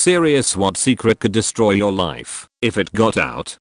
Serious, what secret could destroy your life if it got out?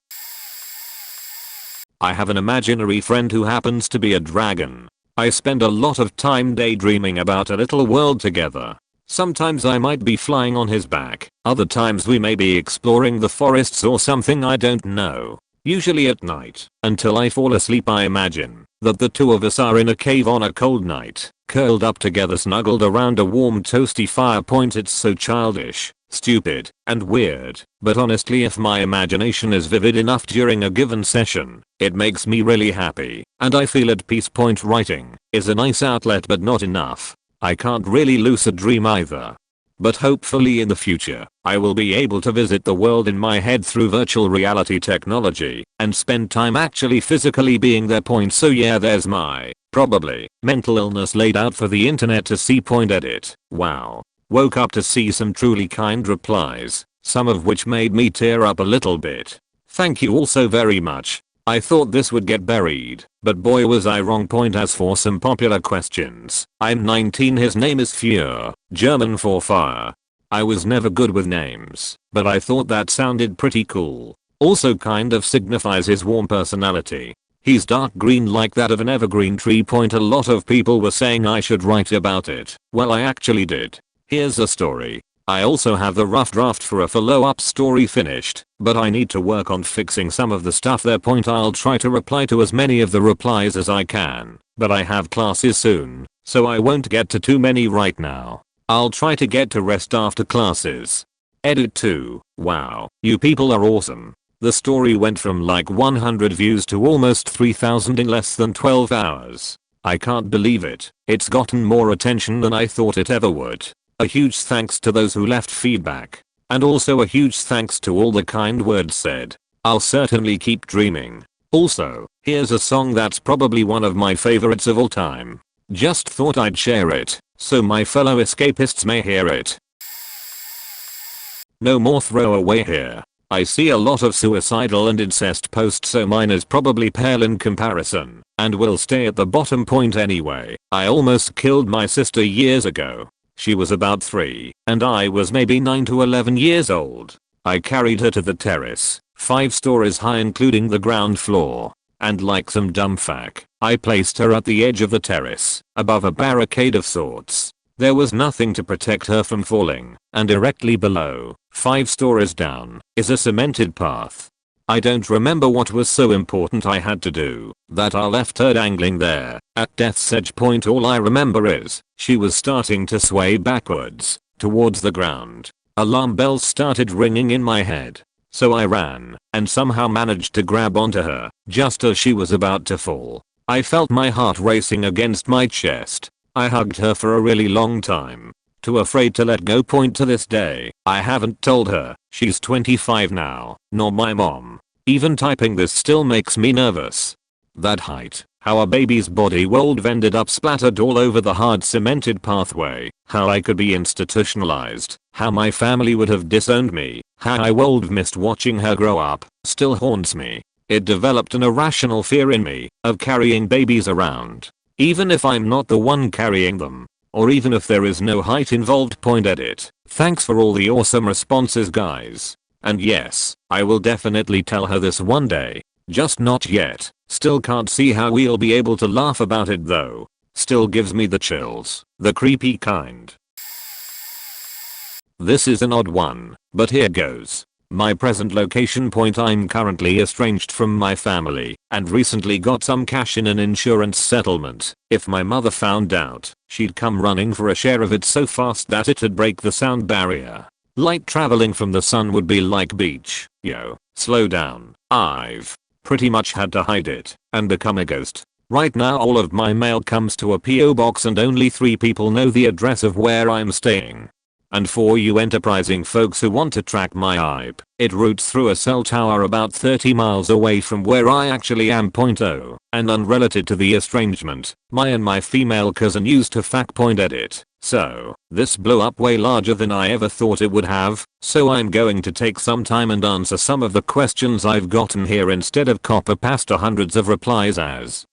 I have an imaginary friend who happens to be a dragon. I spend a lot of time daydreaming about a little world together. Sometimes I might be flying on his back, other times we may be exploring the forests or something, I don't know. Usually at night, until I fall asleep, I imagine that the two of us are in a cave on a cold night, curled up together, snuggled around a warm toasty fire point. It's so childish, stupid, and weird, but honestly, if my imagination is vivid enough during a given session, it makes me really happy, and I feel at peace. Writing is a nice outlet, but not enough. I can't really lucid dream either. But hopefully in the future, I will be able to visit the world in my head through virtual reality technology and spend time actually physically being there. So yeah, there's my, probably, mental illness laid out for the internet to see. Edit. Wow. Woke up to see some truly kind replies, some of which made me tear up a little bit. Thank you all so very much. I thought this would get buried, but boy was I wrong. As for some popular questions, I'm 19, his name is Fuhr, German for fire. I was never good with names, but I thought that sounded pretty cool. Also kind of signifies his warm personality. He's dark green like that of an evergreen tree. A lot of people were saying I should write about it. Well, I actually did. Here's a story. I also have the rough draft for a follow-up story finished, but I need to work on fixing some of the stuff there. I'll try to reply to as many of the replies as I can, but I have classes soon, so I won't get to too many right now. I'll try to get to rest after classes. Edit 2. Wow, you people are awesome. The story went from like 100 views to almost 3,000 in less than 12 hours. I can't believe it. It's gotten more attention than I thought it ever would. A huge thanks to those who left feedback. And also a huge thanks to all the kind words said. I'll certainly keep dreaming. Also, here's a song that's probably one of my favorites of all time. Just thought I'd share it, so my fellow escapists may hear it. No more throwaway here. I see a lot of suicidal and incest posts, so mine is probably pale in comparison, and will stay at the bottom. Anyway, I almost killed my sister years ago. She was about 3, and I was maybe 9 to 11 years old. I carried her to the terrace, 5 stories high including the ground floor, and like some dumb fuck, I placed her at the edge of the terrace, above a barricade of sorts. There was nothing to protect her from falling, and directly below, 5 stories down, is a cemented path. I don't remember what was so important I had to do that I left her dangling there at death's edge. All I remember is she was starting to sway backwards towards the ground. Alarm bells started ringing in my head, so I ran and somehow managed to grab onto her just as she was about to fall. I felt my heart racing against my chest. I hugged her for a really long time, too afraid to let go. To this day, I haven't told her. She's 25 now, nor my mom. Even typing this still makes me nervous. That height, how a baby's body would have ended up splattered all over the hard cemented pathway, how I could be institutionalized, how my family would have disowned me, how I would have missed watching her grow up, still haunts me. It developed an irrational fear in me of carrying babies around, even if I'm not the one carrying them. Or even if there is no height involved. Edit. Thanks for all the awesome responses, guys. And yes, I will definitely tell her this one day. Just not yet. Still can't see how we'll be able to laugh about it though. Still gives me the chills. The creepy kind. This is an odd one, but here goes. My present location. I'm currently estranged from my family and recently got some cash in an insurance settlement. If my mother found out, she'd come running for a share of it so fast that it'd break the sound barrier. Light traveling from the sun would be like beach. Yo, slow down. I've pretty much had to hide it and become a ghost. Right now all of my mail comes to a PO box and only 3 people know the address of where I'm staying. And for you enterprising folks who want to track my IP, it routes through a cell tower about 30 miles away from where I actually am. And unrelated to the estrangement, my and my female cousin used to fuck. Edit. So, this blew up way larger than I ever thought it would have, so I'm going to take some time and answer some of the questions I've gotten here instead of copy pasta hundreds of replies. As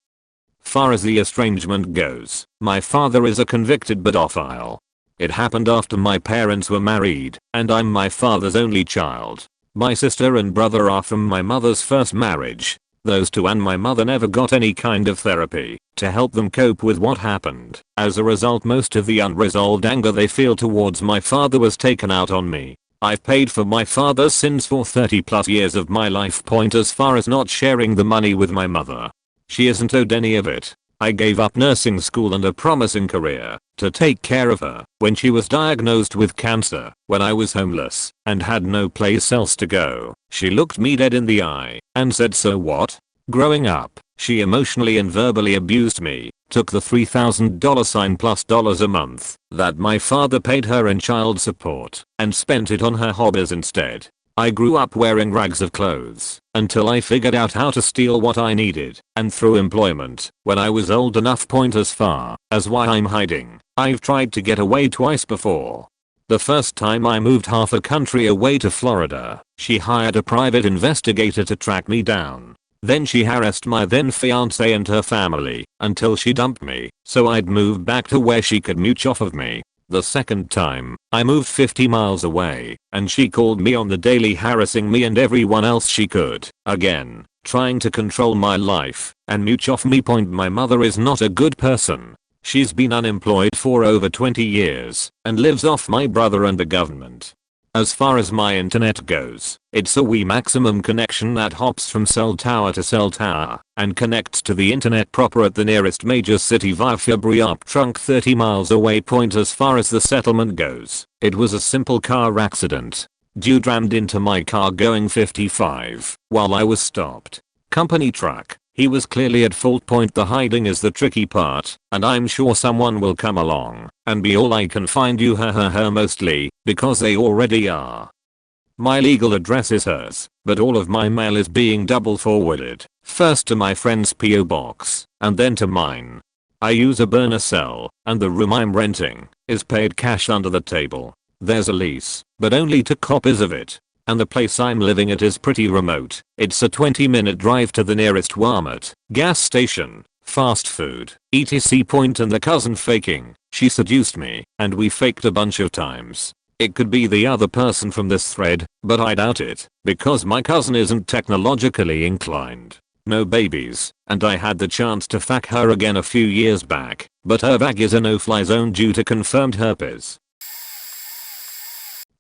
far as the estrangement goes, my father is a convicted pedophile. It happened after my parents were married, and I'm my father's only child. My sister and brother are from my mother's first marriage. Those two and my mother never got any kind of therapy to help them cope with what happened. As a result, most of the unresolved anger they feel towards my father was taken out on me. I've paid for my father's sins for 30 plus years of my life. Point as far as not sharing the money with my mother. She isn't owed any of it. I gave up nursing school and a promising career to take care of her when she was diagnosed with cancer, when I was homeless and had no place else to go. She looked me dead in the eye and said, "So what?" Growing up, she emotionally and verbally abused me, took the $3,000 plus dollars a month that my father paid her in child support and spent it on her hobbies instead. I grew up wearing rags of clothes until I figured out how to steal what I needed, and through employment, when I was old enough. Point as far as why I'm hiding. I've tried to get away twice before. The first time I moved half a country away to Florida, she hired a private investigator to track me down. Then she harassed my then fiancé and her family until she dumped me so I'd move back to where she could mooch off of me. The second time, I moved 50 miles away, and she called me on the daily, harassing me and everyone else she could, again, trying to control my life and mooch off me. My mother is not a good person. She's been unemployed for over 20 years and lives off my brother and the government. As far as my internet goes, it's a Wii maximum connection that hops from cell tower to cell tower and connects to the internet proper at the nearest major city via fiber up trunk 30 miles away. As far as the settlement goes, it was a simple car accident. Dude rammed into my car going 55 while I was stopped. Company truck. He was clearly at fault. The hiding is the tricky part, and I'm sure someone will come along and be all I can find you, mostly because they already are. My legal address is hers, but all of my mail is being double forwarded, first to my friend's PO box and then to mine. I use a burner cell, and the room I'm renting is paid cash under the table. There's a lease, but only 2 copies of it. And the place I'm living at is pretty remote. It's a 20-minute drive to the nearest Walmart, gas station, fast food, etc. And the cousin faking. She seduced me, and we faked a bunch of times. It could be the other person from this thread, but I doubt it, because my cousin isn't technologically inclined. No babies, and I had the chance to fuck her again a few years back, but her vag is a no-fly zone due to confirmed herpes.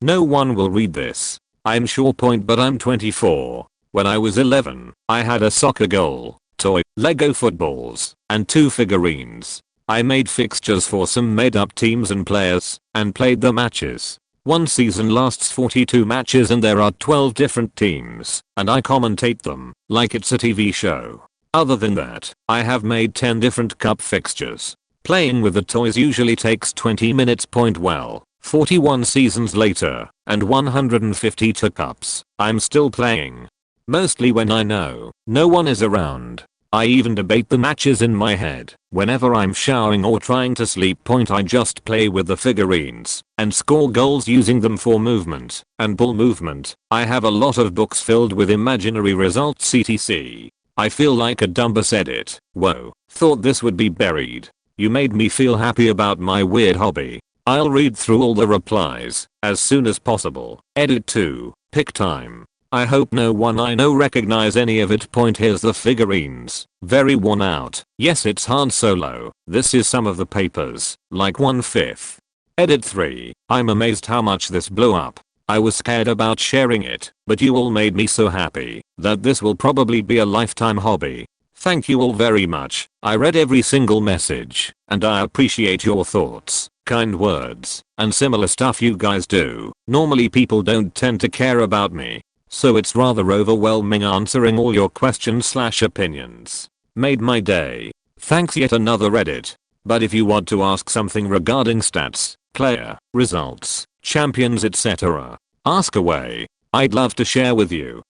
No one will read this, I'm sure. But I'm 24. When I was 11, I had a soccer goal, toy, Lego footballs, and 2 figurines. I made fixtures for some made up teams and players, and played the matches. One season lasts 42 matches and there are 12 different teams, and I commentate them, like it's a TV show. Other than that, I have made 10 different cup fixtures. Playing with the toys usually takes 20 minutes. Well, 41 seasons later, and 152 cups, I'm still playing. Mostly when I know no one is around. I even debate the matches in my head whenever I'm showering or trying to sleep. I just play with the figurines and score goals using them for movement and ball movement. I have a lot of books filled with imaginary results etc. I feel like a dumber said it. Whoa, thought this would be buried. You made me feel happy about my weird hobby. I'll read through all the replies as soon as possible. Edit 2. Pick time. I hope no one I know recognize any of it. Here's the figurines. Very worn out. Yes, it's Han Solo. This is some of the papers, like 1/5. Edit 3. I'm amazed how much this blew up. I was scared about sharing it, but you all made me so happy that this will probably be a lifetime hobby. Thank you all very much. I read every single message, and I appreciate your thoughts, kind words, and similar stuff you guys do. Normally people don't tend to care about me, so it's rather overwhelming answering all your questions/opinions. Made my day. Thanks. Yet another Reddit. But if you want to ask something regarding stats, player, results, champions etc., ask away. I'd love to share with you.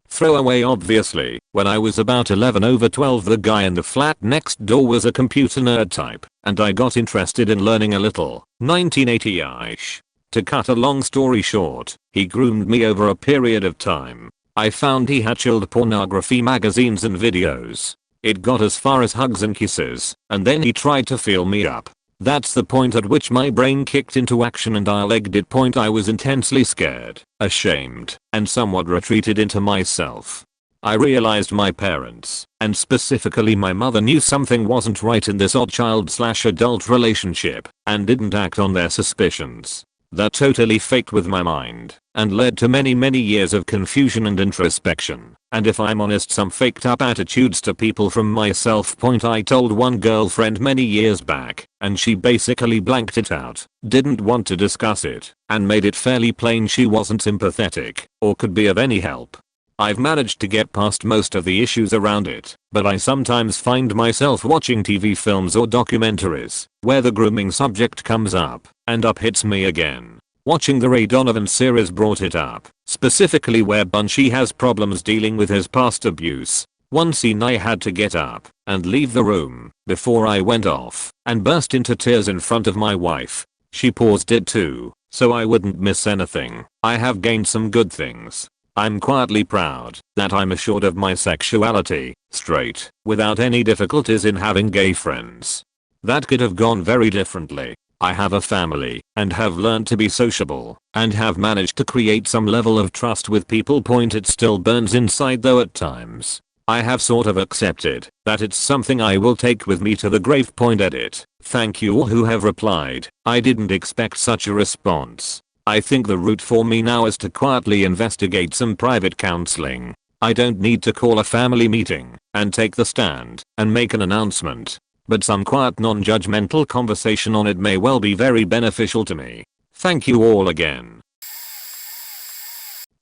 Throwaway. Obviously, when I was about 11/12 the guy in the flat next door was a computer nerd type, and I got interested in learning a little. 1980-ish. To cut a long story short, he groomed me over a period of time. I found he had child pornography magazines and videos. It got as far as hugs and kisses, and then he tried to feel me up. That's the point at which my brain kicked into action and I'll exit point. I was intensely scared, ashamed, and somewhat retreated into myself. I realized my parents, and specifically my mother, knew something wasn't right in this odd child/adult relationship and didn't act on their suspicions. That totally faked with my mind and led to many years of confusion and introspection. And if I'm honest, some faked up attitudes to people from myself. I told one girlfriend many years back and she basically blanked it out, didn't want to discuss it, and made it fairly plain she wasn't sympathetic or could be of any help. I've managed to get past most of the issues around it, but I sometimes find myself watching TV films or documentaries where the grooming subject comes up and hits me again. Watching the Ray Donovan series brought it up, specifically where Bunchy has problems dealing with his past abuse. One scene I had to get up and leave the room before I went off and burst into tears in front of my wife. She paused it too, so I wouldn't miss anything. I have gained some good things. I'm quietly proud that I'm assured of my sexuality, straight, without any difficulties in having gay friends. That could have gone very differently. I have a family and have learned to be sociable and have managed to create some level of trust with people. It still burns inside though at times. I have sort of accepted that it's something I will take with me to the grave. Edit. Thank you all who have replied. I didn't expect such a response. I think the route for me now is to quietly investigate some private counseling. I don't need to call a family meeting and take the stand and make an announcement, but some quiet non-judgmental conversation on it may well be very beneficial to me. Thank you all again.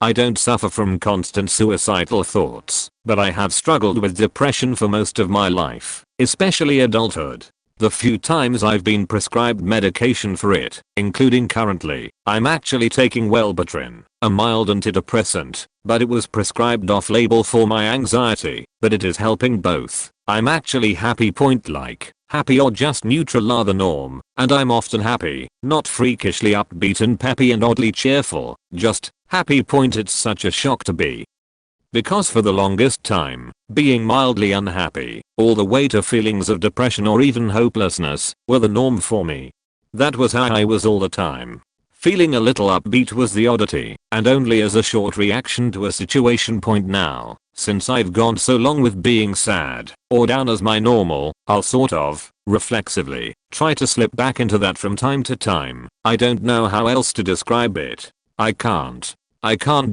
I don't suffer from constant suicidal thoughts, but I have struggled with depression for most of my life, especially adulthood. The few times I've been prescribed medication for it, including currently, I'm actually taking Wellbutrin, a mild antidepressant, but it was prescribed off-label for my anxiety, but it is helping both. I'm actually happy. Happy or just neutral are the norm, and I'm often happy, not freakishly upbeat and peppy and oddly cheerful, just happy. It's such a shock to be. Because for the longest time, being mildly unhappy, all the way to feelings of depression or even hopelessness, were the norm for me. That was how I was all the time. Feeling a little upbeat was the oddity, and only as a short reaction to a situation. Now, since I've gone so long with being sad, or down as my normal, I'll sort of, reflexively, try to slip back into that from time to time. I don't know how else to describe it. I can't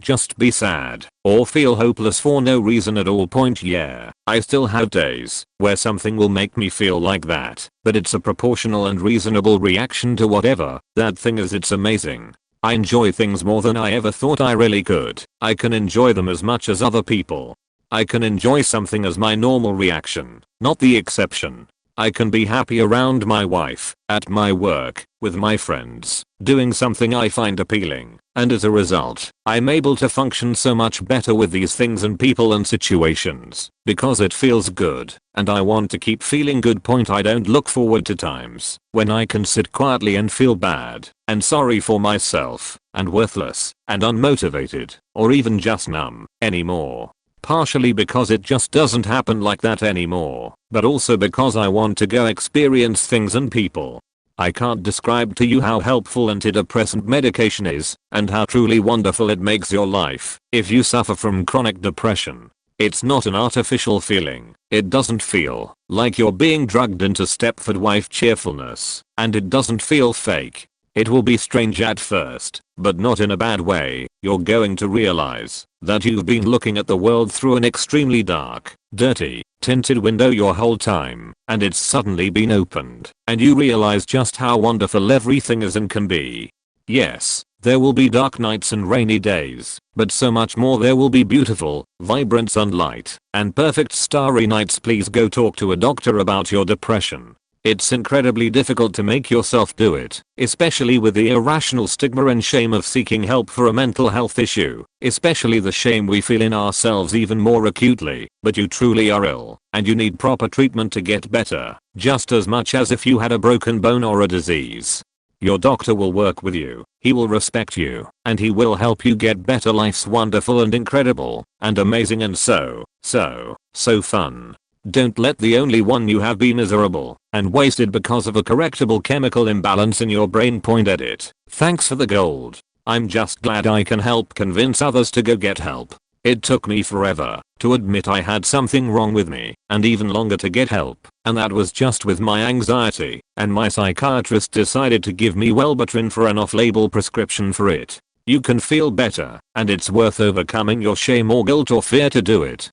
just be sad or feel hopeless for no reason at all. Yeah, I still have days where something will make me feel like that, but it's a proportional and reasonable reaction to whatever that thing is. It's amazing. I enjoy things more than I ever thought I really could. I can enjoy them as much as other people. I can enjoy something as my normal reaction, not the exception. I can be happy around my wife, at my work, with my friends, doing something I find appealing, and as a result, I'm able to function so much better with these things and people and situations, because it feels good, and I want to keep feeling good. I don't look forward to times when I can sit quietly and feel bad, and sorry for myself, and worthless, and unmotivated, or even just numb, anymore. Partially because it just doesn't happen like that anymore, but also because I want to go experience things and people. I can't describe to you how helpful antidepressant medication is, and how truly wonderful it makes your life if you suffer from chronic depression. It's not an artificial feeling. It doesn't feel like you're being drugged into Stepford wife cheerfulness, and it doesn't feel fake. It will be strange at first, but not in a bad way. You're going to realize that you've been looking at the world through an extremely dark, dirty, tinted window your whole time, and it's suddenly been opened, and you realize just how wonderful everything is and can be. Yes, there will be dark nights and rainy days, but so much more there will be beautiful, vibrant sunlight, and perfect starry nights. Please go talk to a doctor about your depression. It's incredibly difficult to make yourself do it, especially with the irrational stigma and shame of seeking help for a mental health issue, especially the shame we feel in ourselves even more acutely. But you truly are ill, and you need proper treatment to get better, just as much as if you had a broken bone or a disease. Your doctor will work with you, he will respect you, and he will help you get better. Life's wonderful and incredible, and amazing and so fun. Don't let the only one you have be miserable and wasted because of a correctable chemical imbalance in your brain. Edit. Thanks for the gold. I'm just glad I can help convince others to go get help. It took me forever to admit I had something wrong with me, and even longer to get help, and that was just with my anxiety, and my psychiatrist decided to give me Wellbutrin for an off-label prescription for it. You can feel better, and it's worth overcoming your shame or guilt or fear to do it.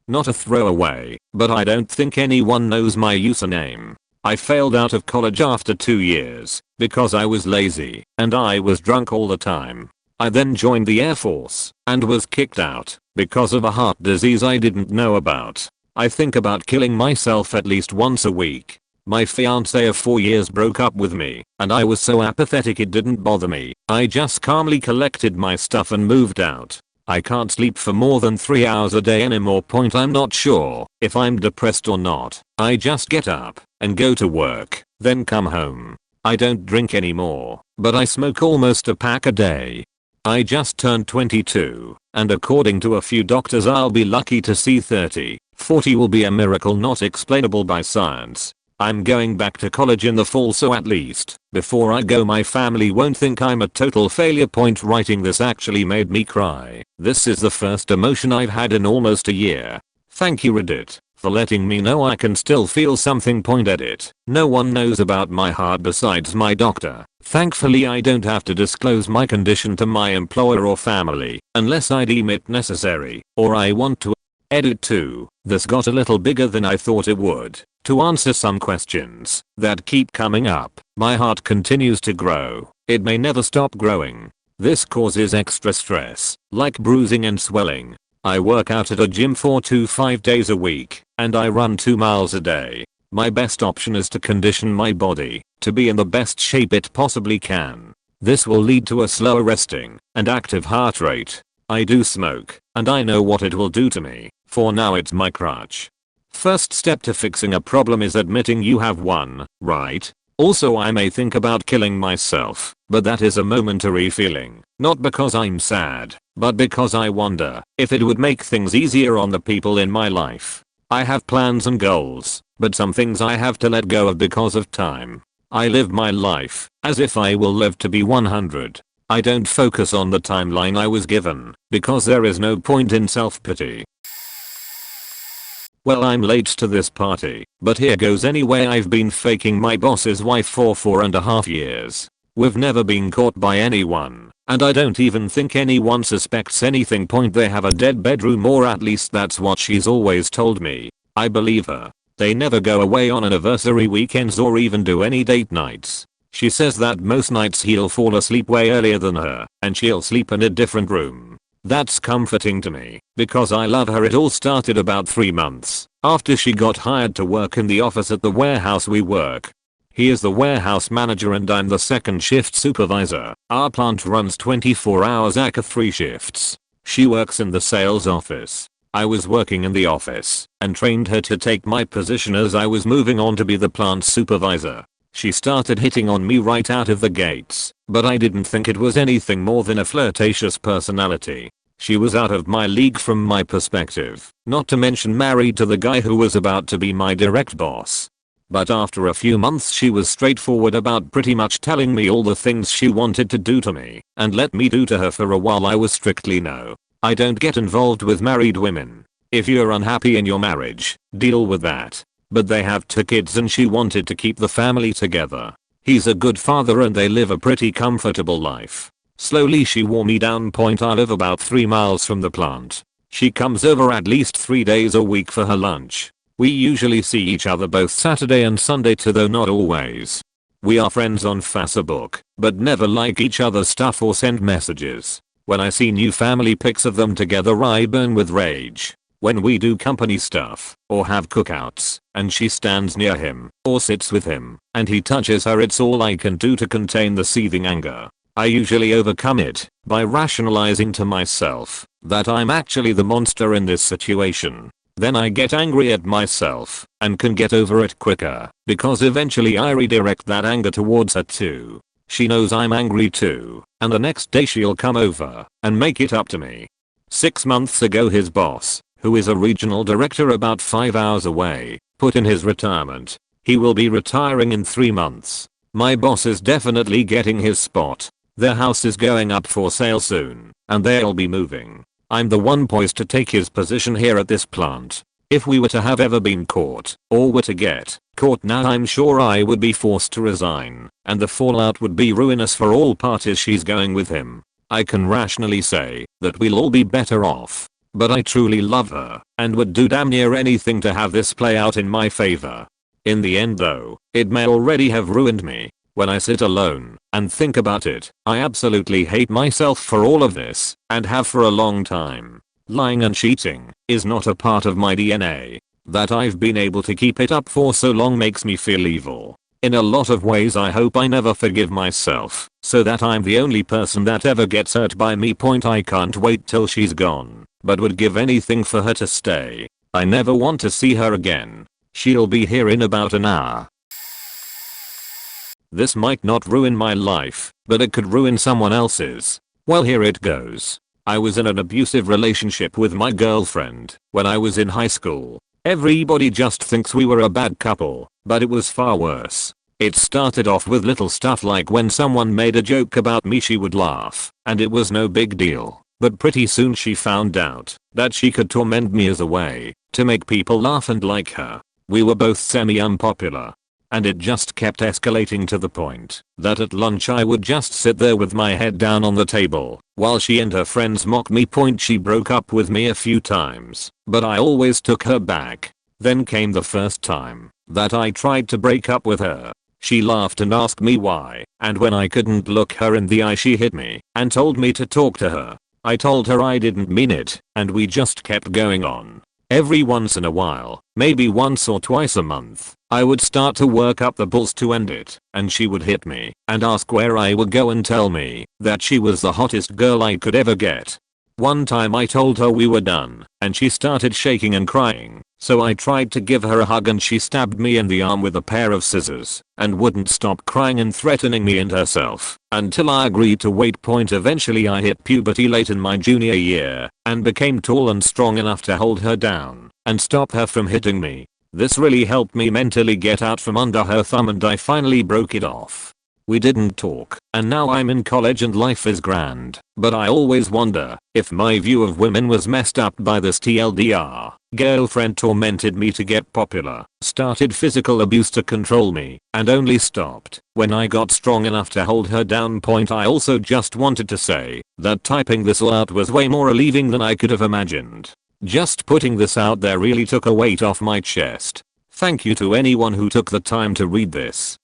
Not a throwaway, but I don't think anyone knows my username. I failed out of college after 2 years because I was lazy and I was drunk all the time. I then joined the Air Force and was kicked out because of a heart disease I didn't know about. I think about killing myself at least once a week. My fiance of 4 years broke up with me and I was so apathetic it didn't bother me. I just calmly collected my stuff and moved out. I can't sleep for more than 3 hours a day anymore. I'm not sure if I'm depressed or not. I just get up and go to work, then come home. I don't drink anymore, but I smoke almost a pack a day. I just turned 22, and according to a few doctors I'll be lucky to see 30. 40 will be a miracle not explainable by science. I'm going back to college in the fall, so at least before I go my family won't think I'm a total failure. Writing this actually made me cry. This is the first emotion I've had in almost a year. Thank you Reddit for letting me know I can still feel something. Edit. No one knows about my heart besides my doctor. Thankfully I don't have to disclose my condition to my employer or family unless I deem it necessary or I want to. Edit 2. This got a little bigger than I thought it would. To answer some questions that keep coming up, my heart continues to grow. It may never stop growing. This causes extra stress, like bruising and swelling. I work out at a gym 4 to 5 days a week, and I run 2 miles a day. My best option is to condition my body to be in the best shape it possibly can. This will lead to a slower resting and active heart rate. I do smoke, and I know what it will do to me. For now it's my crutch. First step to fixing a problem is admitting you have one, right? Also I may think about killing myself, but that is a momentary feeling, not because I'm sad, but because I wonder if it would make things easier on the people in my life. I have plans and goals, but some things I have to let go of because of time. I live my life as if I will live to be 100. I don't focus on the timeline I was given, because there is no point in self-pity. Well, I'm late to this party, but here goes anyway. I've been faking my boss's wife for 4.5 years. We've never been caught by anyone, and I don't even think anyone suspects anything. They have a dead bedroom, or at least that's what she's always told me. I believe her. They never go away on anniversary weekends or even do any date nights. She says that most nights he'll fall asleep way earlier than her, and she'll sleep in a different room. That's comforting to me, because I love her. It all started about 3 months after she got hired to work in the office at the warehouse we work. He is the warehouse manager and I'm the second shift supervisor. Our plant runs 24 hours aka 3 shifts. She works in the sales office. I was working in the office and trained her to take my position as I was moving on to be the plant supervisor. She started hitting on me right out of the gates, but I didn't think it was anything more than a flirtatious personality. She was out of my league from my perspective, not to mention married to the guy who was about to be my direct boss. But after a few months she was straightforward about pretty much telling me all the things she wanted to do to me and let me do to her. For a while I was strictly no. I don't get involved with married women. If you're unhappy in your marriage, deal with that. But they have 2 kids and she wanted to keep the family together. He's a good father and they live a pretty comfortable life. Slowly she wore me down. I live about 3 miles from the plant. She comes over at least 3 days a week for her lunch. We usually see each other both Saturday and Sunday too, though not always. We are friends on Facebook, but never like each other's stuff or send messages. When I see new family pics of them together I burn with rage. When we do company stuff, or have cookouts, and she stands near him, or sits with him, and he touches her, it's all I can do to contain the seething anger. I usually overcome it by rationalizing to myself that I'm actually the monster in this situation. Then I get angry at myself and can get over it quicker because eventually I redirect that anger towards her too. She knows I'm angry too, and the next day she'll come over and make it up to me. 6 months ago his boss, who is a regional director about 5 hours away, put in his retirement. He will be retiring in 3 months. My boss is definitely getting his spot. Their house is going up for sale soon, and they'll be moving. I'm the one poised to take his position here at this plant. If we were to have ever been caught, or were to get caught now, I'm sure I would be forced to resign, and the fallout would be ruinous for all parties. She's going with him. I can rationally say that we'll all be better off. But I truly love her, and would do damn near anything to have this play out in my favor. In the end though, it may already have ruined me. When I sit alone and think about it, I absolutely hate myself for all of this, and have for a long time. Lying and cheating is not a part of my DNA. That I've been able to keep it up for so long makes me feel evil. In a lot of ways I hope I never forgive myself, so that I'm the only person that ever gets hurt by me. I can't wait till she's gone, but would give anything for her to stay. I never want to see her again. She'll be here in about an hour. This might not ruin my life, but it could ruin someone else's. Well, here it goes. I was in an abusive relationship with my girlfriend when I was in high school. Everybody just thinks we were a bad couple, but it was far worse. It started off with little stuff like when someone made a joke about me she would laugh, and it was no big deal. But pretty soon she found out that she could torment me as a way to make people laugh and like her. We were both semi-unpopular. And it just kept escalating to the point that at lunch I would just sit there with my head down on the table while she and her friends mocked me. She broke up with me a few times, but I always took her back. Then came the first time that I tried to break up with her. She laughed and asked me why, and when I couldn't look her in the eye she hit me and told me to talk to her. I told her I didn't mean it, and we just kept going on. Every once in a while, maybe once or twice a month, I would start to work up the balls to end it, and she would hit me and ask where I would go and tell me that she was the hottest girl I could ever get. One time I told her we were done, and she started shaking and crying, so I tried to give her a hug and she stabbed me in the arm with a pair of scissors, and wouldn't stop crying and threatening me and herself, until I agreed to wait. Eventually I hit puberty late in my junior year, and became tall and strong enough to hold her down, and stop her from hitting me. This really helped me mentally get out from under her thumb, and I finally broke it off. We didn't talk, and now I'm in college and life is grand, but I always wonder if my view of women was messed up by this. TLDR, girlfriend tormented me to get popular, started physical abuse to control me, and only stopped when I got strong enough to hold her down. I also just wanted to say that typing this all out was way more relieving than I could have imagined. Just putting this out there really took a weight off my chest. Thank you to anyone who took the time to read this.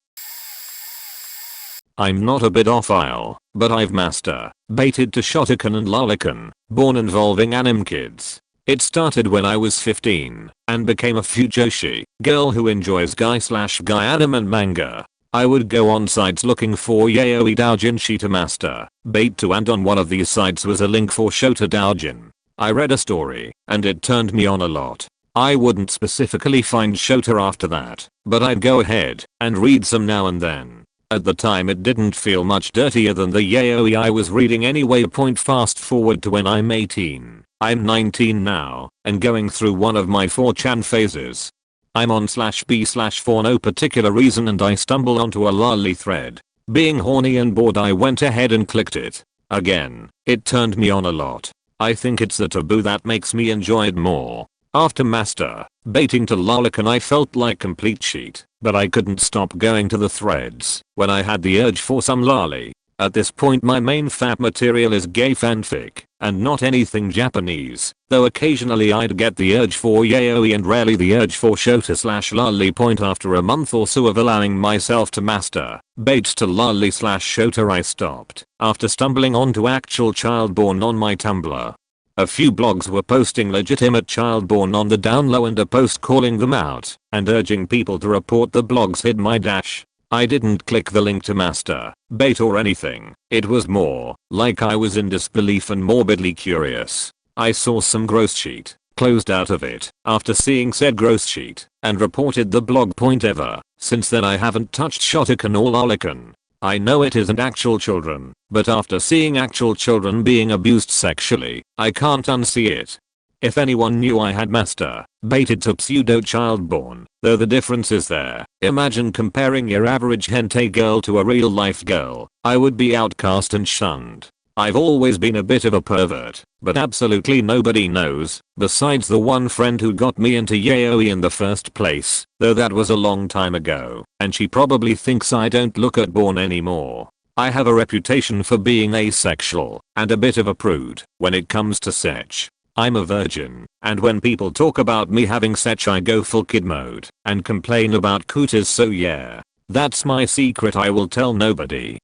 I'm not a pedophile, but I've masturbated to Shotokan and Lolikan, born involving anime kids. It started when I was 15 and became a fujoshi girl who enjoys guy/guy anime and manga. I would go on sites looking for yaoi doujinshi to masturbate to, and on one of these sites was a link for shota doujin. I read a story and it turned me on a lot. I wouldn't specifically find shota after that, but I'd go ahead and read some now and then. At the time it didn't feel much dirtier than the yaoi I was reading anyway. Fast forward to when I'm 18. I'm 19 now, and going through one of my 4chan phases. I'm on /b/4 for no particular reason, and I stumble onto a lolly thread. Being horny and bored, I went ahead and clicked it. Again, it turned me on a lot. I think it's the taboo that makes me enjoy it more. After masturbating to Lolikan I felt like complete shit, but I couldn't stop going to the threads when I had the urge for some lolly. At this point my main fap material is gay fanfic, and not anything Japanese, though occasionally I'd get the urge for yaoi and rarely the urge for shota/lolly. After a month or so of allowing myself to masturbate to lolly/shota I stopped, after stumbling onto actual child porn on my Tumblr. A few blogs were posting legitimate child porn on the down low, and a post calling them out and urging people to report the blogs hid my dash. I didn't click the link to masturbate or anything. It was more like I was in disbelief and morbidly curious. I saw some gross sheet, closed out of it after seeing said gross sheet, and reported the blog. Ever since then I haven't touched Shotokan or Lolikan. I know it isn't actual children, but after seeing actual children being abused sexually, I can't unsee it. If anyone knew I had masturbated to pseudo childborn, though the difference is there. Imagine comparing your average hentai girl to a real life girl. I would be outcast and shunned. I've always been a bit of a pervert, but absolutely nobody knows, besides the one friend who got me into yaoi in the first place, though that was a long time ago, and she probably thinks I don't look at porn anymore. I have a reputation for being asexual, and a bit of a prude, when it comes to sex. I'm a virgin, and when people talk about me having sex I go full kid mode, and complain about cooties, so yeah. That's my secret I will tell nobody.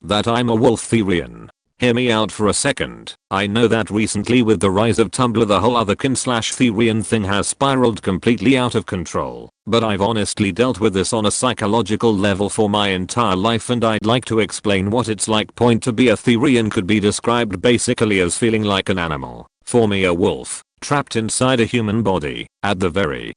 That I'm a wolftherian. Hear me out for a second. I know that recently with the rise of Tumblr the whole otherkin/therian thing has spiraled completely out of control, but I've honestly dealt with this on a psychological level for my entire life, and I'd like to explain what it's like. Point to be a therian could be described basically as feeling like an animal. For me, a wolf, trapped inside a human body, at the very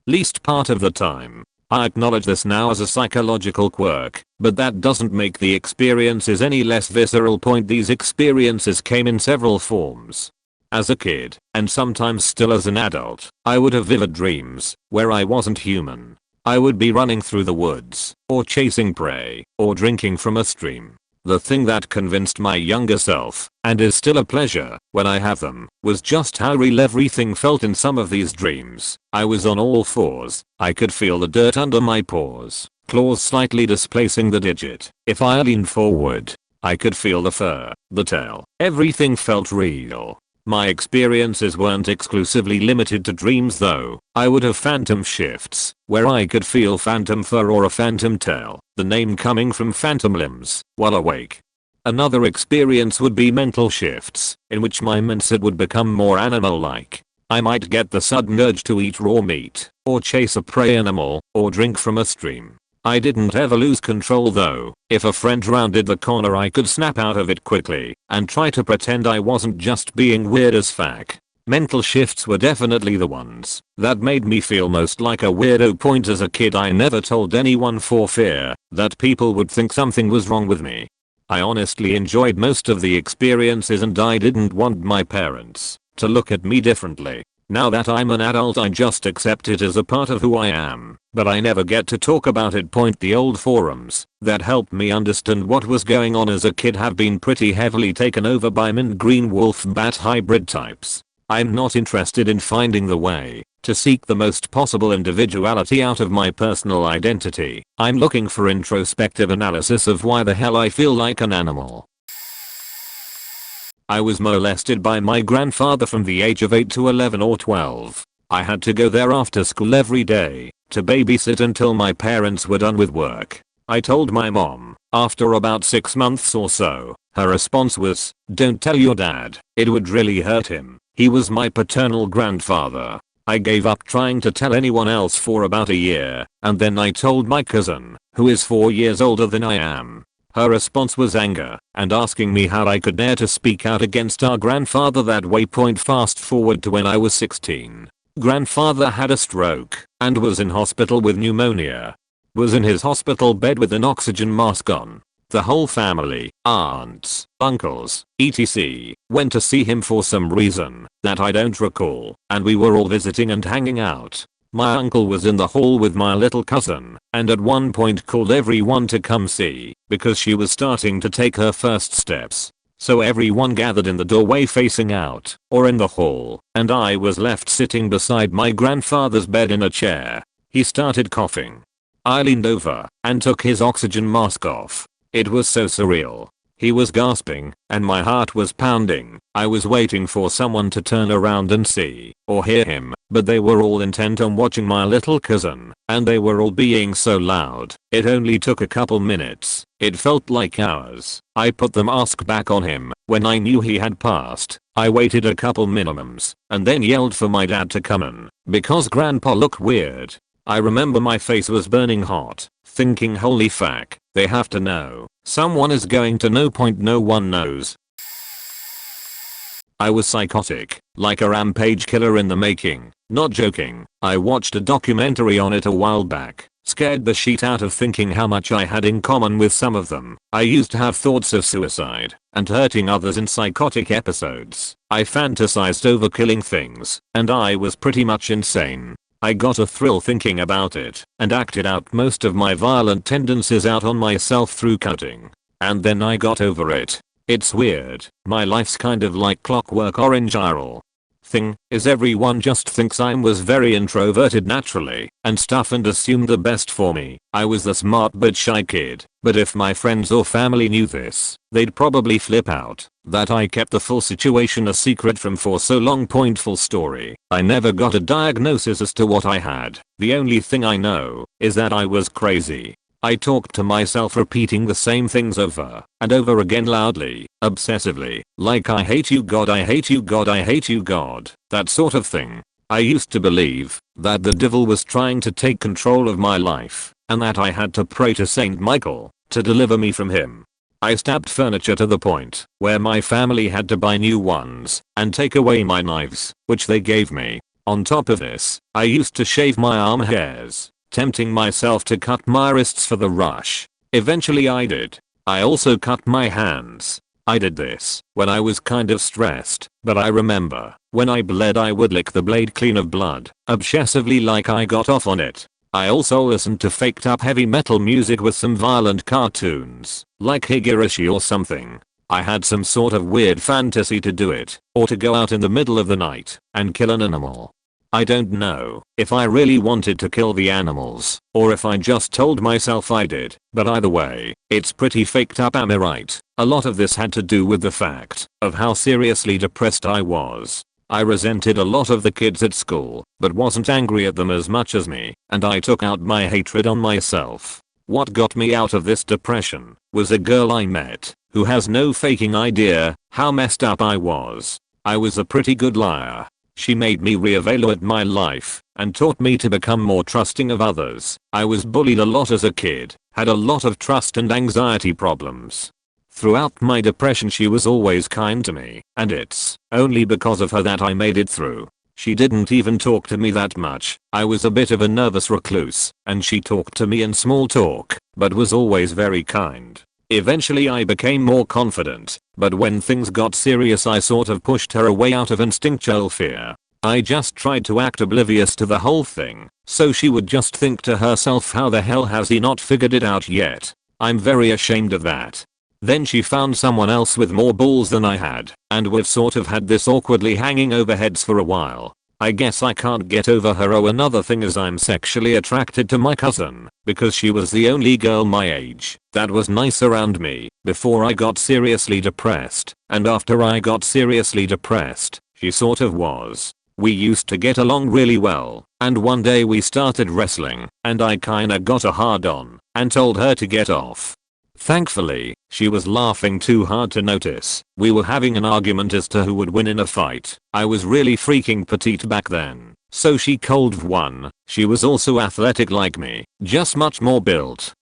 least part of the time. I acknowledge this now as a psychological quirk, but that doesn't make the experiences any less visceral. Point: these experiences came in several forms. As a kid, and sometimes still as an adult, I would have vivid dreams, where I wasn't human. I would be running through the woods, or chasing prey, or drinking from a stream. The thing that convinced my younger self, and is still a pleasure when I have them, was just how real everything felt in some of these dreams. I was on all fours. I could feel the dirt under my paws, claws slightly displacing the digit. If I leaned forward, I could feel the fur, the tail. Everything felt real. My experiences weren't exclusively limited to dreams though. I would have phantom shifts, where I could feel phantom fur or a phantom tail, the name coming from phantom limbs, while awake. Another experience would be mental shifts, in which my mindset would become more animal-like. I might get the sudden urge to eat raw meat, or chase a prey animal, or drink from a stream. I didn't ever lose control though. If a friend rounded the corner I could snap out of it quickly, and try to pretend I wasn't just being weird as fuck. Mental shifts were definitely the ones that made me feel most like a weirdo. Point: as a kid I never told anyone for fear that people would think something was wrong with me. I honestly enjoyed most of the experiences and I didn't want my parents to look at me differently. Now that I'm an adult I just accept it as a part of who I am, but I never get to talk about it. Point: the old forums that helped me understand what was going on as a kid have been pretty heavily taken over by mint green wolf bat hybrid types. I'm not interested in finding the way to seek the most possible individuality out of my personal identity. I'm looking for introspective analysis of why the hell I feel like an animal. I was molested by my grandfather from the age of 8 to 11 or 12. I had to go there after school every day to babysit until my parents were done with work. I told my mom after about 6 months or so. Her response was, "Don't tell your dad, it would really hurt him. He was my paternal grandfather." I gave up trying to tell anyone else for about a year, and then I told my cousin, who is 4 years older than I am. Her response was anger, and asking me how I could dare to speak out against our grandfather that way. Fast forward to when I was 16. Grandfather had a stroke, and was in hospital with pneumonia. Was in his hospital bed with an oxygen mask on. The whole family, aunts, uncles, etc., went to see him for some reason that I don't recall, and we were all visiting and hanging out. My uncle was in the hall with my little cousin, and at one point called everyone to come see, because she was starting to take her first steps. So everyone gathered in the doorway facing out, or in the hall, and I was left sitting beside my grandfather's bed in a chair. He started coughing. I leaned over, and took his oxygen mask off. It was so surreal. He was gasping, and my heart was pounding. I was waiting for someone to turn around and see, or hear him, but they were all intent on watching my little cousin, and they were all being so loud. It only took a couple minutes. It felt like hours. I put the mask back on him when I knew he had passed. I waited a couple minimums, and then yelled for my dad to come in, because grandpa looked weird. I remember my face was burning hot, thinking holy fuck, they have to know. Someone is going to know. No one knows. I was psychotic, like a rampage killer in the making. Not joking. I watched a documentary on it a while back. Scared the shit out of thinking how much I had in common with some of them. I used to have thoughts of suicide and hurting others in psychotic episodes. I fantasized over killing things, and I was pretty much insane. I got a thrill thinking about it and acted out most of my violent tendencies out on myself through cutting. And then I got over it. It's weird. My life's kind of like Clockwork Orange IRL. Thing is, everyone just thinks I was very introverted naturally and stuff and assumed the best for me. I was the smart but shy kid, but if my friends or family knew this, they'd probably flip out that I kept the full situation a secret from for so long. Full story. I never got a diagnosis as to what I had. The only thing I know is that I was crazy. I talked to myself repeating the same things over and over again loudly, obsessively, like I hate you God, I hate you God, I hate you God, that sort of thing. I used to believe that the devil was trying to take control of my life and that I had to pray to Saint Michael to deliver me from him. I stabbed furniture to the point where my family had to buy new ones and take away my knives, which they gave me. On top of this, I used to shave my arm hairs, tempting myself to cut my wrists for the rush. Eventually I did. I also cut my hands. I did this when I was kind of stressed, but I remember when I bled I would lick the blade clean of blood, obsessively, like I got off on it. I also listened to faked up heavy metal music with some violent cartoons, like Higurashi or something. I had some sort of weird fantasy to do it, or to go out in the middle of the night and kill an animal. I don't know if I really wanted to kill the animals or if I just told myself I did, but either way, it's pretty faked up, am I right? A lot of this had to do with the fact of how seriously depressed I was. I resented a lot of the kids at school, but wasn't angry at them as much as me, and I took out my hatred on myself. What got me out of this depression was a girl I met who has no faking idea how messed up I was. I was a pretty good liar. She made me reevaluate my life and taught me to become more trusting of others. I was bullied a lot as a kid, had a lot of trust and anxiety problems. Throughout my depression she was always kind to me, and it's only because of her that I made it through. She didn't even talk to me that much. I was a bit of a nervous recluse, and she talked to me in small talk, but was always very kind. Eventually I became more confident, but when things got serious I sort of pushed her away out of instinctual fear. I just tried to act oblivious to the whole thing, so she would just think to herself, how the hell has he not figured it out yet? I'm very ashamed of that. Then she found someone else with more balls than I had, and we've sort of had this awkwardly hanging over heads for a while. I guess I can't get over her. Oh, another thing is I'm sexually attracted to my cousin, because she was the only girl my age that was nice around me before I got seriously depressed, and after I got seriously depressed, she sort of was. We used to get along really well, and one day we started wrestling, and I kinda got a hard on and told her to get off. Thankfully, she was laughing too hard to notice. We were having an argument as to who would win in a fight. I was really freaking petite back then, so she cold won. She was also athletic like me, just much more built.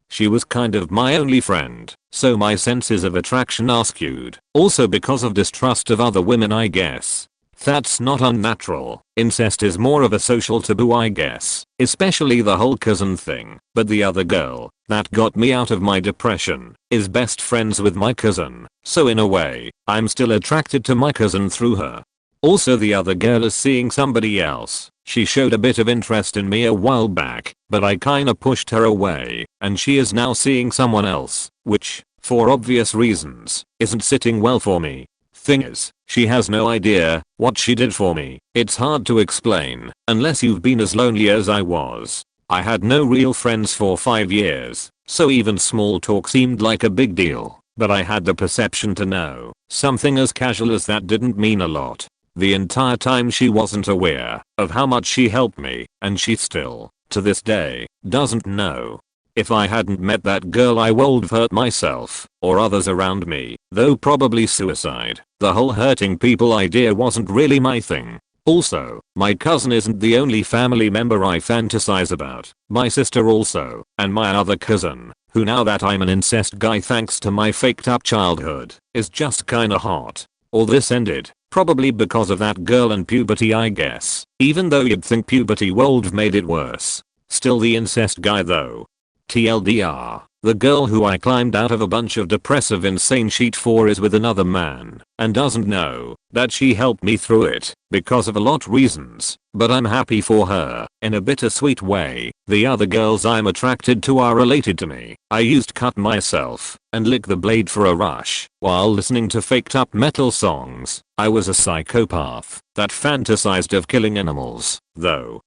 She was kind of my only friend, so my senses of attraction are skewed. Also because of distrust of other women, I guess. That's not unnatural. Incest is more of a social taboo, I guess, especially the whole cousin thing. But the other girl that got me out of my depression is best friends with my cousin, so in a way, I'm still attracted to my cousin through her. Also, the other girl is seeing somebody else. She showed a bit of interest in me a while back, but I kinda pushed her away, and she is now seeing someone else, which, for obvious reasons, isn't sitting well for me. Thing is, she has no idea what she did for me. It's hard to explain unless you've been as lonely as I was. I had no real friends for 5 years, so even small talk seemed like a big deal, but I had the perception to know something as casual as that didn't mean a lot. The entire time she wasn't aware of how much she helped me, and she still, to this day, doesn't know. If I hadn't met that girl I would have hurt myself, or others around me, though probably suicide. The whole hurting people idea wasn't really my thing. Also, my cousin isn't the only family member I fantasize about. My sister also, and my other cousin, who now that I'm an incest guy thanks to my faked up childhood, is just kinda hot. All this ended, probably because of that girl and puberty, I guess, even though you'd think puberty would have made it worse. Still the incest guy though. TLDR, the girl who I climbed out of a bunch of depressive insane sheet for is with another man and doesn't know that she helped me through it because of a lot reasons, but I'm happy for her in a bittersweet way. The other girls I'm attracted to are related to me. I used to cut myself and lick the blade for a rush while listening to faked up metal songs. I was a psychopath that fantasized of killing animals, though.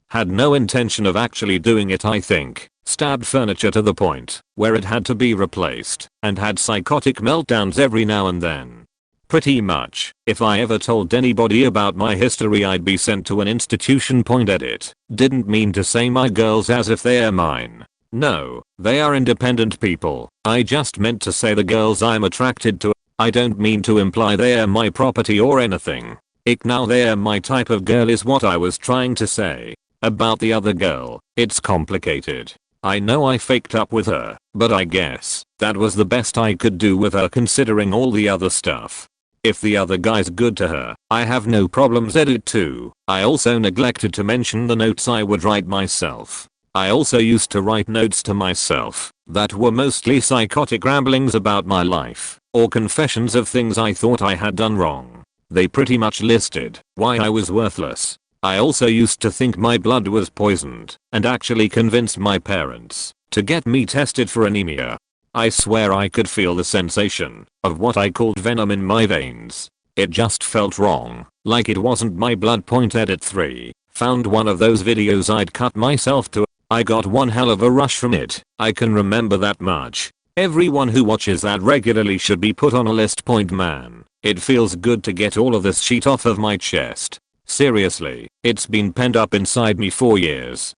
Had no intention of actually doing it, I think. Stabbed furniture to the point where it had to be replaced and had psychotic meltdowns every now and then. Pretty much, if I ever told anybody about my history I'd be sent to an institution. Edit. Didn't mean to say my girls as if they're mine. No, they are independent people. I just meant to say the girls I'm attracted to. I don't mean to imply they're my property or anything. Now they're my type of girl is what I was trying to say. About the other girl, it's complicated. I know I faked up with her, but I guess that was the best I could do with her considering all the other stuff. If the other guy's good to her, I have no problems. Edit 2. I also neglected to mention the notes I would write myself. I also used to write notes to myself that were mostly psychotic ramblings about my life or confessions of things I thought I had done wrong. They pretty much listed why I was worthless. I also used to think my blood was poisoned and actually convinced my parents to get me tested for anemia. I swear I could feel the sensation of what I called venom in my veins. It just felt wrong, like it wasn't my blood. Edit 3. Found one of those videos I'd cut myself to. I got one hell of a rush from it. I can remember that much. Everyone who watches that regularly should be put on a list. Man, it feels good to get all of this shit off of my chest. Seriously, it's been penned up inside me for years.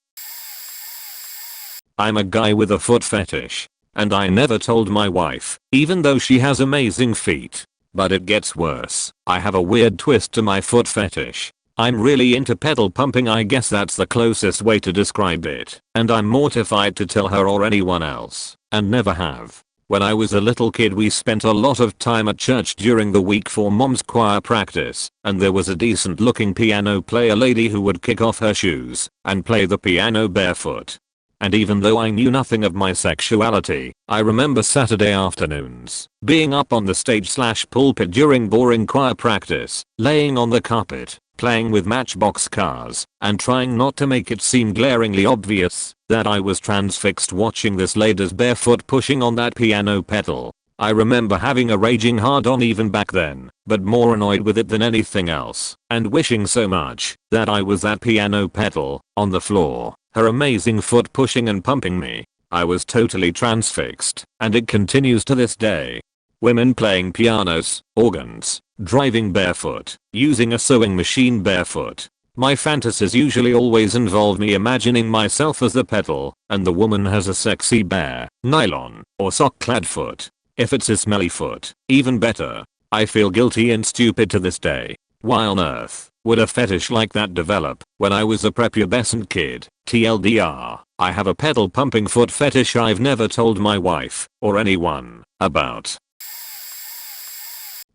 I'm a guy with a foot fetish. And I never told my wife, even though she has amazing feet. But it gets worse. I have a weird twist to my foot fetish. I'm really into pedal pumping, I guess that's the closest way to describe it. And I'm mortified to tell her or anyone else, and never have. When I was a little kid we spent a lot of time at church during the week for mom's choir practice, and there was a decent looking piano player lady who would kick off her shoes and play the piano barefoot. And even though I knew nothing of my sexuality, I remember Saturday afternoons being up on the stage/pulpit during boring choir practice, laying on the carpet, playing with matchbox cars, and trying not to make it seem glaringly obvious that I was transfixed watching this lady's barefoot pushing on that piano pedal. I remember having a raging hard on even back then, but more annoyed with it than anything else, and wishing so much that I was that piano pedal on the floor, her amazing foot pushing and pumping me. I was totally transfixed, and it continues to this day. Women playing pianos, organs, driving barefoot, using a sewing machine barefoot. My fantasies usually always involve me imagining myself as the pedal, and the woman has a sexy bare, nylon, or sock-clad foot. If it's a smelly foot, even better. I feel guilty and stupid to this day. Why on earth would a fetish like that develop when I was a prepubescent kid? TLDR, I have a pedal pumping foot fetish I've never told my wife or anyone about.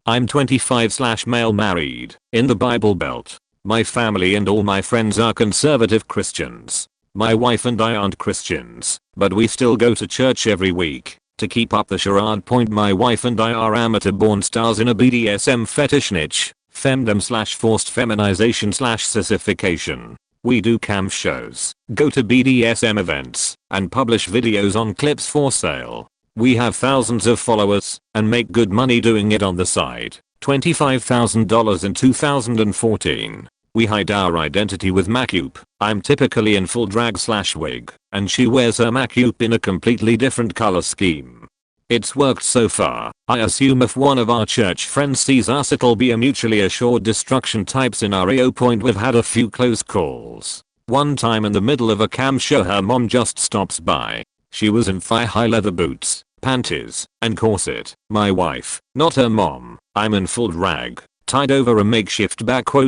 I'm 25/male married, in the Bible Belt. My family and all my friends are conservative Christians. My wife and I aren't Christians, but we still go to church every week. To keep up the charade, my wife and I are amateur born stars in a BDSM fetish niche, femdom/forced feminization/sissification. We do cam shows, go to BDSM events, and publish videos on clips for sale. We have thousands of followers, and make good money doing it on the side. $25,000 in 2014. We hide our identity with makeup. I'm typically in full drag/wig, and she wears her makeup in a completely different color scheme. It's worked so far. I assume if one of our church friends sees us it'll be a mutually assured destruction type scenario. We've had a few close calls. One time in the middle of a cam show her mom just stops by. She was in thigh-high leather boots, panties, and corset. My wife, not her mom. I'm in full drag, tied over a makeshift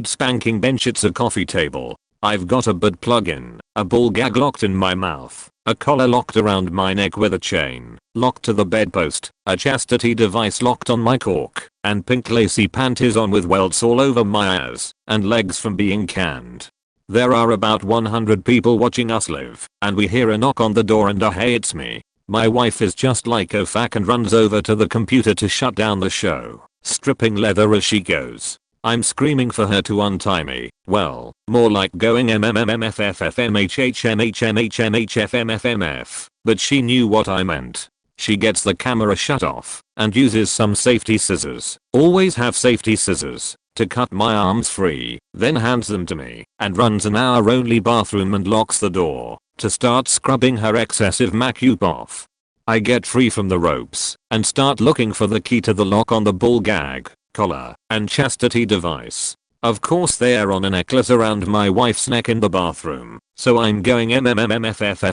spanking bench. It's a coffee table. I've got a butt plug in, a ball gag locked in my mouth, a collar locked around my neck with a chain, locked to the bedpost, a chastity device locked on my cork, and pink lacy panties on with welts all over my ass, and legs from being canned. There are about 100 people watching us live, and we hear a knock on the door and hey, it's me. My wife is just like oh fuck and runs over to the computer to shut down the show, stripping leather as she goes. I'm screaming for her to untie me. Well, more like going mmmmffmmhhmmhmmhffmmf, but she knew what I meant. She gets the camera shut off and uses some safety scissors. Always have safety scissors to cut my arms free, then hands them to me and runs an hour-only bathroom and locks the door to start scrubbing her excessive makeup off. I get free from the ropes and start looking for the key to the lock on the ball gag, collar, and chastity device. Of course they are on a necklace around my wife's neck in the bathroom, so I'm going mmmmffffhffhff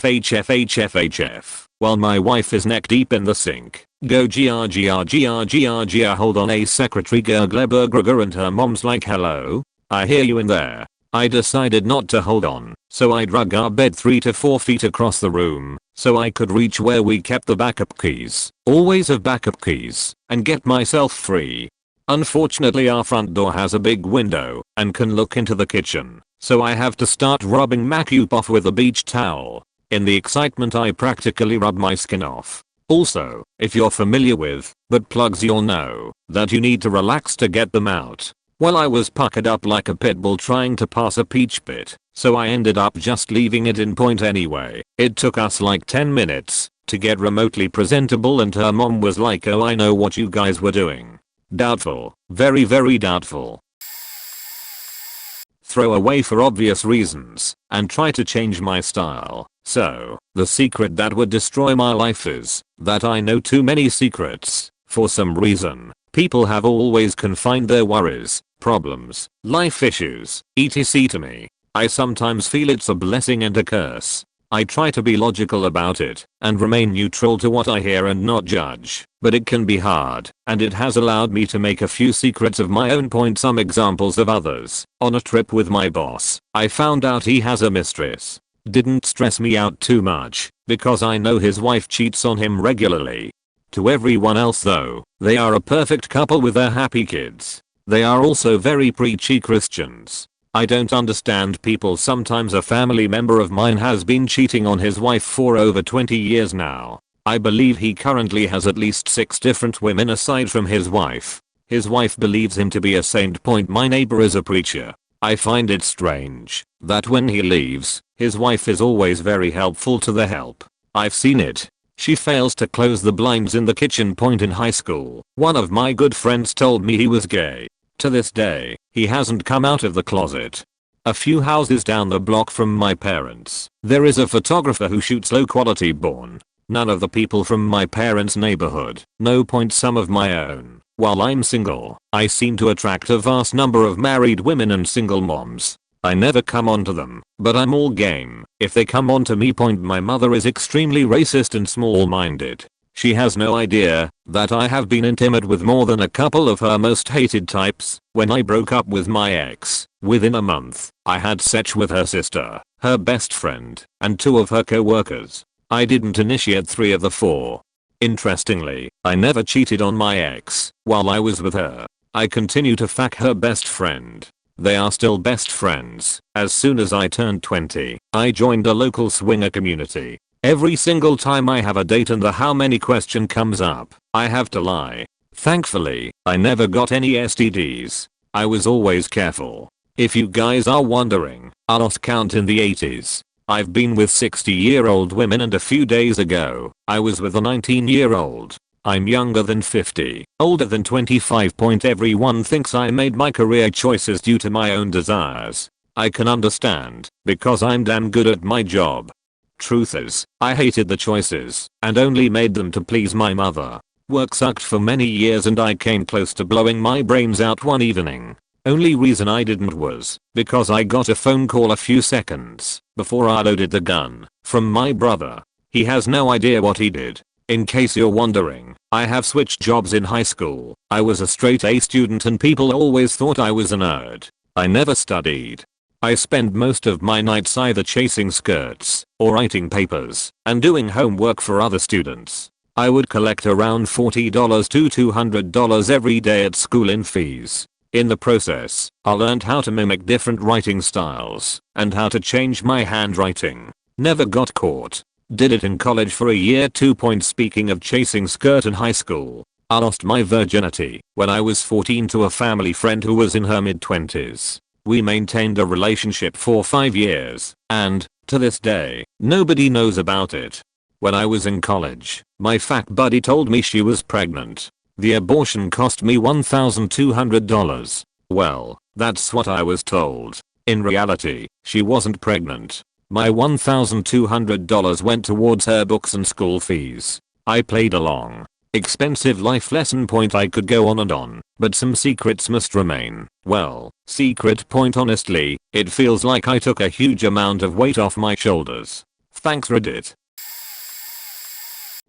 while my wife is neck deep in the sink. Go grgrgrgrgrr hold on a secretary gurgleburger and her mom's like hello? I hear you in there. I decided not to hold on, so I drug our bed 3 to 4 feet across the room so I could reach where we kept the backup keys. Always have backup keys, and get myself free. Unfortunately our front door has a big window and can look into the kitchen, so I have to start rubbing makeup off with a beach towel. In the excitement I practically rub my skin off. Also, if you're familiar with butt plugs you'll know that you need to relax to get them out. Well I was puckered up like a pit bull trying to pass a peach pit, so I ended up just leaving it in point anyway. It took us like 10 minutes to get remotely presentable and her mom was like oh I know what you guys were doing. Doubtful. Very very doubtful. Throw away for obvious reasons and try to change my style. So, the secret that would destroy my life is that I know too many secrets. For some reason, people have always confined their worries, problems, life issues, etc. to me. I sometimes feel it's a blessing and a curse. I try to be logical about it and remain neutral to what I hear and not judge, but it can be hard, and it has allowed me to make a few secrets of my own. Point some examples of others. On a trip with my boss, I found out he has a mistress. Didn't stress me out too much, because I know his wife cheats on him regularly. To everyone else though, they are a perfect couple with their happy kids. They are also very preachy Christians. I don't understand people. Sometimes a family member of mine has been cheating on his wife for over 20 years now. I believe he currently has at least 6 different women aside from his wife. His wife believes him to be a saint. My neighbor is a preacher. I find it strange that when he leaves, his wife is always very helpful to the help. I've seen it. She fails to close the blinds in the kitchen. In high school, one of my good friends told me he was gay. To this day, he hasn't come out of the closet. A few houses down the block from my parents, there is a photographer who shoots low quality porn. None of the people from my parents' neighborhood know. Some of my own. While I'm single, I seem to attract a vast number of married women and single moms. I never come onto them, but I'm all game if they come onto me. My mother is extremely racist and small-minded. She has no idea that I have been intimate with more than a couple of her most hated types. When I broke up with my ex, within a month, I had sex with her sister, her best friend, and 2 of her co-workers. I didn't initiate 3 of the 4. Interestingly, I never cheated on my ex while I was with her. I continue to fuck her best friend. They are still best friends. As soon as I turned 20, I joined a local swinger community. Every single time I have a date and the how many question comes up, I have to lie. Thankfully, I never got any STDs. I was always careful. If you guys are wondering, I lost count in the 80s. I've been with 60-year-old women and a few days ago, I was with a 19-year-old. I'm younger than 50, older than 25. Everyone thinks I made my career choices due to my own desires. I can understand, because I'm damn good at my job. Truth is, I hated the choices and only made them to please my mother. Work sucked for many years and I came close to blowing my brains out one evening. Only reason I didn't was because I got a phone call a few seconds before I loaded the gun from my brother. He has no idea what he did. In case you're wondering, I have switched jobs in high school. I was a straight A student and people always thought I was a nerd. I never studied. I spend most of my nights either chasing skirts or writing papers and doing homework for other students. I would collect around $40 to $200 every day at school in fees. In the process, I learned how to mimic different writing styles and how to change my handwriting. Never got caught. Did it in college for a year. 2. Speaking of chasing skirt in high school, I lost my virginity when I was 14 to a family friend who was in her mid-20s. We maintained a relationship for 5 years, and, to this day, nobody knows about it. When I was in college, my fat buddy told me she was pregnant. The abortion cost me $1,200. Well, that's what I was told. In reality, she wasn't pregnant. My $1,200 went towards her books and school fees. I played along. Expensive life lesson. I could go on and on, but some secrets must remain. Well, secret. Honestly, it feels like I took a huge amount of weight off my shoulders. Thanks Reddit.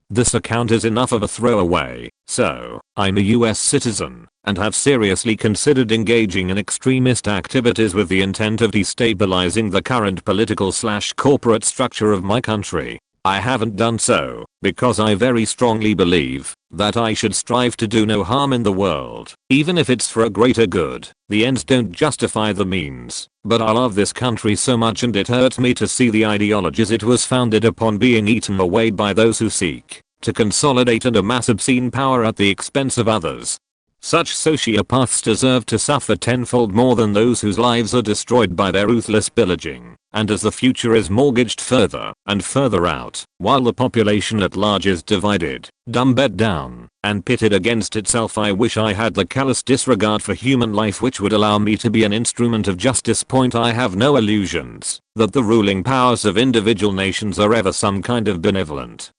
This account is enough of a throwaway, so, I'm a US citizen, and have seriously considered engaging in extremist activities with the intent of destabilizing the current political/corporate structure of my country. I haven't done so, because I very strongly believe that I should strive to do no harm in the world, even if it's for a greater good. The ends don't justify the means, but I love this country so much and it hurts me to see the ideologies it was founded upon being eaten away by those who seek to consolidate and amass obscene power at the expense of others. Such sociopaths deserve to suffer tenfold more than those whose lives are destroyed by their ruthless pillaging. And as the future is mortgaged further and further out, while the population at large is divided, dumbed down, and pitted against itself, I wish I had the callous disregard for human life which would allow me to be an instrument of justice. I have no illusions that the ruling powers of individual nations are ever some kind of benevolent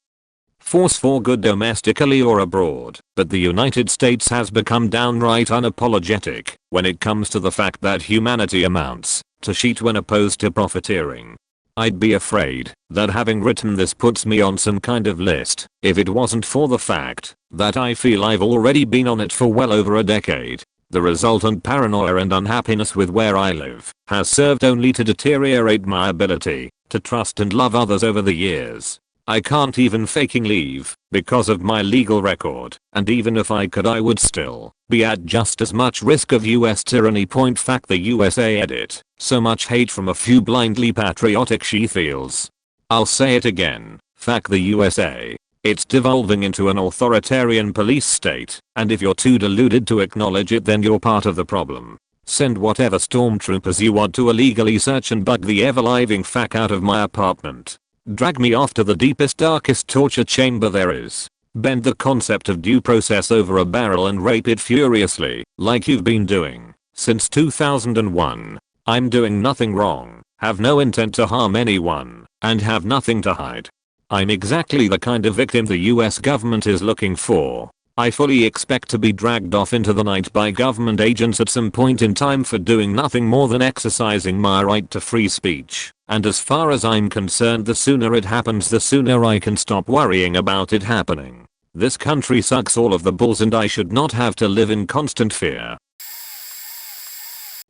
force for good domestically or abroad, but the United States has become downright unapologetic when it comes to the fact that humanity amounts to shit when opposed to profiteering. I'd be afraid that having written this puts me on some kind of list if it wasn't for the fact that I feel I've already been on it for well over a decade. The resultant paranoia and unhappiness with where I live has served only to deteriorate my ability to trust and love others over the years. I can't even faking leave because of my legal record, and even if I could I would still be at just as much risk of US tyranny. Fact the USA edit. So much hate from a few blindly patriotic she-feels. I'll say it again. Fact the USA. It's devolving into an authoritarian police state, and if you're too deluded to acknowledge it then you're part of the problem. Send whatever stormtroopers you want to illegally search and bug the ever-living fuck out of my apartment. Drag me off to the deepest darkest torture chamber there is. Bend the concept of due process over a barrel and rape it furiously, like you've been doing since 2001. I'm doing nothing wrong, have no intent to harm anyone, and have nothing to hide. I'm exactly the kind of victim the US government is looking for. I fully expect to be dragged off into the night by government agents at some point in time for doing nothing more than exercising my right to free speech. And as far as I'm concerned, the sooner it happens the sooner I can stop worrying about it happening. This country sucks all of the balls and I should not have to live in constant fear.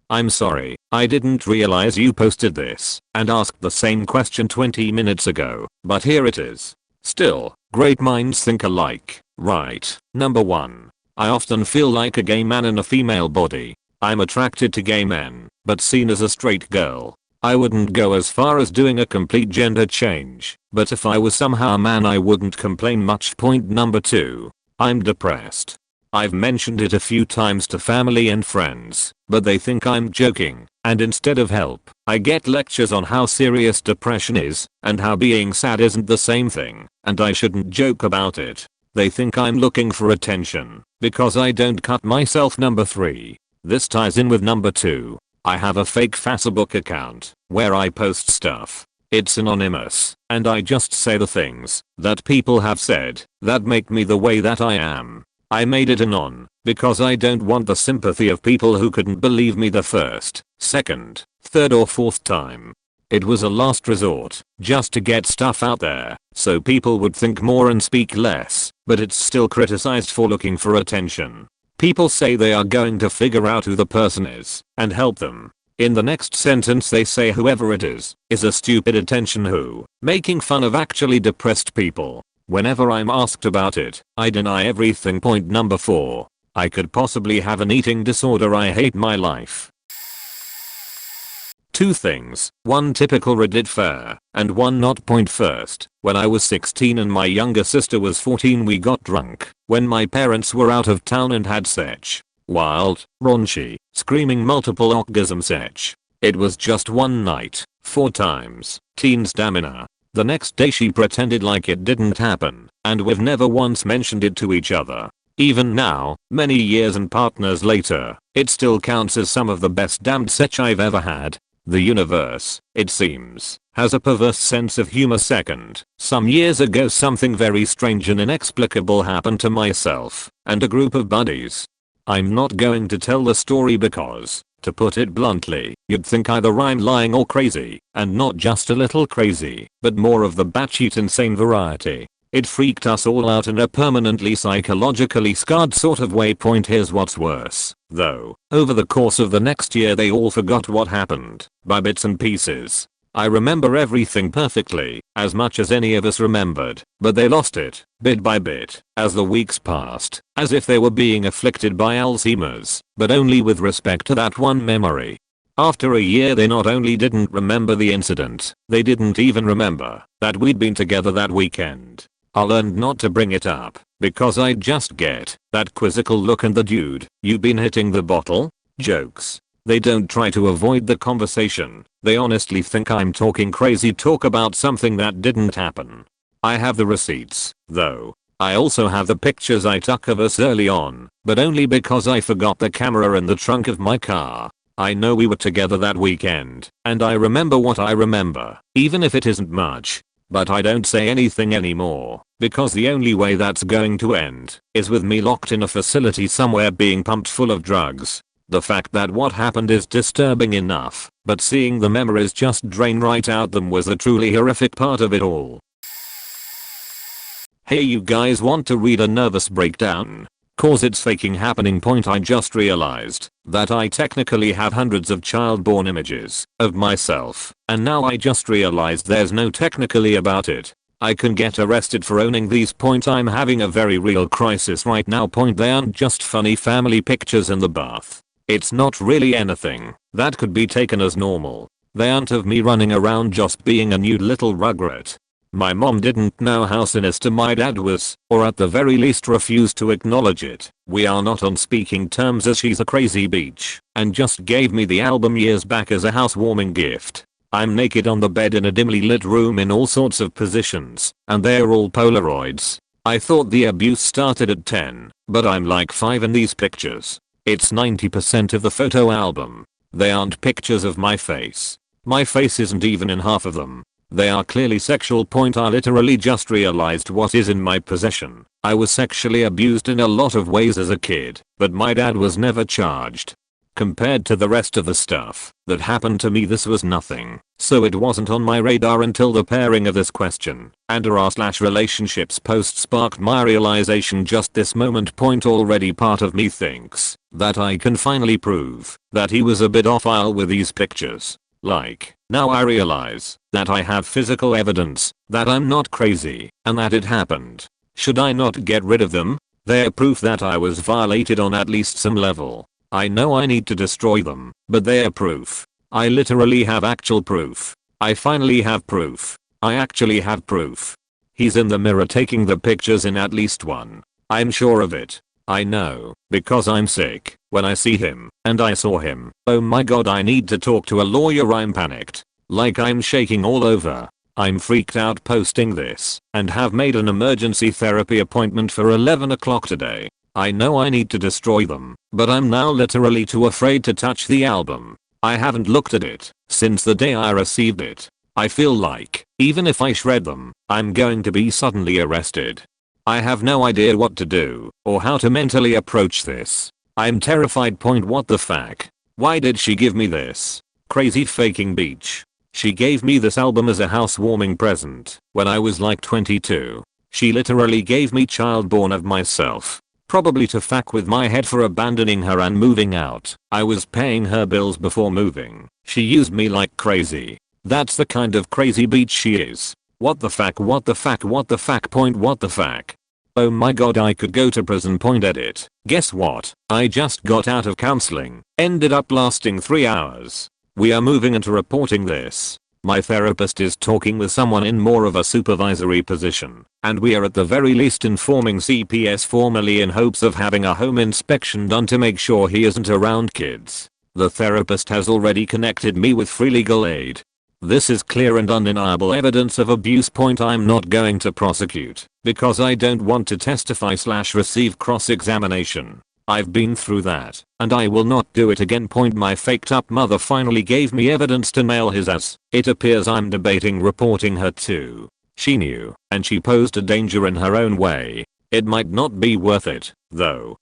I'm sorry, I didn't realize you posted this and asked the same question 20 minutes ago, but here it is. Still, great minds think alike, right? Number 1. I often feel like a gay man in a female body. I'm attracted to gay men, but seen as a straight girl. I wouldn't go as far as doing a complete gender change, but if I was somehow a man I wouldn't complain much. Number 2. I'm depressed. I've mentioned it a few times to family and friends, but they think I'm joking, and instead of help, I get lectures on how serious depression is, and how being sad isn't the same thing, and I shouldn't joke about it. They think I'm looking for attention, because I don't cut myself. Number 3. This ties in with number 2. I have a fake Facebook account, where I post stuff. It's anonymous, and I just say the things that people have said that make me the way that I am. I made it anon because I don't want the sympathy of people who couldn't believe me the first, second, third or fourth time. It was a last resort, just to get stuff out there, so people would think more and speak less, but it's still criticized for looking for attention. People say they are going to figure out who the person is and help them. In the next sentence they say whoever it is a stupid attention who, making fun of actually depressed people. Whenever I'm asked about it, I deny everything. Number 4. I could possibly have an eating disorder. I hate my life. 2 things, one typical Reddit fare, and one not. Point first, when I was 16 and my younger sister was 14, we got drunk when my parents were out of town and had such wild, raunchy, screaming multiple orgasm sex. It was just one night, 4 times, teen stamina. The next day she pretended like it didn't happen, and we've never once mentioned it to each other. Even now, many years and partners later, it still counts as some of the best damned sex I've ever had. The universe, it seems, has a perverse sense of humor. Second, some years ago something very strange and inexplicable happened to myself and a group of buddies. I'm not going to tell the story because, to put it bluntly, you'd think either I'm lying or crazy, and not just a little crazy, but more of the batshit insane variety. It freaked us all out in a permanently psychologically scarred sort of way. Point here's what's worse, though, over the course of the next year they all forgot what happened, by bits and pieces. I remember everything perfectly, as much as any of us remembered, but they lost it, bit by bit, as the weeks passed, as if they were being afflicted by Alzheimer's, but only with respect to that one memory. After a year they not only didn't remember the incident, they didn't even remember that we'd been together that weekend. I learned not to bring it up, because I'd just get that quizzical look and the dude, you been hitting the bottle? Jokes. They don't try to avoid the conversation, they honestly think I'm talking crazy talk about something that didn't happen. I have the receipts, though. I also have the pictures I took of us early on, but only because I forgot the camera in the trunk of my car. I know we were together that weekend, and I remember what I remember, even if it isn't much. But I don't say anything anymore, because the only way that's going to end is with me locked in a facility somewhere being pumped full of drugs. The fact that what happened is disturbing enough, but seeing the memories just drain right out them was the truly horrific part of it all. Hey, you guys want to read a nervous breakdown? Cause it's faking happening. Point I just realized that I technically have hundreds of child-born images of myself, and now I just realized there's no technically about it. I can get arrested for owning these. Point I'm having a very real crisis right now. Point they aren't just funny family pictures in the bath. It's not really anything that could be taken as normal. They aren't of me running around just being a nude little rugrat. My mom didn't know how sinister my dad was, or at the very least refused to acknowledge it. We are not on speaking terms as she's a crazy bitch, and just gave me the album years back as a housewarming gift. I'm naked on the bed in a dimly lit room in all sorts of positions, and they're all Polaroids. I thought the abuse started at 10, but I'm like 5 in these pictures. It's 90% of the photo album. They aren't pictures of my face. My face isn't even in half of them. They are clearly sexual. Point I literally just realized what is in my possession. I was sexually abused in a lot of ways as a kid, but my dad was never charged. Compared to the rest of the stuff that happened to me, this was nothing, so it wasn't on my radar until the pairing of this question and r/relationships post sparked my realization just this moment. Point already part of me thinks that I can finally prove that he was a bit off-aisle with these pictures. Like, now I realize that I have physical evidence that I'm not crazy and that it happened. Should I not get rid of them? They're proof that I was violated on at least some level. I know I need to destroy them, but they're proof. I literally have actual proof. I finally have proof. I actually have proof. He's in the mirror taking the pictures in at least one. I'm sure of it. I know, because I'm sick when I see him, and I saw him. Oh my god, I need to talk to a lawyer. I'm panicked. Like I'm shaking all over. I'm freaked out posting this, and have made an emergency therapy appointment for 11 o'clock today. I know I need to destroy them, but I'm now literally too afraid to touch the album. I haven't looked at it since the day I received it. I feel like, even if I shred them, I'm going to be suddenly arrested. I have no idea what to do, or how to mentally approach this. I'm terrified. Point what the fuck? Why did she give me this? Crazy faking bitch. She gave me this album as a housewarming present when I was like 22. She literally gave me child-born of myself. Probably to fuck with my head for abandoning her and moving out. I was paying her bills before moving. She used me like crazy. That's the kind of crazy bitch she is. What the fuck, what the fuck, what the fuck. Point what the fuck. Oh my god, I could go to prison. Edit. Guess what? I just got out of counseling. Ended up lasting 3 hours. We are moving into reporting this. My therapist is talking with someone in more of a supervisory position, and we are at the very least informing CPS formally in hopes of having a home inspection done to make sure he isn't around kids. The therapist has already connected me with free legal aid. This is clear and undeniable evidence of abuse. I'm not going to prosecute because I don't want to testify/receive cross-examination. I've been through that, and I will not do it again. My faked up mother finally gave me evidence to nail his ass. It appears I'm debating reporting her too. She knew, and she posed a danger in her own way. It might not be worth it, though.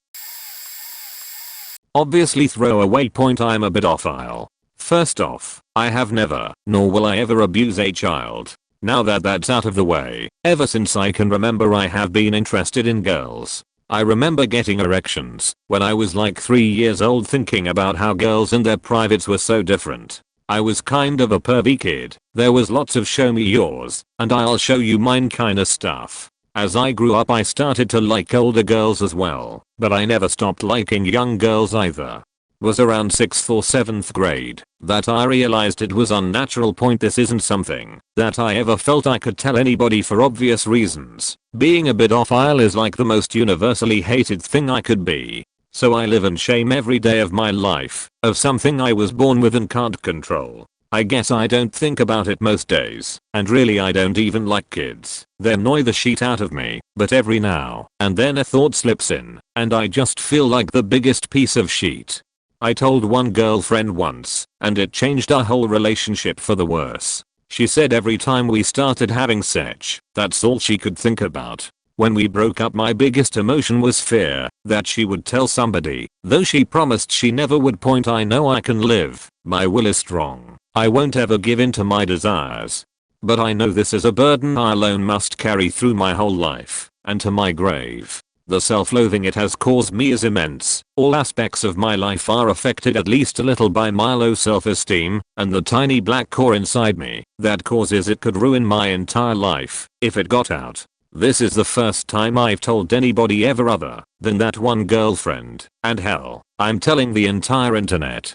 Obviously throwaway. I'm a pedophile. First off, I have never, nor will I ever abuse a child. Now that that's out of the way, ever since I can remember I have been interested in girls. I remember getting erections when I was like 3 years old, thinking about how girls and their privates were so different. I was kind of a pervy kid. There was lots of show me yours and I'll show you mine kinda stuff. As I grew up I started to like older girls as well, but I never stopped liking young girls either. Was around 6th or 7th grade that I realized it was unnatural. This isn't something that I ever felt I could tell anybody for obvious reasons. Being a pedophile is like the most universally hated thing I could be. So I live in shame every day of my life of something I was born with and can't control. I guess I don't think about it most days, and really I don't even like kids. They annoy the shit out of me, but every now and then a thought slips in, and I just feel like the biggest piece of shit. I told one girlfriend once, and it changed our whole relationship for the worse. She said every time we started having sex, that's all she could think about. When we broke up my biggest emotion was fear that she would tell somebody, though she promised she never would. I know I can live, my will is strong, I won't ever give in to my desires. But I know this is a burden I alone must carry through my whole life, and to my grave. The self-loathing it has caused me is immense. All aspects of my life are affected at least a little by my low self-esteem, and the tiny black core inside me that causes it could ruin my entire life if it got out. This is the first time I've told anybody ever other than that one girlfriend, and hell, I'm telling the entire internet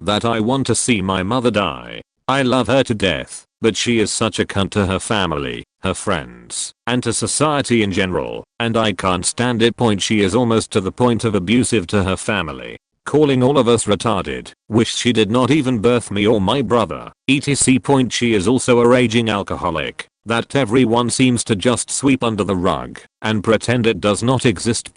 that I want to see my mother die. I love her to death, but she is such a cunt to her family, her friends, and to society in general, and I can't stand it. She is almost to the point of abusive to her family, calling all of us retarded, wished she did not even birth me or my brother, etc. She is also a raging alcoholic that everyone seems to just sweep under the rug and pretend it does not exist.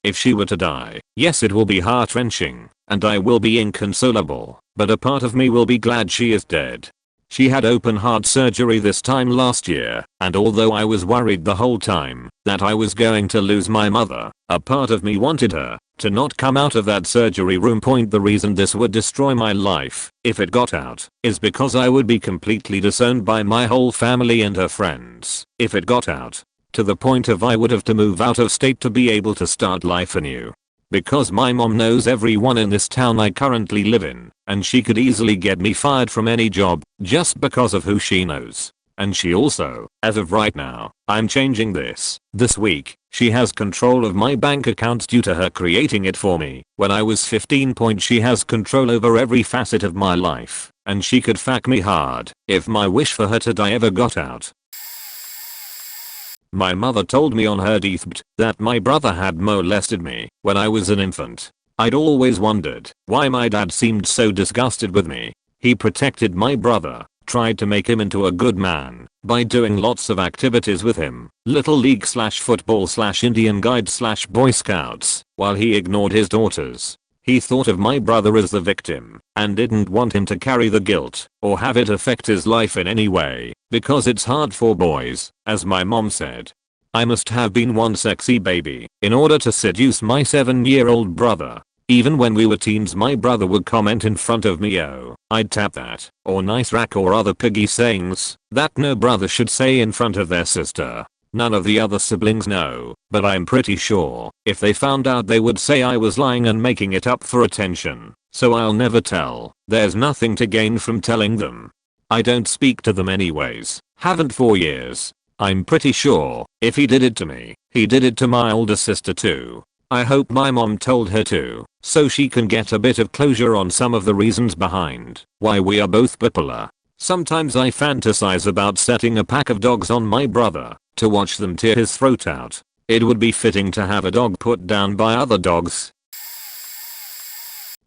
If she were to die, yes, it will be heart-wrenching, and I will be inconsolable, but a part of me will be glad she is dead. She had open heart surgery this time last year, and although I was worried the whole time that I was going to lose my mother, a part of me wanted her to not come out of that surgery room. The reason this would destroy my life if it got out is because I would be completely disowned by my whole family and her friends if it got out, to the point of I would have to move out of state to be able to start life anew. Because my mom knows everyone in this town I currently live in, and she could easily get me fired from any job just because of who she knows. And she also, as of right now, I'm changing this week, she has control of my bank account due to her creating it for me when I was 15. She has control over every facet of my life, and she could fuck me hard if my wish for her to die ever got out. My mother told me on her deathbed that my brother had molested me when I was an infant. I'd always wondered why my dad seemed so disgusted with me. He protected my brother, tried to make him into a good man by doing lots of activities with him, little league / football / Indian guide / Boy Scouts, while he ignored his daughters. He thought of my brother as the victim and didn't want him to carry the guilt or have it affect his life in any way, because it's hard for boys, as my mom said. I must have been one sexy baby in order to seduce my 7-year-old brother. Even when we were teens, my brother would comment in front of me, "Oh, I'd tap that," or "nice rack," or other piggy sayings that no brother should say in front of their sister. None of the other siblings know, but I'm pretty sure if they found out they would say I was lying and making it up for attention. So I'll never tell. There's nothing to gain from telling them. I don't speak to them anyways. Haven't for years. I'm pretty sure if he did it to me, he did it to my older sister too. I hope my mom told her to, so she can get a bit of closure on some of the reasons behind why we are both bipolar. Sometimes I fantasize about setting a pack of dogs on my brother to watch them tear his throat out. It would be fitting to have a dog put down by other dogs.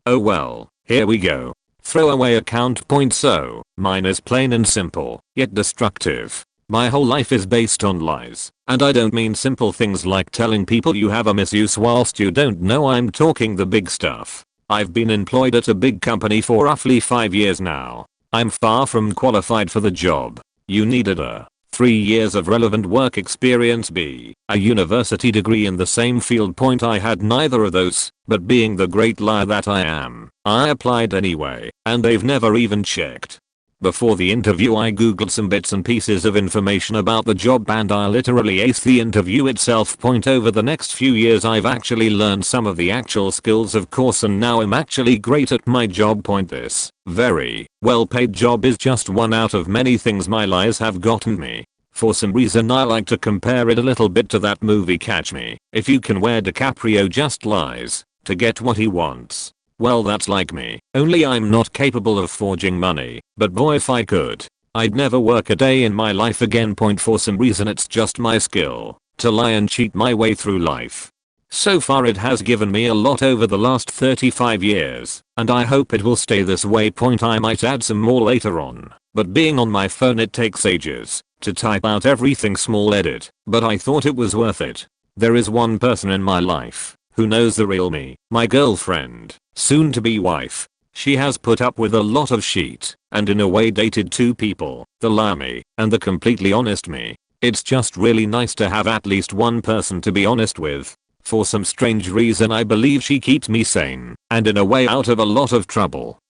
Oh well, here we go. Throwaway account point. So, mine is plain and simple, yet destructive. My whole life is based on lies, and I don't mean simple things like telling people you have a misuse whilst you don't know. I'm talking the big stuff. I've been employed at a big company for roughly 5 years now. I'm far from qualified for the job. You needed a 3 years of relevant work experience, B, a university degree in the same field. Point. I had neither of those, but being the great liar that I am, I applied anyway, and they've never even checked. Before the interview I googled some bits and pieces of information about the job and I literally aced the interview itself. Point. Over the next few years I've actually learned some of the actual skills of course, and now I'm actually great at my job. Point. This very well paid job is just one out of many things my lies have gotten me. For some reason I like to compare it a little bit to that movie Catch Me If You Can, where DiCaprio just lies to get what he wants. Well, that's like me, only I'm not capable of forging money, but boy if I could, I'd never work a day in my life again. Point. For some reason it's just my skill to lie and cheat my way through life. So far it has given me a lot over the last 35 years, and I hope it will stay this way. Point. I might add some more later on, but being on my phone it takes ages to type out everything. Small edit, but I thought it was worth it. There is one person in my life who knows the real me, my girlfriend, soon to be wife. She has put up with a lot of shit, and in a way dated two people, the liar me, and the completely honest me. It's just really nice to have at least one person to be honest with. For some strange reason I believe she keeps me sane, and in a way out of a lot of trouble.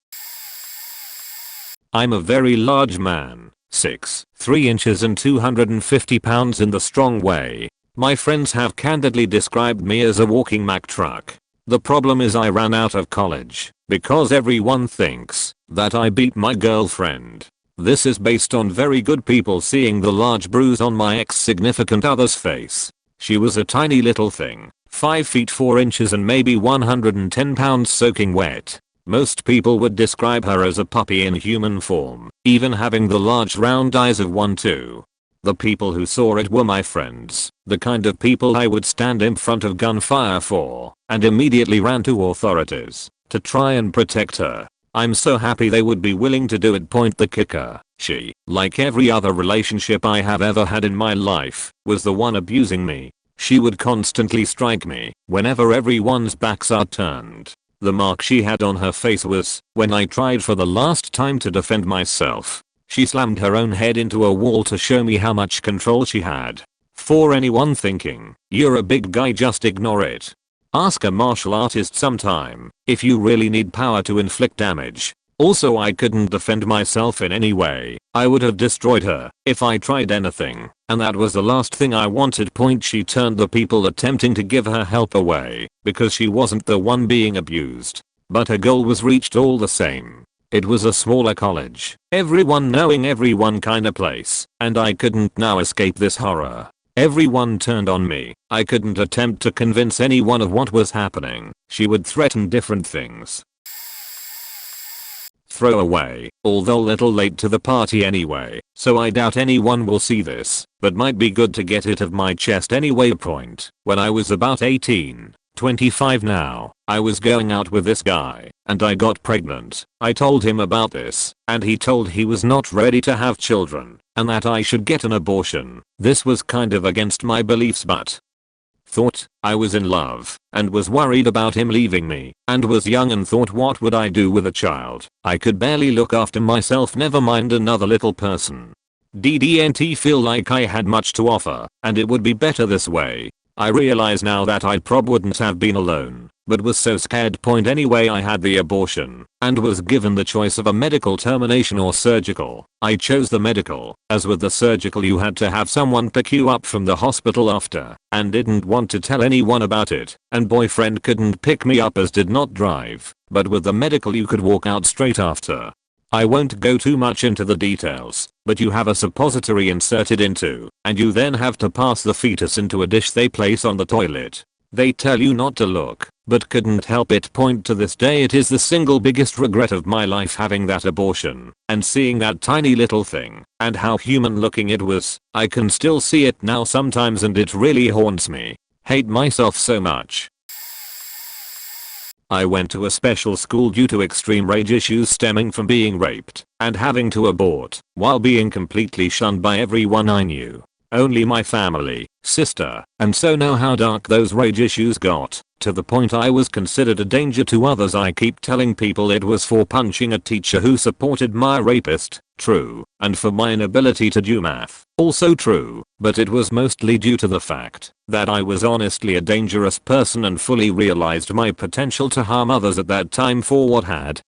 I'm a very large man, 6'3" and 250 pounds in the strong way. My friends have candidly described me as a walking Mack truck. The problem is I ran out of college because everyone thinks that I beat my girlfriend. This is based on very good people seeing the large bruise on my ex-significant other's face. She was a tiny little thing, 5 feet 4 inches and maybe 110 pounds soaking wet. Most people would describe her as a puppy in human form, even having the large round eyes of one too. The people who saw it were my friends, the kind of people I would stand in front of gunfire for, and immediately ran to authorities to try and protect her. I'm so happy they would be willing to do it. Point. The kicker, she, like every other relationship I have ever had in my life, was the one abusing me. She would constantly strike me whenever everyone's backs are turned. The mark she had on her face was when I tried for the last time to defend myself. She slammed her own head into a wall to show me how much control she had. For anyone thinking you're a big guy, just ignore it. Ask a martial artist sometime if you really need power to inflict damage. Also, I couldn't defend myself in any way. I would have destroyed her if I tried anything, and that was the last thing I wanted. Point. She turned the people attempting to give her help away because she wasn't the one being abused. But her goal was reached all the same. It was a smaller college, everyone knowing everyone kinda place, and I couldn't now escape this horror. Everyone turned on me. I couldn't attempt to convince anyone of what was happening. She would threaten different things. Throwaway, although little late to the party anyway, so I doubt anyone will see this, but might be good to get it off my chest anyway. Point. When I was about 18, 25 now, I was going out with this guy, and I got pregnant. I told him about this, and he told he was not ready to have children, and that I should get an abortion. This was kind of against my beliefs, but thought I was in love and was worried about him leaving me, and was young and thought, what would I do with a child? I could barely look after myself, never mind another little person. Didn't feel like I had much to offer, and it would be better this way. I realize now that I wouldn't have been alone, but was so scared. Point. Anyway, I had the abortion and was given the choice of a medical termination or surgical. I chose the medical, as with the surgical you had to have someone pick you up from the hospital after, and didn't want to tell anyone about it, and boyfriend couldn't pick me up as did not drive, but with the medical you could walk out straight after. I won't go too much into the details, but you have a suppository inserted into, and you then have to pass the fetus into a dish they place on the toilet. They tell you not to look, but couldn't help it point to this day it is the single biggest regret of my life having that abortion, and seeing that tiny little thing, and how human looking it was. I can still see it now sometimes and it really haunts me. Hate myself so much. I went to a special school due to extreme rage issues stemming from being raped and having to abort while being completely shunned by everyone I knew. Only my family, sister, and so know how dark those rage issues got, to the point I was considered a danger to others. I keep telling people it was for punching a teacher who supported my rapist, true, and for my inability to do math, also true, but it was mostly due to the fact that I was honestly a dangerous person and fully realized my potential to harm others at that time for what had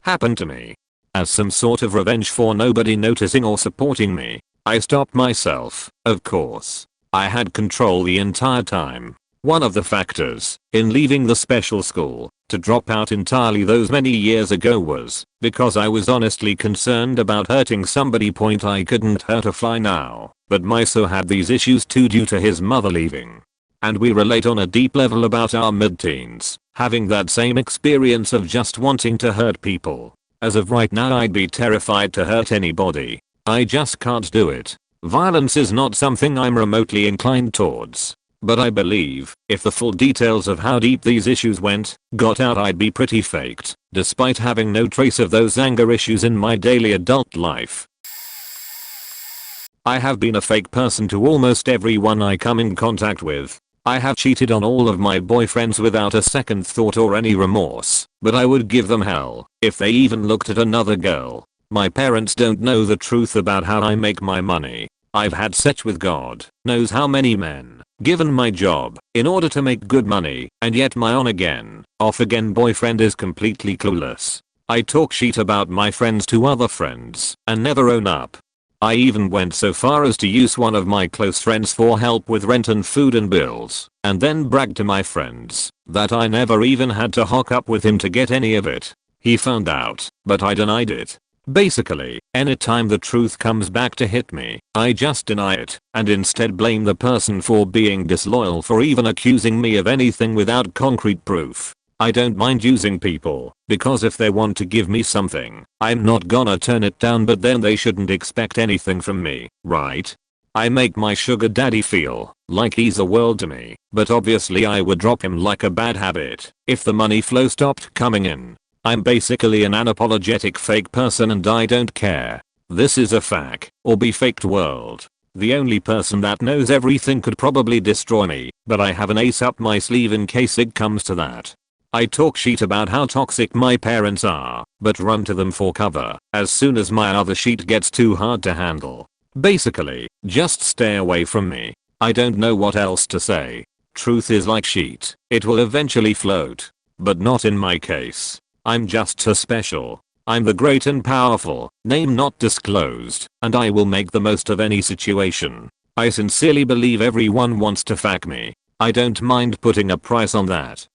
happened to me. As some sort of revenge for nobody noticing or supporting me, I stopped myself, of course. I had control the entire time. One of the factors in leaving the special school to drop out entirely those many years ago was because I was honestly concerned about hurting somebody. I couldn't hurt a fly now, but Miso had these issues too due to his mother leaving. And we relate on a deep level about our mid-teens, having that same experience of just wanting to hurt people. As of right now I'd be terrified to hurt anybody. I just can't do it. Violence is not something I'm remotely inclined towards. But I believe, if the full details of how deep these issues got out, I'd be pretty faked, despite having no trace of those anger issues in my daily adult life. I have been a fake person to almost everyone I come in contact with. I have cheated on all of my boyfriends without a second thought or any remorse, but I would give them hell if they even looked at another girl. My parents don't know the truth about how I make my money. I've had sex with God knows how many men, given my job, in order to make good money, and yet my on again, off again boyfriend is completely clueless. I talk shit about my friends to other friends and never own up. I even went so far as to use one of my close friends for help with rent and food and bills, and then bragged to my friends that I never even had to hook up with him to get any of it. He found out, but I denied it. Basically, anytime the truth comes back to hit me, I just deny it, and instead blame the person for being disloyal for even accusing me of anything without concrete proof. I don't mind using people, because if they want to give me something, I'm not gonna turn it down, but then they shouldn't expect anything from me, right? I make my sugar daddy feel like he's the world to me, but obviously I would drop him like a bad habit if the money flow stopped coming in. I'm basically an unapologetic fake person and I don't care. This is a fake or be faked world. The only person that knows everything could probably destroy me, but I have an ace up my sleeve in case it comes to that. I talk shit about how toxic my parents are, but run to them for cover as soon as my other shit gets too hard to handle. Basically, just stay away from me. I don't know what else to say. Truth is like shit, it will eventually float. But not in my case. I'm just too special. I'm the great and powerful, name not disclosed, and I will make the most of any situation. I sincerely believe everyone wants to fuck me. I don't mind putting a price on that.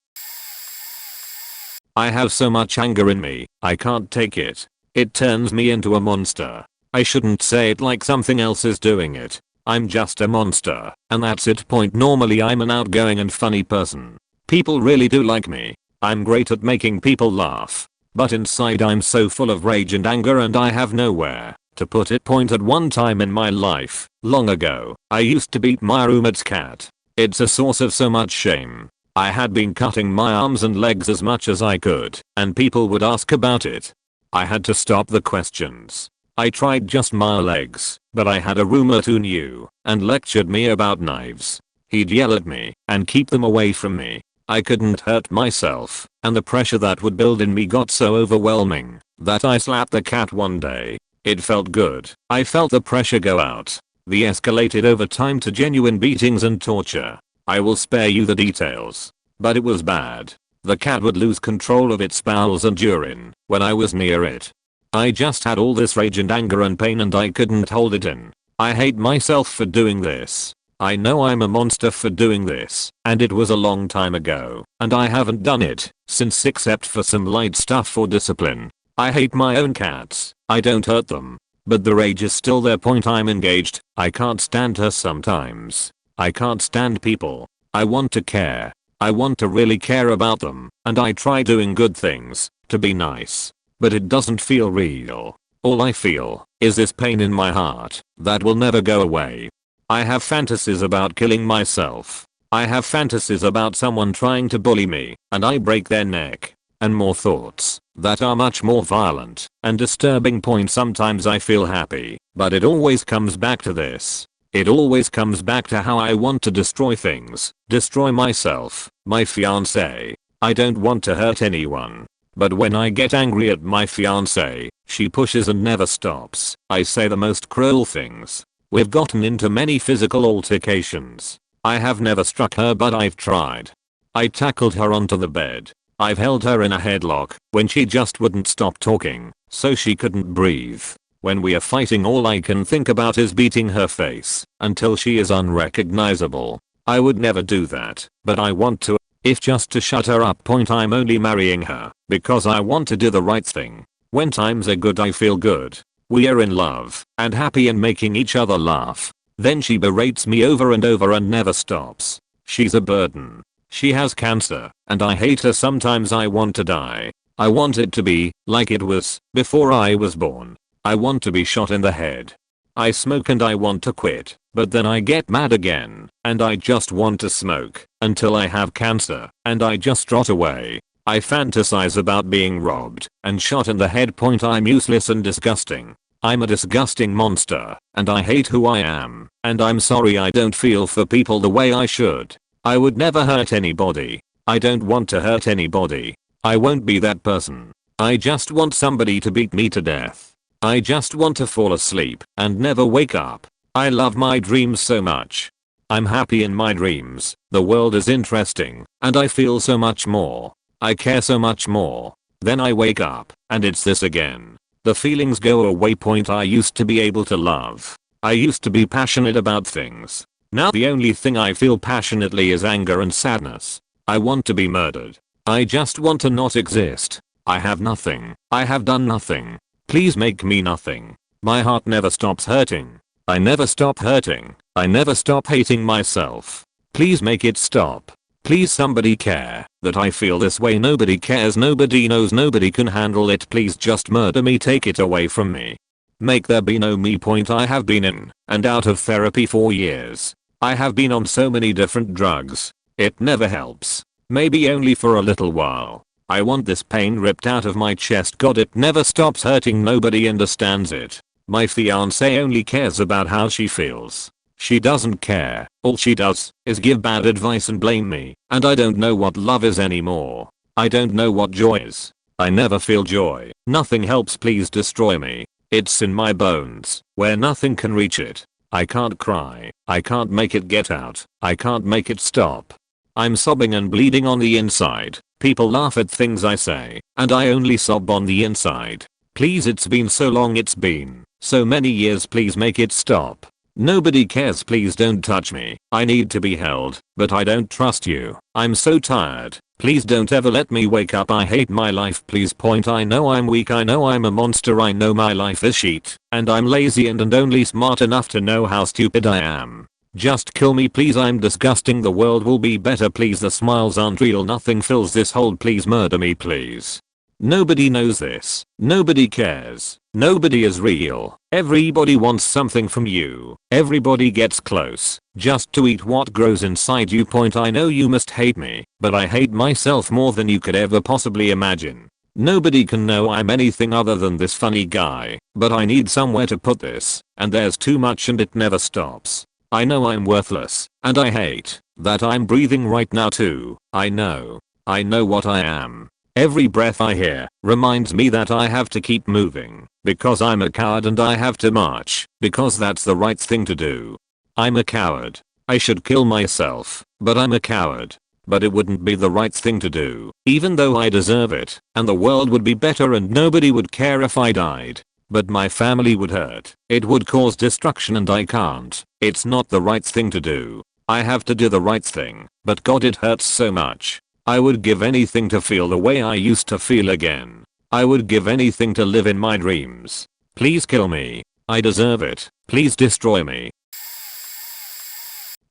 I have so much anger in me, I can't take it. It turns me into a monster. I shouldn't say it like something else is doing it. I'm just a monster, and that's it. Normally I'm an outgoing and funny person. People really do like me. I'm great at making people laugh. But inside I'm so full of rage and anger and I have nowhere to put it. At one time in my life, long ago, I used to beat my roommate's cat. It's a source of so much shame. I had been cutting my arms and legs as much as I could, and people would ask about it. I had to stop the questions. I tried just my legs, but I had a roommate who knew and lectured me about knives. He'd yell at me and keep them away from me. I couldn't hurt myself, and the pressure that would build in me got so overwhelming that I slapped the cat one day. It felt good. I felt the pressure go out. The escalated over time to genuine beatings and torture. I will spare you the details. But it was bad. The cat would lose control of its bowels and urine when I was near it. I just had all this rage and anger and pain and I couldn't hold it in. I hate myself for doing this. I know I'm a monster for doing this, and it was a long time ago, and I haven't done it since except for some light stuff for discipline. I hate my own cats. I don't hurt them. But the rage is still there. I'm engaged. I can't stand her sometimes. I can't stand people. I want to care. I want to really care about them, and I try doing good things, to be nice. But it doesn't feel real. All I feel is this pain in my heart that will never go away. I have fantasies about killing myself. I have fantasies about someone trying to bully me, and I break their neck. And more thoughts that are much more violent and disturbing. Sometimes I feel happy, but it always comes back to this. It always comes back to how I want to destroy things, destroy myself, my fiancé. I don't want to hurt anyone. But when I get angry at my fiancé, she pushes and never stops. I say the most cruel things. We've gotten into many physical altercations. I have never struck her, but I've tried. I tackled her onto the bed. I've held her in a headlock when she just wouldn't stop talking, so she couldn't breathe. When we are fighting, all I can think about is beating her face until she is unrecognizable. I would never do that, but I want to, if just to shut her up. I'm only marrying her because I want to do the right thing. When times are good, I feel good. We are in love and happy and making each other laugh. Then she berates me over and over and never stops. She's a burden. She has cancer, and I hate her. Sometimes I want to die. I want it to be like it was before I was born. I want to be shot in the head. I smoke and I want to quit, but then I get mad again, and I just want to smoke until I have cancer, and I just rot away. I fantasize about being robbed and shot in the head. I'm useless and disgusting. I'm a disgusting monster, and I hate who I am, and I'm sorry I don't feel for people the way I should. I would never hurt anybody. I don't want to hurt anybody. I won't be that person. I just want somebody to beat me to death. I just want to fall asleep and never wake up. I love my dreams so much. I'm happy in my dreams. The world is interesting, and I feel so much more. I care so much more. Then I wake up, and it's this again. The feelings go away. I used to be able to love. I used to be passionate about things. Now the only thing I feel passionately is anger and sadness. I want to be murdered. I just want to not exist. I have nothing. I have done nothing. Please make me nothing. My heart never stops hurting. I never stop hurting. I never stop hating myself. Please make it stop. Please somebody care that I feel this way. Nobody cares. Nobody knows. Nobody can handle it. Please just murder me. Take it away from me. Make there be no me. I have been in and out of therapy for years. I have been on so many different drugs. It never helps. Maybe only for a little while. I want this pain ripped out of my chest. God, it never stops hurting. Nobody understands it. My fiancé only cares about how she feels. She doesn't care. All she does is give bad advice and blame me. And I don't know what love is anymore. I don't know what joy is. I never feel joy. Nothing helps. Please destroy me. It's in my bones, where nothing can reach it. I can't cry. I can't make it get out. I can't make it stop. I'm sobbing and bleeding on the inside. People laugh at things I say, and I only sob on the inside. Please, it's been so long. It's been so many years. Please make it stop. Nobody cares. Please don't touch me. I need to be held, but I don't trust you. I'm so tired. Please don't ever let me wake up. I hate my life. Please. I know I'm weak. I know I'm a monster. I know my life is shit, and I'm lazy and only smart enough to know how stupid I am. Just kill me, please. I'm disgusting. The world will be better. Please. The smiles aren't real. Nothing fills this hole. Please murder me, please. Nobody knows this. Nobody cares. Nobody is real. Everybody wants something from you. Everybody gets close just to eat what grows inside you. I know you must hate me, but I hate myself more than you could ever possibly imagine. Nobody can know I'm anything other than this funny guy, but I need somewhere to put this, and there's too much and it never stops. I know I'm worthless, and I hate that I'm breathing right now too. I know what I am. Every breath I hear reminds me that I have to keep moving, because I'm a coward, and I have to march, because that's the right thing to do. I'm a coward. I should kill myself, but I'm a coward. But it wouldn't be the right thing to do, even though I deserve it, and the world would be better and nobody would care if I died. But my family would hurt. It would cause destruction, and I can't. It's not the right thing to do. I have to do the right thing, but God, it hurts so much. I would give anything to feel the way I used to feel again. I would give anything to live in my dreams. Please kill me. I deserve it. Please destroy me.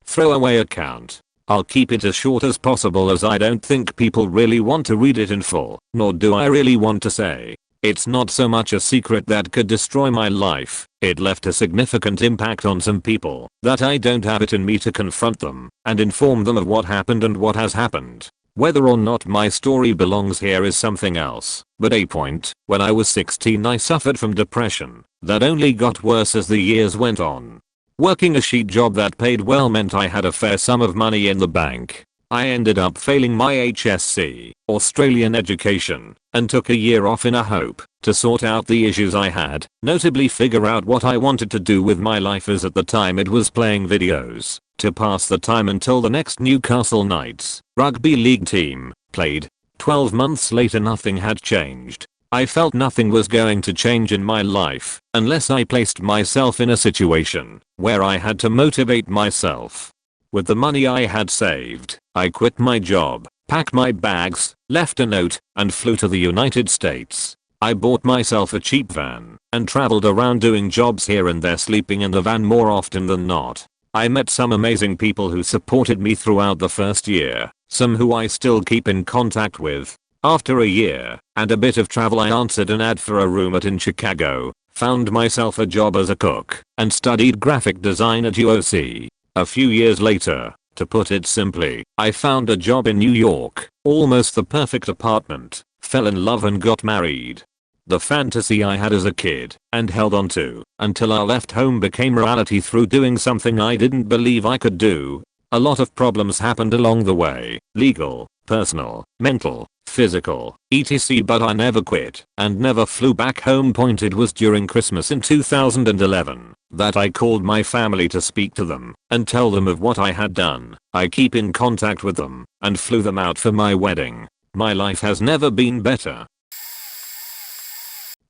Throwaway account. I'll keep it as short as possible as I don't think people really want to read it in full, nor do I really want to say. It's not so much a secret that could destroy my life, it left a significant impact on some people that I don't have it in me to confront them and inform them of what happened and what has happened. Whether or not my story belongs here is something else, but a point, when I was 16 I suffered from depression that only got worse as the years went on. Working a sheet job that paid well meant I had a fair sum of money in the bank. I ended up failing my HSC, Australian education, and took a year off in a hope to sort out the issues I had, notably figure out what I wanted to do with my life, as at the time it was playing videos to pass the time until the next Newcastle Knights rugby league team played. 12 months later nothing had changed. I felt nothing was going to change in my life unless I placed myself in a situation where I had to motivate myself. With the money I had saved, I quit my job, packed my bags, left a note, and flew to the United States. I bought myself a cheap van and traveled around doing jobs here and there, sleeping in the van more often than not. I met some amazing people who supported me throughout the first year, some who I still keep in contact with. After a year and a bit of travel I answered an ad for a room in Chicago, found myself a job as a cook, and studied graphic design at UOC. A few years later, to put it simply, I found a job in New York, almost the perfect apartment, fell in love and got married. The fantasy I had as a kid and held on to until I left home became reality through doing something I didn't believe I could do. A lot of problems happened along the way, legal, personal, mental, physical, etc, but I never quit and never flew back home. It was during Christmas in 2011 that I called my family to speak to them and tell them of what I had done. I keep in contact with them and flew them out for my wedding. My life has never been better.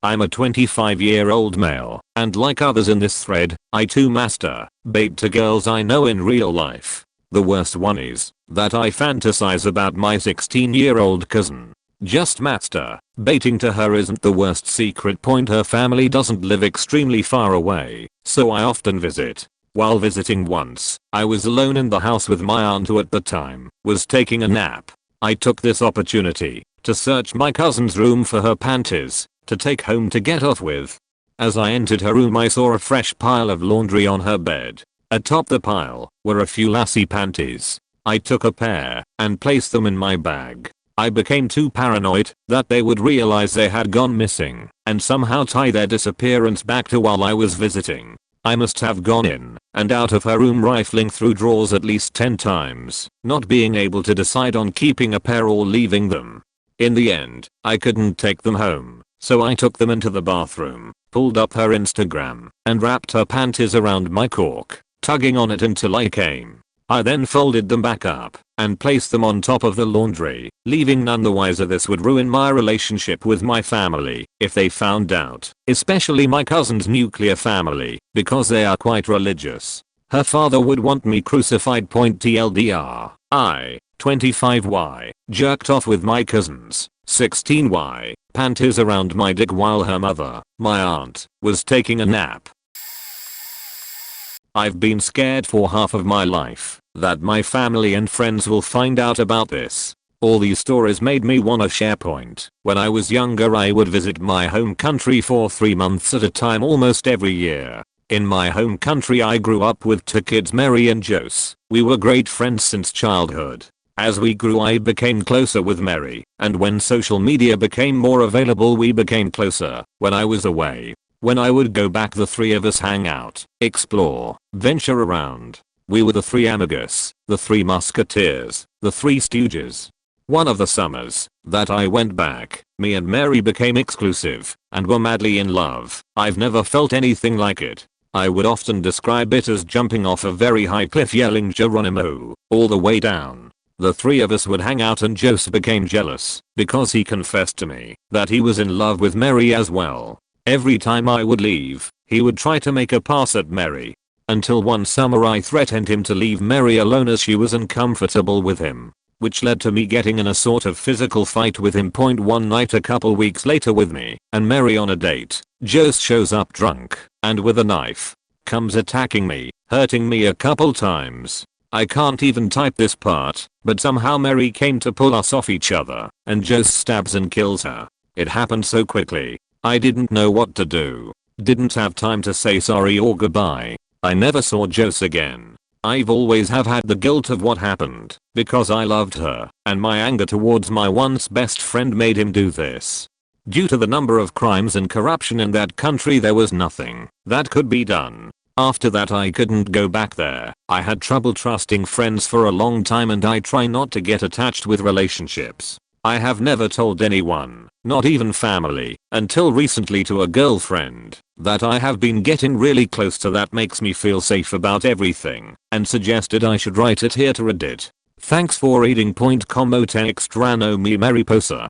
I'm a 25-year-old male, and like others in this thread, I too masturbate to girls I know in real life. The worst one is that I fantasize about my 16-year-old cousin. Just masturbating to her isn't the worst secret point. Her family doesn't live extremely far away, so I often visit. While visiting once, I was alone in the house with my aunt, who at the time was taking a nap. I took this opportunity to search my cousin's room for her panties to take home to get off with. As I entered her room I saw a fresh pile of laundry on her bed. Atop the pile were a few lassie panties. I took a pair and placed them in my bag. I became too paranoid that they would realize they had gone missing and somehow tie their disappearance back to while I was visiting. I must have gone in and out of her room, rifling through drawers at least 10 times, not being able to decide on keeping a pair or leaving them. In the end, I couldn't take them home, so I took them into the bathroom, pulled up her Instagram, and wrapped her panties around my cork, tugging on it until I came. I then folded them back up and placed them on top of the laundry, leaving none the wiser. This would ruin my relationship with my family if they found out, especially my cousin's nuclear family, because they are quite religious. Her father would want me crucified. TLDR, I, 25Y, jerked off with my cousins, 16Y, panties around my dick while her mother, my aunt, was taking a nap. I've been scared for half of my life that my family and friends will find out about this. All these stories made me wanna share. When I was younger I would visit my home country for 3 months at a time almost every year. In my home country I grew up with 2 kids, Mary and Jose. We were great friends since childhood. As we grew I became closer with Mary, and when social media became more available we became closer when I was away. When I would go back the 3 of us hang out, explore, venture around. We were the 3 amigos, the 3 musketeers, the 3 stooges. One of the summers that I went back, me and Mary became exclusive and were madly in love. I've never felt anything like it. I would often describe it as jumping off a very high cliff yelling Geronimo all the way down. The 3 of us would hang out and Jose became jealous because he confessed to me that he was in love with Mary as well. Every time I would leave, he would try to make a pass at Mary. Until one summer I threatened him to leave Mary alone as she was uncomfortable with him. which led to me getting in a sort of physical fight with him. One night a couple weeks later with me and Mary on a date, Joe shows up drunk and with a knife. Comes attacking me, hurting me a couple times. I can't even type this part, but somehow Mary came to pull us off each other and Joe stabs and kills her. It happened so quickly. I didn't know what to do. Didn't have time to say sorry or goodbye. I never saw Jose again. I've always have had the guilt of what happened because I loved her and my anger towards my once best friend made him do this. Due to the number of crimes and corruption in that country, there was nothing that could be done. After that I couldn't go back there. I had trouble trusting friends for a long time and I try not to get attached with relationships. I have never told anyone, not even family, until recently to a girlfriend, that I have been getting really close to. That makes me feel safe about everything and suggested I should write it here to Reddit. Thanks for reading. Como te extraño mi mariposa.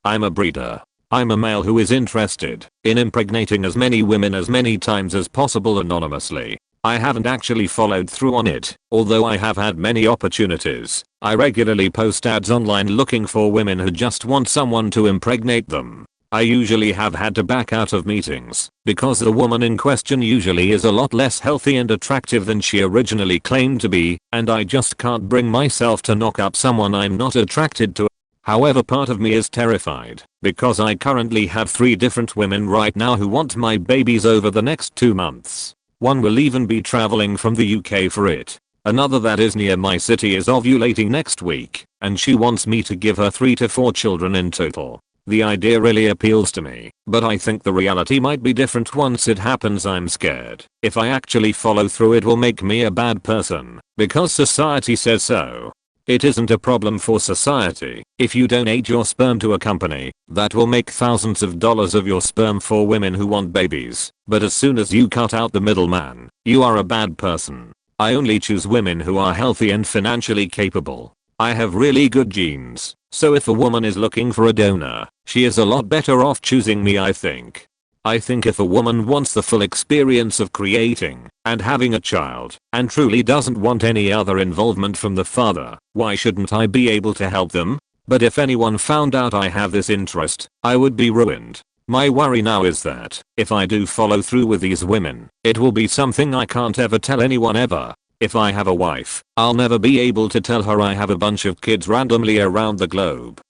I'm a breeder. I'm a male who is interested in impregnating as many women as many times as possible anonymously. I haven't actually followed through on it, although I have had many opportunities. I regularly post ads online looking for women who just want someone to impregnate them. I usually have had to back out of meetings because the woman in question usually is a lot less healthy and attractive than she originally claimed to be, and I just can't bring myself to knock up someone I'm not attracted to. However, part of me is terrified because I currently have 3 different women right now who want my babies over the next 2 months. One will even be traveling from the UK for it. Another that is near my city is ovulating next week, and she wants me to give her 3 to 4 children in total. The idea really appeals to me, but I think the reality might be different once it happens. I'm scared if I actually follow through it will make me a bad person because society says so. It isn't a problem for society if you donate your sperm to a company that will make thousands of dollars of your sperm for women who want babies, but as soon as you cut out the middleman, you are a bad person. I only choose women who are healthy and financially capable. I have really good genes, so if a woman is looking for a donor, she is a lot better off choosing me, I think. I think if a woman wants the full experience of creating and having a child and truly doesn't want any other involvement from the father, why shouldn't I be able to help them? But if anyone found out I have this interest, I would be ruined. My worry now is that if I do follow through with these women, it will be something I can't ever tell anyone ever. If I have a wife, I'll never be able to tell her I have a bunch of kids randomly around the globe.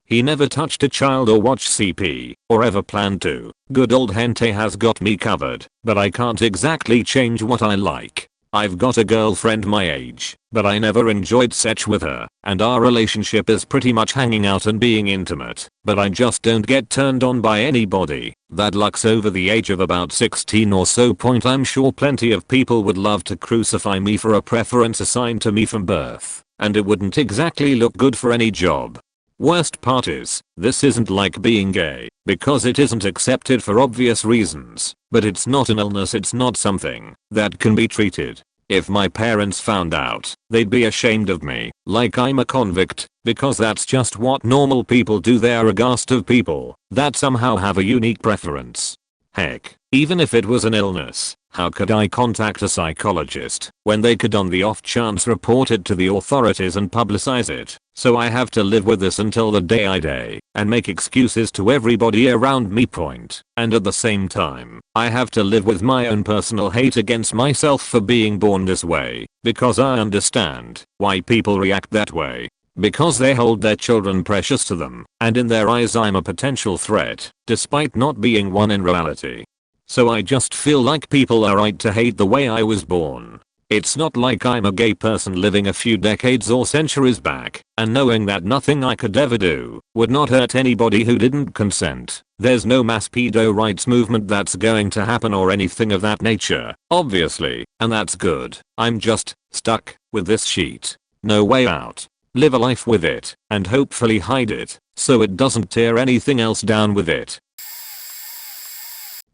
He never touched a child or watched CP, or ever planned to. Good old Hente has got me covered, but I can't exactly change what I like. I've got a girlfriend my age, but I never enjoyed sex with her, and our relationship is pretty much hanging out and being intimate, but I just don't get turned on by anybody that looks over the age of about 16 or so. I'm sure plenty of people would love to crucify me for a preference assigned to me from birth, and it wouldn't exactly look good for any job. Worst part is, this isn't like being gay, because it isn't accepted for obvious reasons, but it's not an illness, it's not something that can be treated. If my parents found out, they'd be ashamed of me, like I'm a convict, because that's just what normal people do. They are aghast of people that somehow have a unique preference. Heck, even if it was an illness, how could I contact a psychologist when they could on the off chance report it to the authorities and publicize it? So I have to live with this until the day I die and make excuses to everybody around me. And at the same time, I have to live with my own personal hate against myself for being born this way, because I understand why people react that way. Because they hold their children precious to them, and in their eyes I'm a potential threat, despite not being one in reality. So I just feel like people are right to hate the way I was born. It's not like I'm a gay person living a few decades or centuries back, and knowing that nothing I could ever do would not hurt anybody who didn't consent. There's no mass pedo rights movement that's going to happen or anything of that nature, obviously, and that's good. I'm just stuck with this sheet. No way out. Live a life with it, and hopefully hide it, so it doesn't tear anything else down with it.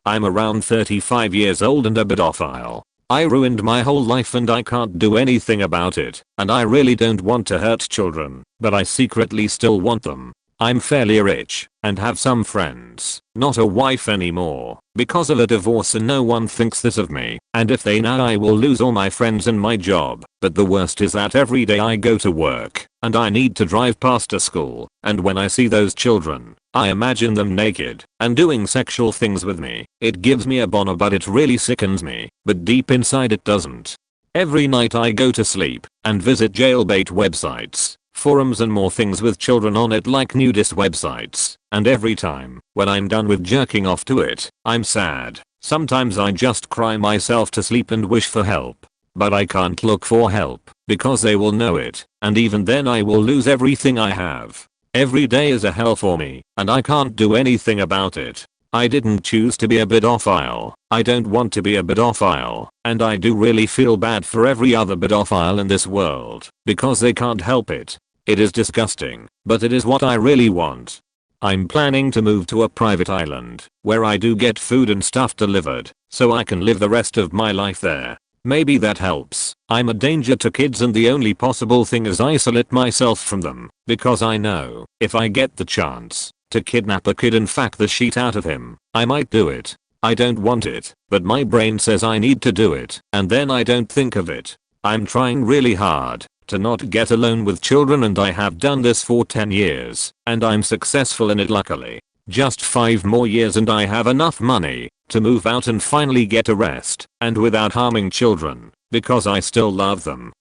I'm around 35 years old and a pedophile. I ruined my whole life and I can't do anything about it, and I really don't want to hurt children, but I secretly still want them. I'm fairly rich and have some friends, not a wife anymore, because of a divorce, and no one thinks this of me, and if they know, I will lose all my friends and my job. But the worst is that every day I go to work and I need to drive past a school, and when I see those children, I imagine them naked and doing sexual things with me. It gives me a boner, but it really sickens me, but deep inside it doesn't. Every night I go to sleep and visit jailbait websites, forums and more things with children on it, like nudist websites, and every time when I'm done with jerking off to it, I'm sad. Sometimes I just cry myself to sleep and wish for help. But I can't look for help because they will know it, and even then I will lose everything I have. Every day is a hell for me, and I can't do anything about it. I didn't choose to be a pedophile. I don't want to be a pedophile, and I do really feel bad for every other pedophile in this world because they can't help it. It is disgusting, but it is what I really want. I'm planning to move to a private island where I do get food and stuff delivered so I can live the rest of my life there. Maybe that helps. I'm a danger to kids, and the only possible thing is isolate myself from them, because I know if I get the chance to kidnap a kid and fuck the shit out of him, I might do it. I don't want it, but my brain says I need to do it, and then I don't think of it. I'm trying really hard to not get alone with children, and I have done this for 10 years, and I'm successful in it luckily. Just 5 more years and I have enough money to move out and finally get a rest, and without harming children, because I still love them.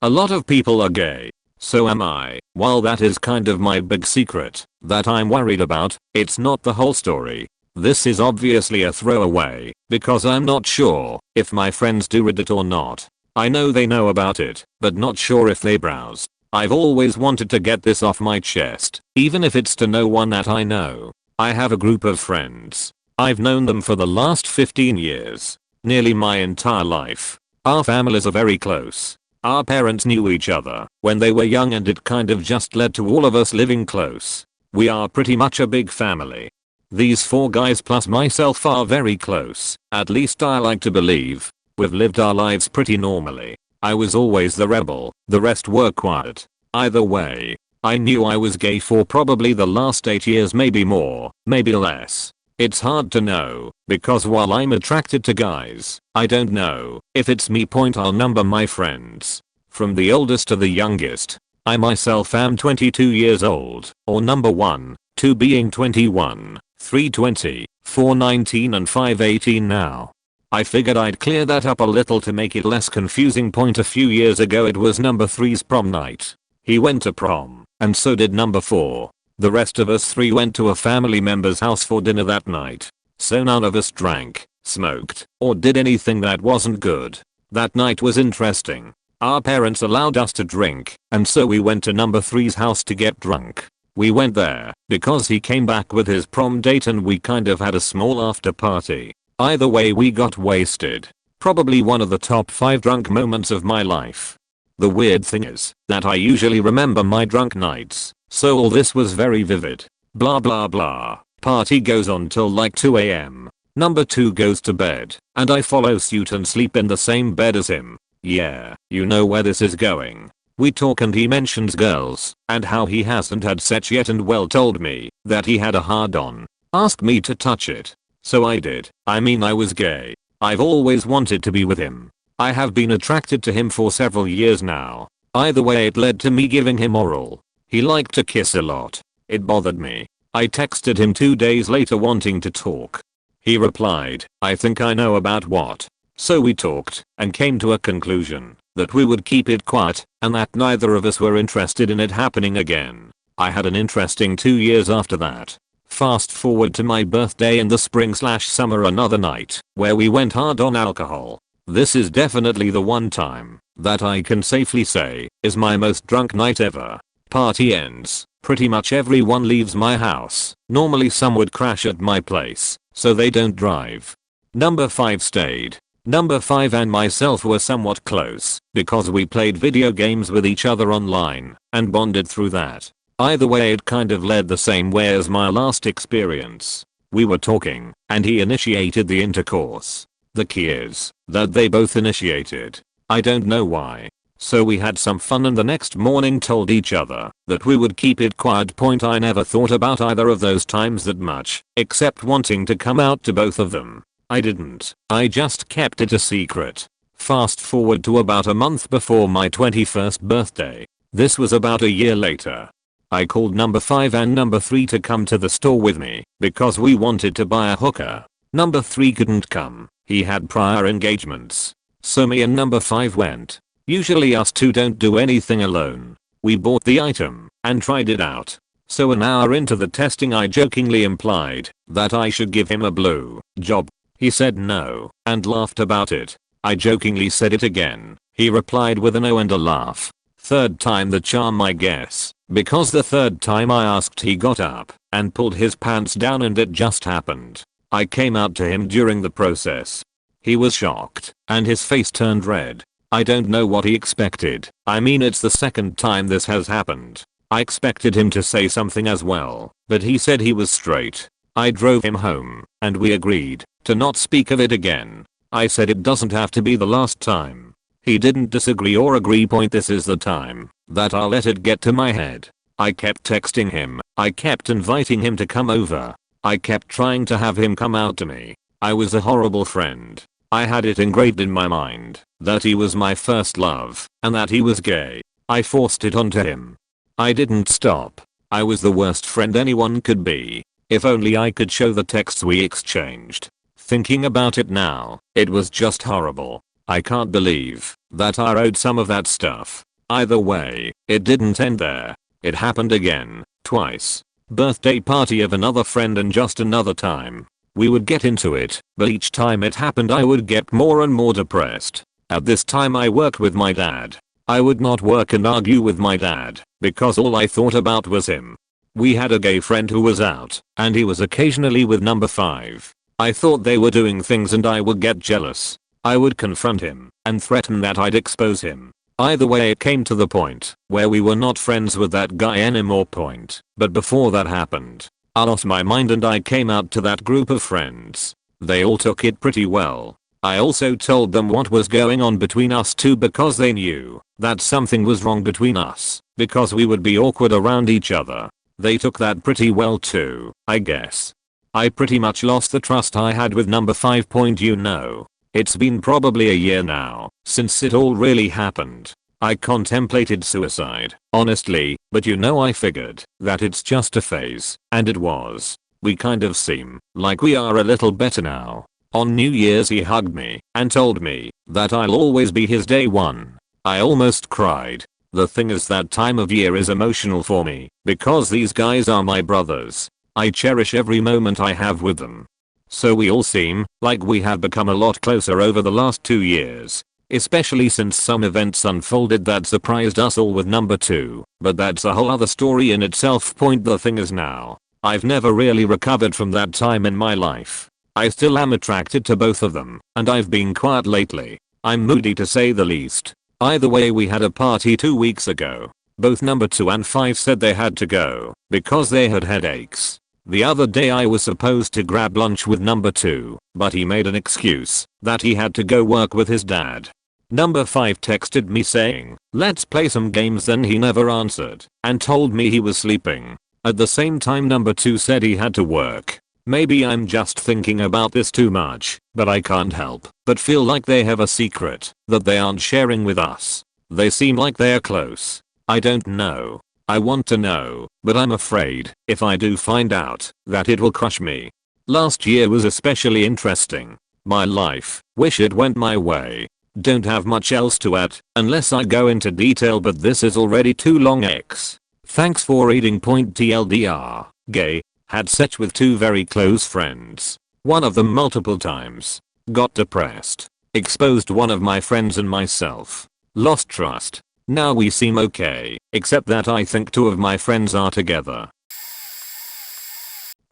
A lot of people are gay. So am I. While that is kind of my big secret that I'm worried about, it's not the whole story. This is obviously a throwaway, because I'm not sure if my friends do read it or not. I know they know about it, but not sure if they browse. I've always wanted to get this off my chest, even if it's to no one that I know. I have a group of friends. I've known them for the last 15 years. Nearly my entire life. Our families are very close. Our parents knew each other when they were young, and it kind of just led to all of us living close. We are pretty much a big family. These 4 guys plus myself are very close, at least I like to believe. We've lived our lives pretty normally. I was always the rebel, the rest were quiet. Either way, I knew I was gay for probably the last 8 years, maybe more, maybe less. It's hard to know, because while I'm attracted to guys, I don't know if it's me. I'll number my friends from the oldest to the youngest. I myself am 22 years old, or number 1, 2 being 21, 3 20, 4 19 and 5 18 now. I figured I'd clear that up a little to make it less confusing. A few years ago it was number 3's prom night. He went to prom, and so did number 4. The rest of us 3 went to a family member's house for dinner that night. So none of us drank, smoked, or did anything that wasn't good. That night was interesting. Our parents allowed us to drink, and so we went to number 3's house to get drunk. We went there because he came back with his prom date, and we kind of had a small after party. Either way, we got wasted. Probably one of the top 5 drunk moments of my life. The weird thing is that I usually remember my drunk nights, so all this was very vivid. Blah blah blah. Party goes on till like 2 AM. Number 2 goes to bed, and I follow suit and sleep in the same bed as him. Yeah, you know where this is going. We talk and he mentions girls, and how he hasn't had sex yet, and well told me that he had a hard on. Asked me to touch it. So I did. I mean, I was gay. I've always wanted to be with him. I have been attracted to him for several years now. Either way, it led to me giving him oral. He liked to kiss a lot. It bothered me. I texted him 2 days later wanting to talk. He replied, "I think I know about what." So we talked and came to a conclusion that we would keep it quiet and that neither of us were interested in it happening again. I had an interesting 2 years after that. Fast forward to my birthday in the spring/summer, another night where we went hard on alcohol. This is definitely the one time that I can safely say is my most drunk night ever. Party ends. Pretty much everyone leaves my house. Normally some would crash at my place, so they don't drive. Number 5 stayed. Number 5 and myself were somewhat close because we played video games with each other online and bonded through that. Either way, it kind of led the same way as my last experience. We were talking, and he initiated the intercourse. The key is that they both initiated. I don't know why. So we had some fun and the next morning told each other that we would keep it quiet. I never thought about either of those times that much, except wanting to come out to both of them. I didn't. I just kept it a secret. Fast forward to about a month before my 21st birthday. This was about a year later. I called number 5 and number 3 to come to the store with me because we wanted to buy a hooker. Number 3 couldn't come. He had prior engagements. So me and number 5 went. Usually us two don't do anything alone. We bought the item and tried it out. So an hour into the testing I jokingly implied that I should give him a blue job. He said no and laughed about it. I jokingly said it again. He replied with an oh and a laugh. Third time the charm, I guess, because the third time I asked he got up and pulled his pants down and it just happened. I came out to him during the process. He was shocked and his face turned red. I don't know what he expected. I mean, it's the second time this has happened. I expected him to say something as well, but he said he was straight. I drove him home and we agreed to not speak of it again. I said it doesn't have to be the last time. He didn't disagree or agree. This is the time that I'll let it get to my head. I kept texting him. I kept inviting him to come over. I kept trying to have him come out to me. I was a horrible friend. I had it engraved in my mind that he was my first love and that he was gay. I forced it onto him. I didn't stop. I was the worst friend anyone could be. If only I could show the texts we exchanged. Thinking about it now, it was just horrible. I can't believe that I wrote some of that stuff. Either way, it didn't end there. It happened again, twice. Birthday party of another friend and just another time. We would get into it, but each time it happened I would get more and more depressed. At this time I worked with my dad. I would not work and argue with my dad because all I thought about was him. We had a gay friend who was out and he was occasionally with number 5. I thought they were doing things and I would get jealous. I would confront him and threaten that I'd expose him. Either way, it came to the point where we were not friends with that guy anymore. But before that happened, I lost my mind and I came out to that group of friends. They all took it pretty well. I also told them what was going on between us two because they knew that something was wrong between us because we would be awkward around each other. They took that pretty well too, I guess. I pretty much lost the trust I had with number 5. It's been probably a year now since it all really happened. I contemplated suicide, honestly, but I figured that it's just a phase, and it was. We kind of seem like we are a little better now. On New Year's he hugged me and told me that I'll always be his day one. I almost cried. The thing is, that time of year is emotional for me because these guys are my brothers. I cherish every moment I have with them. So we all seem like we have become a lot closer over the last 2 years. Especially since some events unfolded that surprised us all with number 2. But that's a whole other story in itself. The thing is, now I've never really recovered from that time in my life. I still am attracted to both of them, and I've been quiet lately. I'm moody to say the least. Either way, we had a party 2 weeks ago. Both number 2 and 5 said they had to go because they had headaches. The other day I was supposed to grab lunch with number 2, but he made an excuse that he had to go work with his dad. Number 5 texted me saying, "Let's play some games," then he never answered and told me he was sleeping. At the same time, number 2 said he had to work. Maybe I'm just thinking about this too much, but I can't help but feel like they have a secret that they aren't sharing with us. They seem like they're close. I don't know. I want to know, but I'm afraid if I do find out that it will crush me. Last year was especially interesting. My life, wish it went my way. Don't have much else to add unless I go into detail, but this is already too long. Thanks for reading. TLDR, gay, had sex with 2 very close friends. One of them multiple times. Got depressed. Exposed one of my friends and myself. Lost trust. Now we seem okay, except that I think 2 of my friends are together.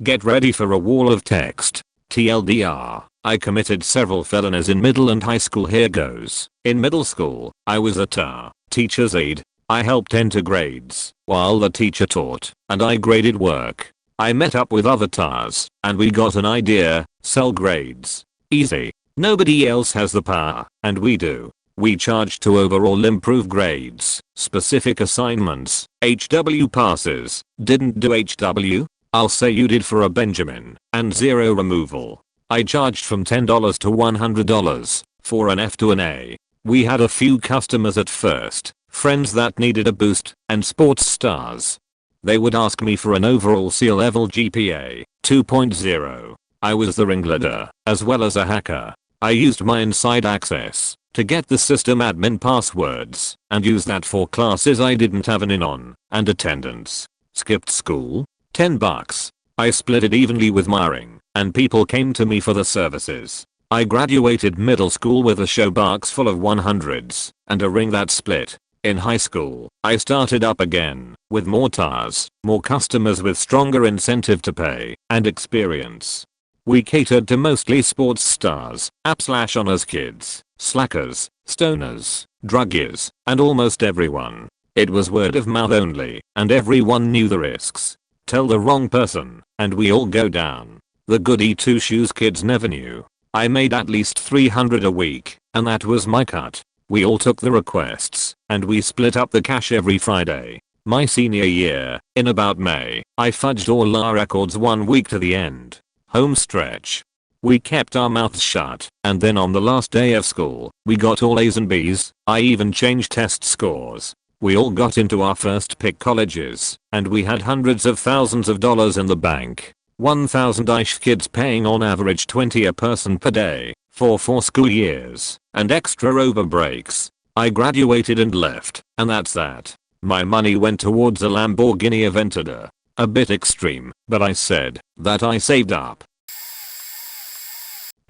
Get ready for a wall of text. TLDR, I committed several felonies in middle and high school. Here goes. In middle school, I was a teacher's aide. I helped enter grades while the teacher taught, and I graded work. I met up with other TAs, and we got an idea: sell grades. Easy. Nobody else has the power, and we do. We charged to overall improve grades, specific assignments, HW passes. Didn't do HW? I'll say you did for a Benjamin, and zero removal. I charged from $10 to $100 for an F to an A. We had a few customers at first, friends that needed a boost, and sports stars. They would ask me for an overall C-level GPA, 2.0. I was the ringleader, as well as a hacker. I used my inside access to get the system admin passwords, and used that for classes I didn't have an in on, and attendance. Skipped school? $10. I split it evenly with my ring, and people came to me for the services. I graduated middle school with a show box full of 100s, and a ring that split. In high school, I started up again, with more TARs, more customers with stronger incentive to pay, and experience. We catered to mostly sports stars, /honors kids, slackers, stoners, druggies, and almost everyone. It was word of mouth only, and everyone knew the risks. Tell the wrong person, and we all go down. The goody two shoes kids never knew. I made at least 300 a week, and that was my cut. We all took the requests, and we split up the cash every Friday. My senior year, in about May, I fudged all our records 1 week to the end. Home stretch. We kept our mouths shut, and then on the last day of school, we got all A's and B's. I even changed test scores. We all got into our first pick colleges, and we had hundreds of thousands of dollars in the bank. 1,000-ish kids paying on average $20 a person per day, for 4 school years, and extra over breaks. I graduated and left, and that's that. My money went towards a Lamborghini Aventador. A bit extreme, but I said that I saved up.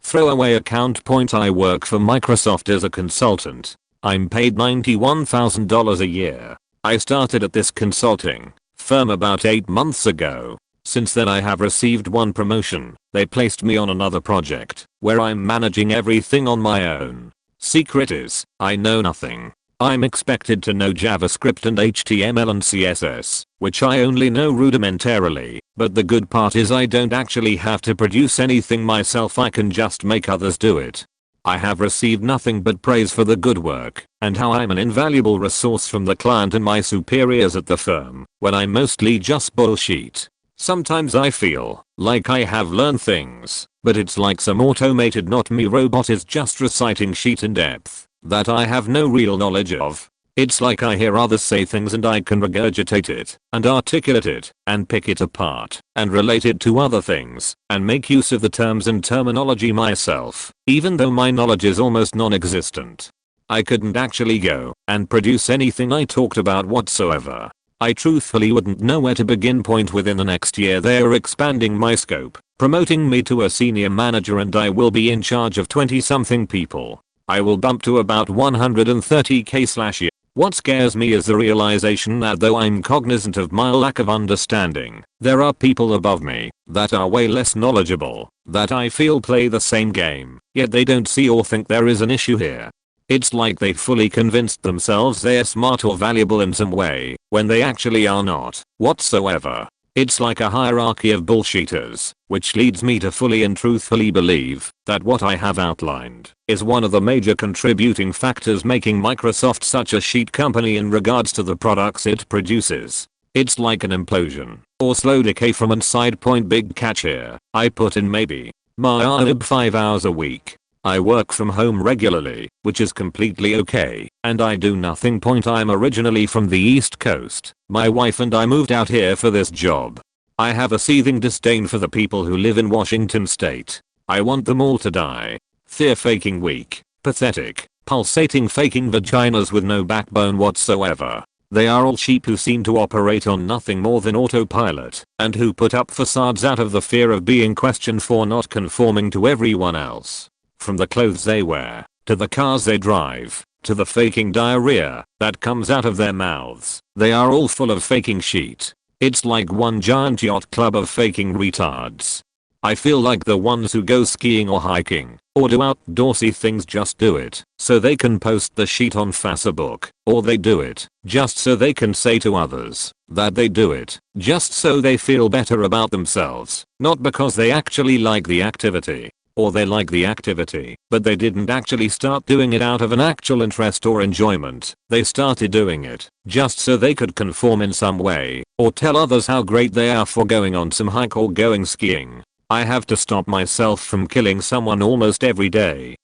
Throwaway account point. I work for Microsoft as a consultant. I'm paid $91,000 a year. I started at this consulting firm about 8 months ago. Since then I have received 1 promotion. They placed me on another project, where I'm managing everything on my own. Secret is, I know nothing. I'm expected to know JavaScript and HTML and CSS, which I only know rudimentarily, but the good part is I don't actually have to produce anything myself. I can just make others do it. I have received nothing but praise for the good work, and how I'm an invaluable resource from the client and my superiors at the firm, when I mostly just bullshit. Sometimes I feel like I have learned things, but it's like some automated not me robot is just reciting shit in depth that I have no real knowledge of. It's like I hear others say things and I can regurgitate it, and articulate it, and pick it apart, and relate it to other things, and make use of the terms and terminology myself, even though my knowledge is almost non-existent. I couldn't actually go and produce anything I talked about whatsoever. I truthfully wouldn't know where to begin. Within the next year they are expanding my scope, promoting me to a senior manager, and I will be in charge of 20-something people. I will bump to about 130k/year. What scares me is the realization that though I'm cognizant of my lack of understanding, there are people above me that are way less knowledgeable, that I feel play the same game, yet they don't see or think there is an issue here. It's like they fully convinced themselves they're smart or valuable in some way, when they actually are not, whatsoever. It's like a hierarchy of bullshitters, which leads me to fully and truthfully believe that what I have outlined is one of the major contributing factors making Microsoft such a shit company in regards to the products it produces. It's like an implosion, or slow decay from inside. Big catch here, I put in maybe my 5 hours a week. I work from home regularly, which is completely okay, and I do nothing. I'm originally from the East Coast. My wife and I moved out here for this job. I have a seething disdain for the people who live in Washington state. I want them all to die. They're faking weak, pathetic, pulsating faking vaginas with no backbone whatsoever. They are all sheep who seem to operate on nothing more than autopilot, and who put up facades out of the fear of being questioned for not conforming to everyone else. From the clothes they wear, to the cars they drive, to the faking diarrhea that comes out of their mouths, they are all full of faking shit. It's like one giant yacht club of faking retards. I feel like the ones who go skiing or hiking, or do outdoorsy things just do it so they can post the shit on Facebook, or they do it just so they can say to others that they do it, just so they feel better about themselves, not because they actually like the activity. or they like the activity, but they didn't actually start doing it out of an actual interest or enjoyment. They started doing it just so they could conform in some way, or tell others how great they are for going on some hike or going skiing. I have to stop myself from killing someone almost every day.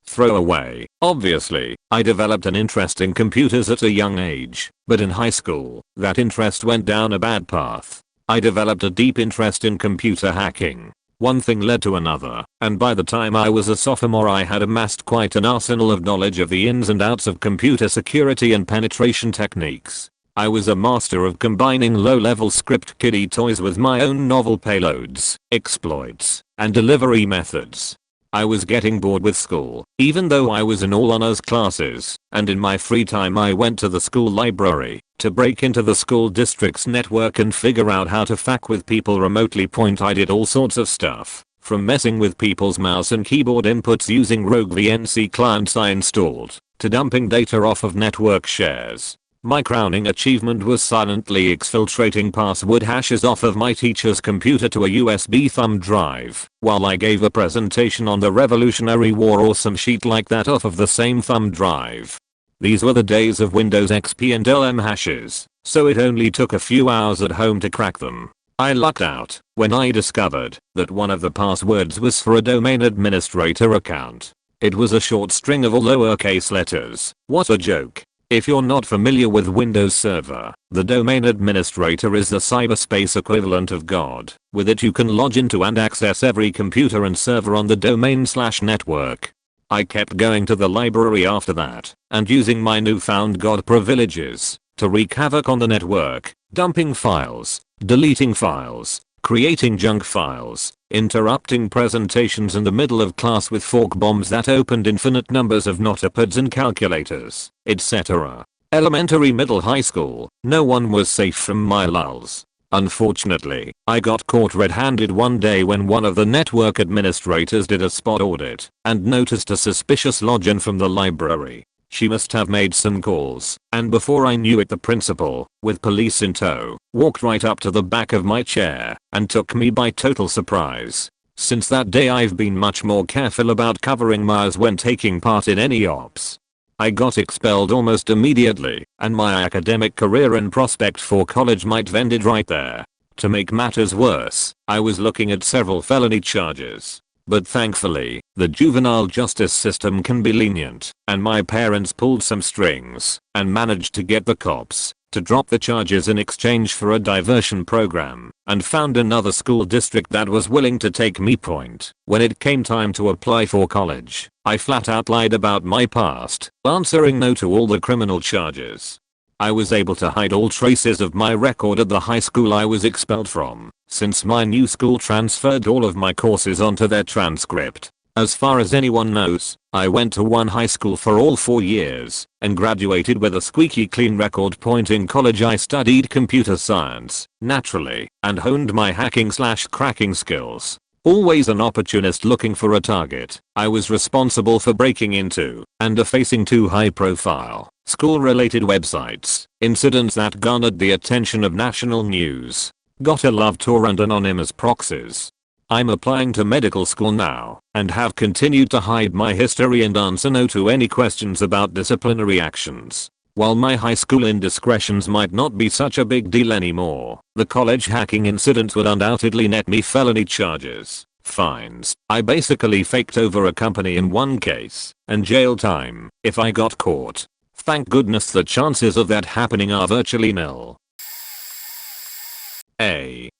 Throwaway. Obviously, I developed an interest in computers at a young age, but in high school, that interest went down a bad path. I developed a deep interest in computer hacking. One thing led to another, and by the time I was a sophomore I had amassed quite an arsenal of knowledge of the ins and outs of computer security and penetration techniques. I was a master of combining low-level script kiddie toys with my own novel payloads, exploits, and delivery methods. I was getting bored with school, even though I was in all honors classes, and in my free time I went to the school library to break into the school district's network and figure out how to fuck with people remotely. I did all sorts of stuff, from messing with people's mouse and keyboard inputs using rogue VNC clients I installed, to dumping data off of network shares. My crowning achievement was silently exfiltrating password hashes off of my teacher's computer to a USB thumb drive, while I gave a presentation on the Revolutionary War or some shit like that off of the same thumb drive. These were the days of Windows XP and LM hashes, so it only took a few hours at home to crack them. I lucked out when I discovered that one of the passwords was for a domain administrator account. It was a short string of all lowercase letters. What a joke. If you're not familiar with Windows Server, the domain administrator is the cyberspace equivalent of God. With it you can log into and access every computer and server on the domain/network. I kept going to the library after that, and using my newfound God privileges to wreak havoc on the network, dumping files, deleting files, creating junk files, interrupting presentations in the middle of class with fork bombs that opened infinite numbers of notepads and calculators, etc. Elementary, middle, high school, no one was safe from my lulls. Unfortunately, I got caught red-handed one day when one of the network administrators did a spot audit and noticed a suspicious login from the library. She must have made some calls, and before I knew it the principal, with police in tow, walked right up to the back of my chair and took me by total surprise. Since that day I've been much more careful about covering my eyes when taking part in any ops. I got expelled almost immediately, and my academic career and prospect for college might have ended right there. To make matters worse, I was looking at several felony charges. But thankfully, the juvenile justice system can be lenient, and my parents pulled some strings and managed to get the cops to drop the charges in exchange for a diversion program, and found another school district that was willing to take me. When it came time to apply for college, I flat out lied about my past, answering no to all the criminal charges. I was able to hide all traces of my record at the high school I was expelled from, since my new school transferred all of my courses onto their transcript. As far as anyone knows, I went to one high school for all 4 years and graduated with a squeaky clean record. In college I studied computer science, naturally, and honed my hacking/cracking skills. Always an opportunist looking for a target, I was responsible for breaking into and defacing 2 high-profile, school-related websites, incidents that garnered the attention of national news. Gotta love Tor and anonymous proxies. I'm applying to medical school now, and have continued to hide my history and answer no to any questions about disciplinary actions. While my high school indiscretions might not be such a big deal anymore, the college hacking incident would undoubtedly net me felony charges, fines. I basically faked over a company in one case, and jail time if I got caught. Thank goodness the chances of that happening are virtually nil.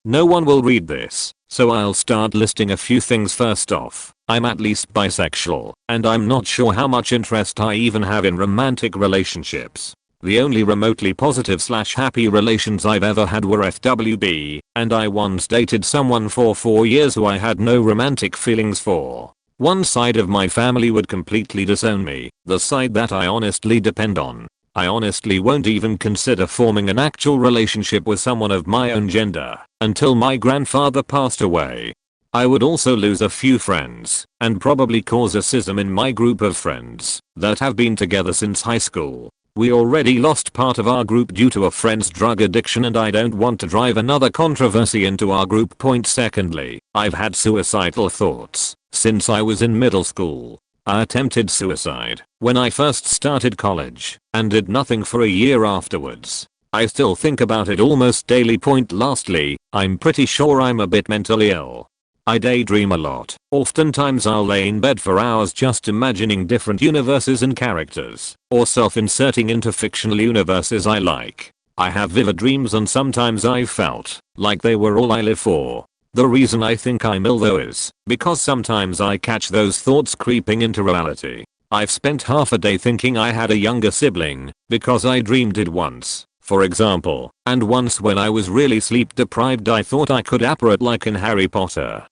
No one will read this, so I'll start listing a few things. First off, I'm at least bisexual, and I'm not sure how much interest I even have in romantic relationships. The only remotely positive/happy relations I've ever had were FWB, and I once dated someone for 4 years who I had no romantic feelings for. One side of my family would completely disown me, the side that I honestly depend on. I honestly won't even consider forming an actual relationship with someone of my own gender until my grandfather passed away. I would also lose a few friends and probably cause a schism in my group of friends that have been together since high school. We already lost part of our group due to a friend's drug addiction and I don't want to drive another controversy into our group. Secondly, I've had suicidal thoughts since I was in middle school. I attempted suicide when I first started college and did nothing for a year afterwards. I still think about it almost daily. Lastly, I'm pretty sure I'm a bit mentally ill. I daydream a lot. Oftentimes I'll lay in bed for hours just imagining different universes and characters, or self-inserting into fictional universes I like. I have vivid dreams and sometimes I've felt like they were all I live for. The reason I think I'm ill though is because sometimes I catch those thoughts creeping into reality. I've spent half a day thinking I had a younger sibling because I dreamed it once, for example, and once when I was really sleep deprived I thought I could apparate like in Harry Potter.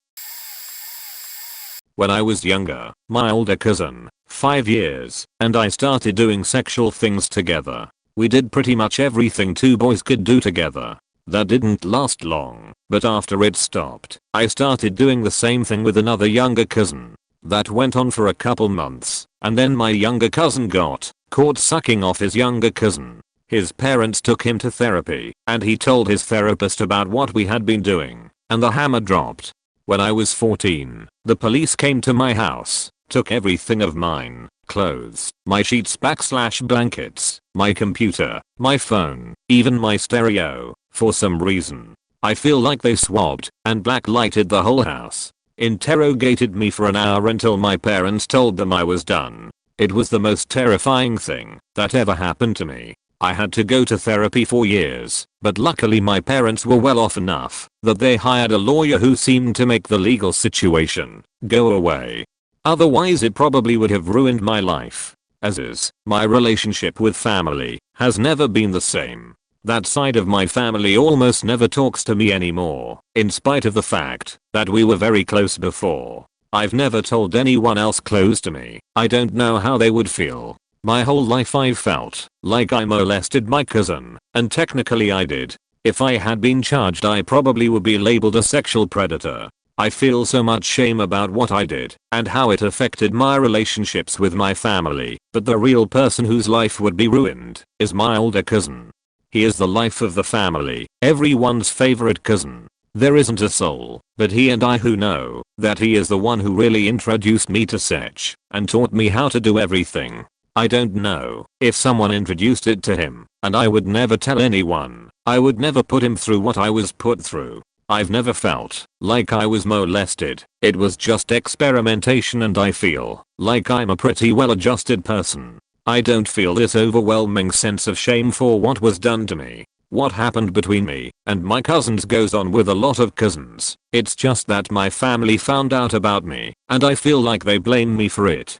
When I was younger, my older cousin, 5 years, and I started doing sexual things together. We did pretty much everything two boys could do together. That didn't last long, but after it stopped, I started doing the same thing with another younger cousin. That went on for a couple months, and then my younger cousin got caught sucking off his younger cousin. His parents took him to therapy, and he told his therapist about what we had been doing, and the hammer dropped. When I was 14, the police came to my house, took everything of mine, clothes, my sheets / blankets, my computer, my phone, even my stereo, for some reason. I feel like they swabbed and blacklighted the whole house. Interrogated me for an hour until my parents told them I was done. It was the most terrifying thing that ever happened to me. I had to go to therapy for years, but luckily my parents were well off enough that they hired a lawyer who seemed to make the legal situation go away. Otherwise it probably would have ruined my life. As is, my relationship with family has never been the same. That side of my family almost never talks to me anymore, in spite of the fact that we were very close before. I've never told anyone else close to me. I don't know how they would feel. My whole life I've felt like I molested my cousin, and technically I did. If I had been charged I probably would be labeled a sexual predator. I feel so much shame about what I did and how it affected my relationships with my family, but the real person whose life would be ruined is my older cousin. He is the life of the family, everyone's favorite cousin. There isn't a soul but he and I who know that he is the one who really introduced me to sex and taught me how to do everything. I don't know if someone introduced it to him, and I would never tell anyone. I would never put him through what I was put through. I've never felt like I was molested. It was just experimentation and I feel like I'm a pretty well-adjusted person. I don't feel this overwhelming sense of shame for what was done to me. What happened between me and my cousins goes on with a lot of cousins. It's just that my family found out about me, and I feel like they blame me for it.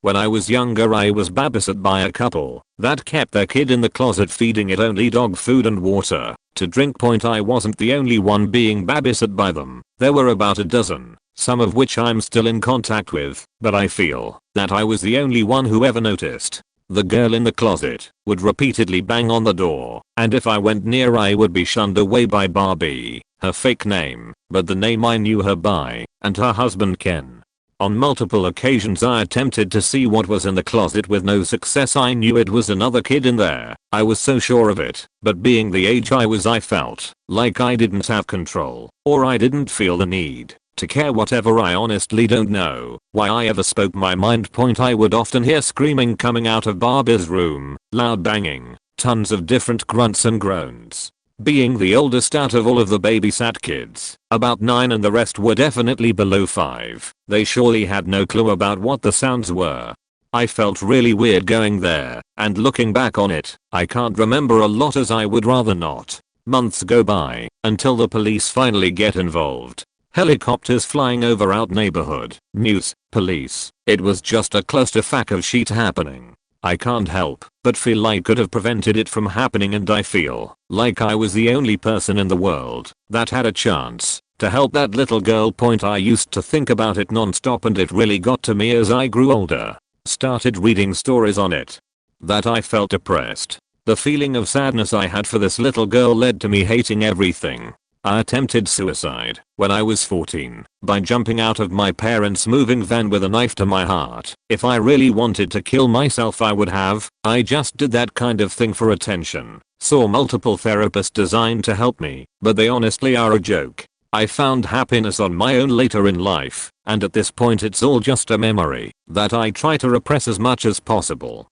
When I was younger I was babysat by a couple that kept their kid in the closet feeding it only dog food and water to drink. I wasn't the only one being babysat by them. There were about a dozen, some of which I'm still in contact with, but I feel that I was the only one who ever noticed. The girl in the closet would repeatedly bang on the door, and if I went near I would be shunned away by Barbie, her fake name, but the name I knew her by, and her husband Ken. On multiple occasions I attempted to see what was in the closet with no success. I knew it was another kid in there. I was so sure of it, but being the age I was I felt like I didn't have control, or I didn't feel the need to care whatever. I honestly don't know why I ever spoke my mind. I would often hear screaming coming out of Barbie's room, loud banging, tons of different grunts and groans. Being the oldest out of all of the babysat kids, about 9 and the rest were definitely below 5, they surely had no clue about what the sounds were. I felt really weird going there, and looking back on it, I can't remember a lot as I would rather not. Months go by, until the police finally get involved. Helicopters flying over our neighborhood, news, police. It was just a clusterfuck of shit happening. I can't help but feel I could have prevented it from happening, and I feel like I was the only person in the world that had a chance to help that little girl. I used to think about it non-stop, and it really got to me as I grew older. Started reading stories on it. That I felt depressed. The feeling of sadness I had for this little girl led to me hating everything. I attempted suicide when I was 14 by jumping out of my parents' moving van with a knife to my heart. If I really wanted to kill myself I would have. I just did that kind of thing for attention. Saw multiple therapists designed to help me, but they honestly are a joke. I found happiness on my own later in life, and at this point it's all just a memory that I try to repress as much as possible.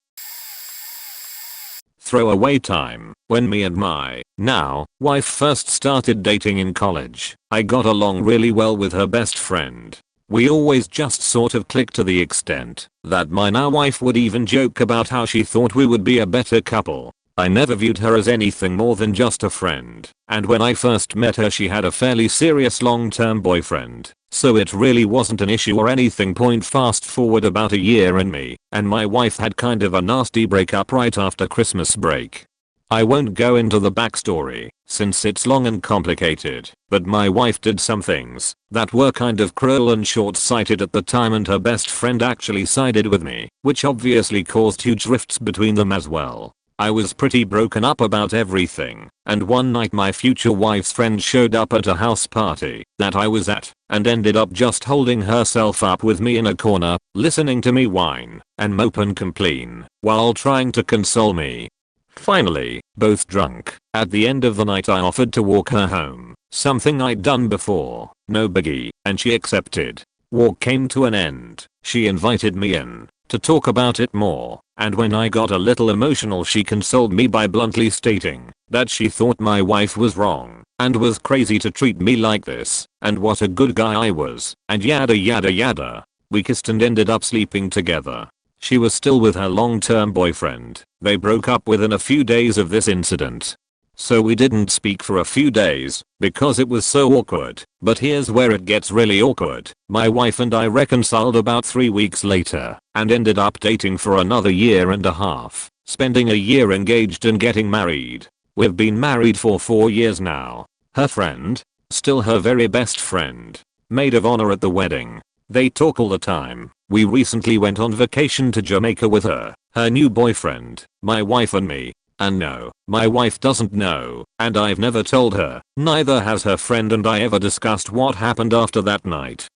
Throwaway time. When me and my now wife first started dating in college, I got along really well with her best friend. We always just sort of clicked to the extent that my now wife would even joke about how she thought we would be a better couple. I never viewed her as anything more than just a friend, and when I first met her she had a fairly serious long-term boyfriend, so it really wasn't an issue or anything. Fast forward about a year and me and my wife had kind of a nasty breakup right after Christmas break. I won't go into the backstory since it's long and complicated, but my wife did some things that were kind of cruel and short-sighted at the time, and her best friend actually sided with me, which obviously caused huge rifts between them as well. I was pretty broken up about everything, and one night my future wife's friend showed up at a house party that I was at and ended up just holding herself up with me in a corner, listening to me whine and mope and complain while trying to console me. Finally, both drunk, at the end of the night I offered to walk her home, something I'd done before, no biggie, and she accepted. Walk came to an end. She invited me in to talk about it more, and when I got a little emotional she consoled me by bluntly stating that she thought my wife was wrong and was crazy to treat me like this, and what a good guy I was, and yada yada yada. We kissed and ended up sleeping together. She was still with her long-term boyfriend. They broke up within a few days of this incident. So we didn't speak for a few days because it was so awkward, but here's where it gets really awkward. My wife and I reconciled about 3 weeks later and ended up dating for another year and a half, spending a year engaged and getting married. We've been married for 4 years now. Her friend, still her very best friend, maid of honor at the wedding. They talk all the time. We recently went on vacation to Jamaica with her new boyfriend, my wife and me. And no, my wife doesn't know, and I've never told her. Neither has her friend and I ever discussed what happened after that night.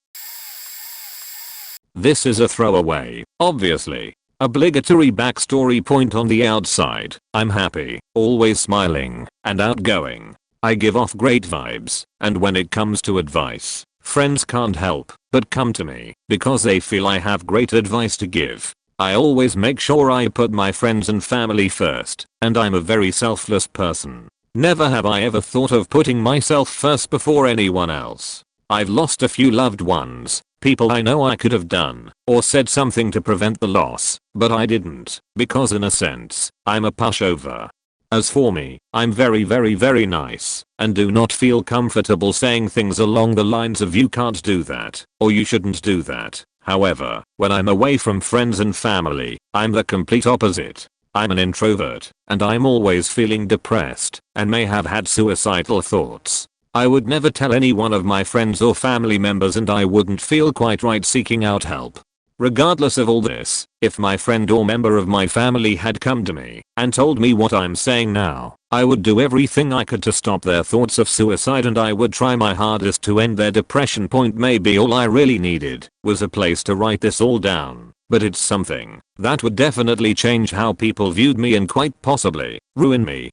This is a throwaway, obviously. Obligatory backstory point on the outside. I'm happy, always smiling, and outgoing. I give off great vibes, and when it comes to advice, friends can't help but come to me because they feel I have great advice to give. I always make sure I put my friends and family first, and I'm a very selfless person. Never have I ever thought of putting myself first before anyone else. I've lost a few loved ones, people I know I could have done or said something to prevent the loss, but I didn't, because in a sense, I'm a pushover. As for me, I'm very nice, and do not feel comfortable saying things along the lines of you can't do that, or you shouldn't do that. However, when I'm away from friends and family, I'm the complete opposite. I'm an introvert, and I'm always feeling depressed, and may have had suicidal thoughts. I would never tell any one of my friends or family members, and I wouldn't feel quite right seeking out help. Regardless of all this, if my friend or member of my family had come to me and told me what I'm saying now, I would do everything I could to stop their thoughts of suicide, and I would try my hardest to end their depression. Maybe all I really needed was a place to write this all down, but it's something that would definitely change how people viewed me and quite possibly ruin me.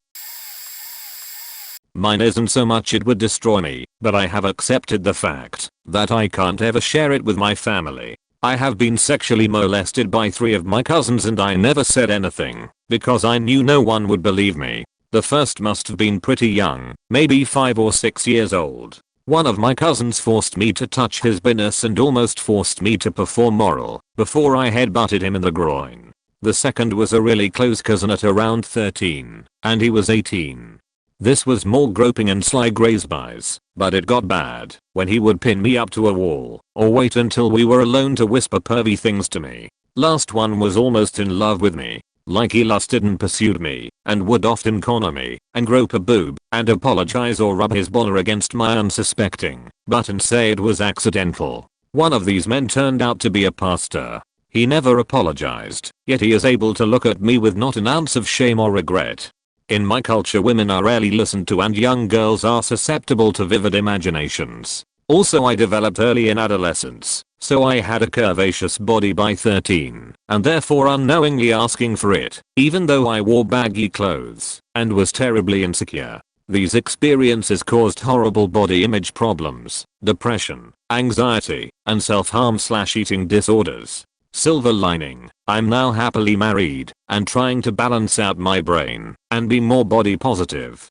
Mine isn't so much it would destroy me, but I have accepted the fact that I can't ever share it with my family. I have been sexually molested by 3 of my cousins, and I never said anything because I knew no one would believe me. The first must have been pretty young, maybe 5 or 6 years old. One of my cousins forced me to touch his penis and almost forced me to perform oral before I headbutted him in the groin. The second was a really close cousin at around 13, and he was 18. This was more groping and sly graze-bys, but it got bad when he would pin me up to a wall or wait until we were alone to whisper pervy things to me. Last one was almost in love with me, like he lusted and pursued me, and would often corner me and grope a boob and apologize or rub his baller against my unsuspecting butt and say it was accidental. One of these men turned out to be a pastor. He never apologized, yet he is able to look at me with not an ounce of shame or regret. In my culture women are rarely listened to and young girls are susceptible to vivid imaginations. Also I developed early in adolescence, so I had a curvaceous body by 13, and therefore unknowingly asking for it, even though I wore baggy clothes, and was terribly insecure. These experiences caused horrible body image problems, depression, anxiety, and self-harm/eating disorders. Silver lining, I'm now happily married, and trying to balance out my brain, and be more body positive.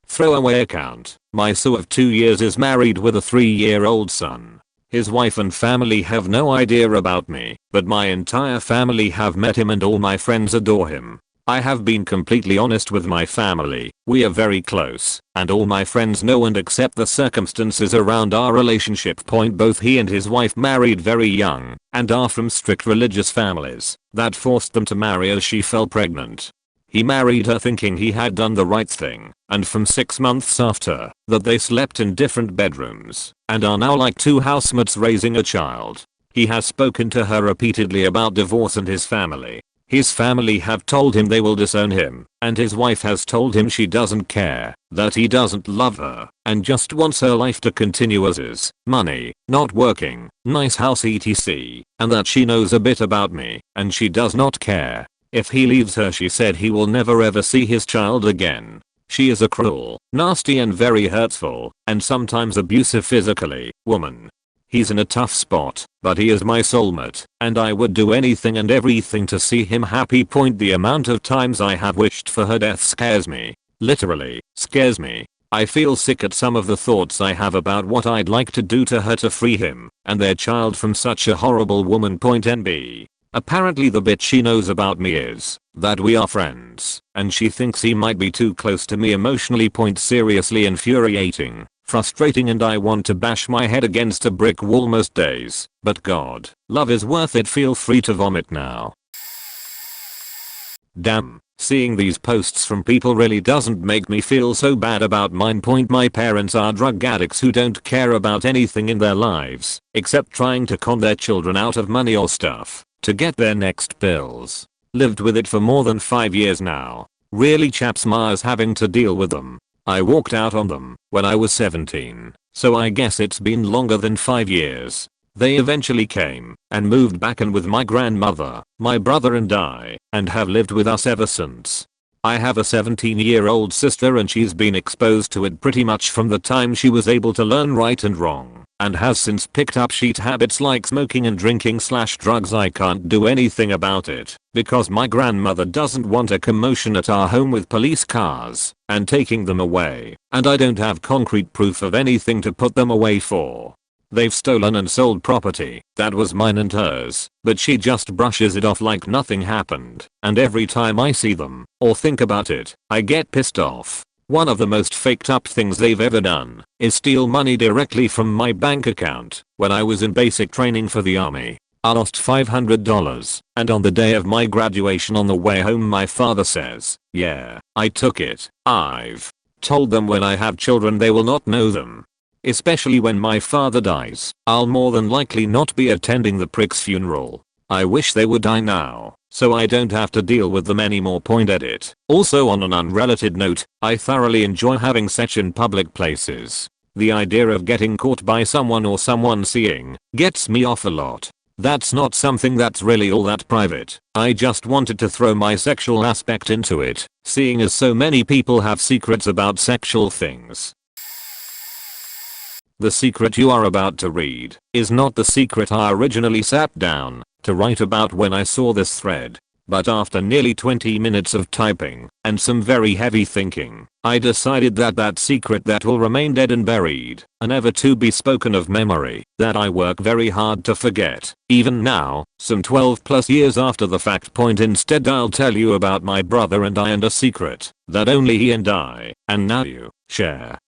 Throwaway account. My son of 2 years is married with a 3-year-old son. His wife and family have no idea about me, but my entire family have met him and all my friends adore him. I have been completely honest with my family, we are very close, and all my friends know and accept the circumstances around our relationship. Both he and his wife married very young, and are from strict religious families, that forced them to marry as she fell pregnant. He married her thinking he had done the right thing, and from 6 months after that they slept in different bedrooms, and are now like two housemates raising a child. He has spoken to her repeatedly about divorce and his family. His family have told him they will disown him, and his wife has told him she doesn't care, that he doesn't love her, and just wants her life to continue as is, money, not working, nice house etc, and that she knows a bit about me, and she does not care. If he leaves her, she said he will never ever see his child again. She is a cruel, nasty and very hurtful, and sometimes abusive physically, woman. He's in a tough spot, but he is my soulmate, and I would do anything and everything to see him happy. The amount of times I have wished for her death scares me. Literally, scares me. I feel sick at some of the thoughts I have about what I'd like to do to her to free him and their child from such a horrible woman. NB. Apparently the bit she knows about me is that we are friends, and she thinks he might be too close to me emotionally. Seriously infuriating, frustrating, and I want to bash my head against a brick wall most days, but God, love is worth it. Feel free to vomit now. Damn, seeing these posts from people really doesn't make me feel so bad about mine. My parents are drug addicts who don't care about anything in their lives, except trying to con their children out of money or stuff to get their next pills. Lived with it for more than 5 years now. Really chaps, Mars having to deal with them. I walked out on them when I was 17, so I guess it's been longer than 5 years. They eventually came and moved back in with my grandmother, my brother and I, and have lived with us ever since. I have a 17-year-old sister and she's been exposed to it pretty much from the time she was able to learn right and wrong, and has since picked up sheet habits like smoking and drinking/drugs. I can't do anything about it because my grandmother doesn't want a commotion at our home with police cars and taking them away, and I don't have concrete proof of anything to put them away for. They've stolen and sold property that was mine and hers, but she just brushes it off like nothing happened, and every time I see them or think about it, I get pissed off. One of the most faked up things they've ever done is steal money directly from my bank account. When I was in basic training for the army, I lost $500, and on the day of my graduation on the way home my father says, "Yeah, I took it. I've told them when I have children they will not know them. Especially when my father dies, I'll more than likely not be attending the prick's funeral. I wish they would die now, so I don't have to deal with them anymore." Edit. Also, on an unrelated note, I thoroughly enjoy having sex in public places. The idea of getting caught by someone or someone seeing gets me off a lot. That's not something that's really all that private. I just wanted to throw my sexual aspect into it, seeing as so many people have secrets about sexual things. The secret you are about to read is not the secret I originally sat down to write about when I saw this thread, but after nearly 20 minutes of typing and some very heavy thinking, I decided that secret that will remain dead and buried, a never to be spoken of memory that I work very hard to forget, even now, some 12+ years after the fact. Instead, I'll tell you about my brother and I, and a secret that only he and I, and now you, share.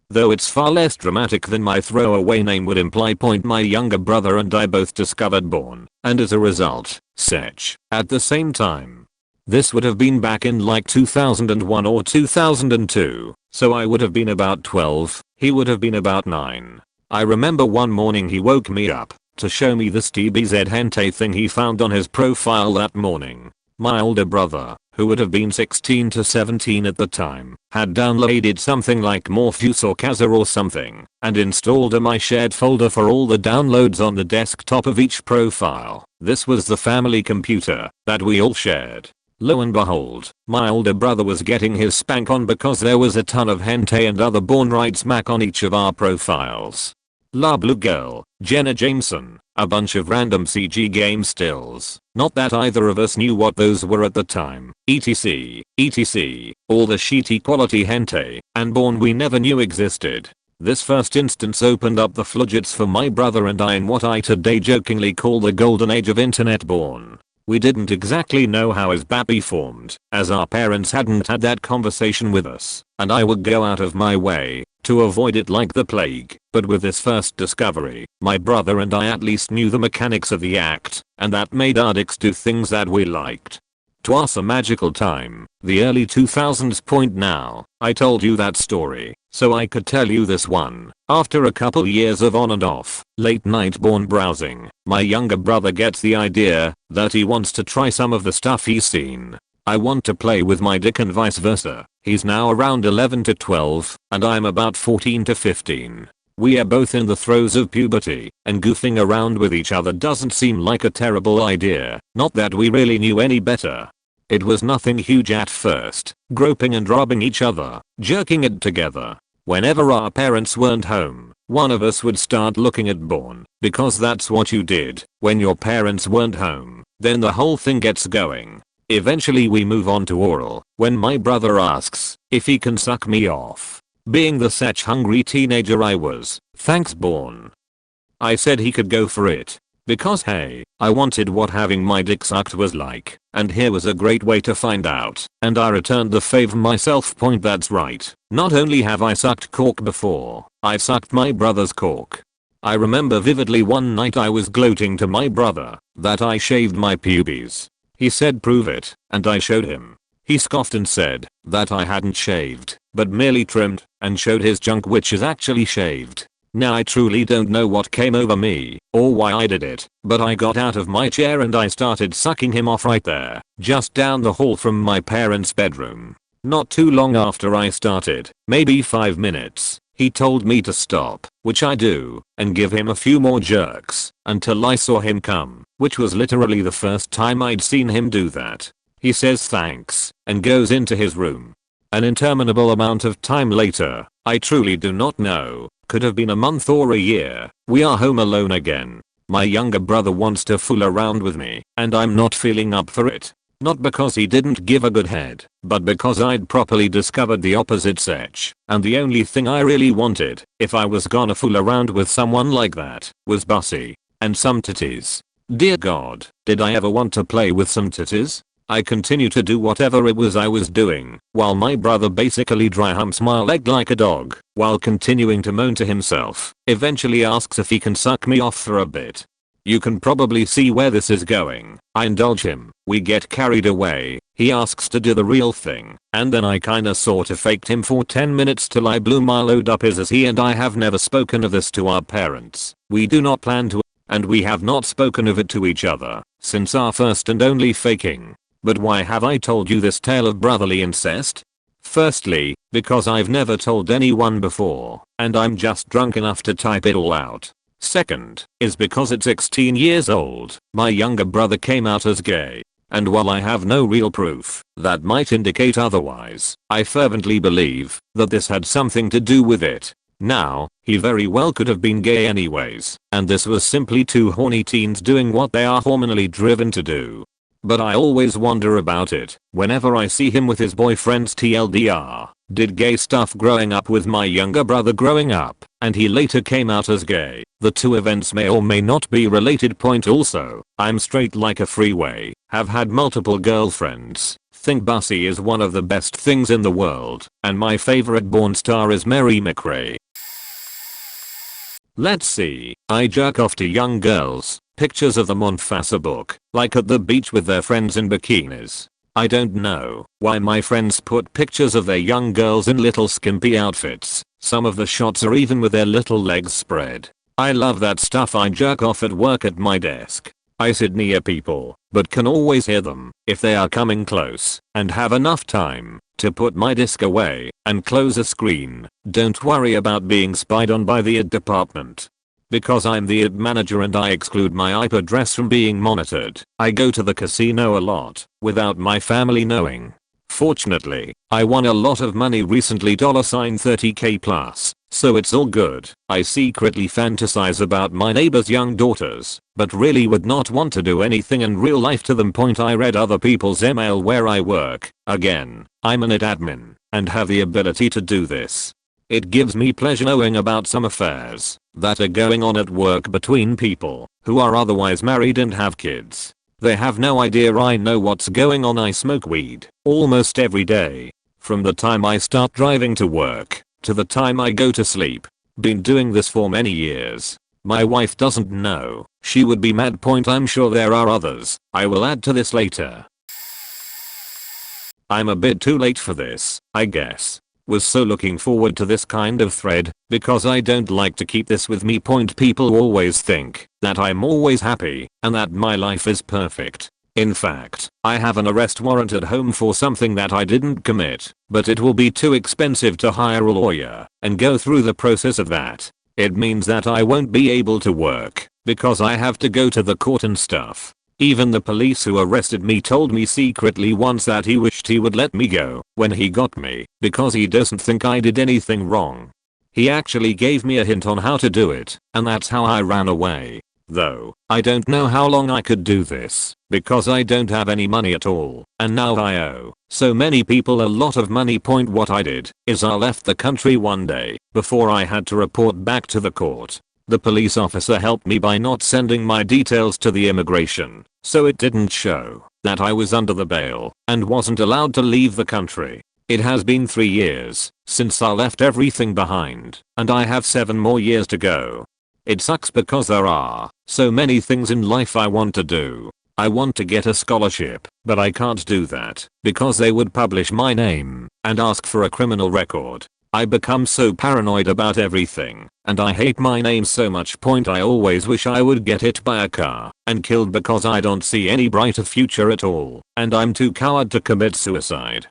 Though it's far less dramatic than my throwaway name would imply. My younger brother and I both discovered porn, and as a result, sex, at the same time. This would have been back in like 2001 or 2002, so I would have been about 12, he would have been about 9. I remember one morning he woke me up to show me this TBZ hentai thing he found on his profile that morning. My older brother, who would have been 16 to 17 at the time, had downloaded something like Morpheus or Kazaa or something, and installed a My Shared folder for all the downloads on the desktop of each profile. This was the family computer that we all shared. Lo and behold, my older brother was getting his spank on because there was a ton of hentai and other porn rights smack on each of our profiles. La Blue Girl, Jenna Jameson, a bunch of random CG game stills. Not that either of us knew what those were at the time. etc. etc. All the shitty quality hentai and porn we never knew existed. This first instance opened up the floodgates for my brother and I in what I today jokingly call the golden age of internet porn. We didn't exactly know how his baby formed, as our parents hadn't had that conversation with us, and I would go out of my way to avoid it like the plague. But with this first discovery, my brother and I at least knew the mechanics of the act, and that made our dicks do things that we liked. 'Twas a magical time, the early 2000s. Now, I told you that story, so I could tell you this one. After a couple years of on and off, late night porn browsing, my younger brother gets the idea that he wants to try some of the stuff he's seen. I want to play with my dick and vice versa. He's now around 11 to 12, and I'm about 14 to 15. We are both in the throes of puberty, and goofing around with each other doesn't seem like a terrible idea, not that we really knew any better. It was nothing huge at first, groping and robbing each other, jerking it together. Whenever our parents weren't home, one of us would start looking at porn, because that's what you did when your parents weren't home. Then the whole thing gets going. Eventually we move on to oral, when my brother asks if he can suck me off. Being the such hungry teenager I was, thanks porn. I said he could go for it. Because hey, I wanted what having my dick sucked was like, and here was a great way to find out, and I returned the favor myself. That's right, not only have I sucked cork before, I've sucked my brother's cork. I remember vividly one night I was gloating to my brother that I shaved my pubes. He said prove it, and I showed him. He scoffed and said that I hadn't shaved, but merely trimmed, and showed his junk which is actually shaved. Now I truly don't know what came over me, or why I did it, but I got out of my chair and I started sucking him off right there, just down the hall from my parents' bedroom. Not too long after I started, maybe 5 minutes, he told me to stop, which I do, and give him a few more jerks, until I saw him come, which was literally the first time I'd seen him do that. He says thanks, and goes into his room. An interminable amount of time later, I truly do not know, could have been a month or a year, we are home alone again. My younger brother wants to fool around with me, and I'm not feeling up for it. Not because he didn't give a good head, but because I'd properly discovered the opposite sex, and the only thing I really wanted, if I was gonna fool around with someone like that, was bussy. And some titties. Dear God, did I ever want to play with some titties? I continue to do whatever it was I was doing, while my brother basically dry humps my leg like a dog, while continuing to moan to himself, eventually asks if he can suck me off for a bit. You can probably see where this is going. I indulge him, we get carried away, he asks to do the real thing, and then I kinda sorta faked him for 10 minutes till I blew my load up as he and I have never spoken of this to our parents. We do not plan to, and we have not spoken of it to each other, since our first and only faking. But why have I told you this tale of brotherly incest? Firstly, because I've never told anyone before, and I'm just drunk enough to type it all out. Second, is because at 16 years old, my younger brother came out as gay. And while I have no real proof that might indicate otherwise, I fervently believe that this had something to do with it. Now, he very well could have been gay anyways, and this was simply two horny teens doing what they are hormonally driven to do. But I always wonder about it whenever I see him with his boyfriends. TLDR, did gay stuff growing up with my younger brother growing up, and he later came out as gay. The two events may or may not be related. Also, I'm straight like a freeway, have had multiple girlfriends, think bussy is one of the best things in the world, and my favorite porn star is Mary McRae. Let's see, I jerk off to young girls. Pictures of them on Facebook, like at the beach with their friends in bikinis. I don't know why my friends put pictures of their young girls in little skimpy outfits. Some of the shots are even with their little legs spread. I love that stuff. I jerk off at work at my desk. I sit near people, but can always hear them if they are coming close, and have enough time to put my disk away and close a screen. Don't worry about being spied on by the ad department. Because I'm the ad manager and I exclude my IP address from being monitored, I go to the casino a lot without my family knowing. Fortunately, I won a lot of money recently, $30k plus, so it's all good. I secretly fantasize about my neighbor's young daughters, but really would not want to do anything in real life to them. I read other people's email where I work. Again, I'm an admin and have the ability to do this. It gives me pleasure knowing about some affairs that are going on at work between people who are otherwise married and have kids. They have no idea I know what's going on. I smoke weed almost every day. From the time I start driving to work to the time I go to sleep. Been doing this for many years. My wife doesn't know. She would be mad. I'm sure there are others. I will add to this later. I'm a bit too late for this, I guess. Was so looking forward to this kind of thread because I don't like to keep this with me. People always think that I'm always happy and that my life is perfect. In fact, I have an arrest warrant at home for something that I didn't commit, but it will be too expensive to hire a lawyer and go through the process of that. It means that I won't be able to work because I have to go to the court and stuff. Even the police who arrested me told me secretly once that he wished he would let me go when he got me because he doesn't think I did anything wrong. He actually gave me a hint on how to do it, and that's how I ran away. Though, I don't know how long I could do this because I don't have any money at all, and now I owe so many people a lot of money. What I did is I left the country one day before I had to report back to the court. The police officer helped me by not sending my details to the immigration, so it didn't show that I was under the bail and wasn't allowed to leave the country. It has been 3 years since I left everything behind, and I have 7 more years to go. It sucks because there are so many things in life I want to do. I want to get a scholarship, but I can't do that because they would publish my name and ask for a criminal record. I become so paranoid about everything, and I hate my name so much. I always wish I would get hit by a car and killed because I don't see any brighter future at all, and I'm too coward to commit suicide.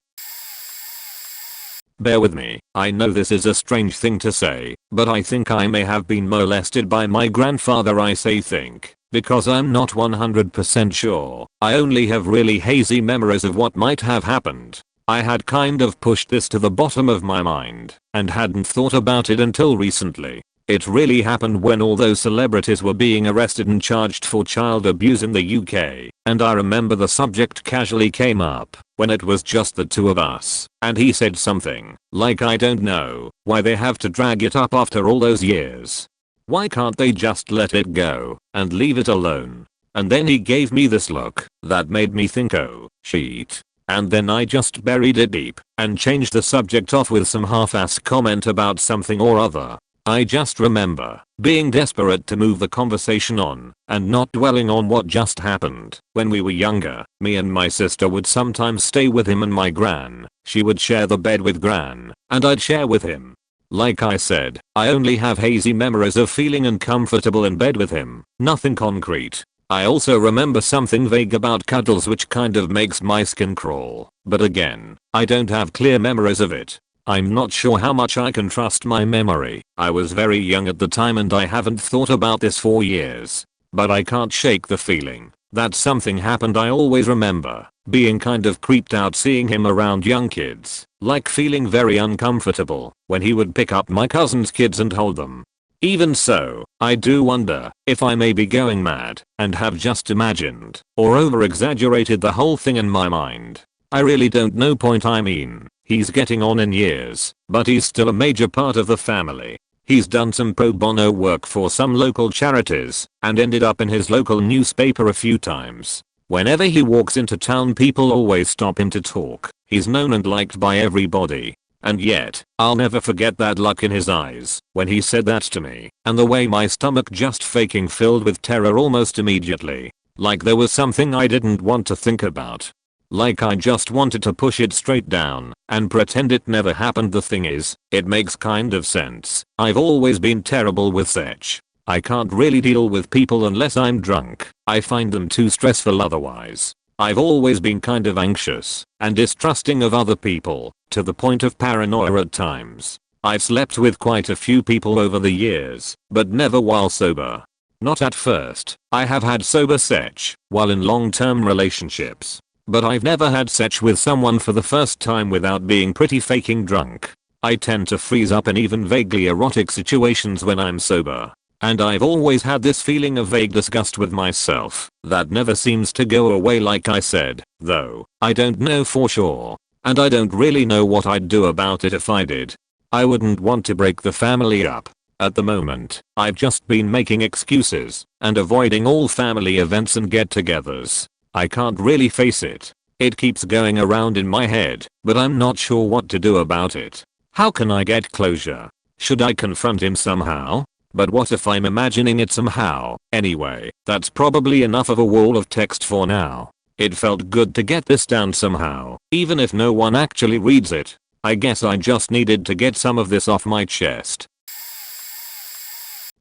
Bear with me, I know this is a strange thing to say, but I think I may have been molested by my grandfather. I say think, because I'm not 100% sure. I only have really hazy memories of what might have happened. I had kind of pushed this to the bottom of my mind and hadn't thought about it until recently. It really happened when all those celebrities were being arrested and charged for child abuse in the UK, and I remember the subject casually came up when it was just the two of us, and he said something like, I don't know why they have to drag it up after all those years. Why can't they just let it go and leave it alone? And then he gave me this look that made me think, oh shit. And then I just buried it deep and changed the subject off with some half-ass comment about something or other. I just remember being desperate to move the conversation on and not dwelling on what just happened. When we were younger, me and my sister would sometimes stay with him and my gran. She would share the bed with gran, and I'd share with him. Like I said, I only have hazy memories of feeling uncomfortable in bed with him, nothing concrete. I also remember something vague about cuddles which kind of makes my skin crawl, but again, I don't have clear memories of it. I'm not sure how much I can trust my memory. I was very young at the time and I haven't thought about this for years. But I can't shake the feeling that something happened. I always remember being kind of creeped out seeing him around young kids, like feeling very uncomfortable when he would pick up my cousin's kids and hold them. Even so, I do wonder if I may be going mad and have just imagined or over-exaggerated the whole thing in my mind. I really don't know. I mean, he's getting on in years, but he's still a major part of the family. He's done some pro bono work for some local charities and ended up in his local newspaper a few times. Whenever he walks into town, people always stop him to talk. He's known and liked by everybody. And yet, I'll never forget that look in his eyes when he said that to me, and the way my stomach just faking filled with terror almost immediately. Like there was something I didn't want to think about. Like I just wanted to push it straight down and pretend it never happened. The thing is, it makes kind of sense. I've always been terrible with such. I can't really deal with people unless I'm drunk. I find them too stressful otherwise. I've always been kind of anxious and distrusting of other people, to the point of paranoia at times. I've slept with quite a few people over the years, but never while sober. Not at first. I have had sober sex while in long-term relationships, but I've never had sex with someone for the first time without being pretty faking drunk. I tend to freeze up in even vaguely erotic situations when I'm sober. And I've always had this feeling of vague disgust with myself that never seems to go away, like I said, though I don't know for sure. And I don't really know what I'd do about it if I did. I wouldn't want to break the family up. At the moment, I've just been making excuses and avoiding all family events and get-togethers. I can't really face it. It keeps going around in my head, but I'm not sure what to do about it. How can I get closure? Should I confront him somehow? But what if I'm imagining it somehow? Anyway, that's probably enough of a wall of text for now. It felt good to get this down somehow, even if no one actually reads it. I guess I just needed to get some of this off my chest.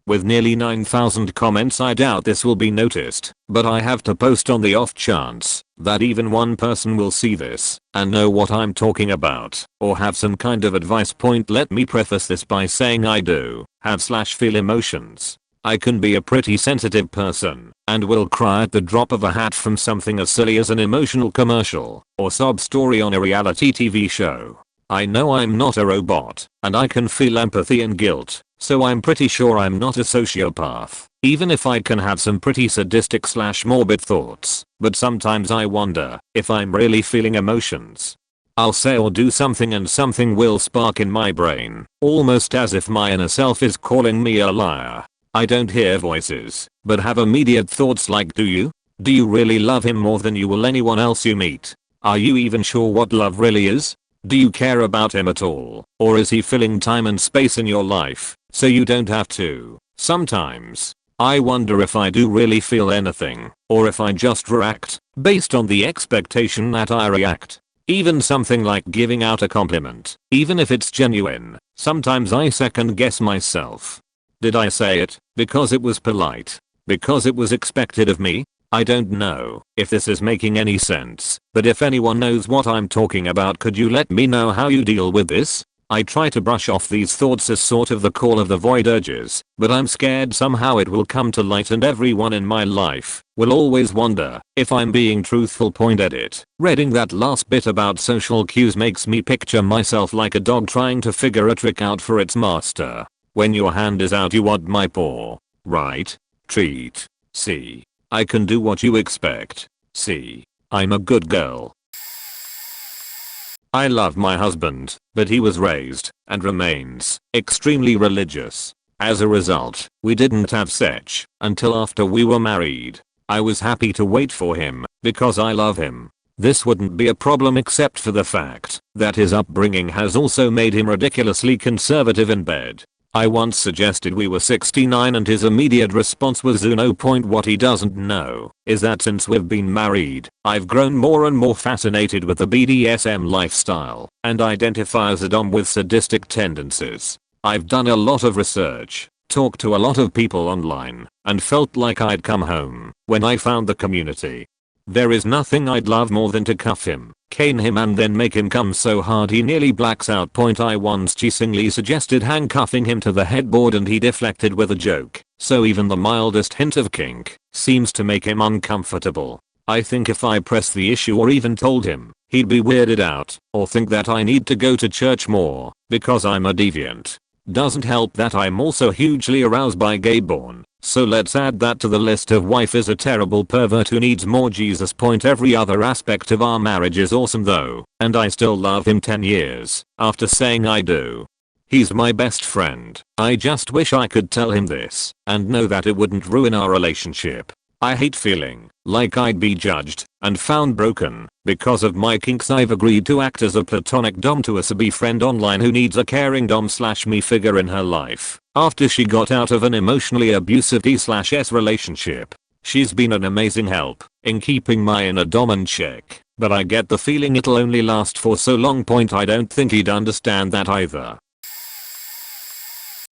With nearly 9,000 comments, I doubt this will be noticed, but I have to post on the off chance that even one person will see this and know what I'm talking about, or have some kind of advice point. Let me preface this by saying I do have/feel emotions. I can be a pretty sensitive person and will cry at the drop of a hat from something as silly as an emotional commercial or sob story on a reality TV show. I know I'm not a robot, and I can feel empathy and guilt, so I'm pretty sure I'm not a sociopath, even if I can have some pretty sadistic/morbid thoughts. But sometimes I wonder if I'm really feeling emotions. I'll say or do something and something will spark in my brain, almost as if my inner self is calling me a liar. I don't hear voices, but have immediate thoughts like, do you? Do you really love him more than you will anyone else you meet? Are you even sure what love really is? Do you care about him at all, or is he filling time and space in your life so you don't have to? Sometimes I wonder if I do really feel anything, or if I just react based on the expectation that I react. Even something like giving out a compliment, even if it's genuine, sometimes I second guess myself. Did I say it because it was polite? Because it was expected of me? I don't know if this is making any sense, but if anyone knows what I'm talking about, could you let me know how you deal with this? I try to brush off these thoughts as sort of the call of the void urges, but I'm scared somehow it will come to light and everyone in my life will always wonder if I'm being truthful. Edit. Reading that last bit about social cues makes me picture myself like a dog trying to figure a trick out for its master. When your hand is out, you want my paw. Right? Treat. See? I can do what you expect. See? I'm a good girl. I love my husband, but he was raised, and remains, extremely religious. As a result, we didn't have sex until after we were married. I was happy to wait for him, because I love him. This wouldn't be a problem except for the fact that his upbringing has also made him ridiculously conservative in bed. I once suggested we were 69 and his immediate response was no point. What he doesn't know is that since we've been married, I've grown more and more fascinated with the BDSM lifestyle and identify as a dom with sadistic tendencies. I've done a lot of research, talked to a lot of people online, and felt like I'd come home when I found the community. There is nothing I'd love more than to cuff him, cane him and then make him come so hard he nearly blacks out. I once cheesingly suggested handcuffing him to the headboard and he deflected with a joke, so even the mildest hint of kink seems to make him uncomfortable. I think if I pressed the issue or even told him, he'd be weirded out or think that I need to go to church more because I'm a deviant. Doesn't help that I'm also hugely aroused by gay porn. So let's add that to the list of wife is a terrible pervert who needs more Jesus. Every other aspect of our marriage is awesome though, and I still love him 10 years after saying I do. He's my best friend. I just wish I could tell him this and know that it wouldn't ruin our relationship. I hate feeling like I'd be judged and found broken because of my kinks. I've agreed to act as a platonic dom to a subby friend online who needs a caring dom/me figure in her life after she got out of an emotionally abusive D/S relationship. She's been an amazing help in keeping my inner dom in check, but I get the feeling it'll only last for so long. I don't think he'd understand that either.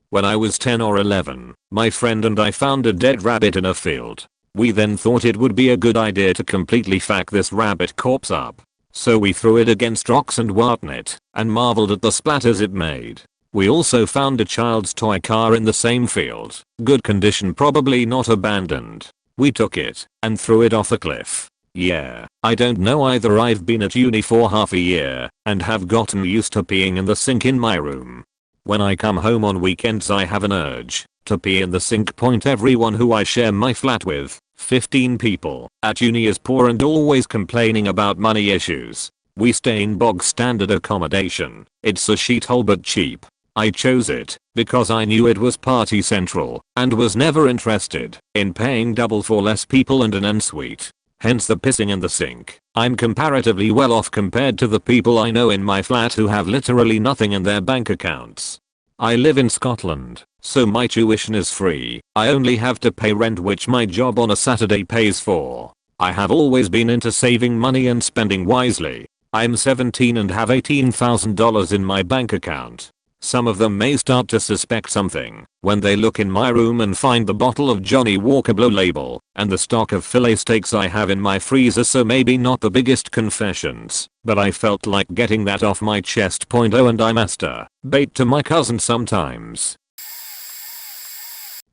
When I was 10 or 11, my friend and I found a dead rabbit in a field. We then thought it would be a good idea to completely fuck this rabbit corpse up. So we threw it against rocks and whatnot, and marveled at the splatters it made. We also found a child's toy car in the same field. Good condition, probably not abandoned. We took it and threw it off a cliff. Yeah, I don't know either. I've been at uni for half a year and have gotten used to peeing in the sink in my room. When I come home on weekends I have an urge to pee in the sink. Everyone who I share my flat with, 15 people, at uni is poor and always complaining about money issues. We stay in bog standard accommodation. It's a shithole but cheap. I chose it because I knew it was party central and was never interested in paying double for less people and an ensuite. Hence the pissing in the sink. I'm comparatively well off compared to the people I know in my flat who have literally nothing in their bank accounts. I live in Scotland, so my tuition is free. I only have to pay rent, which my job on a Saturday pays for. I have always been into saving money and spending wisely. I'm 17 and have $18,000 in my bank account. Some of them may start to suspect something when they look in my room and find the bottle of Johnny Walker Blue Label and the stock of fillet steaks I have in my freezer, so maybe not the biggest confessions, but I felt like getting that off my chest. Oh, and I masturbate to my cousin sometimes.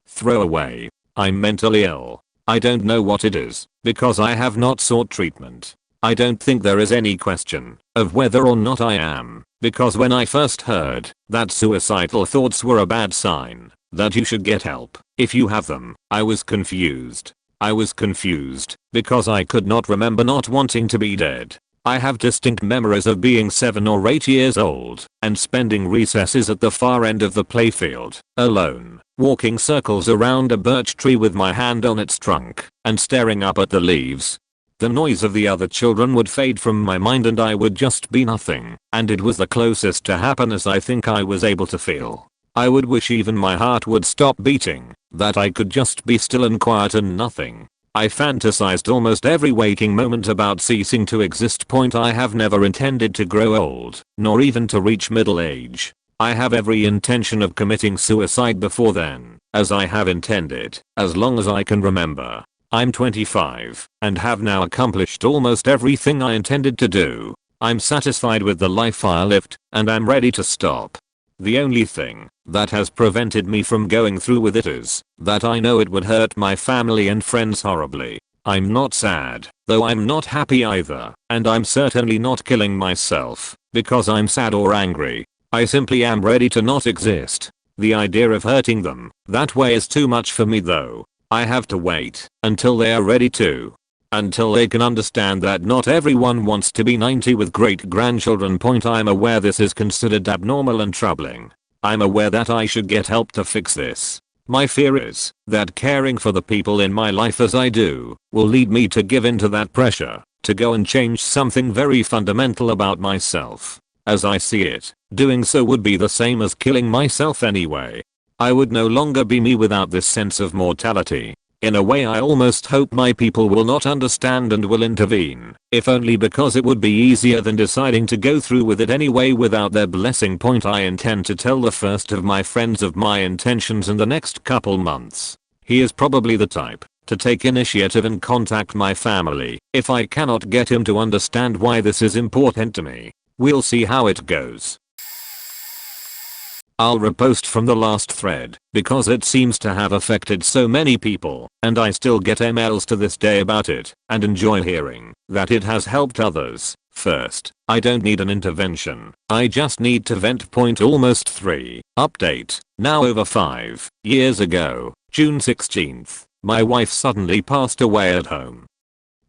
Throwaway. I'm mentally ill. I don't know what it is because I have not sought treatment. I don't think there is any question of whether or not I am, because when I first heard that suicidal thoughts were a bad sign, that you should get help if you have them, I was confused. I was confused because I could not remember not wanting to be dead. I have distinct memories of being 7 or 8 years old and spending recesses at the far end of the playfield, alone, walking circles around a birch tree with my hand on its trunk and staring up at the leaves. The noise of the other children would fade from my mind and I would just be nothing, and it was the closest to happiness I think I was able to feel. I would wish even my heart would stop beating, that I could just be still and quiet and nothing. I fantasized almost every waking moment about ceasing to exist. I have never intended to grow old, nor even to reach middle age. I have every intention of committing suicide before then, as I have intended, as long as I can remember. I'm 25 and have now accomplished almost everything I intended to do. I'm satisfied with the life I lived and I'm ready to stop. The only thing that has prevented me from going through with it is that I know it would hurt my family and friends horribly. I'm not sad, though I'm not happy either, and I'm certainly not killing myself because I'm sad or angry. I simply am ready to not exist. The idea of hurting them that way is too much for me though. I have to wait until they are ready to. Until they can understand that not everyone wants to be 90 with great grandchildren. I'm aware this is considered abnormal and troubling. I'm aware that I should get help to fix this. My fear is that caring for the people in my life as I do will lead me to give in to that pressure to go and change something very fundamental about myself. As I see it, doing so would be the same as killing myself anyway. I would no longer be me without this sense of mortality. In a way I almost hope my people will not understand and will intervene, if only because it would be easier than deciding to go through with it anyway without their blessing. I intend to tell the first of my friends of my intentions in the next couple months. He is probably the type to take initiative and contact my family if I cannot get him to understand why this is important to me. We'll see how it goes. I'll repost from the last thread because it seems to have affected so many people and I still get emails to this day about it and enjoy hearing that it has helped others. First, I don't need an intervention. I just need to vent. Almost 3. Update. Now over 5 years ago, June 16th, my wife suddenly passed away at home.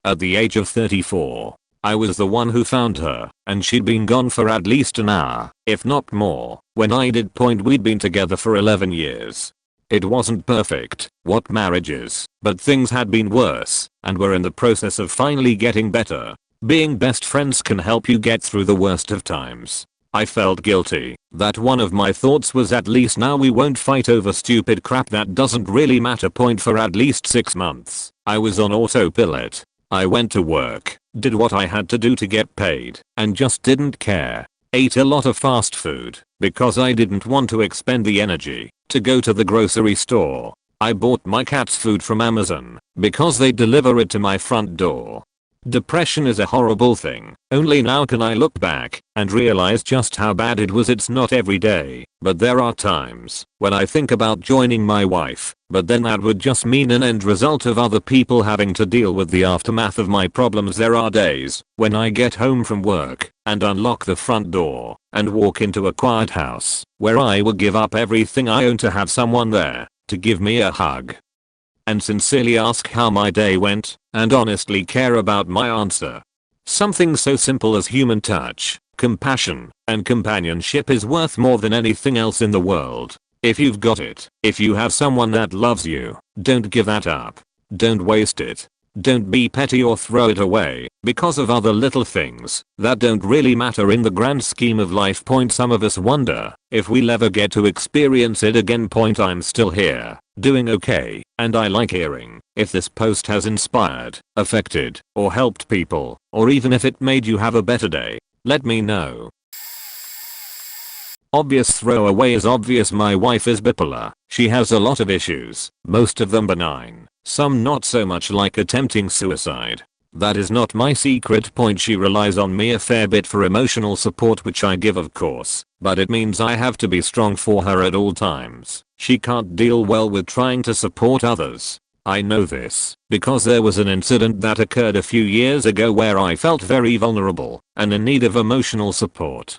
At the age of 34. I was the one who found her, and she'd been gone for at least an hour, if not more, when I did. We'd been together for 11 years. It wasn't perfect, what marriage is, but things had been worse, and we're in the process of finally getting better. Being best friends can help you get through the worst of times. I felt guilty that one of my thoughts was at least now we won't fight over stupid crap that doesn't really matter. For at least 6 months, I was on autopilot. I went to work, did what I had to do to get paid, and just didn't care. Ate a lot of fast food because I didn't want to expend the energy to go to the grocery store. I bought my cat's food from Amazon because they deliver it to my front door. Depression is a horrible thing. Only now can I look back and realize just how bad it was. It's not every day, but there are times when I think about joining my wife, but then that would just mean an end result of other people having to deal with the aftermath of my problems. There are days when I get home from work and unlock the front door and walk into a quiet house where I will give up everything I own to have someone there to give me a hug and sincerely ask how my day went, and honestly care about my answer. Something so simple as human touch, compassion, and companionship is worth more than anything else in the world. If you've got it, if you have someone that loves you, don't give that up. Don't waste it. Don't be petty or throw it away because of other little things that don't really matter in the grand scheme of life. Some of us wonder if we'll ever get to experience it again. I'm still here, doing okay, and I like hearing if this post has inspired, affected, or helped people, or even if it made you have a better day. Let me know. Obvious throwaway is obvious. My wife is bipolar. She has a lot of issues, most of them benign, some not so much, like attempting suicide. That is not my secret. She relies on me a fair bit for emotional support, which I give of course, but it means I have to be strong for her at all times. She can't deal well with trying to support others. I know this because there was an incident that occurred a few years ago where I felt very vulnerable and in need of emotional support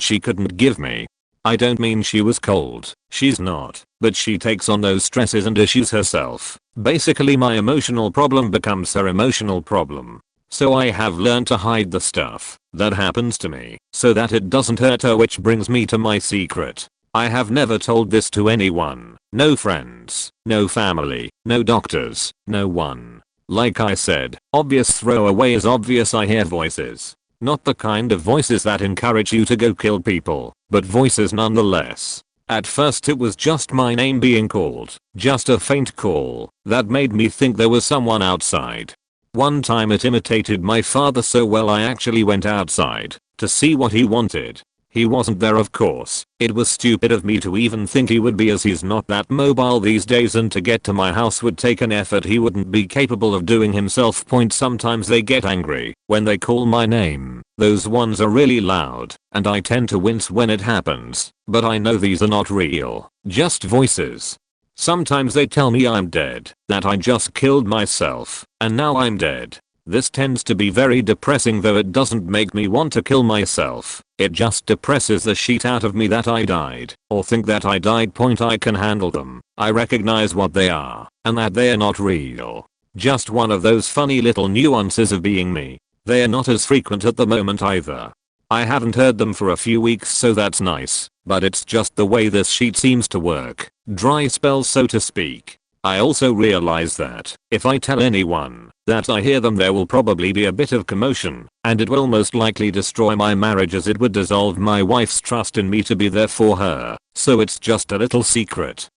she couldn't give me. I don't mean she was cold, she's not, but she takes on those stresses and issues herself. Basically my emotional problem becomes her emotional problem. So I have learned to hide the stuff that happens to me so that it doesn't hurt her, which brings me to my secret. I have never told this to anyone, no friends, no family, no doctors, no one. Like I said, obvious throwaway is obvious. I hear voices. Not the kind of voices that encourage you to go kill people, but voices nonetheless. At first it was just my name being called, just a faint call that made me think there was someone outside. One time it imitated my father so well I actually went outside to see what he wanted. He wasn't there, of course. It was stupid of me to even think he would be, as he's not that mobile these days, and to get to my house would take an effort he wouldn't be capable of doing himself. Sometimes they get angry when they call my name. Those ones are really loud, and I tend to wince when it happens, but I know these are not real, just voices. Sometimes they tell me I'm dead, that I just killed myself, and now I'm dead. This tends to be very depressing, though it doesn't make me want to kill myself. It just depresses the shit out of me that I died, or think that I died. I can handle them. I recognize what they are, and that they are not real. Just one of those funny little nuances of being me. They are not as frequent at the moment either. I haven't heard them for a few weeks, so that's nice, but it's just the way this sheet seems to work. Dry spells, so to speak. I also realize that if I tell anyone that I hear them, there will probably be a bit of commotion, and it will most likely destroy my marriage, as it would dissolve my wife's trust in me to be there for her. So it's just a little secret.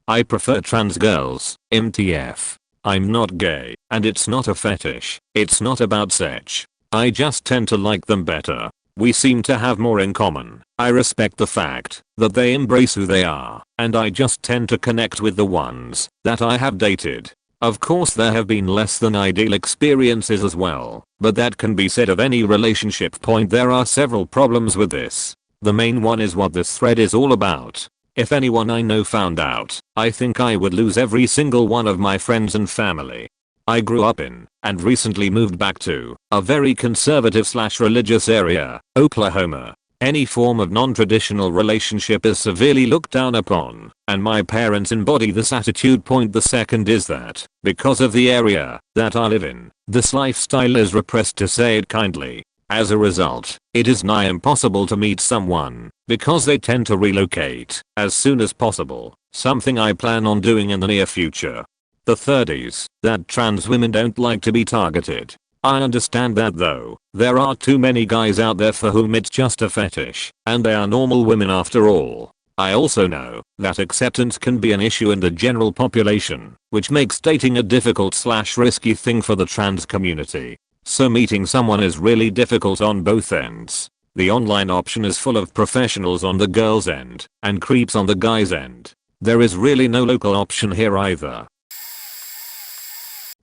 I prefer trans girls, MTF. I'm not gay, and it's not a fetish. It's not about sex. I just tend to like them better. We seem to have more in common. I respect the fact that they embrace who they are, and I just tend to connect with the ones that I have dated. Of course there have been less than ideal experiences as well, but that can be said of any relationship. There are several problems with this. The main one is what this thread is all about. If anyone I know found out, I think I would lose every single one of my friends and family. I grew up in, and recently moved back to, a very conservative/religious area, Oklahoma. Any form of non-traditional relationship is severely looked down upon, and my parents embody this attitude. The second is that, because of the area that I live in, this lifestyle is repressed, to say it kindly. As a result, it is nigh impossible to meet someone, because they tend to relocate as soon as possible, something I plan on doing in the near future. The third is that trans women don't like to be targeted. I understand that, though. There are too many guys out there for whom it's just a fetish, and they are normal women after all. I also know that acceptance can be an issue in the general population, which makes dating a difficult/risky thing for the trans community. So meeting someone is really difficult on both ends. The online option is full of professionals on the girl's end and creeps on the guy's end. There is really no local option here either.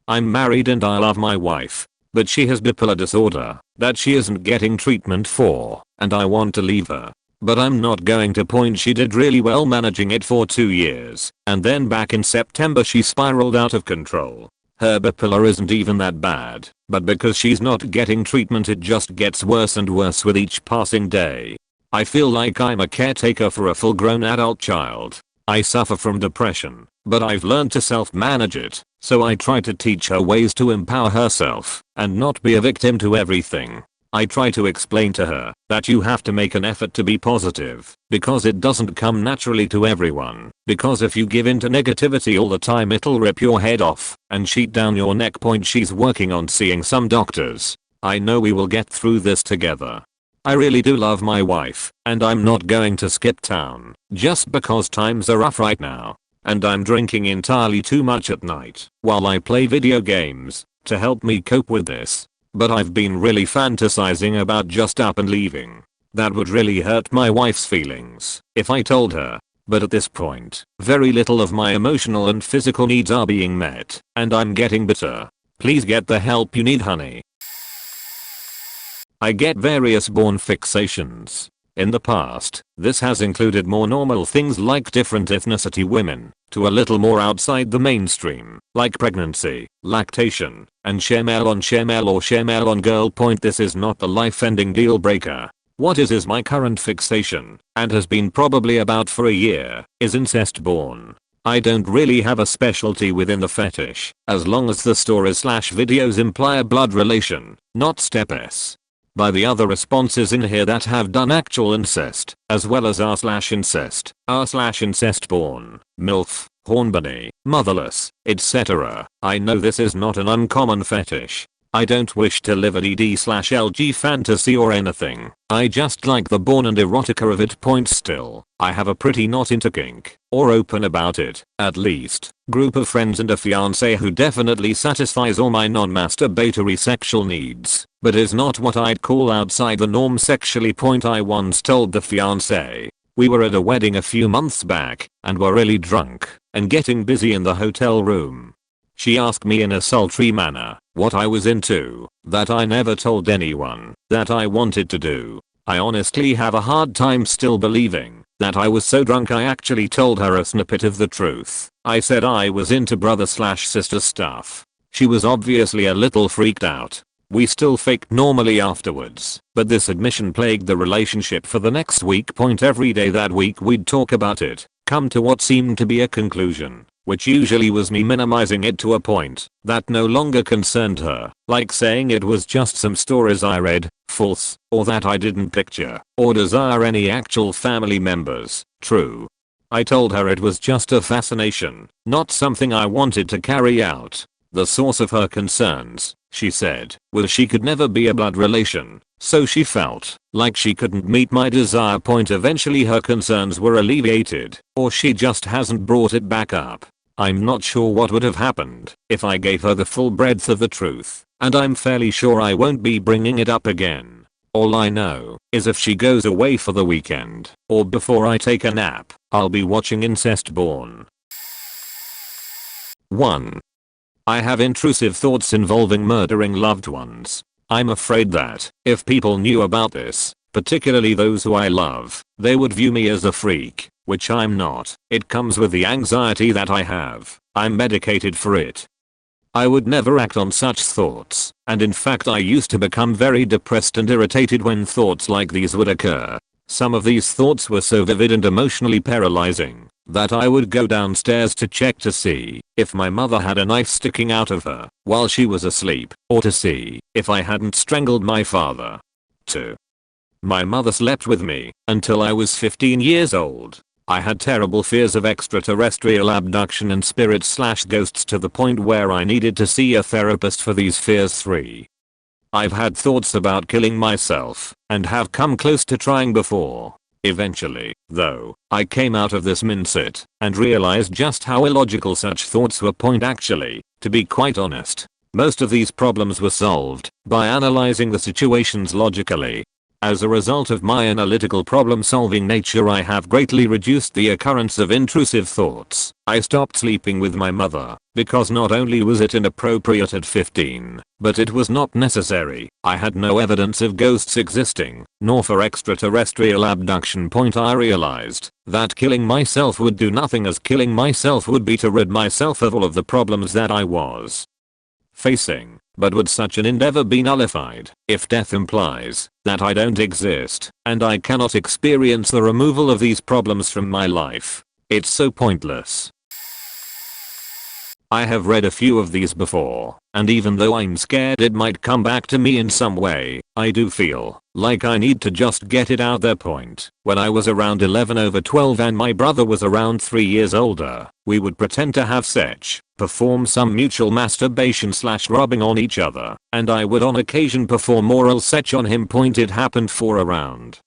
I'm married and I love my wife, but she has bipolar disorder that she isn't getting treatment for, and I want to leave her. But I'm not going to. She did really well managing it for 2 years, and then back in September she spiraled out of control. Her bipolar isn't even that bad, but because she's not getting treatment it just gets worse and worse with each passing day. I feel like I'm a caretaker for a full-grown adult child. I suffer from depression, but I've learned to self-manage it, so I try to teach her ways to empower herself and not be a victim to everything. I try to explain to her that you have to make an effort to be positive because it doesn't come naturally to everyone, because if you give in to negativity all the time it'll rip your head off and sheet down your neck. She's working on seeing some doctors. I know we will get through this together. I really do love my wife, and I'm not going to skip town just because times are rough right now. And I'm drinking entirely too much at night while I play video games to help me cope with this. But I've been really fantasizing about just up and leaving. That would really hurt my wife's feelings if I told her. But at this point, very little of my emotional and physical needs are being met, and I'm getting bitter. Please get the help you need, honey. I get various born fixations. In the past, this has included more normal things like different ethnicity women, to a little more outside the mainstream, like pregnancy, lactation, and share male or share male on girl. This is not the life-ending deal breaker. What is my current fixation, and has been probably about for a year, is incest born. I don't really have a specialty within the fetish, as long as the stories/videos imply a blood relation, not step S. By the other responses in here that have done actual incest, as well as r/incest, r/incest born, MILF, hornbunny, motherless, etc. I know this is not an uncommon fetish. I don't wish to live a DD/LG fantasy or anything. I just like the born and erotica of it. Still, I have a pretty not into kink, or open about it, at least, group of friends and a fiance who definitely satisfies all my non-masturbatory sexual needs, but is not what I'd call outside the norm sexually. I once told the fiance. We were at a wedding a few months back, and were really drunk, and getting busy in the hotel room. She asked me in a sultry manner what I was into, that I never told anyone that I wanted to do. I honestly have a hard time still believing that I was so drunk I actually told her a snippet of the truth. I said I was into brother/sister stuff. She was obviously a little freaked out. We still faked normally afterwards, but this admission plagued the relationship for the next week. Every day that week we'd talk about it, come to what seemed to be a conclusion, which usually was me minimizing it to a point that no longer concerned her, like saying it was just some stories I read, false, or that I didn't picture or desire any actual family members, true. I told her it was just a fascination, not something I wanted to carry out. The source of her concerns, she said, was she could never be a blood relation, so she felt like she couldn't meet my desire. Eventually her concerns were alleviated, or she just hasn't brought it back up. I'm not sure what would have happened if I gave her the full breadth of the truth, and I'm fairly sure I won't be bringing it up again. All I know is if she goes away for the weekend, or before I take a nap, I'll be watching Incest Born. 1. I have intrusive thoughts involving murdering loved ones. I'm afraid that if people knew about this, particularly those who I love, they would view me as a freak, which I'm not. It comes with the anxiety that I have. I'm medicated for it. I would never act on such thoughts, and in fact I used to become very depressed and irritated when thoughts like these would occur. Some of these thoughts were so vivid and emotionally paralyzing that I would go downstairs to check to see if my mother had a knife sticking out of her while she was asleep, or to see if I hadn't strangled my father. 2. My mother slept with me until I was 15 years old. I had terrible fears of extraterrestrial abduction and spirits/ghosts to the point where I needed to see a therapist for these fears. 3. I've had thoughts about killing myself and have come close to trying before. Eventually, though, I came out of this mindset and realized just how illogical such thoughts were. Actually, to be quite honest, most of these problems were solved by analyzing the situations logically. As a result of my analytical problem-solving nature, I have greatly reduced the occurrence of intrusive thoughts. I stopped sleeping with my mother, because not only was it inappropriate at 15, but it was not necessary. I had no evidence of ghosts existing, nor for extraterrestrial abduction. I realized that killing myself would do nothing, as killing myself would be to rid myself of all of the problems that I was facing. But would such an endeavor be nullified if death implies that I don't exist and I cannot experience the removal of these problems from my life? It's so pointless. I have read a few of these before, and even though I'm scared it might come back to me in some way, I do feel like I need to just get it out there. When I was around 11/12 and my brother was around 3 years older, we would pretend to have sex, perform some mutual masturbation / rubbing on each other, and I would on occasion perform oral sex on him. It happened for around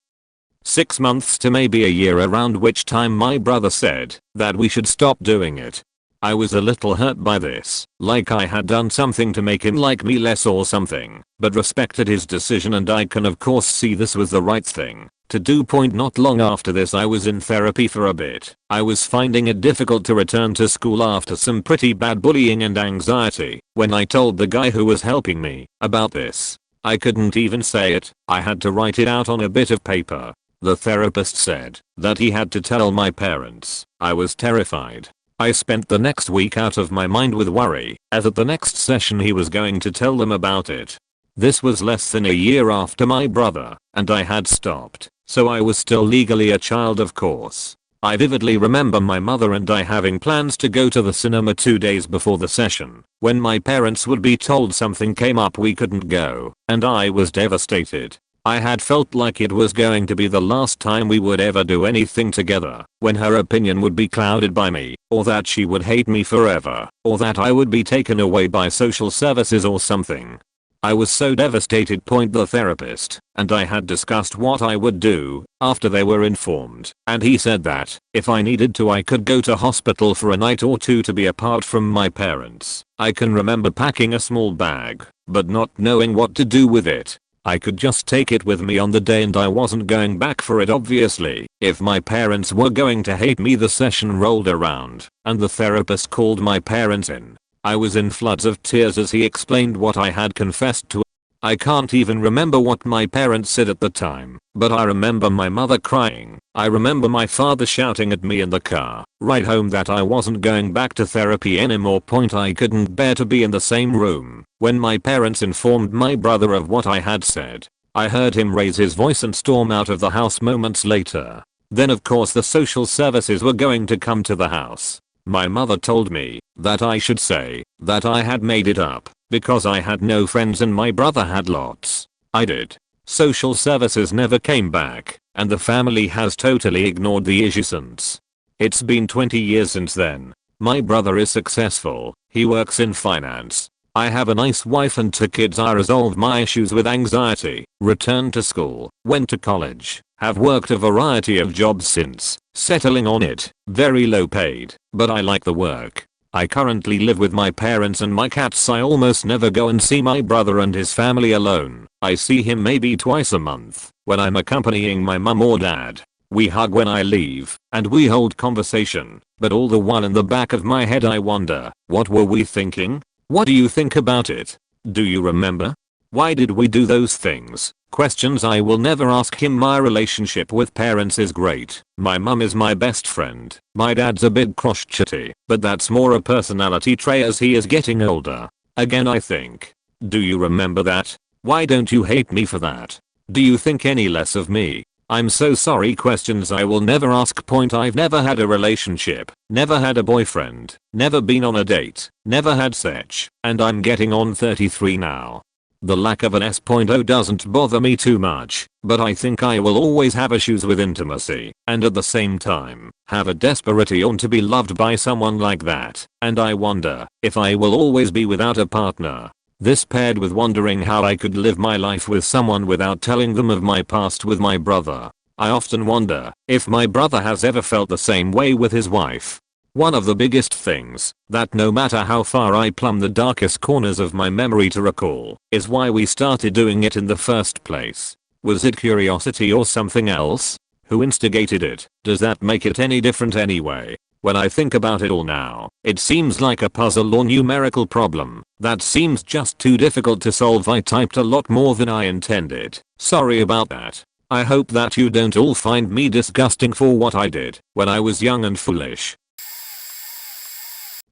6 months to maybe a year, around which time my brother said that we should stop doing it. I was a little hurt by this, like I had done something to make him like me less or something, but respected his decision, and I can of course see this was the right thing to do. Not long after this I was in therapy for a bit. I was finding it difficult to return to school after some pretty bad bullying and anxiety. When I told the guy who was helping me about this, I couldn't even say it, I had to write it out on a bit of paper. The therapist said that he had to tell my parents. I was terrified. I spent the next week out of my mind with worry, as at the next session he was going to tell them about it. This was less than a year after my brother, and I had stopped, so I was still legally a child, of course. I vividly remember my mother and I having plans to go to the cinema 2 days before the session, when my parents would be told something came up we couldn't go, and I was devastated. I had felt like it was going to be the last time we would ever do anything together, when her opinion would be clouded by me, or that she would hate me forever, or that I would be taken away by social services or something. I was so devastated. The therapist and I had discussed what I would do after they were informed, and he said that if I needed to I could go to hospital for a night or two to be apart from my parents. I can remember packing a small bag, but not knowing what to do with it. I could just take it with me on the day, and I wasn't going back for it obviously. If my parents were going to hate me. The session rolled around, and the therapist called my parents in. I was in floods of tears as he explained what I had confessed to. I can't even remember what my parents said at the time, but I remember my mother crying. I remember my father shouting at me in the car ride home that I wasn't going back to therapy anymore. I couldn't bear to be in the same room. When my parents informed my brother of what I had said, I heard him raise his voice and storm out of the house moments later. Then of course the social services were going to come to the house. My mother told me that I should say that I had made it up because I had no friends and my brother had lots. I did. Social services never came back, and the family has totally ignored the issue since. It's been 20 years since then. My brother is successful. He works in finance. I have a nice wife and 2 kids. I resolved my issues with anxiety, returned to school, went to college, have worked a variety of jobs since, settling on it, very low paid, but I like the work. I currently live with my parents and my cats. I almost never go and see my brother and his family alone. I see him maybe twice a month when I'm accompanying my mum or dad. We hug when I leave, and we hold conversation, but all the while in the back of my head I wonder, what were we thinking? What do you think about it? Do you remember? Why did we do those things? Questions I will never ask him. My relationship with parents is great. My mum is my best friend. My dad's a bit crotchety, but that's more a personality trait as he is getting older. Again, I think. Do you remember that? Why don't you hate me for that? Do you think any less of me? I'm so sorry. Questions I will never ask. I've never had a relationship, never had a boyfriend, never been on a date, never had sex, and I'm getting on 33 now. The lack of an S.O doesn't bother me too much, but I think I will always have issues with intimacy, and at the same time, have a desperate yearn to be loved by someone like that, and I wonder if I will always be without a partner. This paired with wondering how I could live my life with someone without telling them of my past with my brother. I often wonder if my brother has ever felt the same way with his wife. One of the biggest things that no matter how far I plumb the darkest corners of my memory to recall is why we started doing it in the first place. Was it curiosity or something else? Who instigated it? Does that make it any different anyway? When I think about it all now, it seems like a puzzle or numerical problem that seems just too difficult to solve. I typed a lot more than I intended. Sorry about that. I hope that you don't all find me disgusting for what I did when I was young and foolish.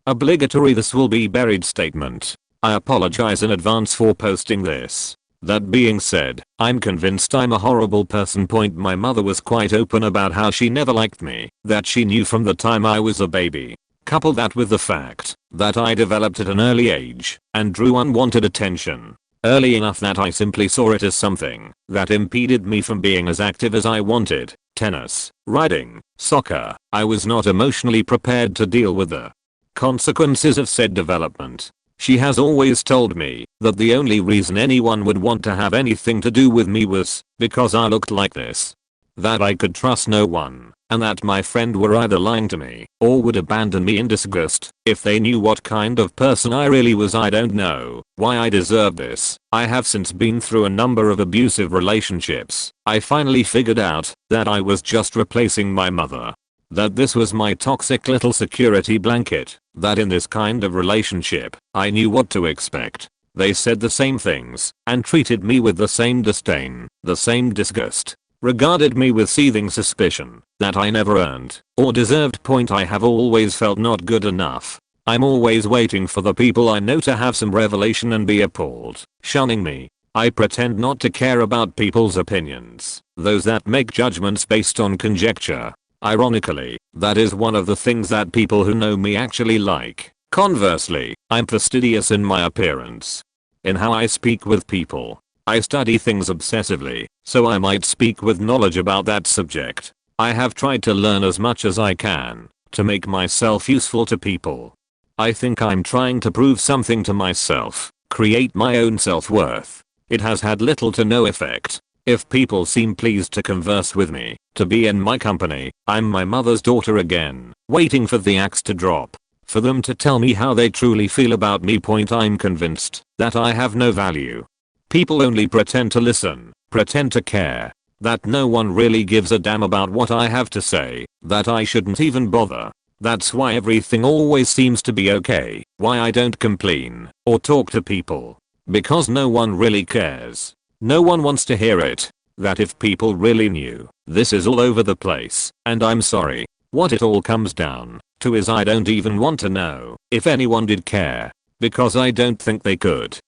Obligatory this will be buried statement. I apologize in advance for posting this. That being said, I'm convinced I'm a horrible person. My mother was quite open about how she never liked me, that she knew from the time I was a baby. Couple that with the fact that I developed at an early age and drew unwanted attention early enough that I simply saw it as something that impeded me from being as active as I wanted. Tennis, riding, soccer. I was not emotionally prepared to deal with the consequences of said development. She has always told me that the only reason anyone would want to have anything to do with me was because I looked like this. That I could trust no one, and that my friend were either lying to me or would abandon me in disgust if they knew what kind of person I really was. I don't know why I deserve this. I have since been through a number of abusive relationships. I finally figured out that I was just replacing my mother. That this was my toxic little security blanket. That in this kind of relationship, I knew what to expect. They said the same things and treated me with the same disdain, the same disgust. Regarded me with seething suspicion that I never earned or deserved. I have always felt not good enough. I'm always waiting for the people I know to have some revelation and be appalled, shunning me. I pretend not to care about people's opinions, those that make judgments based on conjecture. Ironically, that is one of the things that people who know me actually like. Conversely, I'm fastidious in my appearance, in how I speak with people. I study things obsessively, so I might speak with knowledge about that subject. I have tried to learn as much as I can to make myself useful to people. I think I'm trying to prove something to myself, create my own self-worth. It has had little to no effect. If people seem pleased to converse with me, to be in my company, I'm my mother's daughter again, waiting for the axe to drop. For them to tell me how they truly feel about me. I'm convinced that I have no value. People only pretend to listen, pretend to care, that no one really gives a damn about what I have to say, that I shouldn't even bother. That's why everything always seems to be okay, why I don't complain or talk to people. Because no one really cares. No one wants to hear it. That if people really knew, this is all over the place, and I'm sorry. What it all comes down to is I don't even want to know if anyone did care, because I don't think they could.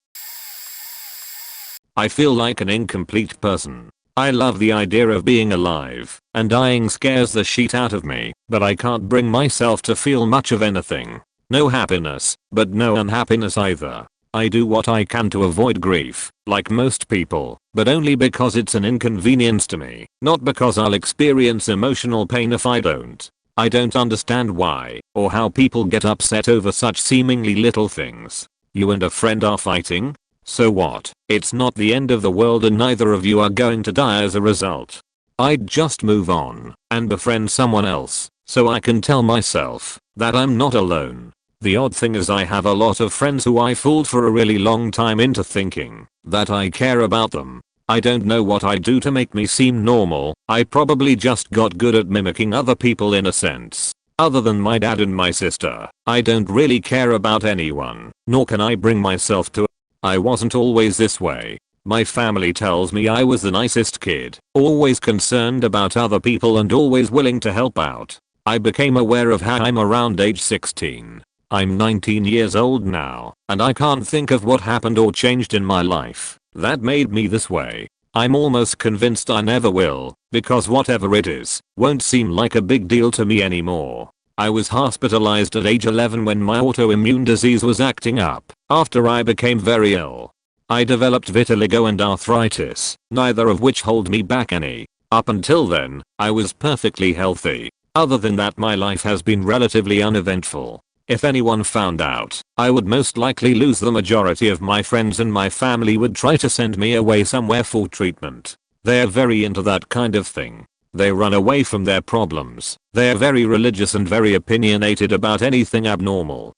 I feel like an incomplete person. I love the idea of being alive, and dying scares the shit out of me, but I can't bring myself to feel much of anything. No happiness, but no unhappiness either. I do what I can to avoid grief, like most people, but only because it's an inconvenience to me, not because I'll experience emotional pain if I don't. I don't understand why, or how people get upset over such seemingly little things. You and a friend are fighting? So what? It's not the end of the world and neither of you are going to die as a result. I'd just move on and befriend someone else so I can tell myself that I'm not alone. The odd thing is I have a lot of friends who I fooled for a really long time into thinking that I care about them. I don't know what I do to make me seem normal. I probably just got good at mimicking other people in a sense. Other than my dad and my sister, I don't really care about anyone, nor can I bring myself to. I wasn't always this way. My family tells me I was the nicest kid, always concerned about other people and always willing to help out. I became aware of how I'm around age 16. I'm 19 years old now, and I can't think of what happened or changed in my life that made me this way. I'm almost convinced I never will, because whatever it is, won't seem like a big deal to me anymore. I was hospitalized at age 11 when my autoimmune disease was acting up, after I became very ill. I developed vitiligo and arthritis, neither of which hold me back any. Up until then, I was perfectly healthy. Other than that, my life has been relatively uneventful. If anyone found out, I would most likely lose the majority of my friends and my family would try to send me away somewhere for treatment. They're very into that kind of thing. They run away from their problems. They're very religious and very opinionated about anything abnormal.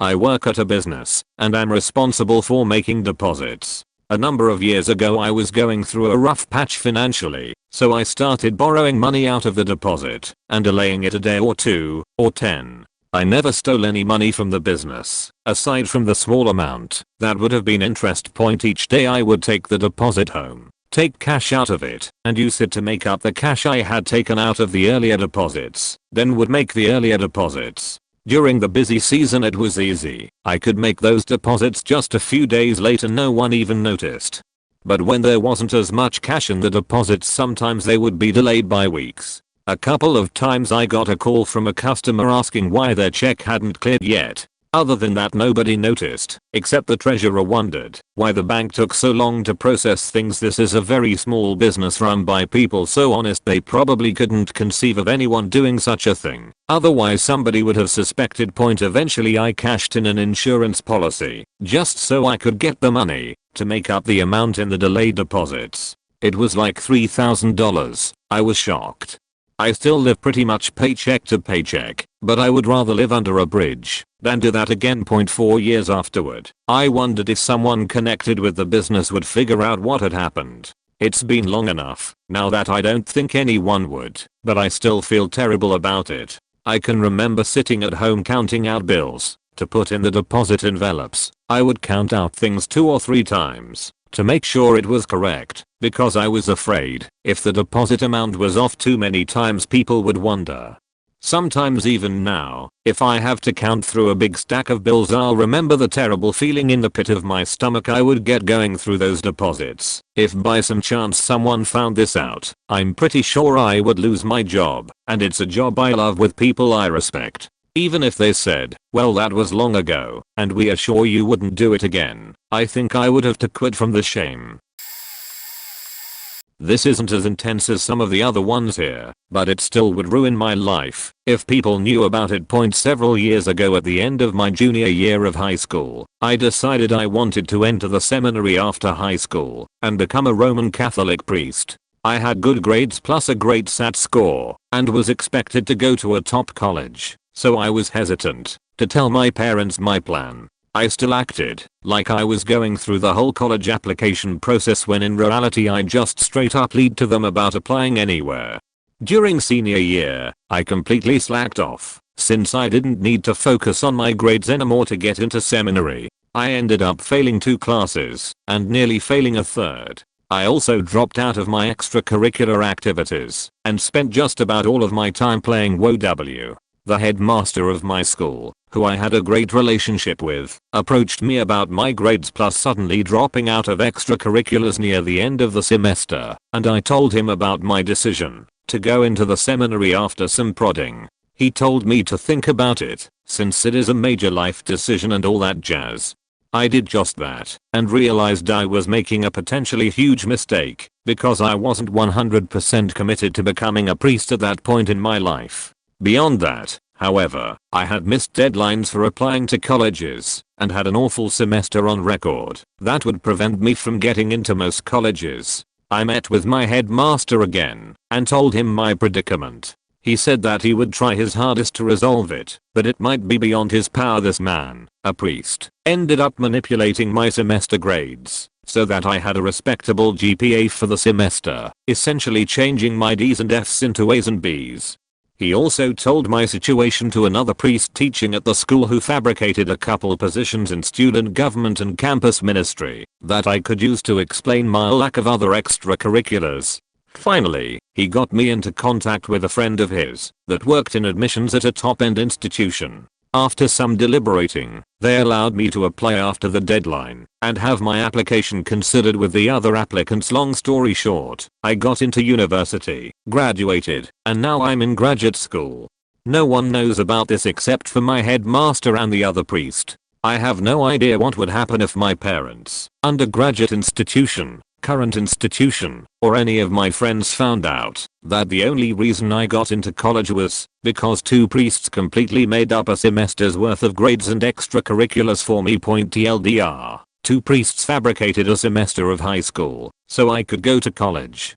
I work at a business, and I'm responsible for making deposits. A number of years ago I was going through a rough patch financially, so I started borrowing money out of the deposit and delaying it a day or 2 or 10. I never stole any money from the business, aside from the small amount that would have been interest point each day. I would take the deposit home, take cash out of it, and use it to make up the cash I had taken out of the earlier deposits, then would make the earlier deposits. During the busy season it was easy. I could make those deposits just a few days later, no one even noticed. But when there wasn't as much cash in the deposits, sometimes they would be delayed by weeks. A couple of times I got a call from a customer asking why their check hadn't cleared yet. Other than that, nobody noticed, except the treasurer wondered why the bank took so long to process things. This is a very small business run by people so honest they probably couldn't conceive of anyone doing such a thing. Otherwise somebody would have suspected. Eventually I cashed in an insurance policy just so I could get the money to make up the amount in the delayed deposits. It was like $3,000. I was shocked. I still live pretty much paycheck to paycheck, but I would rather live under a bridge than do that again. 4 years afterward, I wondered if someone connected with the business would figure out what had happened. It's been long enough now that I don't think anyone would, but I still feel terrible about it. I can remember sitting at home counting out bills to put in the deposit envelopes. I would count out things 2 or 3 times to make sure it was correct, because I was afraid if the deposit amount was off too many times people would wonder. Sometimes even now, if I have to count through a big stack of bills, I'll remember the terrible feeling in the pit of my stomach I would get going through those deposits. If by some chance someone found this out, I'm pretty sure I would lose my job, and it's a job I love with people I respect. Even if they said, well, that was long ago, and we are sure you wouldn't do it again, I think I would have to quit from the shame. This isn't as intense as some of the other ones here, but it still would ruin my life if people knew about it. Several years ago, at the end of my junior year of high school, I decided I wanted to enter the seminary after high school and become a Roman Catholic priest. I had good grades plus a great SAT score and was expected to go to a top college. So I was hesitant to tell my parents my plan. I still acted like I was going through the whole college application process when in reality I just straight up lied to them about applying anywhere. During senior year, I completely slacked off since I didn't need to focus on my grades anymore to get into seminary. I ended up failing 2 classes and nearly failing a third. I also dropped out of my extracurricular activities and spent just about all of my time playing WoW. The headmaster of my school, who I had a great relationship with, approached me about my grades plus suddenly dropping out of extracurriculars near the end of the semester, and I told him about my decision to go into the seminary after some prodding. He told me to think about it, since it is a major life decision and all that jazz. I did just that, and realized I was making a potentially huge mistake, because I wasn't 100% committed to becoming a priest at that point in my life. Beyond that, however, I had missed deadlines for applying to colleges and had an awful semester on record that would prevent me from getting into most colleges. I met with my headmaster again and told him my predicament. He said that he would try his hardest to resolve it, but it might be beyond his power. This man, a priest, ended up manipulating my semester grades so that I had a respectable GPA for the semester, essentially changing my D's and F's into A's and B's. He also told my situation to another priest teaching at the school who fabricated a couple positions in student government and campus ministry that I could use to explain my lack of other extracurriculars. Finally, he got me into contact with a friend of his that worked in admissions at a top-end institution. After some deliberating, they allowed me to apply after the deadline and have my application considered with the other applicants. Long story short, I got into university, graduated, and now I'm in graduate school. No one knows about this except for my headmaster and the other priest. I have no idea what would happen if my parents, undergraduate institution, current institution, or any of my friends found out that the only reason I got into college was because 2 priests completely made up a semester's worth of grades and extracurriculars for me. TLDR, 2 priests fabricated a semester of high school so I could go to college.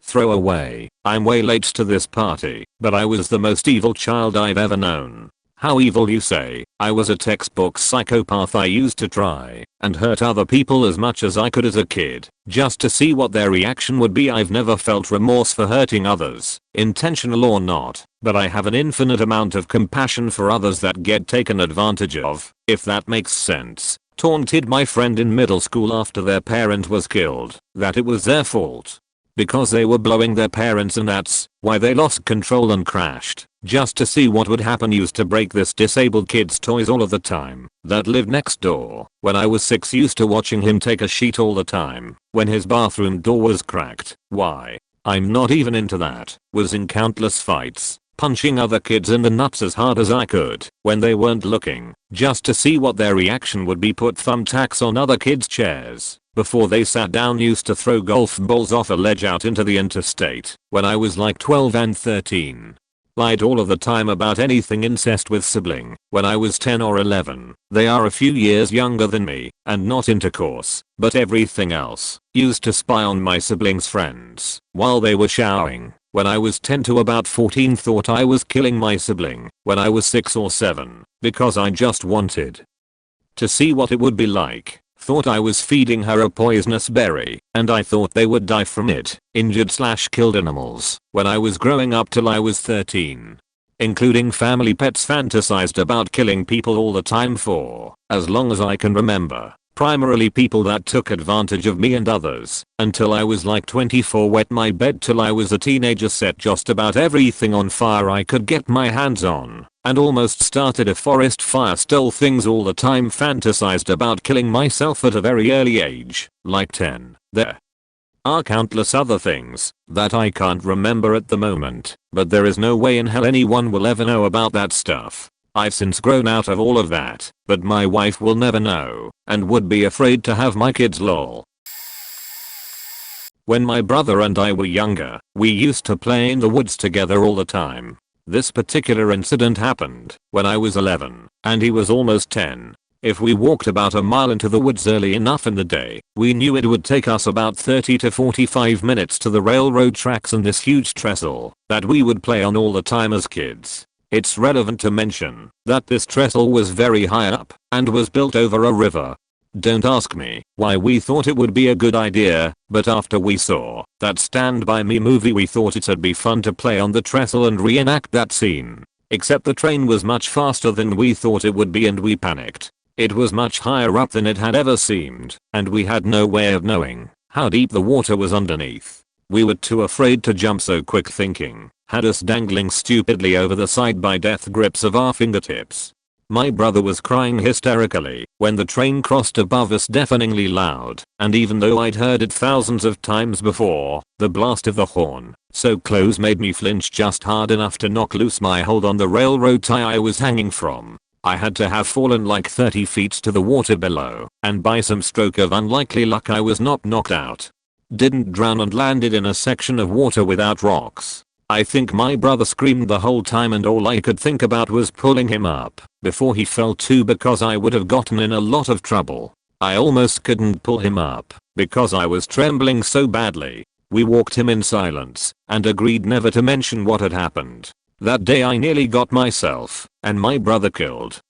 Throwaway. I'm way late to this party, but I was the most evil child I've ever known. How evil, you say? I was a textbook psychopath. I used to try and hurt other people as much as I could as a kid, just to see what their reaction would be. I've never felt remorse for hurting others, intentional or not, but I have an infinite amount of compassion for others that get taken advantage of, if that makes sense. Taunted my friend in middle school after their parent was killed, that it was their fault because they were blowing their parents and that's why they lost control and crashed. Just to see what would happen. Used to break this disabled kid's toys all of the time that lived next door. When I was 6, used to watching him take a sheet all the time when his bathroom door was cracked. Why? I'm not even into that. Was in countless fights, punching other kids in the nuts as hard as I could when they weren't looking, just to see what their reaction would be. Put thumbtacks on other kids' chairs before they sat down. Used to throw golf balls off a ledge out into the interstate when I was like 12 and 13. Lied all of the time about anything incest with sibling when I was 10 or 11. They are a few years younger than me and not intercourse, but everything else. Used to spy on my siblings' friends while they were showering when I was 10 to about 14. Thought I was killing my sibling when I was 6 or 7 because I just wanted to see what it would be like. Thought I was feeding her a poisonous berry and I thought they would die from it. Injured/killed animals when I was growing up till I was 13. Including family pets. Fantasized about killing people all the time for as long as I can remember. Primarily people that took advantage of me and others until I was like 24. Wet my bed till I was a teenager. Set just about everything on fire I could get my hands on and almost started a forest fire. Stole things all the time. Fantasized about killing myself at a very early age, like 10. There are countless other things that I can't remember at the moment, but there is no way in hell anyone will ever know about that stuff. I've since grown out of all of that, but my wife will never know and would be afraid to have my kids. Lol. When my brother and I were younger, we used to play in the woods together all the time. This particular incident happened when I was 11 and he was almost 10. If we walked about a mile into the woods early enough in the day, we knew it would take us about 30 to 45 minutes to the railroad tracks and this huge trestle that we would play on all the time as kids. It's relevant to mention that this trestle was very high up and was built over a river. Don't ask me why we thought it would be a good idea, but after we saw that Stand By Me movie we thought it'd be fun to play on the trestle and reenact that scene. Except the train was much faster than we thought it would be and we panicked. It was much higher up than it had ever seemed and we had no way of knowing how deep the water was underneath. We were too afraid to jump, so quick thinking had us dangling stupidly over the side by death grips of our fingertips. My brother was crying hysterically when the train crossed above us, deafeningly loud, and even though I'd heard it thousands of times before, the blast of the horn so close made me flinch just hard enough to knock loose my hold on the railroad tie I was hanging from. I had to have fallen like 30 feet to the water below, and by some stroke of unlikely luck I was not knocked out. Didn't drown and landed in a section of water without rocks. I think my brother screamed the whole time and all I could think about was pulling him up before he fell too, because I would have gotten in a lot of trouble. I almost couldn't pull him up because I was trembling so badly. We walked him in silence and agreed never to mention what had happened. That day I nearly got myself and my brother killed.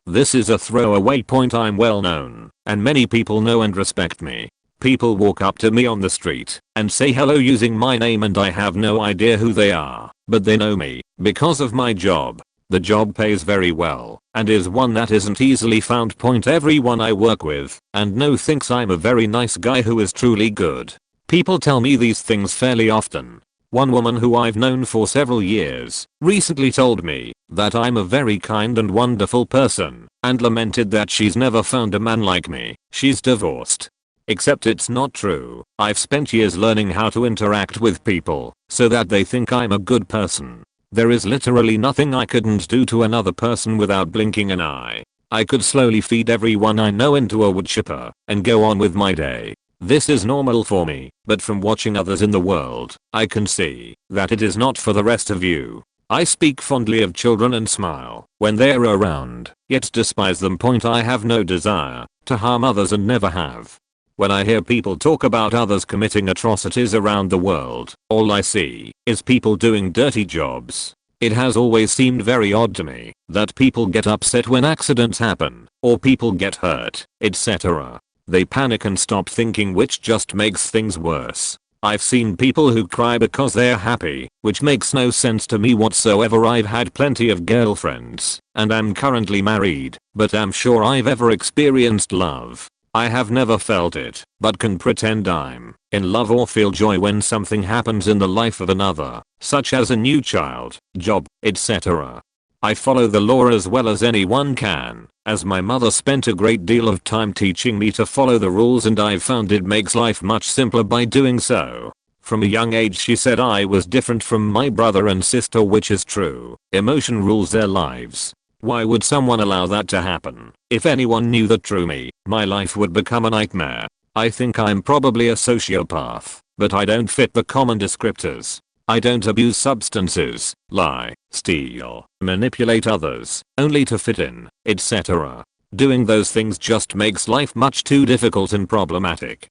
This is a throwaway point. I'm well known and many people know and respect me. People walk up to me on the street and say hello using my name and I have no idea who they are, but they know me because of my job. The job pays very well and is one that isn't easily found. Point everyone I work with and know thinks I'm a very nice guy who is truly good. People tell me these things fairly often. One woman who I've known for several years recently told me that I'm a very kind and wonderful person and lamented that she's never found a man like me. She's divorced. Except it's not true. I've spent years learning how to interact with people so that they think I'm a good person. There is literally nothing I couldn't do to another person without blinking an eye. I could slowly feed everyone I know into a wood chipper and go on with my day. This is normal for me, but from watching others in the world, I can see that it is not for the rest of you. I speak fondly of children and smile when they're around, yet despise them. Point I have no desire to harm others and never have. When I hear people talk about others committing atrocities around the world, all I see is people doing dirty jobs. It has always seemed very odd to me that people get upset when accidents happen, or people get hurt, etc. They panic and stop thinking, which just makes things worse. I've seen people who cry because they're happy, which makes no sense to me whatsoever. I've had plenty of girlfriends, and I'm currently married, but I'm sure I've ever experienced love. I have never felt it, but can pretend I'm in love or feel joy when something happens in the life of another, such as a new child, job, etc. I follow the law as well as anyone can, as my mother spent a great deal of time teaching me to follow the rules, and I've found it makes life much simpler by doing so. From a young age she said I was different from my brother and sister, which is true. Emotion rules their lives. Why would someone allow that to happen? If anyone knew the true me, my life would become a nightmare. I think I'm probably a sociopath, but I don't fit the common descriptors. I don't abuse substances, lie, steal, manipulate others, only to fit in, etc. Doing those things just makes life much too difficult and problematic.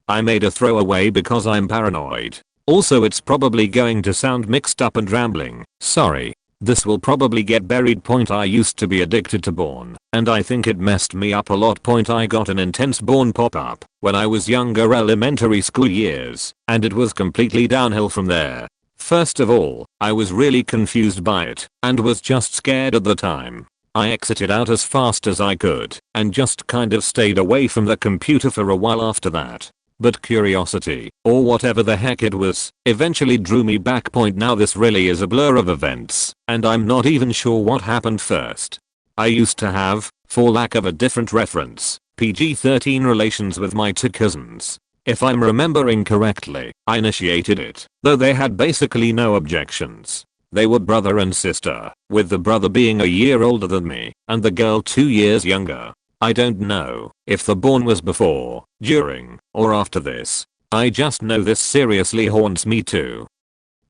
I made a throwaway because I'm paranoid. Also, it's probably going to sound mixed up and rambling, sorry. This will probably get buried. I used to be addicted to porn, and I think it messed me up a lot. I got an intense porn pop-up when I was younger, elementary school years, and it was completely downhill from there. First of all, I was really confused by it, and was just scared at the time. I exited out as fast as I could, and just kind of stayed away from the computer for a while after that. But curiosity, or whatever the heck it was, eventually drew me back. Now this really is a blur of events, and I'm not even sure what happened first. I used to have, for lack of a different reference, PG-13 relations with my two cousins. If I'm remembering correctly, I initiated it, though they had basically no objections. They were brother and sister, with the brother being a year older than me, and the girl 2 years younger. I don't know if the born was before, during, or after this. I just know this seriously haunts me too.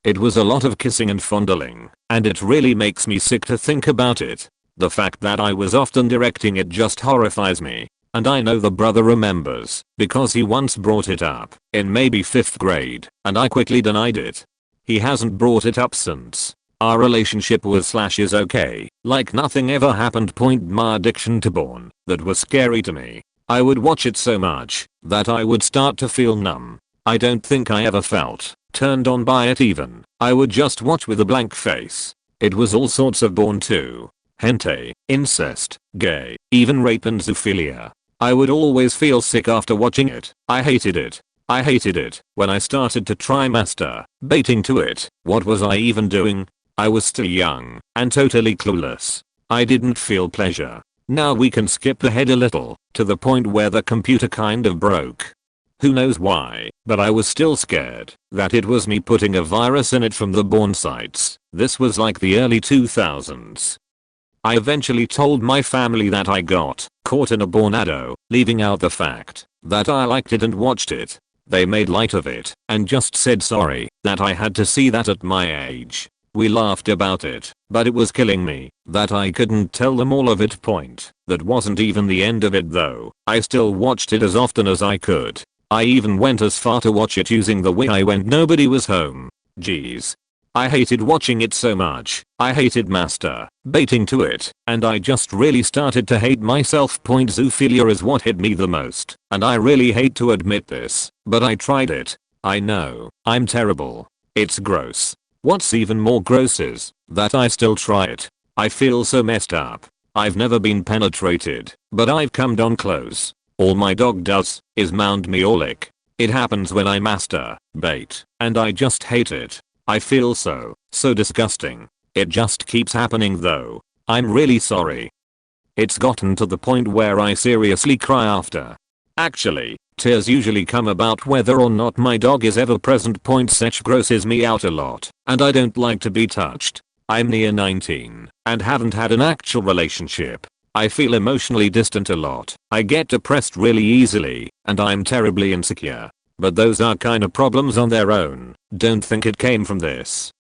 It was a lot of kissing and fondling, and it really makes me sick to think about it. The fact that I was often directing it just horrifies me. And I know the brother remembers, because he once brought it up, in maybe 5th grade, and I quickly denied it. He hasn't brought it up since. Our relationship was / is okay, like nothing ever happened. My addiction to porn, that was scary to me. I would watch it so much, that I would start to feel numb. I don't think I ever felt turned on by it even. I would just watch with a blank face. It was all sorts of porn too. Hentai, incest, gay, even rape and zoophilia. I would always feel sick after watching it. I hated it. I hated it. When I started to try masturbating to it, what was I even doing? I was still young and totally clueless. I didn't feel pleasure. Now we can skip ahead a little to the point where the computer kind of broke. Who knows why, but I was still scared that it was me putting a virus in it from the porn sites. This was like the early 2000s. I eventually told my family that I got caught in a pornado, leaving out the fact that I liked it and watched it. They made light of it and just said sorry that I had to see that at my age. We laughed about it, but it was killing me that I couldn't tell them all of it. That wasn't even the end of it though. I still watched it as often as I could. I even went as far to watch it using the Wi-Fi when nobody was home. Jeez. I hated watching it so much. I hated masturbating to it, and I just really started to hate myself. Zoophilia is what hit me the most, and I really hate to admit this, but I tried it. I know, I'm terrible. It's gross. What's even more gross is that I still try it. I feel so messed up. I've never been penetrated, but I've come on close. All my dog does is mound me or lick. It happens when I masturbate, and I just hate it. I feel so disgusting. It just keeps happening though. I'm really sorry. It's gotten to the point where I seriously cry after. Actually, tears usually come about whether or not my dog is ever present. Such grosses me out a lot, and I don't like to be touched. I'm near 19 and haven't had an actual relationship. I feel emotionally distant a lot. I get depressed really easily, and I'm terribly insecure. But those are kinda problems on their own. Don't think it came from this.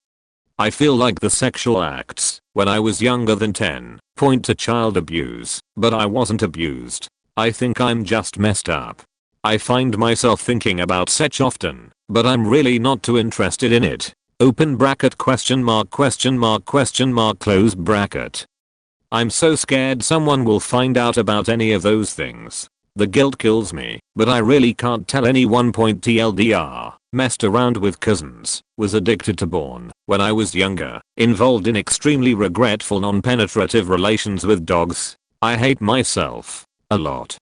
I feel like the sexual acts when I was younger than 10 point to child abuse, but I wasn't abused. I think I'm just messed up. I find myself thinking about sex often, but I'm really not too interested in it. Open bracket question mark close bracket. I'm so scared someone will find out about any of those things. The guilt kills me, but I really can't tell anyone. TLDR, messed around with cousins, was addicted to porn when I was younger, involved in extremely regretful non-penetrative relations with dogs. I hate myself a lot.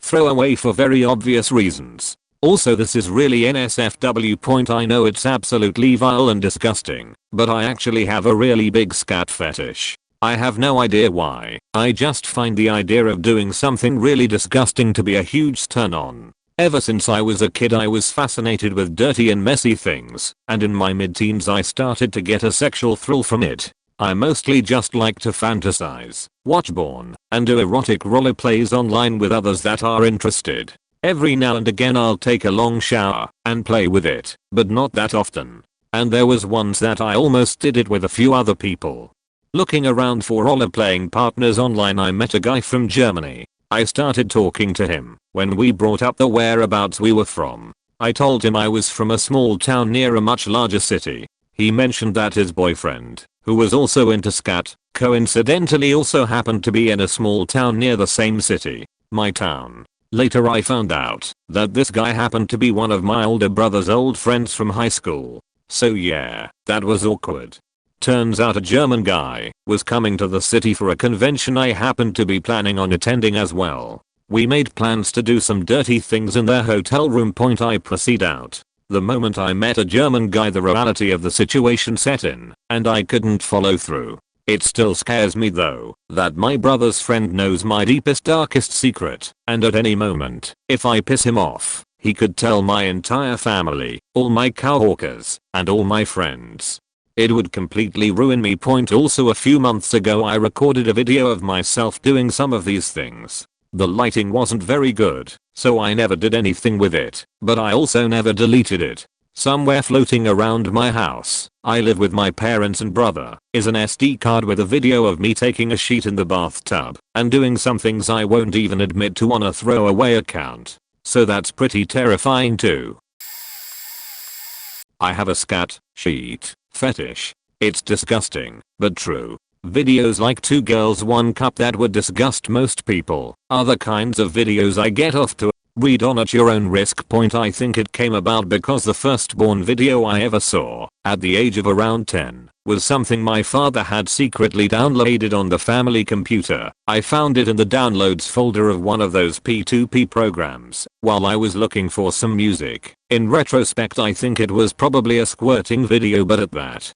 Throw away for very obvious reasons. Also, this is really NSFW. I know it's absolutely vile and disgusting, but I actually have a really big scat fetish. I have no idea why. I just find the idea of doing something really disgusting to be a huge turn on. Ever since I was a kid I was fascinated with dirty and messy things, and in my mid-teens I started to get a sexual thrill from it. I mostly just like to fantasize, watch porn, and do erotic roleplays online with others that are interested. Every now and again I'll take a long shower and play with it, but not that often. And there was once that I almost did it with a few other people. Looking around for roleplaying partners online, I met a guy from Germany. I started talking to him. When we brought up the whereabouts we were from, I told him I was from a small town near a much larger city. He mentioned that his boyfriend, who was also into scat, coincidentally also happened to be in a small town near the same city, my town. Later I found out that this guy happened to be one of my older brother's old friends from high school. So yeah, that was awkward. Turns out a German guy was coming to the city for a convention I happened to be planning on attending as well. We made plans to do some dirty things in their hotel room. I proceed out. The moment I met a German guy, the reality of the situation set in, and I couldn't follow through. It still scares me though, that my brother's friend knows my deepest darkest secret, and at any moment, if I piss him off, he could tell my entire family, all my coworkers, and all my friends. It would completely ruin me. Also, a few months ago I recorded a video of myself doing some of these things. The lighting wasn't very good, so I never did anything with it, but I also never deleted it. Somewhere floating around my house, I live with my parents and brother, is an SD card with a video of me taking a shit in the bathtub and doing some things I won't even admit to on a throwaway account. So that's pretty terrifying too. I have a scat sheet fetish. It's disgusting, but true. Videos like 2 girls 1 cup that would disgust most people are the kinds of videos I get off to. Read on at your own risk. I think it came about because the firstborn video I ever saw, at the age of around 10, was something my father had secretly downloaded on the family computer. I found it in the downloads folder of one of those P2P programs while I was looking for some music. In retrospect I think it was probably a squirting video, but at that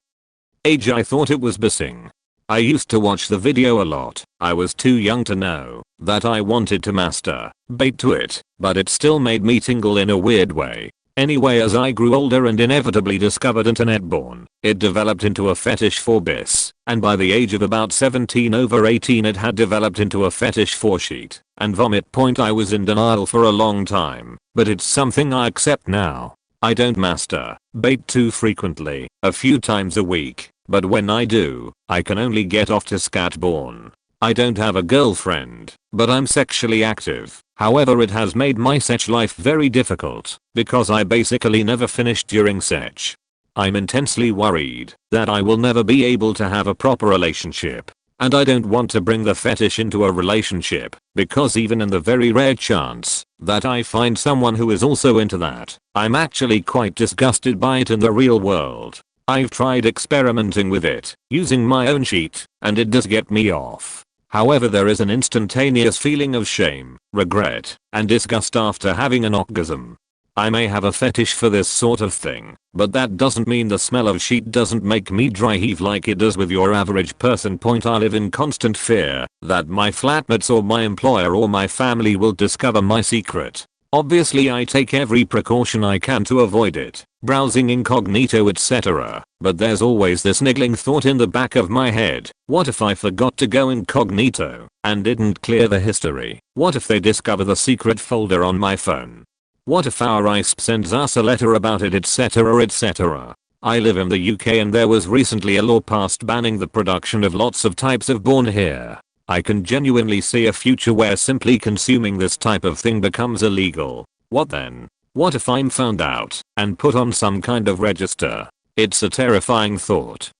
age I thought it was bissing. I used to watch the video a lot. I was too young to know that I wanted to masturbate to it, but it still made me tingle in a weird way. Anyway, as I grew older and inevitably discovered internet porn, it developed into a fetish for bis, and by the age of about 17/18 it had developed into a fetish for sheet and vomit. I was in denial for a long time, but it's something I accept now. I don't masturbate too frequently, a few times a week. But when I do, I can only get off to scat porn. I don't have a girlfriend, but I'm sexually active. However, it has made my sex life very difficult because I basically never finish during sex. I'm intensely worried that I will never be able to have a proper relationship. And I don't want to bring the fetish into a relationship because even in the very rare chance that I find someone who is also into that, I'm actually quite disgusted by it in the real world. I've tried experimenting with it, using my own sheet, and it does get me off. However, there is an instantaneous feeling of shame, regret, and disgust after having an orgasm. I may have a fetish for this sort of thing, but that doesn't mean the smell of sheet doesn't make me dry heave like it does with your average person. I live in constant fear that my flatmates or my employer or my family will discover my secret. Obviously I take every precaution I can to avoid it, browsing incognito etc. But there's always this niggling thought in the back of my head. What if I forgot to go incognito and didn't clear the history? What if they discover the secret folder on my phone? What if our ISP sends us a letter about it etc. I live in the UK and there was recently a law passed banning the production of lots of types of porn here. I can genuinely see a future where simply consuming this type of thing becomes illegal. What then? What if I'm found out and put on some kind of register? It's a terrifying thought.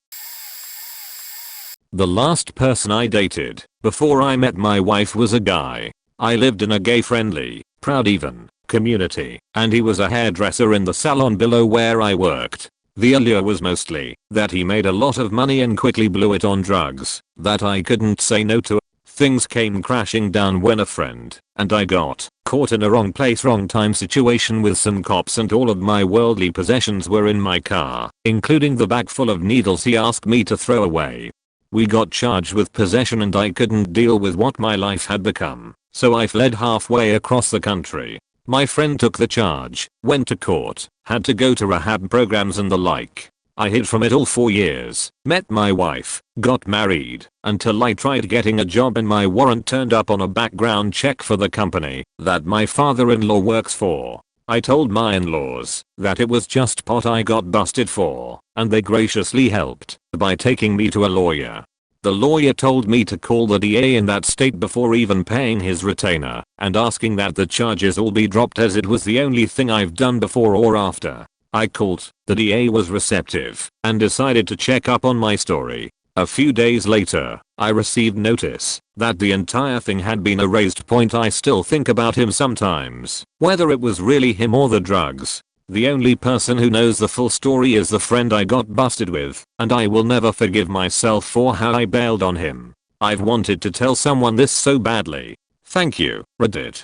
The last person I dated before I met my wife was a guy. I lived in a gay-friendly, proud even, community, and he was a hairdresser in the salon below where I worked. The allure was mostly that he made a lot of money and quickly blew it on drugs that I couldn't say no to. Things came crashing down when a friend and I got caught in a wrong place wrong time situation with some cops, and all of my worldly possessions were in my car, including the bag full of needles he asked me to throw away. We got charged with possession and I couldn't deal with what my life had become, so I fled halfway across the country. My friend took the charge, went to court, had to go to rehab programs and the like. I hid from it all for years, met my wife, got married, until I tried getting a job and my warrant turned up on a background check for the company that my father-in-law works for. I told my in-laws that it was just pot I got busted for, and they graciously helped by taking me to a lawyer. The lawyer told me to call the DA in that state before even paying his retainer and asking that the charges all be dropped, as it was the only thing I've done before or after. I called, the DA was receptive and decided to check up on my story. A few days later, I received notice that the entire thing had been erased. I still think about him sometimes, whether it was really him or the drugs. The only person who knows the full story is the friend I got busted with, and I will never forgive myself for how I bailed on him. I've wanted to tell someone this so badly. Thank you, Reddit.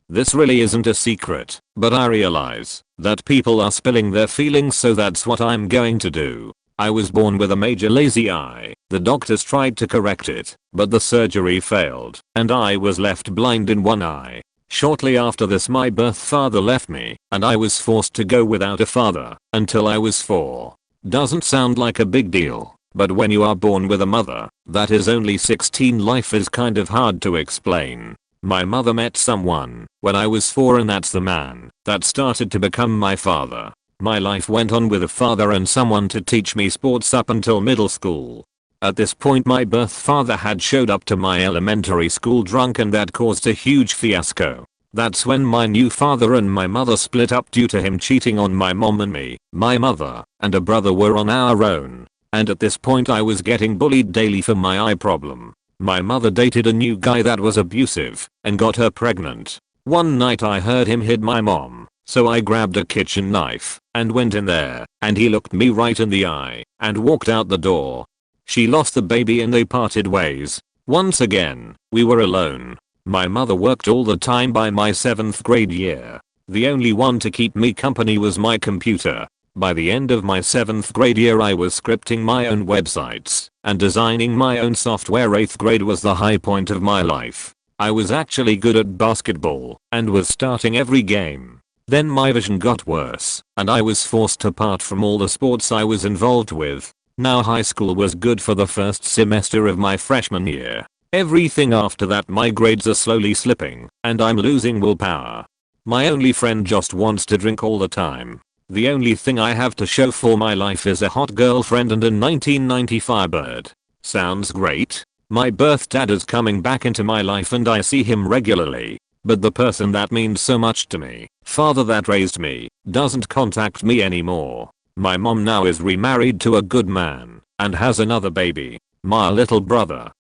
This really isn't a secret, but I realize that people are spilling their feelings, so that's what I'm going to do. I was born with a major lazy eye. The doctors tried to correct it, but the surgery failed, and I was left blind in one eye. Shortly after this, my birth father left me, and I was forced to go without a father until I was 4. Doesn't sound like a big deal, but when you are born with a mother that is only 16, life is kind of hard to explain. My mother met someone when I was 4, and that's the man that started to become my father. My life went on with a father and someone to teach me sports up until middle school. At this point, my birth father had showed up to my elementary school drunk, and that caused a huge fiasco. That's when my new father and my mother split up due to him cheating on my mom and me. My mother and a brother were on our own, and at this point I was getting bullied daily for my eye problem. My mother dated a new guy that was abusive and got her pregnant. One night I heard him hit my mom, so I grabbed a kitchen knife and went in there, and he looked me right in the eye and walked out the door. She lost the baby and they parted ways. Once again, we were alone. My mother worked all the time by my 7th grade year. The only one to keep me company was my computer. By the end of my 7th grade year, I was scripting my own websites and designing my own software. 8th grade was the high point of my life. I was actually good at basketball and was starting every game. Then my vision got worse, and I was forced to part from all the sports I was involved with. Now high school was good for the first semester of my freshman year. Everything after that, my grades are slowly slipping, and I'm losing willpower. My only friend just wants to drink all the time. The only thing I have to show for my life is a hot girlfriend and a 1990 Firebird. Sounds great. My birth dad is coming back into my life and I see him regularly. But the person that means so much to me, father that raised me, doesn't contact me anymore. My mom now is remarried to a good man and has another baby, my little brother.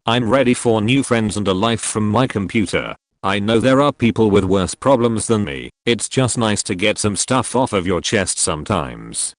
I'm ready for new friends and a life from my computer. I know there are people with worse problems than me. It's just nice to get some stuff off of your chest sometimes.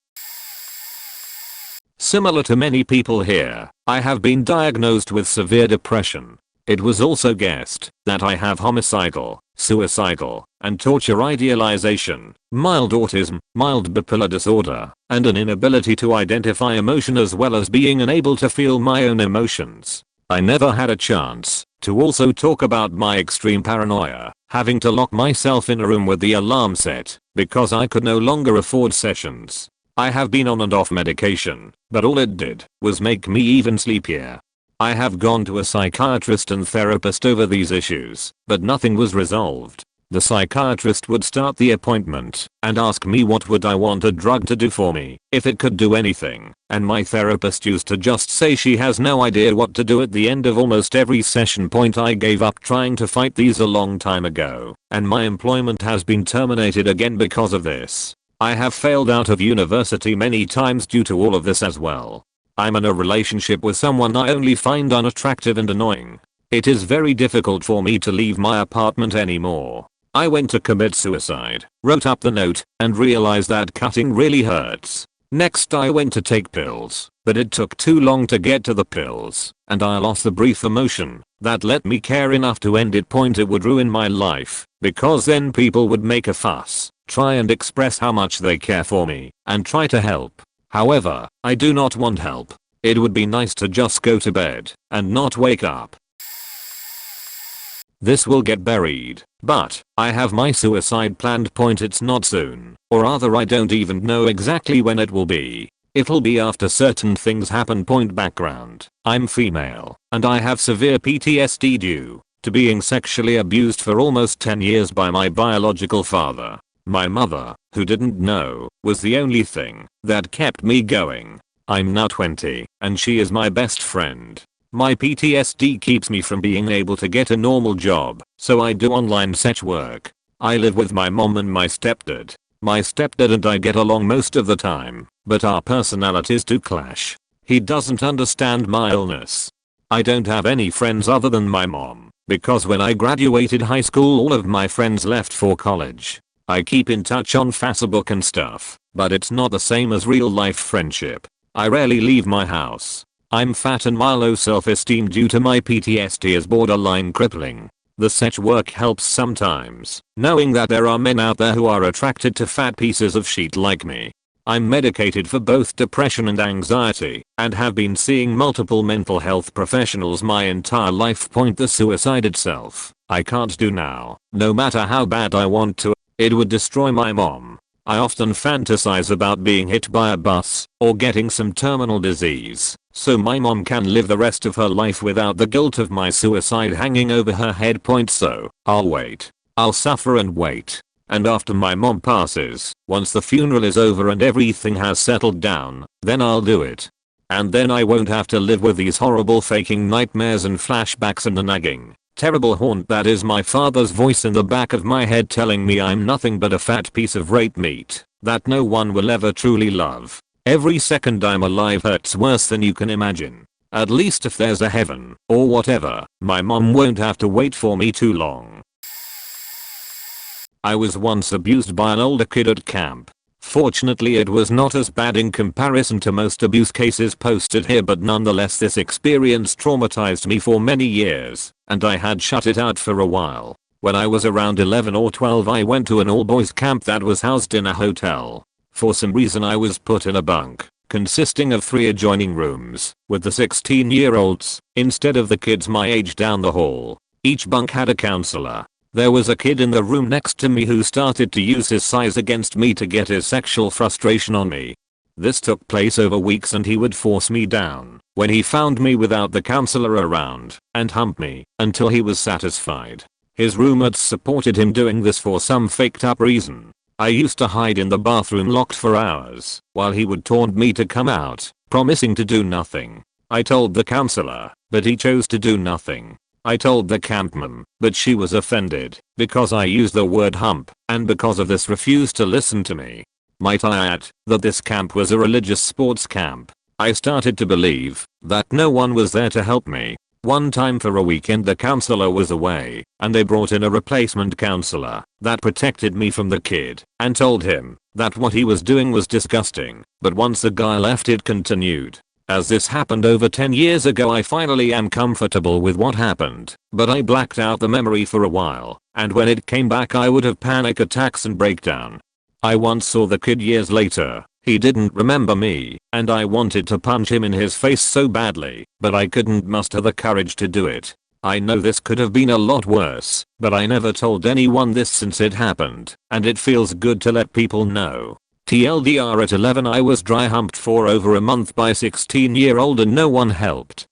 Similar to many people here, I have been diagnosed with severe depression. It was also guessed that I have homicidal, suicidal, and torture idealization, mild autism, mild bipolar disorder, and an inability to identify emotion, as well as being unable to feel my own emotions. I never had a chance to also talk about my extreme paranoia, having to lock myself in a room with the alarm set because I could no longer afford sessions. I have been on and off medication, but all it did was make me even sleepier. I have gone to a psychiatrist and therapist over these issues, but nothing was resolved. The psychiatrist would start the appointment and ask me what would I want a drug to do for me, if it could do anything, and my therapist used to just say she has no idea what to do at the end of almost every session. I gave up trying to fight these a long time ago, and my employment has been terminated again because of this. I have failed out of university many times due to all of this as well. I'm in a relationship with someone I only find unattractive and annoying. It is very difficult for me to leave my apartment anymore. I went to commit suicide, wrote up the note, and realized that cutting really hurts. Next I went to take pills, but it took too long to get to the pills, and I lost the brief emotion that let me care enough to end it. It would ruin my life, because then people would make a fuss, try and express how much they care for me, and try to help. However, I do not want help. It would be nice to just go to bed and not wake up. This will get buried, but I have my suicide planned. It's not soon, or rather I don't even know exactly when it will be. It'll be after certain things happen. Background: I'm female, and I have severe PTSD due to being sexually abused for almost 10 years by my biological father. My mother, who didn't know, was the only thing that kept me going. I'm now 20, and she is my best friend. My PTSD keeps me from being able to get a normal job, so I do online sex work. I live with my mom and my stepdad. My stepdad and I get along most of the time, but our personalities do clash. He doesn't understand my illness. I don't have any friends other than my mom, because when I graduated high school all of my friends left for college. I keep in touch on Facebook and stuff, but it's not the same as real life friendship. I rarely leave my house. I'm fat and my low self-esteem due to my PTSD is borderline crippling. The sex work helps sometimes, knowing that there are men out there who are attracted to fat pieces of shit like me. I'm medicated for both depression and anxiety, and have been seeing multiple mental health professionals my entire life. The suicide itself, I can't do now, no matter how bad I want to. It would destroy my mom. I often fantasize about being hit by a bus or getting some terminal disease, so my mom can live the rest of her life without the guilt of my suicide hanging over her head. So I'll wait. I'll suffer and wait. And after my mom passes, once the funeral is over and everything has settled down, then I'll do it. And then I won't have to live with these horrible faking nightmares and flashbacks and the nagging, terrible haunt that is my father's voice in the back of my head telling me I'm nothing but a fat piece of rape meat that no one will ever truly love. Every second I'm alive hurts worse than you can imagine. At least if there's a heaven, or whatever, my mom won't have to wait for me too long. I was once abused by an older kid at camp. Fortunately it was not as bad in comparison to most abuse cases posted here, but nonetheless this experience traumatized me for many years, and I had shut it out for a while. When I was around 11 or 12 I went to an all-boys camp that was housed in a hotel. For some reason I was put in a bunk, consisting of 3 adjoining rooms, with the 16-year-olds, instead of the kids my age down the hall. Each bunk had a counselor. There was a kid in the room next to me who started to use his size against me to get his sexual frustration on me. This took place over weeks and he would force me down when he found me without the counselor around and hump me until he was satisfied. His roommates supported him doing this for some faked up reason. I used to hide in the bathroom locked for hours while he would taunt me to come out, promising to do nothing. I told the counselor, but he chose to do nothing. I told the campman, but she was offended because I used the word hump, and because of this refused to listen to me. Might I add that this camp was a religious sports camp? I started to believe that no one was there to help me. One time for a weekend the counselor was away, and they brought in a replacement counselor that protected me from the kid and told him that what he was doing was disgusting, but once the guy left it continued. As this happened over 10 years ago I finally am comfortable with what happened, but I blacked out the memory for a while, and when it came back I would have panic attacks and breakdown. I once saw the kid years later. He didn't remember me, and I wanted to punch him in his face so badly, but I couldn't muster the courage to do it. I know this could have been a lot worse, but I never told anyone this since it happened, and it feels good to let people know. TLDR at 11 I was dry humped for over a month by a 16-year-old and no one helped.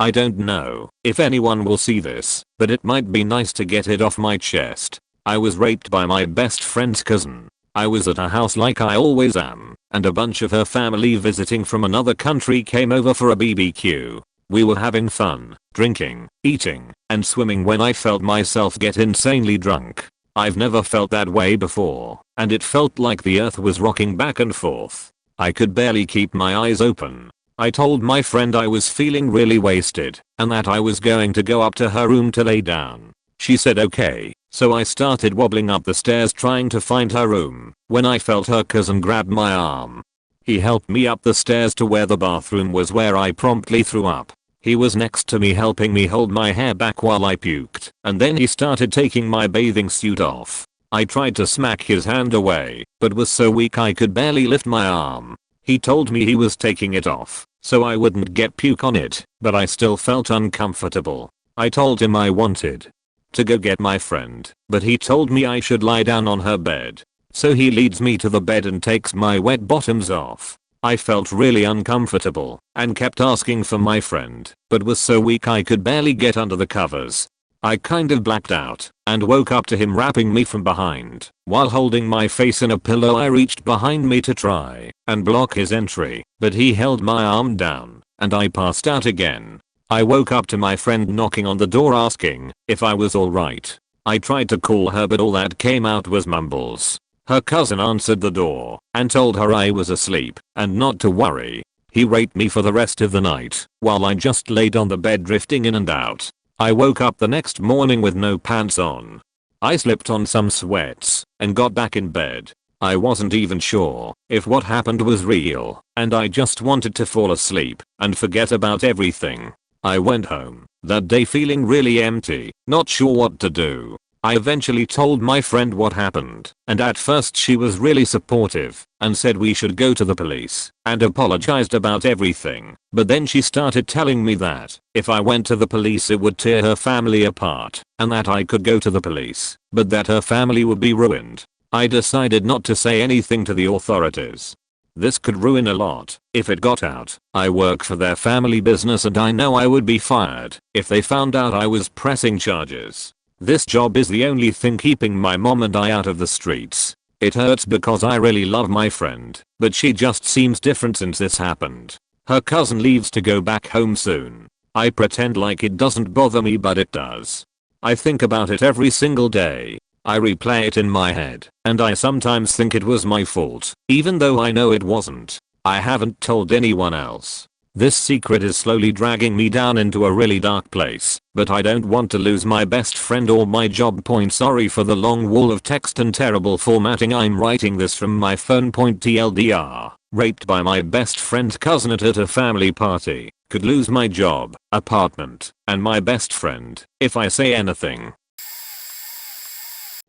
I don't know if anyone will see this, but it might be nice to get it off my chest. I was raped by my best friend's cousin. I was at her house like I always am, and a bunch of her family visiting from another country came over for a BBQ. We were having fun, drinking, eating, and swimming when I felt myself get insanely drunk. I've never felt that way before, and it felt like the earth was rocking back and forth. I could barely keep my eyes open. I told my friend I was feeling really wasted, and that I was going to go up to her room to lay down. She said okay, so I started wobbling up the stairs trying to find her room, when I felt her cousin grab my arm. He helped me up the stairs to where the bathroom was, where I promptly threw up. He was next to me helping me hold my hair back while I puked, and then he started taking my bathing suit off. I tried to smack his hand away, but was so weak I could barely lift my arm. He told me he was taking it off, so I wouldn't get puke on it, but I still felt uncomfortable. I told him I wanted to go get my friend, but he told me I should lie down on her bed. So he leads me to the bed and takes my wet bottoms off. I felt really uncomfortable and kept asking for my friend, but was so weak I could barely get under the covers. I kind of blacked out and woke up to him wrapping me from behind. While holding my face in a pillow, I reached behind me to try and block his entry, but he held my arm down and I passed out again. I woke up to my friend knocking on the door asking if I was alright. I tried to call her, but all that came out was mumbles. Her cousin answered the door and told her I was asleep and not to worry. He raped me for the rest of the night while I just laid on the bed drifting in and out. I woke up the next morning with no pants on. I slipped on some sweats and got back in bed. I wasn't even sure if what happened was real, and I just wanted to fall asleep and forget about everything. I went home that day feeling really empty, not sure what to do. I eventually told my friend what happened, and at first she was really supportive and said we should go to the police and apologized about everything, but then she started telling me that if I went to the police it would tear her family apart, and that I could go to the police, but that her family would be ruined. I decided not to say anything to the authorities. This could ruin a lot if it got out. I work for their family business and I know I would be fired if they found out I was pressing charges. This job is the only thing keeping my mom and I out of the streets. It hurts because I really love my friend, but she just seems different since this happened. Her cousin leaves to go back home soon. I pretend like it doesn't bother me, but it does. I think about it every single day. I replay it in my head, and I sometimes think it was my fault, even though I know it wasn't. I haven't told anyone else. This secret is slowly dragging me down into a really dark place, but I don't want to lose my best friend or my job. Sorry for the long wall of text and terrible formatting. I'm writing this from my phone. TLDR. Raped by my best friend's cousin at a family party. Could lose my job, apartment, and my best friend if I say anything.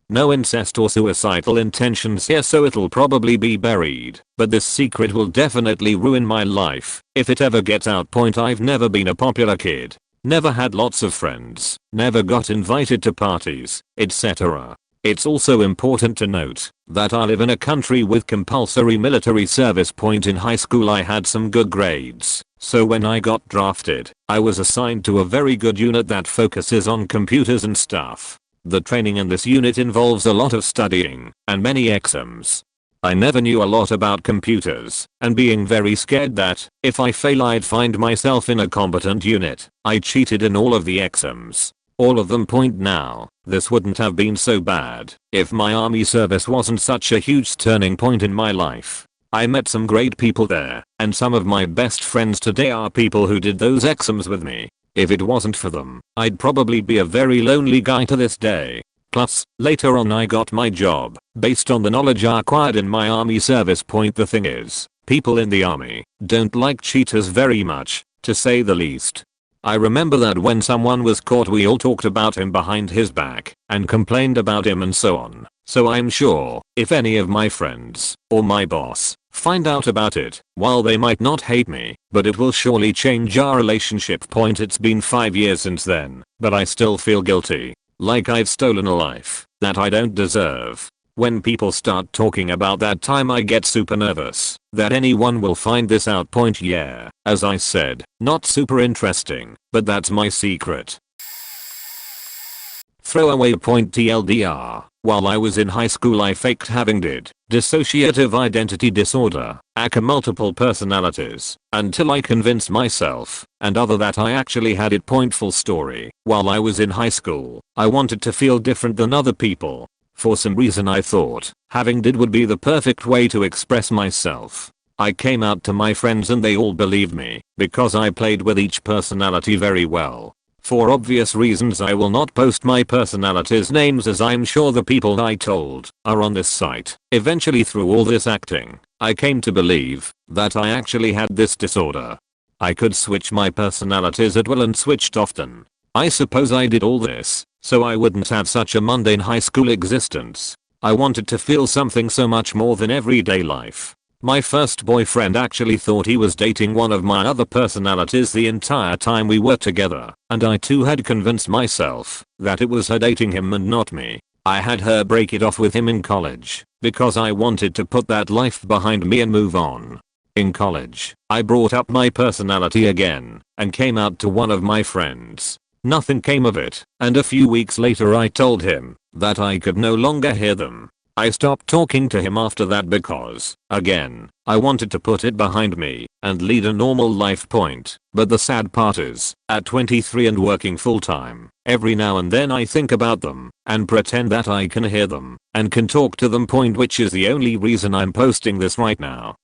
No incest or suicidal intentions here, so it'll probably be buried, but this secret will definitely ruin my life if it ever gets out. I've never been a popular kid, never had lots of friends, never got invited to parties, etc. It's also important to note that I live in a country with compulsory military service. In high school I had some good grades, so when I got drafted, I was assigned to a very good unit that focuses on computers and stuff. The training in this unit involves a lot of studying and many exams. I never knew a lot about computers, and being very scared that if I fail I'd find myself in a combatant unit, I cheated in all of the exams. All of them. Now, this wouldn't have been so bad if my army service wasn't such a huge turning point in my life. I met some great people there, and some of my best friends today are people who did those exams with me. If it wasn't for them, I'd probably be a very lonely guy to this day. Plus, later on I got my job based on the knowledge I acquired in my army service. The thing is, people in the army don't like cheaters very much, to say the least. I remember that when someone was caught we all talked about him behind his back and complained about him and so on. So I'm sure if any of my friends or my boss find out about it, while they might not hate me, but it will surely change our relationship. It's been 5 years since then, but I still feel guilty, like I've stolen a life that I don't deserve. When people start talking about that time I get super nervous that anyone will find this out. Point yeah, as I said, not super interesting, but that's my secret. Throwaway point TLDR. While I was in high school I faked having dissociative identity disorder, aka multiple personalities, until I convinced myself and other that I actually had it. Full story. While I was in high school, I wanted to feel different than other people. For some reason I thought having would be the perfect way to express myself. I came out to my friends and they all believed me because I played with each personality very well. For obvious reasons I will not post my personalities' names as I'm sure the people I told are on this site. Eventually through all this acting, I came to believe that I actually had this disorder. I could switch my personalities at will and switched often. I suppose I did all this so I wouldn't have such a mundane high school existence. I wanted to feel something so much more than everyday life. My first boyfriend actually thought he was dating one of my other personalities the entire time we were together, and I too had convinced myself that it was her dating him and not me. I had her break it off with him in college because I wanted to put that life behind me and move on. In college, I brought up my personality again and came out to one of my friends. Nothing came of it, and a few weeks later I told him that I could no longer hear them. I stopped talking to him after that because, again, I wanted to put it behind me and lead a normal life. But the sad part is, at 23 and working full time, every now and then I think about them and pretend that I can hear them and can talk to them. Which is the only reason I'm posting this right now.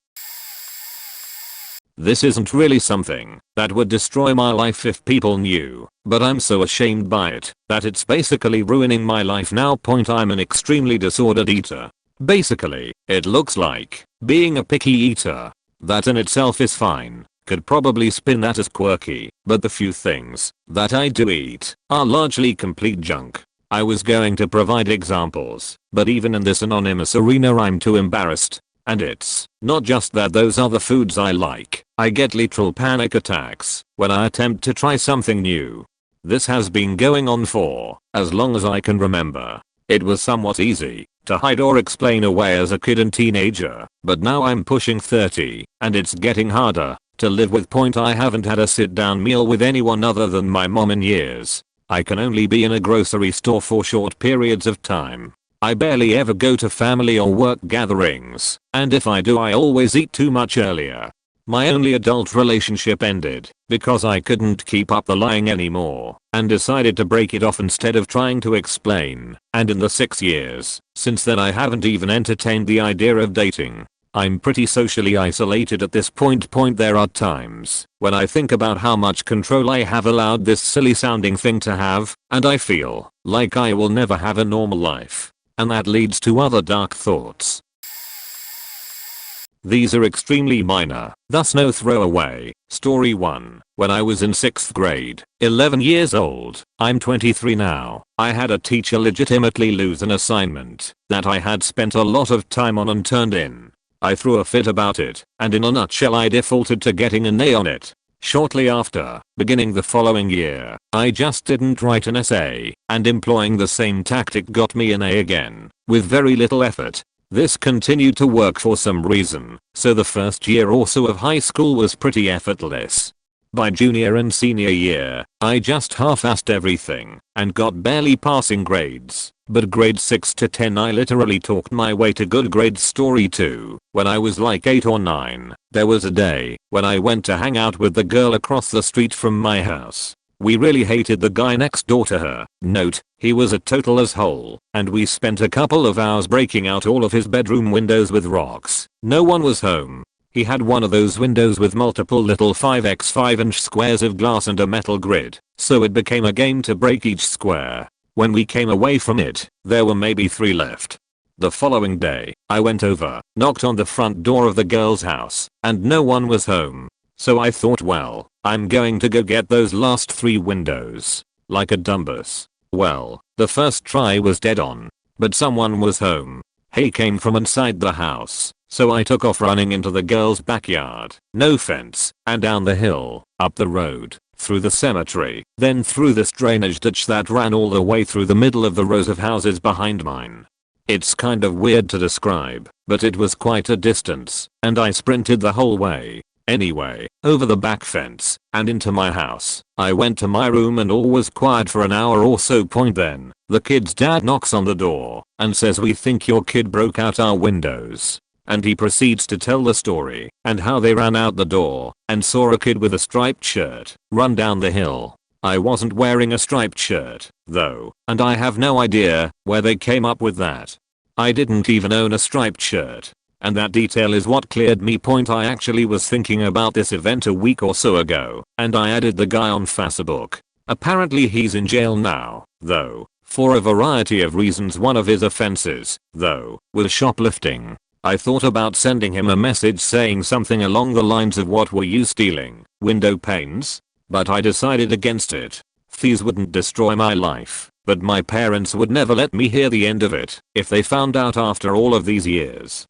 This isn't really something that would destroy my life if people knew, but I'm so ashamed by it that it's basically ruining my life now. I'm an extremely disordered eater. Basically, it looks like being a picky eater. That in itself is fine. Could probably spin that as quirky, but the few things that I do eat are largely complete junk. I was going to provide examples, but even in this anonymous arena I'm too embarrassed. And it's not just that those are the foods I like. I get literal panic attacks when I attempt to try something new. This has been going on for as long as I can remember. It was somewhat easy to hide or explain away as a kid and teenager, but now I'm pushing 30 and it's getting harder to live with. I haven't had a sit down meal with anyone other than my mom in years. I can only be in a grocery store for short periods of time. I barely ever go to family or work gatherings, and if I do I always eat too much earlier. My only adult relationship ended because I couldn't keep up the lying anymore and decided to break it off instead of trying to explain, and in the 6 years since then I haven't even entertained the idea of dating. I'm pretty socially isolated at this point. There are times when I think about how much control I have allowed this silly sounding thing to have, and I feel like I will never have a normal life. And that leads to other dark thoughts. These are extremely minor, thus no throwaway. Story 1. When I was in 6th grade, 11 years old, I'm 23 now, I had a teacher legitimately lose an assignment that I had spent a lot of time on and turned in. I threw a fit about it, and in a nutshell I defaulted to getting an A on it. Shortly after, beginning the following year, I just didn't write an essay, and employing the same tactic got me an A again, with very little effort. This continued to work for some reason, so the first year or so of high school was pretty effortless. By junior and senior year, I just half-assed everything, and got barely passing grades. But grades 6 to 10 I literally talked my way to good grades. Story 2. When I was like 8 or 9, there was a day when I went to hang out with the girl across the street from my house. We really hated the guy next door to her. Note, he was a total asshole, and we spent a couple of hours breaking out all of his bedroom windows with rocks. No one was home. He had one of those windows with multiple little 5x5 inch squares of glass and a metal grid, so it became a game to break each square. When we came away from it, there were maybe 3 left. The following day, I went over, knocked on the front door of the girl's house, and no one was home. So I thought, well, I'm going to go get those last 3 windows. Like a dumbass. Well, the first try was dead on. But someone was home. He came from inside the house, so I took off running into the girl's backyard, no fence, and down the hill, up the road, through the cemetery, then through this drainage ditch that ran all the way through the middle of the rows of houses behind mine. It's kind of weird to describe, but it was quite a distance, and I sprinted the whole way. Anyway, over the back fence, and into my house. I went to my room and all was quiet for an hour or so. Then, the kid's dad knocks on the door, and says we think your kid broke out our windows. And he proceeds to tell the story, and how they ran out the door, and saw a kid with a striped shirt, run down the hill. I wasn't wearing a striped shirt, though, and I have no idea where they came up with that. I didn't even own a striped shirt. And that detail is what cleared me. I actually was thinking about this event a week or so ago, and I added the guy on Facebook. Apparently he's in jail now, though, for a variety of reasons. One of his offenses, though, was shoplifting. I thought about sending him a message saying something along the lines of what were you stealing, window panes? But I decided against it. Thieves wouldn't destroy my life, but my parents would never let me hear the end of it if they found out after all of these years.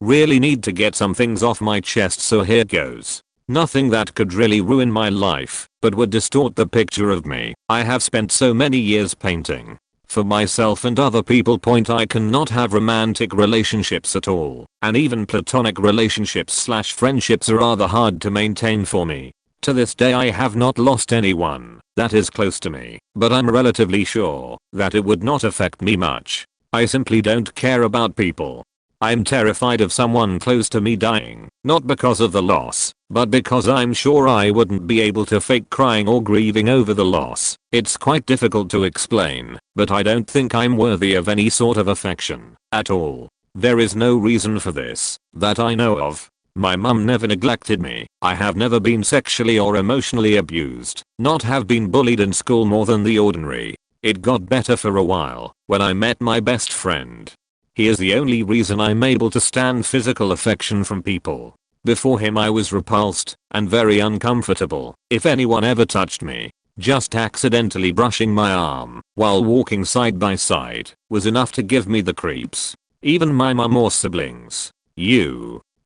Really need to get some things off my chest, so here goes. Nothing that could really ruin my life, but would distort the picture of me. I have spent so many years painting. For myself and other people. I cannot have romantic relationships at all, and even platonic relationships / friendships are rather hard to maintain for me. To this day I have not lost anyone that is close to me, but I'm relatively sure that it would not affect me much. I simply don't care about people. I'm terrified of someone close to me dying, not because of the loss, but because I'm sure I wouldn't be able to fake crying or grieving over the loss. It's quite difficult to explain, but I don't think I'm worthy of any sort of affection at all. There is no reason for this that I know of. My mum never neglected me. I have never been sexually or emotionally abused, not have been bullied in school more than the ordinary. It got better for a while when I met my best friend. He is the only reason I'm able to stand physical affection from people. Before him I was repulsed and very uncomfortable. If anyone ever touched me, just accidentally brushing my arm while walking side by side was enough to give me the creeps. Even my mum or siblings.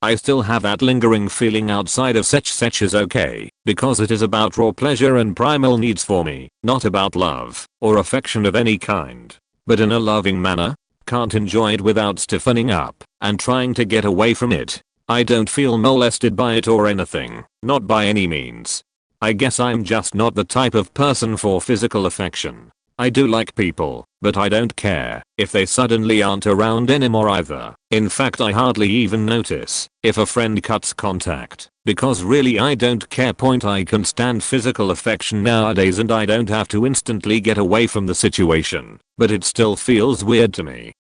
I still have that lingering feeling outside of sex is okay, because it is about raw pleasure and primal needs for me, not about love or affection of any kind, but in a loving manner. Can't enjoy it without stiffening up and trying to get away from it. I don't feel molested by it or anything, not by any means. I guess I'm just not the type of person for physical affection. I do like people, but I don't care if they suddenly aren't around anymore either. In fact, I hardly even notice if a friend cuts contact, because really I don't care. I can stand physical affection nowadays and I don't have to instantly get away from the situation, but it still feels weird to me.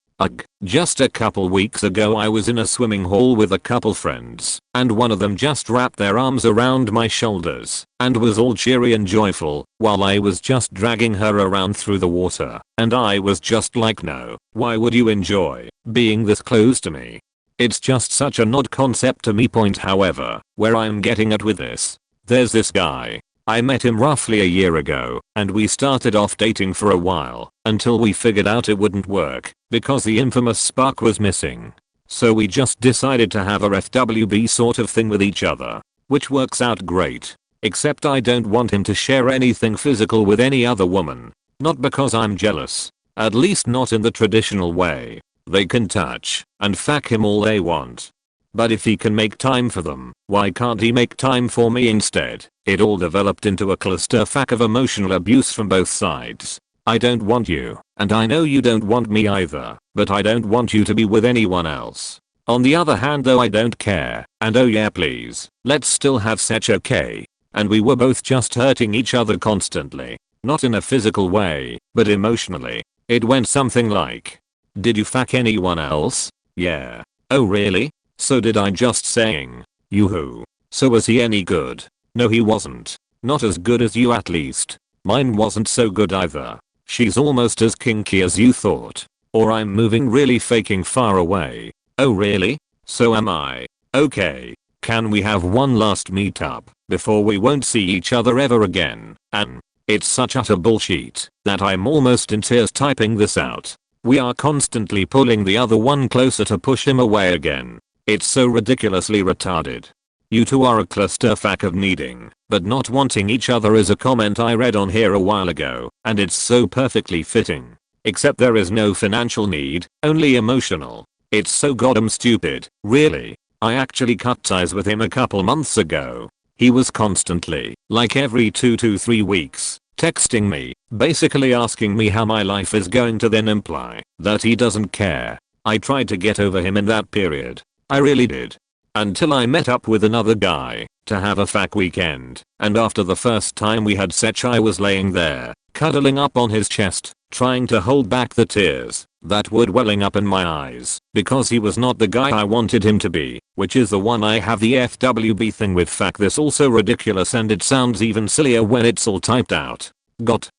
Just a couple weeks ago I was in a swimming hall with a couple friends, and one of them just wrapped their arms around my shoulders and was all cheery and joyful while I was just dragging her around through the water, and I was just like, no, why would you enjoy being this close to me? It's just such an odd concept to me. However, where I'm getting at with this, there's this guy. I met him roughly a year ago, and we started off dating for a while, until we figured out it wouldn't work, because the infamous spark was missing. So we just decided to have a FWB sort of thing with each other, which works out great. Except I don't want him to share anything physical with any other woman. Not because I'm jealous. At least not in the traditional way. They can touch and fuck him all they want. But if he can make time for them, why can't he make time for me instead? It all developed into a clusterfuck of emotional abuse from both sides. I don't want you, and I know you don't want me either, but I don't want you to be with anyone else. On the other hand though, I don't care, and oh yeah please, let's still have sex, okay? And we were both just hurting each other constantly. Not in a physical way, but emotionally. It went something like, did you fuck anyone else? Yeah. Oh really? So did I, just saying. Yoo-hoo. So was he any good? No, he wasn't. Not as good as you at least. Mine wasn't so good either. She's almost as kinky as you thought. Or I'm moving really faking far away. Oh really? So am I. Okay. Can we have one last meetup before we won't see each other ever again? And it's such utter bullshit that I'm almost in tears typing this out. We are constantly pulling the other one closer to push him away again. It's so ridiculously retarded. You two are a clusterfuck of needing, but not wanting each other is a comment I read on here a while ago, and it's so perfectly fitting. Except there is no financial need, only emotional. It's so goddamn stupid, really. I actually cut ties with him a couple months ago. He was constantly, like every 2 to 3 weeks, texting me, basically asking me how my life is going, to then imply that he doesn't care. I tried to get over him in that period. I really did. Until I met up with another guy to have a fuck weekend, and after the first time we had sex I was laying there, cuddling up on his chest, trying to hold back the tears that were welling up in my eyes because he was not the guy I wanted him to be, which is the one I have the FWB thing with. Fuck, this also ridiculous, and it sounds even sillier when it's all typed out.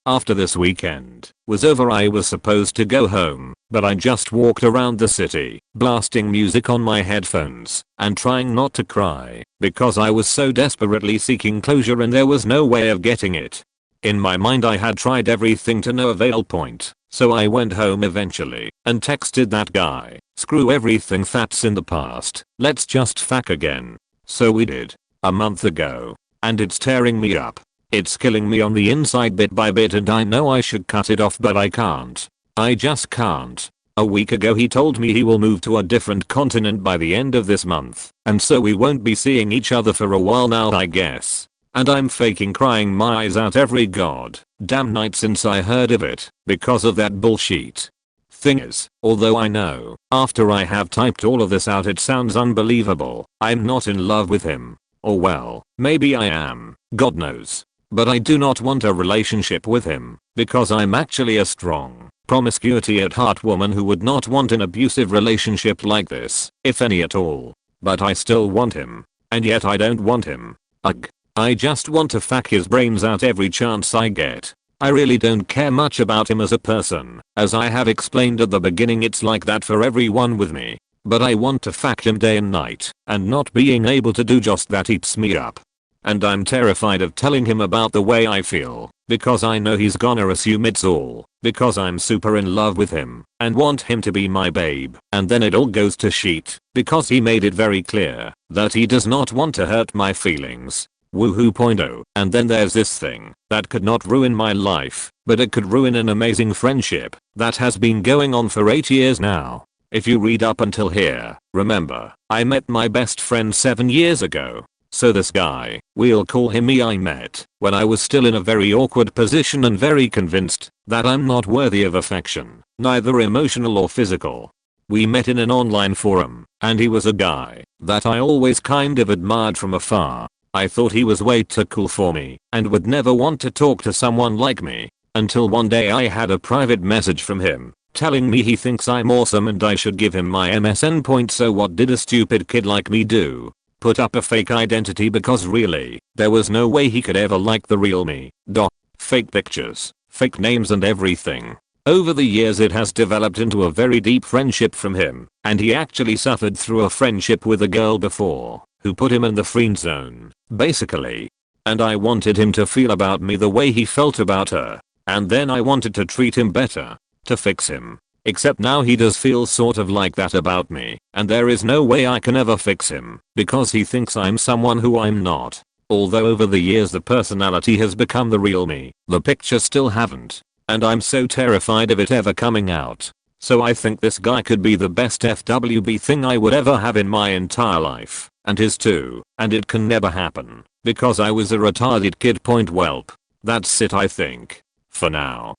After this weekend was over I was supposed to go home, but I just walked around the city, blasting music on my headphones, and trying not to cry, because I was so desperately seeking closure and there was no way of getting it. In my mind I had tried everything to no avail point, so I went home eventually, and texted that guy, screw everything that's in the past, let's just fuck again. So we did. A month ago. And it's tearing me up. It's killing me on the inside bit by bit, and I know I should cut it off, but I can't. I just can't. A week ago he told me he will move to a different continent by the end of this month, and so we won't be seeing each other for a while now, I guess. And I'm faking crying my eyes out every goddamn night since I heard of it, because of that bullshit. Thing is, although I know, after I have typed all of this out it sounds unbelievable, I'm not in love with him. Or well, maybe I am, God knows. But I do not want a relationship with him, because I'm actually a strong, promiscuity at heart woman who would not want an abusive relationship like this, if any at all. But I still want him. And yet I don't want him. Ugh. I just want to fuck his brains out every chance I get. I really don't care much about him as a person. As I have explained at the beginning, it's like that for everyone with me. But I want to fuck him day and night, and not being able to do just that eats me up. And I'm terrified of telling him about the way I feel, because I know he's gonna assume it's all because I'm super in love with him and want him to be my babe, and then it all goes to shit because he made it very clear that he does not want to hurt my feelings. Woohoo. And then there's this thing that could not ruin my life, but it could ruin an amazing friendship that has been going on for 8 years now. If you read up until here, remember, I met my best friend 7 years ago. So this guy, we'll call him me, I met when I was still in a very awkward position and very convinced that I'm not worthy of affection, neither emotional or physical. We met in an online forum, and he was a guy that I always kind of admired from afar. I thought he was way too cool for me and would never want to talk to someone like me, until one day I had a private message from him telling me he thinks I'm awesome and I should give him my MSN point. So what did a stupid kid like me do? Put up a fake identity, because really, there was no way he could ever like the real me. Fake pictures, fake names and everything. Over the years it has developed into a very deep friendship from him, and he actually suffered through a friendship with a girl before, who put him in the friend zone, basically. And I wanted him to feel about me the way he felt about her, and then I wanted to treat him better, to fix him. Except now he does feel sort of like that about me, and there is no way I can ever fix him, because he thinks I'm someone who I'm not. Although over the years the personality has become the real me, the pictures still haven't. And I'm so terrified of it ever coming out. So I think this guy could be the best FWB thing I would ever have in my entire life, and his too, and it can never happen, because I was a retarded kid. Whelp. That's it, I think. For now.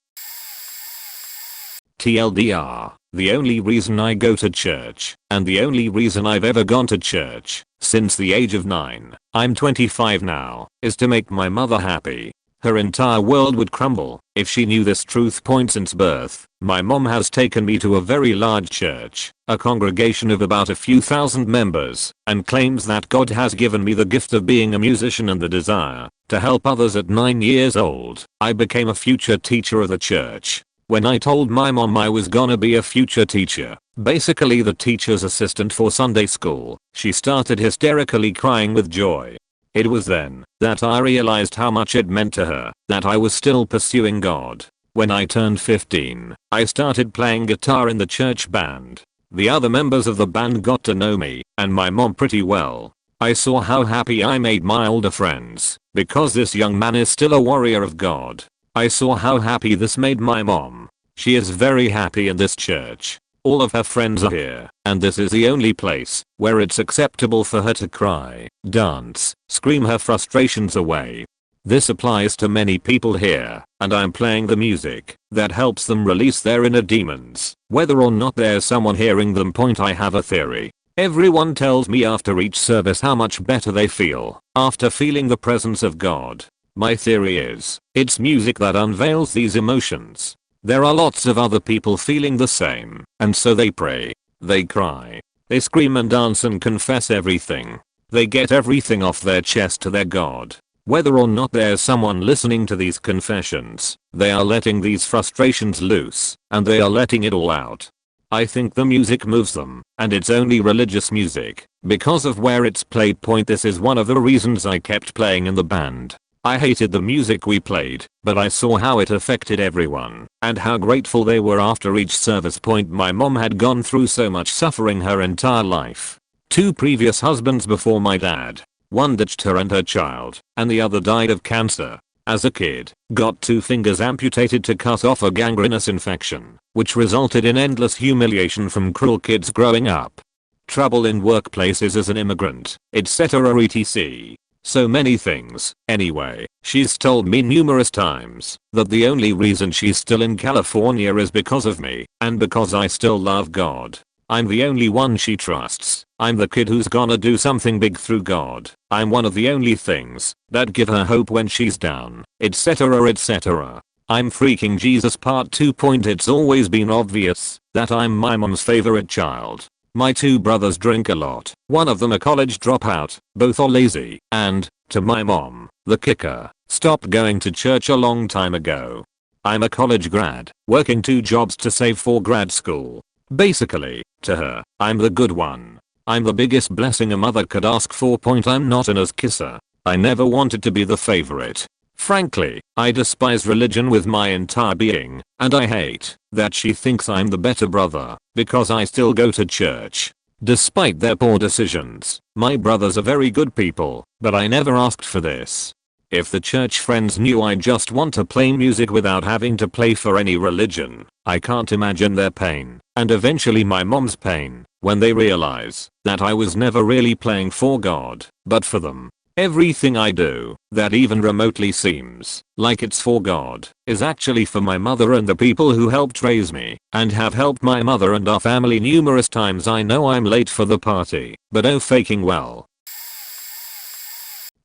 TLDR, the only reason I go to church, and the only reason I've ever gone to church, since the age of 9, I'm 25 now, is to make my mother happy. Her entire world would crumble if she knew this truth. Since birth, my mom has taken me to a very large church, a congregation of about a few thousand members, and claims that God has given me the gift of being a musician and the desire to help others. At 9 years old, I became a future teacher of the church. When I told my mom I was gonna be a future teacher, basically the teacher's assistant for Sunday school, she started hysterically crying with joy. It was then that I realized how much it meant to her that I was still pursuing God. When I turned 15, I started playing guitar in the church band. The other members of the band got to know me and my mom pretty well. I saw how happy I made my older friends, because this young man is still a warrior of God. I saw how happy this made my mom. She is very happy in this church. All of her friends are here, and this is the only place where it's acceptable for her to cry, dance, scream her frustrations away. This applies to many people here, and I'm playing the music that helps them release their inner demons. Whether or not there's someone hearing them point, I have a theory. Everyone tells me after each service how much better they feel after feeling the presence of God. My theory is, it's music that unveils these emotions. There are lots of other people feeling the same, and so they pray, they cry, they scream and dance and confess everything. They get everything off their chest to their God. Whether or not there's someone listening to these confessions, they are letting these frustrations loose, and they are letting it all out. I think the music moves them, and it's only religious music, because of where it's played. This is one of the reasons I kept playing in the band. I hated the music we played, but I saw how it affected everyone, and how grateful they were after each service. My mom had gone through so much suffering her entire life. 2 previous husbands before my dad. One ditched her and her child, and the other died of cancer. As a kid, got 2 fingers amputated to cut off a gangrenous infection, which resulted in endless humiliation from cruel kids growing up. Trouble in workplaces as an immigrant, etc. etc. So many things. Anyway, she's told me numerous times that the only reason she's still in California is because of me, and because I still love God. I'm the only one she trusts. I'm the kid who's gonna do something big through God. I'm one of the only things that give her hope when she's down, etc. etc. I'm freaking Jesus. Part 2. It's always been obvious that I'm my mom's favorite child. My 2 brothers drink a lot, one of them a college dropout, both are lazy, and, to my mom, the kicker, stopped going to church a long time ago. I'm a college grad, working 2 jobs to save for grad school. Basically, to her, I'm the good one. I'm the biggest blessing a mother could ask for. I'm not an ass kisser. I never wanted to be the favorite. Frankly, I despise religion with my entire being, and I hate that she thinks I'm the better brother because I still go to church. Despite their poor decisions, my brothers are very good people, but I never asked for this. If the church friends knew I just want to play music without having to play for any religion, I can't imagine their pain, and eventually my mom's pain, when they realize that I was never really playing for God, but for them. Everything I do, that even remotely seems like it's for God, is actually for my mother and the people who helped raise me, and have helped my mother and our family numerous times. I know I'm late for the party, but oh faking well.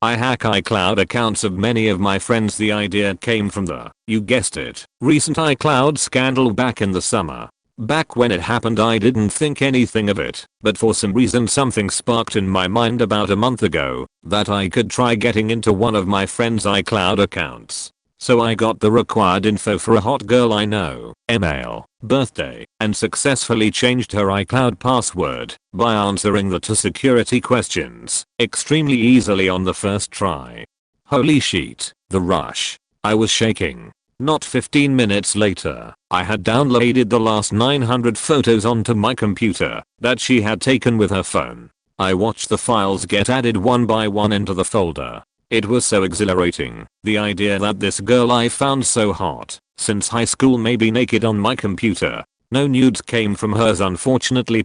I hack iCloud accounts of many of my friends. The idea came from the, you guessed it, recent iCloud scandal back in the summer. Back when it happened I didn't think anything of it, but for some reason something sparked in my mind about a month ago that I could try getting into one of my friends' iCloud accounts. So I got the required info for a hot girl I know, email, birthday, and successfully changed her iCloud password by answering the 2 security questions extremely easily on the first try. Holy shit, the rush. I was shaking. Not 15 minutes later, I had downloaded the last 900 photos onto my computer that she had taken with her phone. I watched the files get added one by one into the folder. It was so exhilarating, the idea that this girl I found so hot since high school may be naked on my computer. No nudes came from hers unfortunately.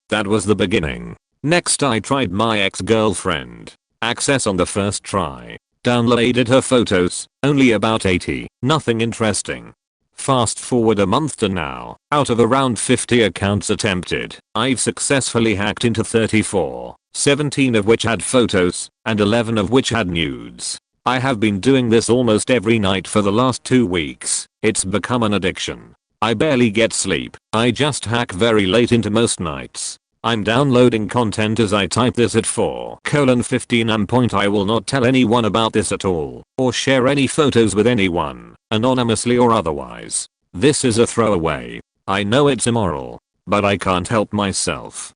That was the beginning. Next I tried my ex-girlfriend. Access on the first try. Downloaded her photos, only about 80, nothing interesting. Fast forward a month to now, out of around 50 accounts attempted, I've successfully hacked into 34, 17 of which had photos, and 11 of which had nudes. I have been doing this almost every night for the last 2 weeks. It's become an addiction. I barely get sleep. I just hack very late into most nights. I'm downloading content as I type this at 4:15 am. I will not tell anyone about this at all, or share any photos with anyone, anonymously or otherwise. This is a throwaway. I know it's immoral, but I can't help myself.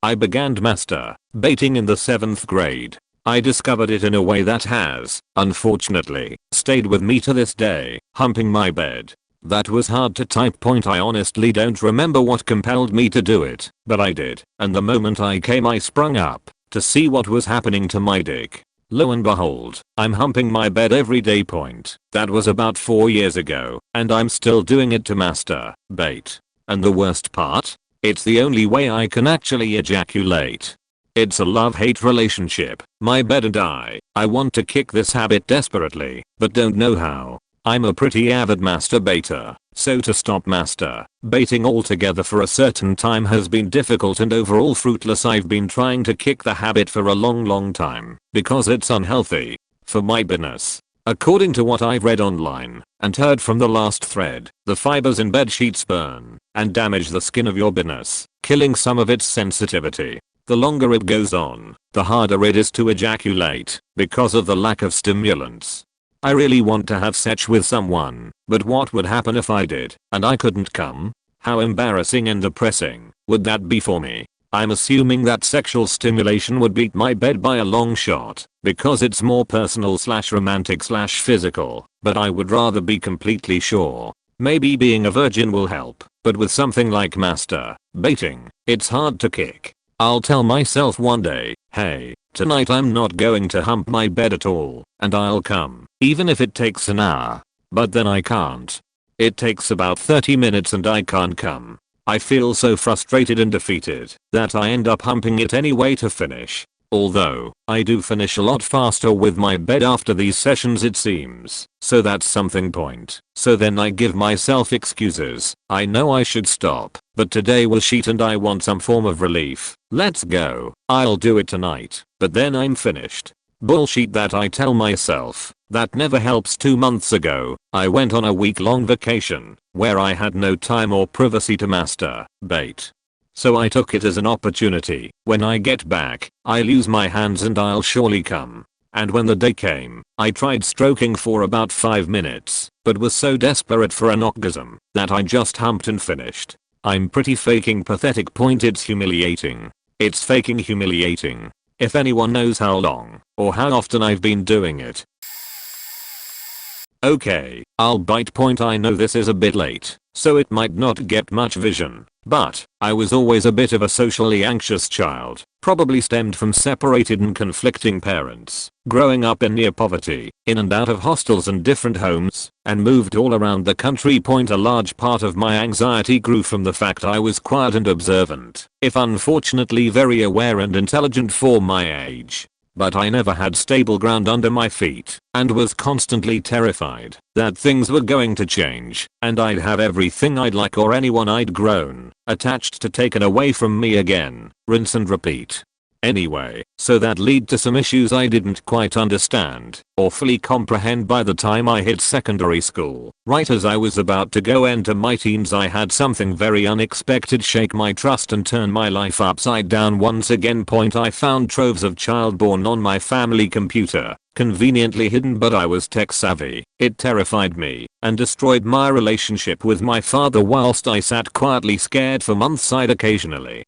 I began masturbating in the 7th grade. I discovered it in a way that has, unfortunately, stayed with me to this day, humping my bed. That was hard to type. I honestly don't remember what compelled me to do it, but I did, and the moment I came I sprung up to see what was happening to my dick. Lo and behold, I'm humping my bed every day point. That was about 4 years ago, and I'm still doing it to masturbate. And the worst part? It's the only way I can actually ejaculate. It's a love-hate relationship. My bed and I want to kick this habit desperately, but don't know how. I'm a pretty avid masturbator, so to stop masturbating altogether for a certain time has been difficult and overall fruitless. I've been trying to kick the habit for a long time, because it's unhealthy for my business. According to what I've read online and heard from the last thread, the fibers in bed sheets burn and damage the skin of your business, killing some of its sensitivity. The longer it goes on, the harder it is to ejaculate because of the lack of stimulants. I really want to have sex with someone, but what would happen if I did and I couldn't come? How embarrassing and depressing would that be for me? I'm assuming that sexual stimulation would beat my bed by a long shot, because it's more personal / romantic / physical, but I would rather be completely sure. Maybe being a virgin will help, but with something like masturbating, it's hard to kick. I'll tell myself one day, hey, tonight I'm not going to hump my bed at all, and I'll come, even if it takes an hour. But then I can't. It takes about 30 minutes and I can't come. I feel so frustrated and defeated that I end up humping it anyway to finish. Although, I do finish a lot faster with my bed after these sessions it seems, so that's something point. So then I give myself excuses. I know I should stop, but today was shit and I want some form of relief. Let's go. I'll do it tonight, but then I'm finished. Bullshit that I tell myself. That never helps. 2 months ago, I went on a week-long vacation, where I had no time or privacy to masturbate. So I took it as an opportunity. When I get back, I'll use my hands and I'll surely come. And when the day came, I tried stroking for about 5 minutes, but was so desperate for an orgasm that I just humped and finished. I'm pretty faking pathetic. Point. It's humiliating. It's faking humiliating. If anyone knows how long or how often I've been doing it. Okay, I'll bite. Point. I know this is a bit late, so it might not get much vision, but I was always a bit of a socially anxious child, probably stemmed from separated and conflicting parents, growing up in near poverty, in and out of hostels and different homes, and moved all around the country. Point. A large part of my anxiety grew from the fact I was quiet and observant, if unfortunately very aware and intelligent for my age. But I never had stable ground under my feet, and was constantly terrified that things were going to change, and I'd have everything I'd like or anyone I'd grown attached to taken away from me again. Rinse and repeat. Anyway, so that led to some issues I didn't quite understand or fully comprehend by the time I hit secondary school. Right as I was about to go into my teens, I had something very unexpected shake my trust and turn my life upside down once again. Point. I found troves of child porn on my family computer, conveniently hidden, but I was tech savvy. It terrified me and destroyed my relationship with my father. Whilst I sat quietly scared for months, I'd occasionally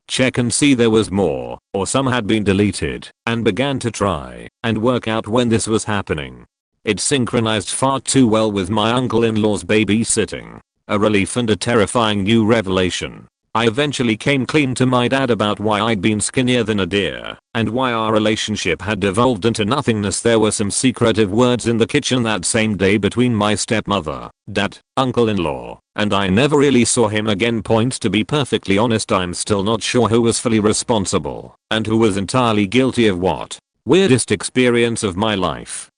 check and see there was more, or some had been deleted, and began to try and work out when this was happening. It synchronized far too well with my uncle-in-law's babysitting. A relief and a terrifying new revelation. I eventually came clean to my dad about why I'd been skinnier than a deer, and why our relationship had devolved into nothingness. There were some secretive words in the kitchen that same day between my stepmother, dad, uncle-in-law, and I never really saw him again. Point. To be perfectly honest, I'm still not sure who was fully responsible, and who was entirely guilty of what. Weirdest experience of my life.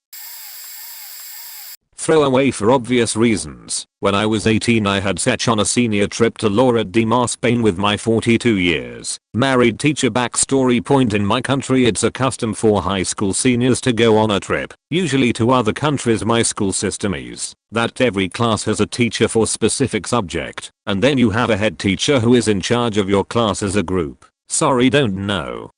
Throwaway for obvious reasons. When I was 18, I had set on a senior trip to Laura de Mar, Spain with my 42 years married teacher. Backstory. Point. In my country, it's a custom for high school seniors to go on a trip, usually to other countries. My school system is that every class has a teacher for specific subject, and then you have a head teacher who is in charge of your class as a group. Sorry, don't know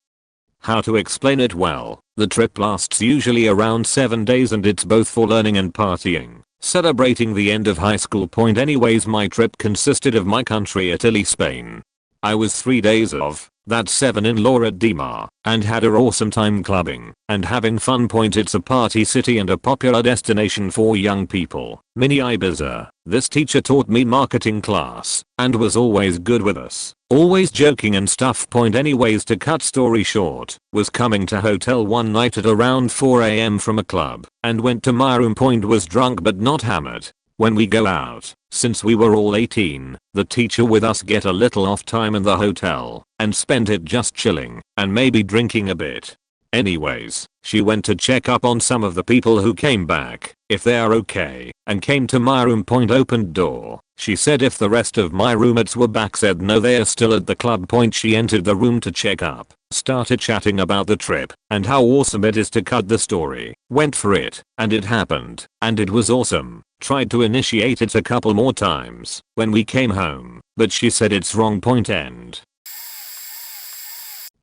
how to explain it well. The trip lasts usually around 7 days, and it's both for learning and partying, celebrating the end of high school. Point. Anyways, my trip consisted of my country, Italy, Spain, I was 3 days of that 7-in-law at Dima and had a awesome time clubbing and having fun. It's a party city and a popular destination for young people. Mini Ibiza. This teacher taught me marketing class and was always good with us. Always joking and stuff. Anyways, to cut story short, was coming to hotel one night at around 4 AM from a club and went to my room. Was drunk but not hammered. When we go out, since we were all 18, the teacher with us get a little off time in the hotel and spent it just chilling and maybe drinking a bit. Anyways, she went to check up on some of the people who came back, if they are okay, and came to my room. Opened door. She said if the rest of my roommates were back, said no, they are still at the club. She entered the room to check up, started chatting about the trip and how awesome it is to cut the story. Went for it, and it happened, and it was awesome. Tried to initiate it a couple more times when we came home, but she said it's wrong. End.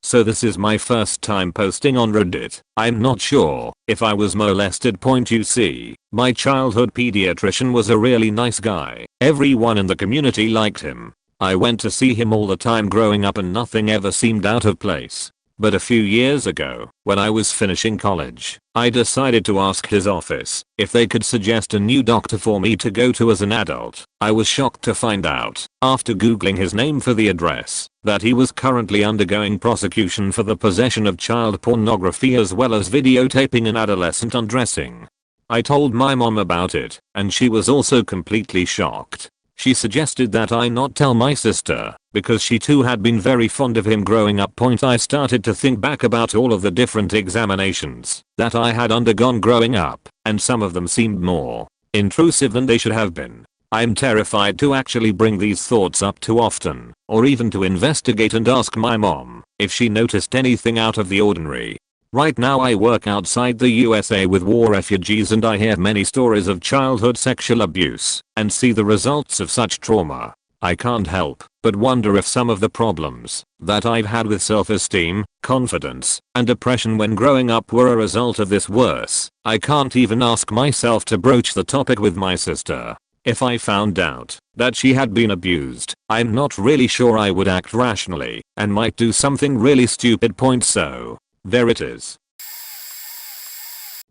So this is my first time posting on Reddit. I'm not sure if I was molested. You see, my childhood pediatrician was a really nice guy. Everyone in the community liked him. I went to see him all the time growing up and nothing ever seemed out of place. But a few years ago, when I was finishing college, I decided to ask his office if they could suggest a new doctor for me to go to as an adult. I was shocked to find out, after googling his name for the address, that he was currently undergoing prosecution for the possession of child pornography as well as videotaping an adolescent undressing. I told my mom about it, and she was also completely shocked. She suggested that I not tell my sister, because she too had been very fond of him growing up. I started to think back about all of the different examinations that I had undergone growing up, and some of them seemed more intrusive than they should have been. I'm terrified to actually bring these thoughts up too often, or even to investigate and ask my mom if she noticed anything out of the ordinary. Right now I work outside the USA with war refugees and I hear many stories of childhood sexual abuse and see the results of such trauma. I can't help but wonder if some of the problems that I've had with self-esteem, confidence, and depression when growing up were a result of this. Worse, I can't even ask myself to broach the topic with my sister. If I found out that she had been abused, I'm not really sure I would act rationally and might do something really stupid. So there it is.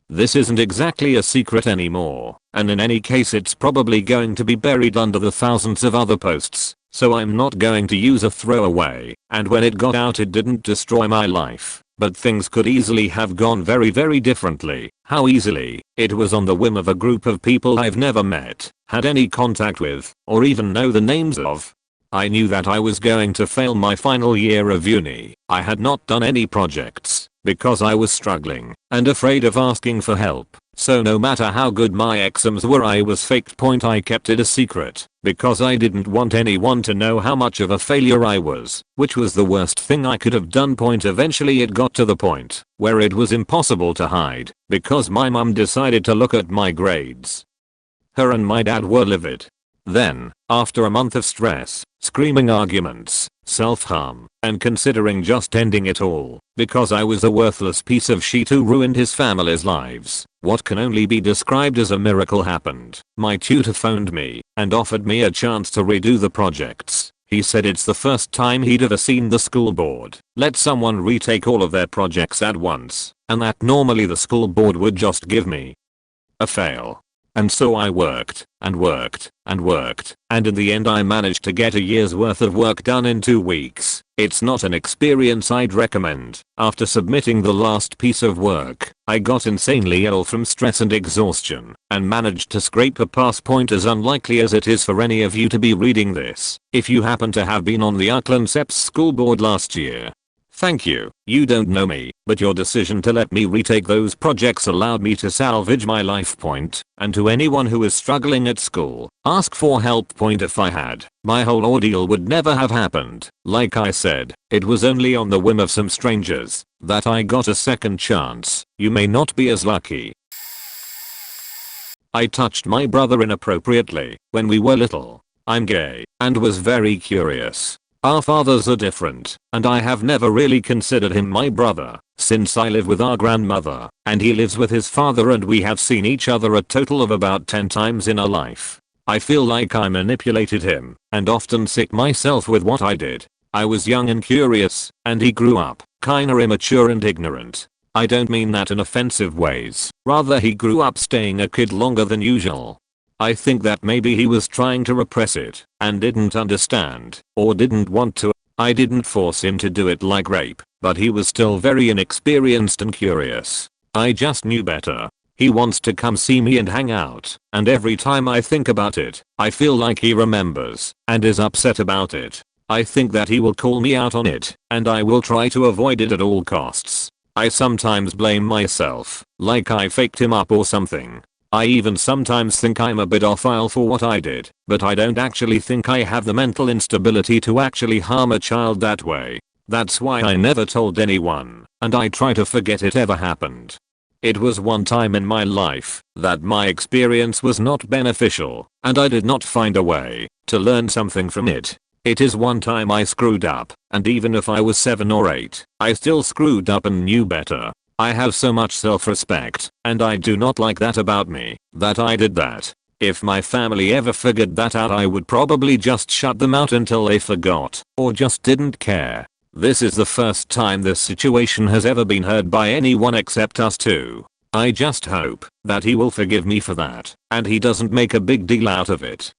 This isn't exactly a secret anymore, and in any case it's probably going to be buried under the thousands of other posts, so I'm not going to use a throwaway. And when it got out, it didn't destroy my life, but things could easily have gone very differently. How easily? It was on the whim of a group of people I've never met, had any contact with, or even know the names of. I knew that I was going to fail my final year of uni. I had not done any projects because I was struggling and afraid of asking for help. So no matter how good my exams were, I was faked. I kept it a secret because I didn't want anyone to know how much of a failure I was, which was the worst thing I could have done. Eventually it got to the point where it was impossible to hide because my mum decided to look at my grades. Her and my dad were livid. Then, after a month of stress, screaming arguments, self-harm, and considering just ending it all, because I was a worthless piece of shit who ruined his family's lives, what can only be described as a miracle happened. My tutor phoned me and offered me a chance to redo the projects. He said it's the first time he'd ever seen the school board let someone retake all of their projects at once, and that normally the school board would just give me a fail. And so I worked, and worked, and worked, and in the end I managed to get a year's worth of work done in 2 weeks. It's not an experience I'd recommend. After submitting the last piece of work, I got insanely ill from stress and exhaustion, and managed to scrape a pass. As unlikely as it is for any of you to be reading this, if you happen to have been on the Auckland SEPS school board last year, thank you. You don't know me, but your decision to let me retake those projects allowed me to salvage my life. And to anyone who is struggling at school, ask for help. If I had, my whole ordeal would never have happened. Like I said, it was only on the whim of some strangers that I got a second chance. You may not be as lucky. I touched my brother inappropriately when we were little. I'm gay and was very curious. Our fathers are different, and I have never really considered him my brother, since I live with our grandmother, and he lives with his father, and we have seen each other a total of about 10 times in our life. I feel like I manipulated him, and often sick myself with what I did. I was young and curious, and he grew up kinda immature and ignorant. I don't mean that in offensive ways, rather he grew up staying a kid longer than usual. I think that maybe he was trying to repress it and didn't understand or didn't want to. I didn't force him to do it like rape, but he was still very inexperienced and curious. I just knew better. He wants to come see me and hang out, and every time I think about it, I feel like he remembers and is upset about it. I think that he will call me out on it, and I will try to avoid it at all costs. I sometimes blame myself, like I faked him up or something. I even sometimes think I'm a bit off-file for what I did, but I don't actually think I have the mental instability to actually harm a child that way. That's why I never told anyone, and I try to forget it ever happened. It was one time in my life that my experience was not beneficial, and I did not find a way to learn something from it. It is one time I screwed up, and even if I was 7 or 8, I still screwed up and knew better. I have so much self-respect, and I do not like that about me, that I did that. If my family ever figured that out, I would probably just shut them out until they forgot, or just didn't care. This is the first time this situation has ever been heard by anyone except us two. I just hope that he will forgive me for that, and he doesn't make a big deal out of it.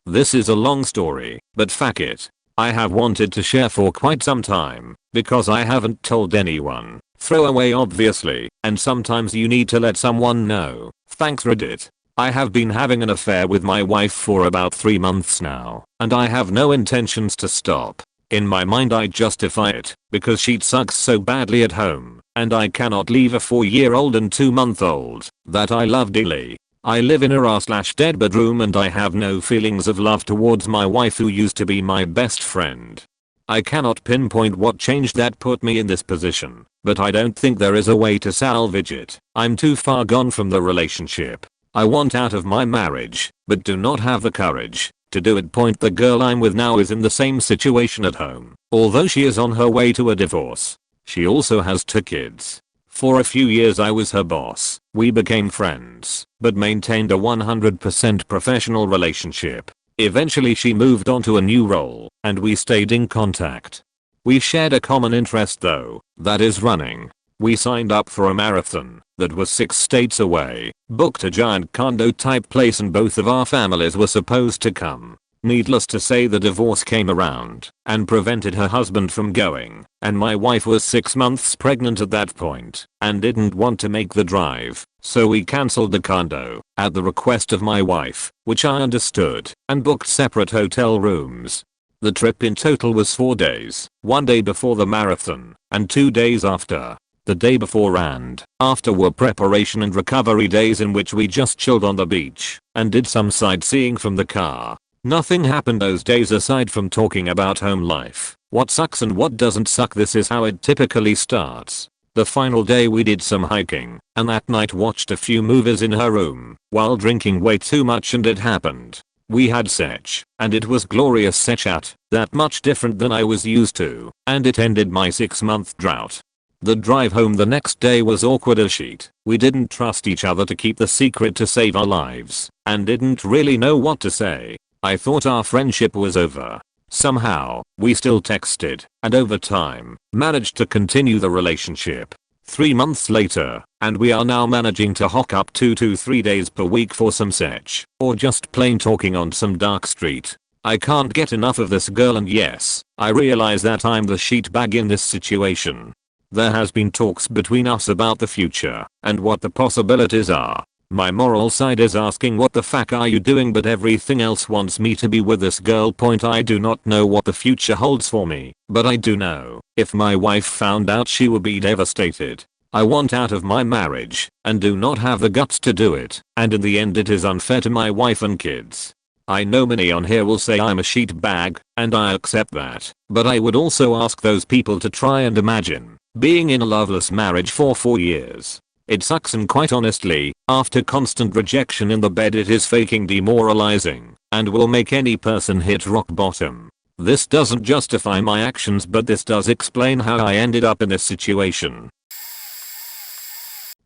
This is a long story, but fuck it. I have wanted to share for quite some time, because I haven't told anyone. Throwaway obviously, and sometimes you need to let someone know. Thanks Reddit. I have been having an affair with my wife for about 3 months now, and I have no intentions to stop. In my mind I justify it, because she sucks so badly at home, and I cannot leave a 4-year-old and 2-month-old that I love dearly. I live in a r/dead bedroom and I have no feelings of love towards my wife who used to be my best friend. I cannot pinpoint what changed that put me in this position, but I don't think there is a way to salvage it. I'm too far gone from the relationship. I want out of my marriage, but do not have the courage to do it. The girl I'm with now is in the same situation at home, although she is on her way to a divorce. She also has 2 kids. For a few years I was her boss. We became friends, but maintained a 100% professional relationship. Eventually she moved on to a new role, and we stayed in contact. We shared a common interest though, that is running. We signed up for a marathon that was 6 states away, booked a giant condo type place, and both of our families were supposed to come. Needless to say, the divorce came around and prevented her husband from going, and my wife was 6 months pregnant at that point and didn't want to make the drive, so we cancelled the condo at the request of my wife, which I understood, and booked separate hotel rooms. The trip in total was 4 days, 1 day before the marathon and 2 days after. The day before and after were preparation and recovery days in which we just chilled on the beach and did some sightseeing from the car. Nothing happened those days aside from talking about home life, what sucks and what doesn't suck. This is how it typically starts. The final day we did some hiking, and that night watched a few movies in her room while drinking way too much, and it happened. We had sex, and it was glorious sex at that much different than I was used to, and it ended my 6-month drought. The drive home the next day was awkward as shit. We didn't trust each other to keep the secret to save our lives, and didn't really know what to say. I thought our friendship was over. Somehow, we still texted, and over time, managed to continue the relationship. 3 months later, and we are now managing to hook up 2 to 3 days per week for some sex, or just plain talking on some dark street. I can't get enough of this girl, and yes, I realize that I'm the sheetbag in this situation. There has been talks between us about the future, and what the possibilities are. My moral side is asking what the fuck are you doing, but everything else wants me to be with this girl. I do not know what the future holds for me, but I do know, if my wife found out, she would be devastated. I want out of my marriage, and do not have the guts to do it, and in the end it is unfair to my wife and kids. I know many on here will say I'm a sheet bag, and I accept that, but I would also ask those people to try and imagine being in a loveless marriage for 4 years. It sucks, and quite honestly, after constant rejection in the bed, it is fucking demoralizing and will make any person hit rock bottom. This doesn't justify my actions, but this does explain how I ended up in this situation.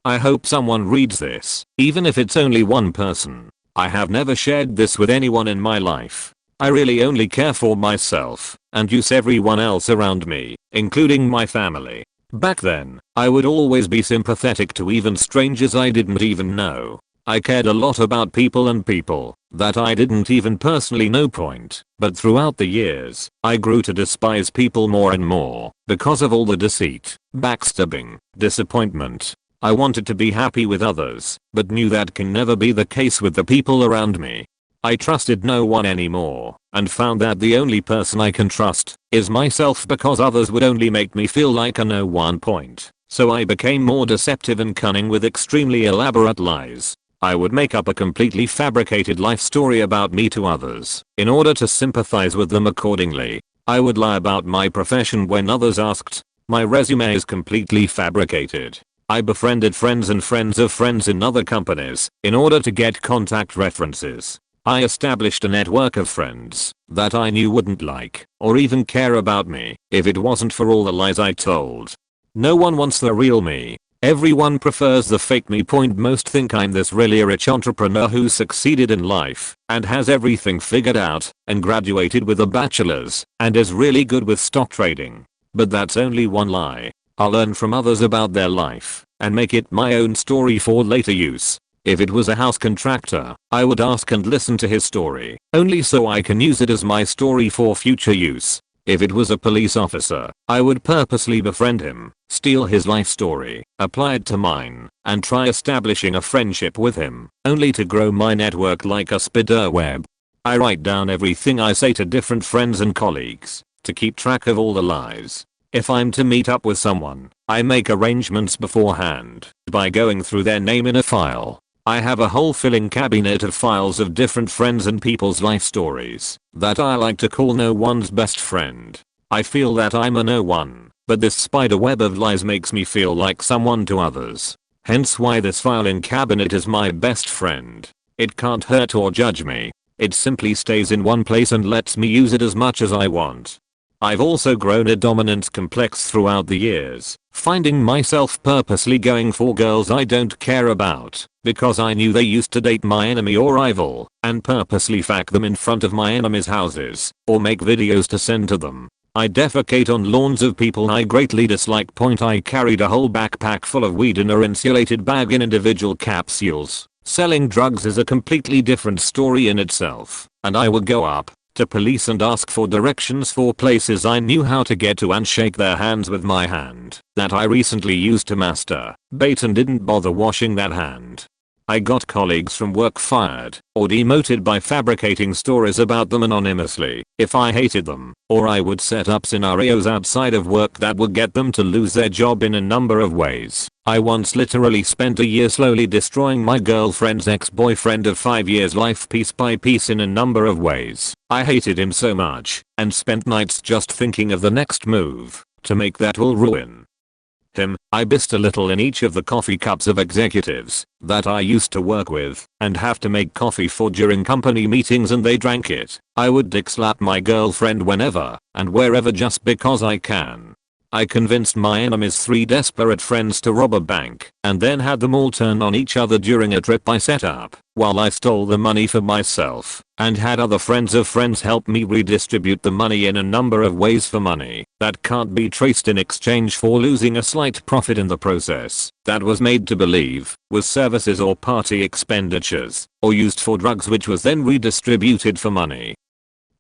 I hope someone reads this, even if it's only one person. I have never shared this with anyone in my life. I really only care for myself and use everyone else around me, including my family. Back then, I would always be sympathetic to even strangers I didn't even know. I cared a lot about people and people that I didn't even personally know. But throughout the years, I grew to despise people more and more because of all the deceit, backstabbing, disappointment. I wanted to be happy with others, but knew that can never be the case with the people around me. I trusted no one anymore and found that the only person I can trust is myself because others would only make me feel like a no one. So I became more deceptive and cunning with extremely elaborate lies. I would make up a completely fabricated life story about me to others in order to sympathize with them accordingly. I would lie about my profession when others asked. My resume is completely fabricated. I befriended friends and friends of friends in other companies in order to get contact references. I established a network of friends that I knew wouldn't like or even care about me if it wasn't for all the lies I told. No one wants the real me. Everyone prefers the fake me. Most think I'm this really rich entrepreneur who succeeded in life and has everything figured out and graduated with a bachelor's and is really good with stock trading. But that's only one lie. I'll learn from others about their life and make it my own story for later use. If it was a house contractor, I would ask and listen to his story, only so I can use it as my story for future use. If it was a police officer, I would purposely befriend him, steal his life story, apply it to mine, and try establishing a friendship with him, only to grow my network like a spider web. I write down everything I say to different friends and colleagues, to keep track of all the lies. If I'm to meet up with someone, I make arrangements beforehand by going through their name in a file. I have a whole filing cabinet of files of different friends and people's life stories that I like to call no one's best friend. I feel that I'm a no one, but this spider web of lies makes me feel like someone to others. Hence why this filing cabinet is my best friend. It can't hurt or judge me. It simply stays in one place and lets me use it as much as I want. I've also grown a dominance complex throughout the years, finding myself purposely going for girls I don't care about because I knew they used to date my enemy or rival, and purposely fuck them in front of my enemies' houses or make videos to send to them. I defecate on lawns of people I greatly dislike. I carried a whole backpack full of weed in a insulated bag in individual capsules. Selling drugs is a completely different story in itself, and I would go up to police and ask for directions for places I knew how to get to and shake their hands with my hand that I recently used to masturbate and didn't bother washing that hand. I got colleagues from work fired or demoted by fabricating stories about them anonymously if I hated them, or I would set up scenarios outside of work that would get them to lose their job in a number of ways. I once literally spent a year slowly destroying my girlfriend's ex-boyfriend of 5 years' life piece by piece in a number of ways. I hated him so much and spent nights just thinking of the next move to make that all ruin him. I pissed a little in each of the coffee cups of executives that I used to work with and have to make coffee for during company meetings, and they drank it. I would dick slap my girlfriend whenever and wherever just because I can. I convinced my enemy's 3 desperate friends to rob a bank and then had them all turn on each other during a trip I set up while I stole the money for myself and had other friends of friends help me redistribute the money in a number of ways for money that can't be traced in exchange for losing a slight profit in the process that was made to believe was services or party expenditures or used for drugs, which was then redistributed for money.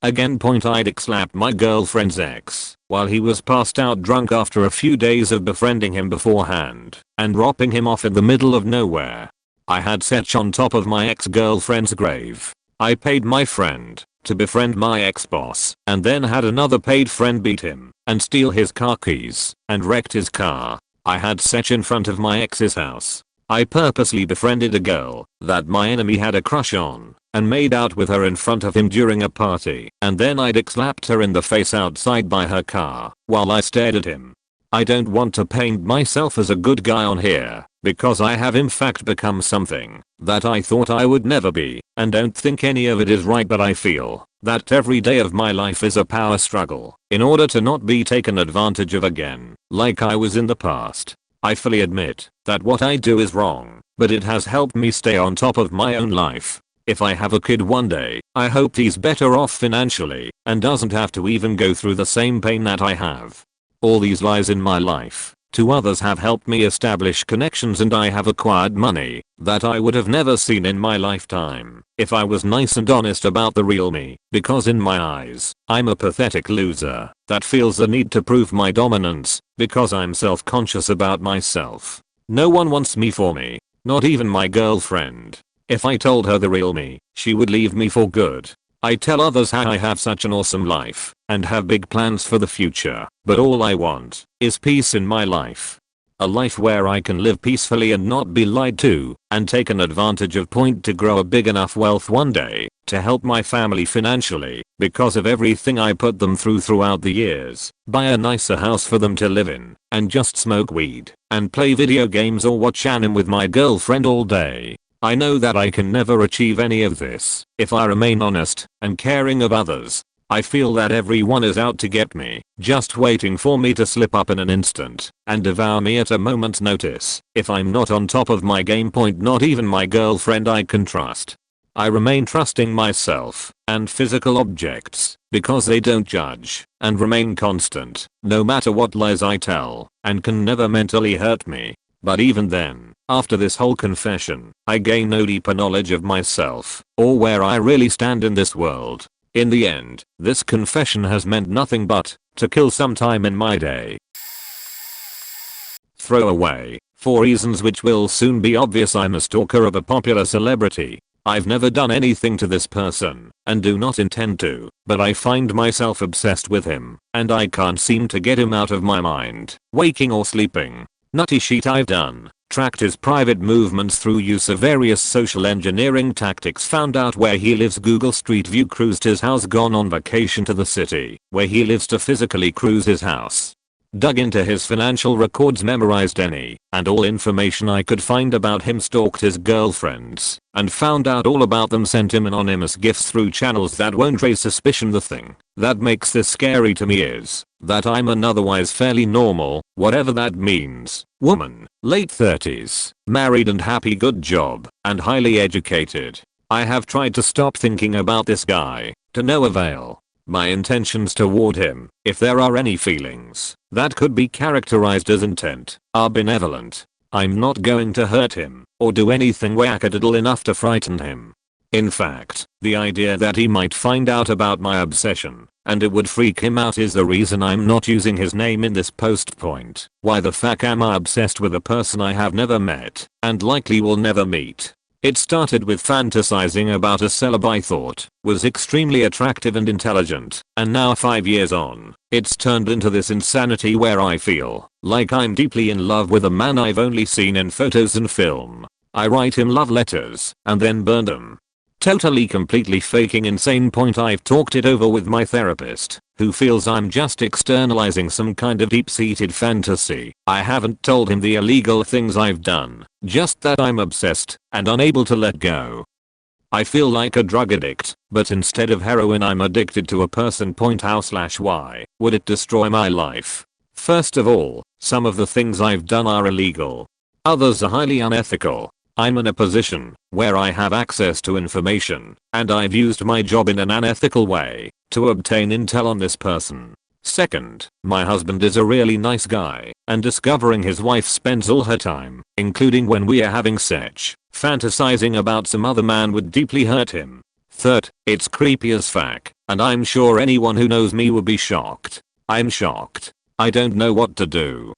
Again, I'd slap my girlfriend's ex while he was passed out drunk after a few days of befriending him beforehand and dropping him off in the middle of nowhere. I had Setch on top of my ex-girlfriend's grave. I paid my friend to befriend my ex-boss and then had another paid friend beat him and steal his car keys and wrecked his car. I had Setch in front of my ex's house. I purposely befriended a girl that my enemy had a crush on and made out with her in front of him during a party, and then I dick slapped her in the face outside by her car while I stared at him. I don't want to paint myself as a good guy on here because I have in fact become something that I thought I would never be, and don't think any of it is right, but I feel that every day of my life is a power struggle in order to not be taken advantage of again like I was in the past. I fully admit that what I do is wrong, but it has helped me stay on top of my own life. If I have a kid one day, I hope he's better off financially and doesn't have to even go through the same pain that I have. All these lies in my life to others have helped me establish connections, and I have acquired money that I would have never seen in my lifetime if I was nice and honest about the real me, because in my eyes, I'm a pathetic loser that feels the need to prove my dominance because I'm self-conscious about myself. No one wants me for me, not even my girlfriend. If I told her the real me, she would leave me for good. I tell others how I have such an awesome life and have big plans for the future, but all I want is peace in my life. A life where I can live peacefully and not be lied to and taken advantage of to grow a big enough wealth one day to help my family financially because of everything I put them through throughout the years. Buy a nicer house for them to live in and just smoke weed and play video games or watch anime with my girlfriend all day. I know that I can never achieve any of this if I remain honest and caring of others. I feel that everyone is out to get me, just waiting for me to slip up in an instant and devour me at a moment's notice. If I'm not on top of my game, not even my girlfriend I can trust. I remain trusting myself and physical objects because they don't judge and remain constant no matter what lies I tell and can never mentally hurt me. But even then, after this whole confession, I gain no deeper knowledge of myself or where I really stand in this world. In the end, this confession has meant nothing but to kill some time in my day. Throw away. For reasons which will soon be obvious, I'm a stalker of a popular celebrity. I've never done anything to this person and do not intend to, but I find myself obsessed with him and I can't seem to get him out of my mind, waking or sleeping. Nutty shit I've done. Tracked his private movements through use of various social engineering tactics, found out where he lives, Google Street View, cruised his house, gone on vacation to the city where he lives to physically cruise his house. Dug into his financial records, memorized any and all information I could find about him, stalked his girlfriends and found out all about them, sent him anonymous gifts through channels that won't raise suspicion. The thing that makes this scary to me is that I'm an otherwise fairly normal, whatever that means, woman, late 30s, married and happy, good job, and highly educated. I have tried to stop thinking about this guy, to no avail. My intentions toward him, if there are any feelings that could be characterized as intent, are benevolent. I'm not going to hurt him or do anything wackadoodle enough to frighten him. In fact, the idea that he might find out about my obsession and it would freak him out is the reason I'm not using his name in this post. Why the fuck am I obsessed with a person I have never met and likely will never meet? It started with fantasizing about a celeb I thought was extremely attractive and intelligent, and now 5 years on, it's turned into this insanity where I feel like I'm deeply in love with a man I've only seen in photos and film. I write him love letters and then burn them. Totally completely faking insane. I've talked it over with my therapist, who feels I'm just externalizing some kind of deep-seated fantasy. I haven't told him the illegal things I've done, just that I'm obsessed and unable to let go. I feel like a drug addict, but instead of heroin I'm addicted to a person. How/why would it destroy my life? First of all, some of the things I've done are illegal. Others are highly unethical. I'm in a position where I have access to information, and I've used my job in an unethical way to obtain intel on this person. Second, my husband is a really nice guy, and discovering his wife spends all her time, including when we are having sex, fantasizing about some other man would deeply hurt him. Third, it's creepy as fuck, and I'm sure anyone who knows me would be shocked. I'm shocked. I don't know what to do.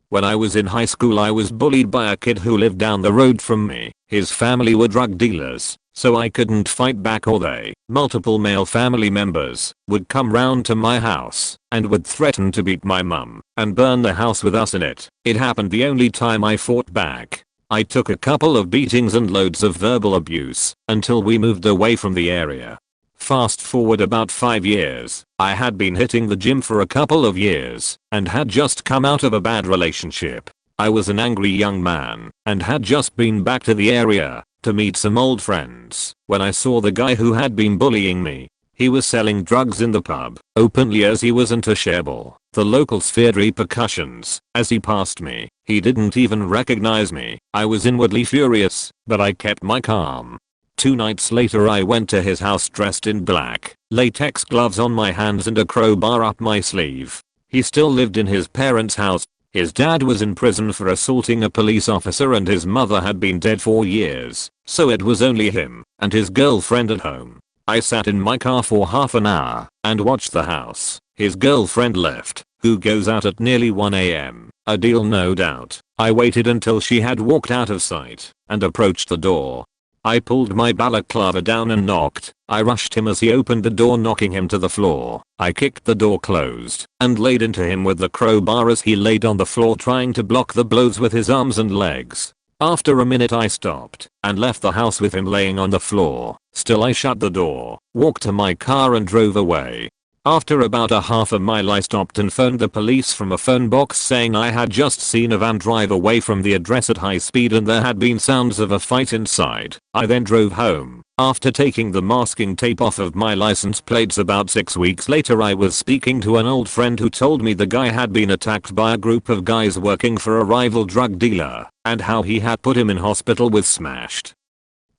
When I was in high school I was bullied by a kid who lived down the road from me. His family were drug dealers, so I couldn't fight back, or they, multiple male family members, would come round to my house and would threaten to beat my mum and burn the house with us in it. It happened the only time I fought back. I took a couple of beatings and loads of verbal abuse until we moved away from the area. Fast forward about 5 years, I had been hitting the gym for a couple of years and had just come out of a bad relationship. I was an angry young man and had just been back to the area to meet some old friends when I saw the guy who had been bullying me. He was selling drugs in the pub, openly as he wasn't a shareable. The locals feared repercussions. As he passed me, he didn't even recognize me. I was inwardly furious, but I kept my calm. 2 nights later I went to his house dressed in black, latex gloves on my hands and a crowbar up my sleeve. He still lived in his parents' house. His dad was in prison for assaulting a police officer and his mother had been dead for years, so it was only him and his girlfriend at home. I sat in my car for half an hour and watched the house. His girlfriend left, who goes out at nearly 1 AM. A deal no doubt. I waited until she had walked out of sight and approached the door. I pulled my balaclava down and knocked. I rushed him as he opened the door, knocking him to the floor. I kicked the door closed and laid into him with the crowbar as he laid on the floor trying to block the blows with his arms and legs. After a minute I stopped and left the house with him laying on the floor. Still I shut the door, walked to my car and drove away. After about a half a mile I stopped and phoned the police from a phone box saying I had just seen a van drive away from the address at high speed and there had been sounds of a fight inside. I then drove home. After taking the masking tape off of my license plates about 6 weeks later I was speaking to an old friend who told me the guy had been attacked by a group of guys working for a rival drug dealer and how he had put him in hospital with smashed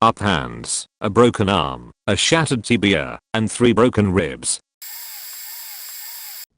up hands, a broken arm, a shattered tibia, and 3 broken ribs.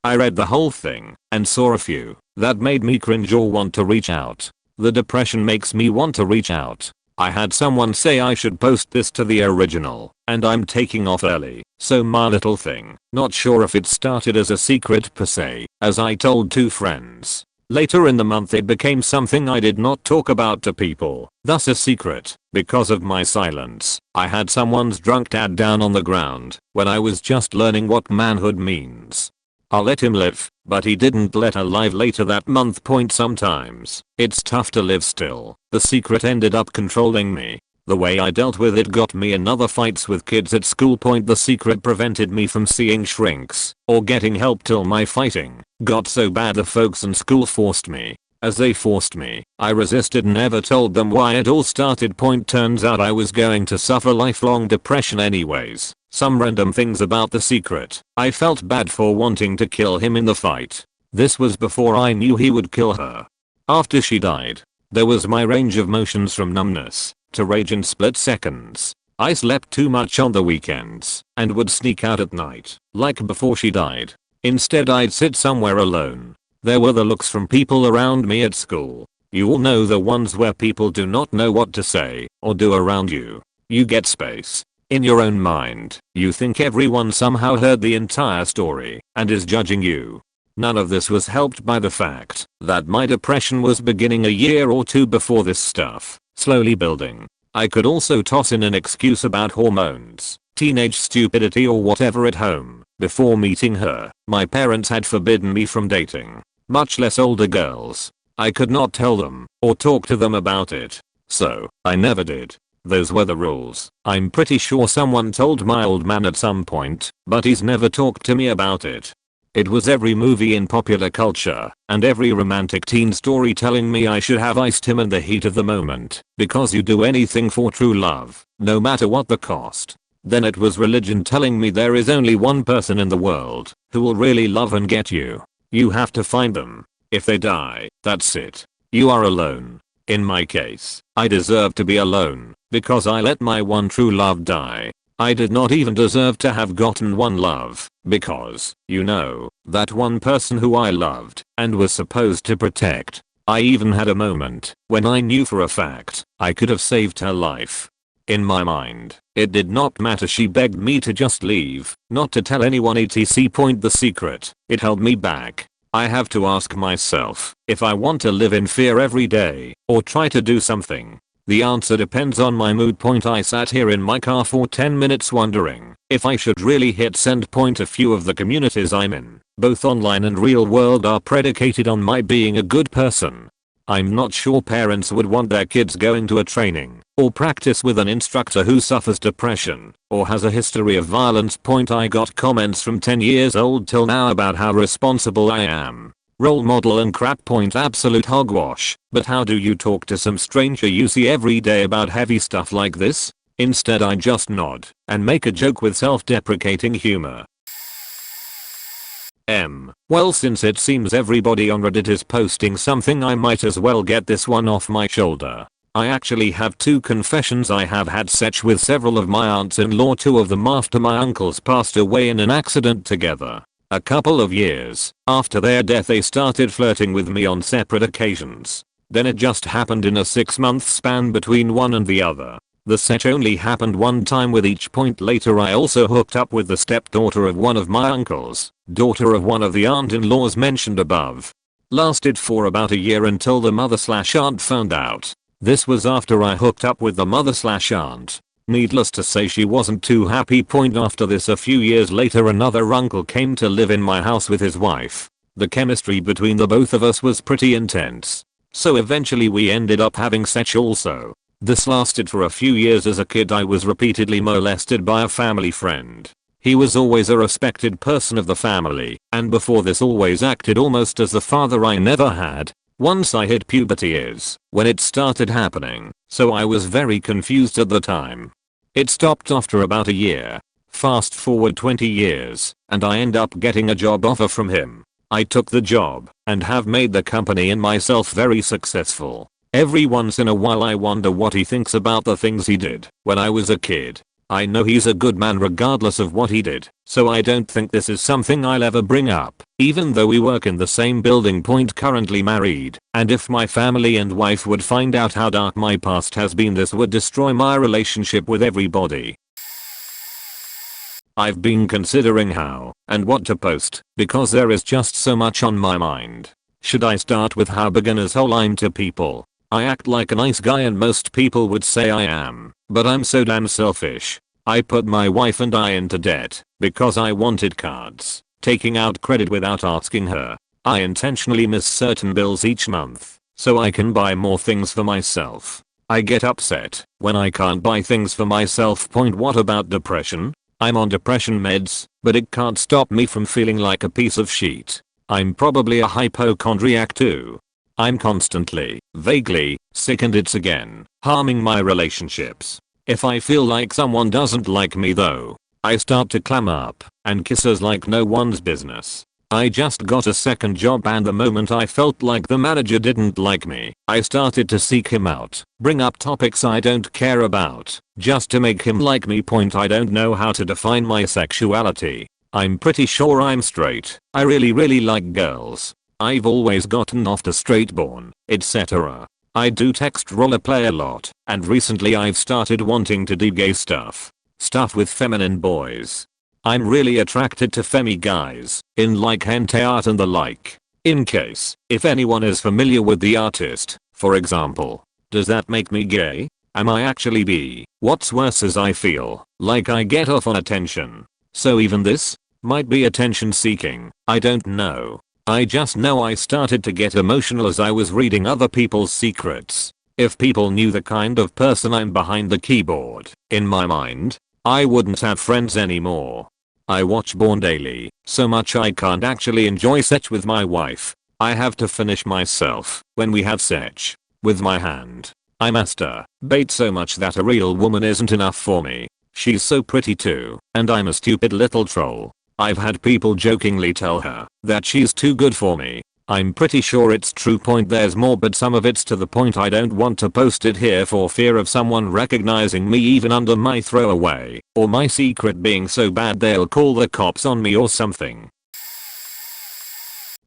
I read the whole thing and saw a few that made me cringe or want to reach out. The depression makes me want to reach out. I had someone say I should post this to the original and I'm taking off early, so my little thing. Not sure if it started as a secret per se, as I told 2 friends. Later in the month it became something I did not talk about to people, thus a secret, because of my silence. I had someone's drunk dad down on the ground when I was just learning what manhood means. I'll let him live, but he didn't let her live later that month. Sometimes it's tough to live still. The secret ended up controlling me. The way I dealt with it got me in other fights with kids at school. The secret prevented me from seeing shrinks or getting help till my fighting got so bad the folks in school forced me. As they forced me, I resisted and never told them why it all started. Turns out I was going to suffer lifelong depression anyways. Some random things about the secret. I felt bad for wanting to kill him in the fight. This was before I knew he would kill her. After she died, there was my range of motions from numbness to rage in split seconds. I slept too much on the weekends and would sneak out at night, like before she died. Instead I'd sit somewhere alone. There were the looks from people around me at school. You all know the ones where people do not know what to say or do around you. You get space. In your own mind, you think everyone somehow heard the entire story and is judging you. None of this was helped by the fact that my depression was beginning a year or 2 before this stuff, slowly building. I could also toss in an excuse about hormones, teenage stupidity or whatever at home. Before meeting her, my parents had forbidden me from dating, much less older girls. I could not tell them or talk to them about it, so I never did. Those were the rules. I'm pretty sure someone told my old man at some point, but he's never talked to me about it. It was every movie in popular culture and every romantic teen story telling me I should have iced him in the heat of the moment because you do anything for true love, no matter what the cost. Then it was religion telling me there is only one person in the world who will really love and get you. You have to find them. If they die, that's it. You are alone. In my case, I deserve to be alone because I let my one true love die. I did not even deserve to have gotten one love because, you know, that one person who I loved and was supposed to protect. I even had a moment when I knew for a fact I could have saved her life. In my mind, it did not matter. She begged me to just leave, not to tell anyone etc. The secret, it held me back. I have to ask myself if I want to live in fear every day or try to do something. The answer depends on my mood. I sat here in my car for 10 minutes wondering if I should really hit send. A few of the communities I'm in, both online and real world, are predicated on my being a good person. I'm not sure parents would want their kids going to a training or practice with an instructor who suffers depression or has a history of violence. I got comments from 10 years old till now about how responsible I am, role model and crap. Absolute hogwash. But how do you talk to some stranger you see every day about heavy stuff like this? Instead I just nod and make a joke with self-deprecating humor. Well, since it seems everybody on Reddit is posting something, I might as well get this one off my shoulder. I actually have 2 confessions. I have had sex with several of my aunts-in-law, 2 of them after my uncles passed away in an accident together. A couple of years after their death they started flirting with me on separate occasions. Then it just happened in a 6-month span between one and the other. The sex only happened one time with each. Later I also hooked up with the stepdaughter of one of my uncles, daughter of one of the aunt-in-laws mentioned above. Lasted for about a year until the mother/aunt found out. This was after I hooked up with the mother/aunt. Needless to say, she wasn't too happy. After this, a few years later, another uncle came to live in my house with his wife. The chemistry between the both of us was pretty intense. So eventually we ended up having sex also. This lasted for a few years. As a kid I was repeatedly molested by a family friend. He was always a respected person of the family, and before this always acted almost as the father I never had. Once I hit puberty is when it started happening, so I was very confused at the time. It stopped after about a year. Fast forward 20 years, and I end up getting a job offer from him. I took the job, and have made the company and myself very successful. Every once in a while I wonder what he thinks about the things he did when I was a kid. I know he's a good man regardless of what he did, so I don't think this is something I'll ever bring up, even though we work in the same building. Currently married, and if my family and wife would find out how dark my past has been, this would destroy my relationship with everybody. I've been considering how and what to post, because there is just so much on my mind. Should I start with how big an asshole I'm to people? I act like a nice guy and most people would say I am, but I'm so damn selfish. I put my wife and I into debt because I wanted cards, taking out credit without asking her. I intentionally miss certain bills each month so I can buy more things for myself. I get upset when I can't buy things for myself. What about depression? I'm on depression meds, but it can't stop me from feeling like a piece of shit. I'm probably a hypochondriac too. I'm constantly, vaguely, sick, and it's again harming my relationships. If I feel like someone doesn't like me though, I start to clam up and kisses like no one's business. I just got a second job, and the moment I felt like the manager didn't like me, I started to seek him out, bring up topics I don't care about, just to make him like me. I don't know how to define my sexuality. I'm pretty sure I'm straight. I really like girls. I've always gotten off to straight porn, etc. I do text roleplay a lot, and recently I've started wanting to do gay stuff with feminine boys. I'm really attracted to femi guys, in like hentai art and the like. In case, if anyone is familiar with the artist, for example, does that make me gay? Am I actually bi? What's worse is I feel like I get off on attention. So even this might be attention seeking. I don't know. I just know I started to get emotional as I was reading other people's secrets. If people knew the kind of person I'm behind the keyboard, in my mind, I wouldn't have friends anymore. I watch porn daily, so much I can't actually enjoy sex with my wife. I have to finish myself when we have sex with my hand. I masturbate so much that a real woman isn't enough for me. She's so pretty too, and I'm a stupid little troll. I've had people jokingly tell her that she's too good for me. I'm pretty sure it's true. There's more, but some of it's to the point I don't want to post it here for fear of someone recognizing me even under my throwaway, or my secret being so bad they'll call the cops on me or something.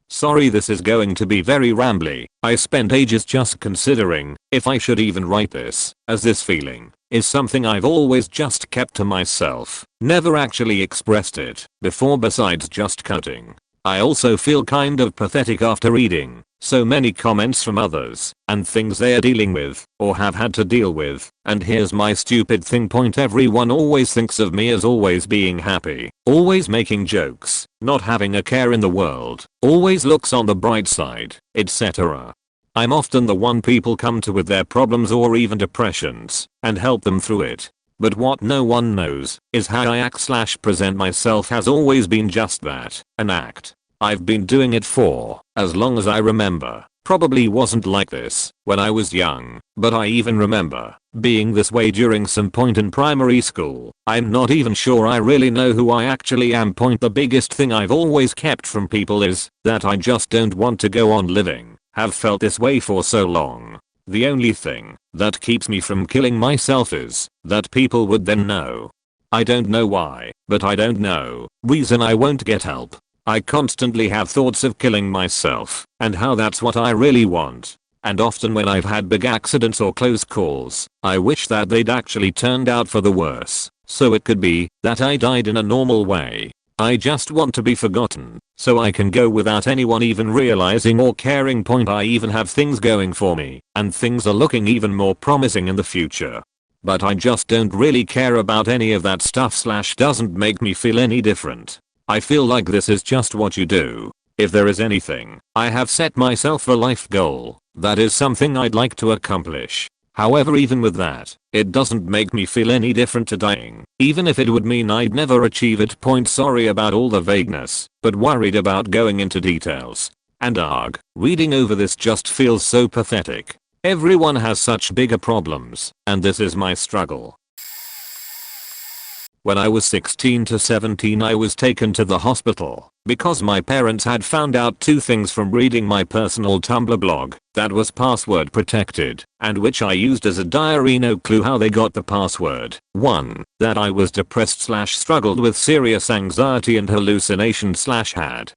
Sorry, this is going to be very rambly. I spent ages just considering if I should even write this, as this feeling is something I've always just kept to myself, never actually expressed it before besides just cutting. I also feel kind of pathetic after reading so many comments from others and things they're dealing with or have had to deal with. And here's my stupid thing. Everyone always thinks of me as always being happy, always making jokes, not having a care in the world, always looks on the bright side, etc. I'm often the one people come to with their problems or even depressions and help them through it. But what no one knows is how I act/present myself has always been just that, an act. I've been doing it for as long as I remember. Probably wasn't like this when I was young, but I even remember being this way during some point in primary school. I'm not even sure I really know who I actually am. The biggest thing I've always kept from people is that I just don't want to go on living. Have felt this way for so long. The only thing that keeps me from killing myself is that people would then know. I don't know why, but I don't know. Reason I won't get help. I constantly have thoughts of killing myself and how that's what I really want. And often when I've had big accidents or close calls, I wish that they'd actually turned out for the worse. So it could be that I died in a normal way. I just want to be forgotten so I can go without anyone even realizing or caring. I even have things going for me and things are looking even more promising in the future. But I just don't really care about any of that stuff. Doesn't make me feel any different. I feel like this is just what you do. If there is anything, I have set myself a life goal. That is something I'd like to accomplish. However, even with that, it doesn't make me feel any different to dying, even if it would mean I'd never achieve it. Sorry about all the vagueness, but worried about going into details. And reading over this just feels so pathetic. Everyone has such bigger problems, and this is my struggle. When I was 16 to 17 I was taken to the hospital because my parents had found out two things from reading my personal Tumblr blog that was password protected and which I used as a diary. No clue how they got the password. 1. That I was depressed / struggled with serious anxiety and hallucination / had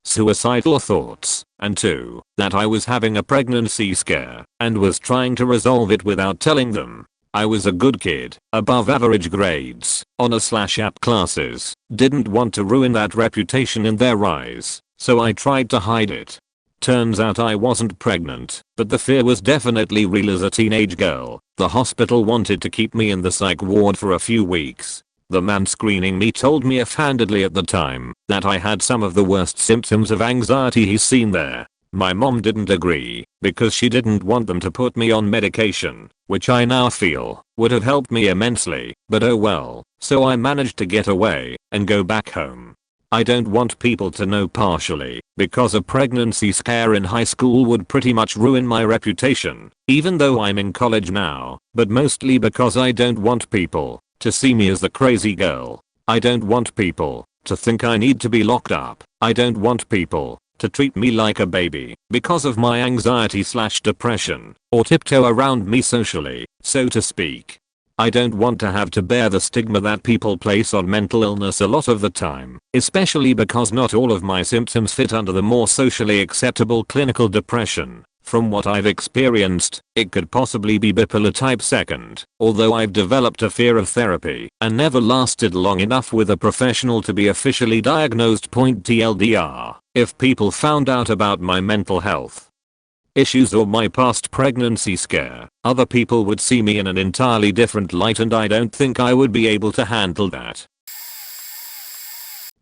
suicidal thoughts, and 2. That I was having a pregnancy scare and was trying to resolve it without telling them. I was a good kid, above average grades, honor / app classes, didn't want to ruin that reputation in their eyes, so I tried to hide it. Turns out I wasn't pregnant, but the fear was definitely real. As a teenage girl, the hospital wanted to keep me in the psych ward for a few weeks. The man screening me told me offhandedly at the time that I had some of the worst symptoms of anxiety he's seen there. My mom didn't agree because she didn't want them to put me on medication, which I now feel would have helped me immensely, but oh well, so I managed to get away and go back home. I don't want people to know, partially because a pregnancy scare in high school would pretty much ruin my reputation, even though I'm in college now, but mostly because I don't want people to see me as the crazy girl. I don't want people to think I need to be locked up. I don't want people to treat me like a baby because of my anxiety / depression, or tiptoe around me socially, so to speak. I don't want to have to bear the stigma that people place on mental illness a lot of the time, especially because not all of my symptoms fit under the more socially acceptable clinical depression. From what I've experienced, it could possibly be bipolar type 2, although I've developed a fear of therapy and never lasted long enough with a professional to be officially diagnosed. TLDR, if people found out about my mental health issues or my past pregnancy scare, other people would see me in an entirely different light, and I don't think I would be able to handle that.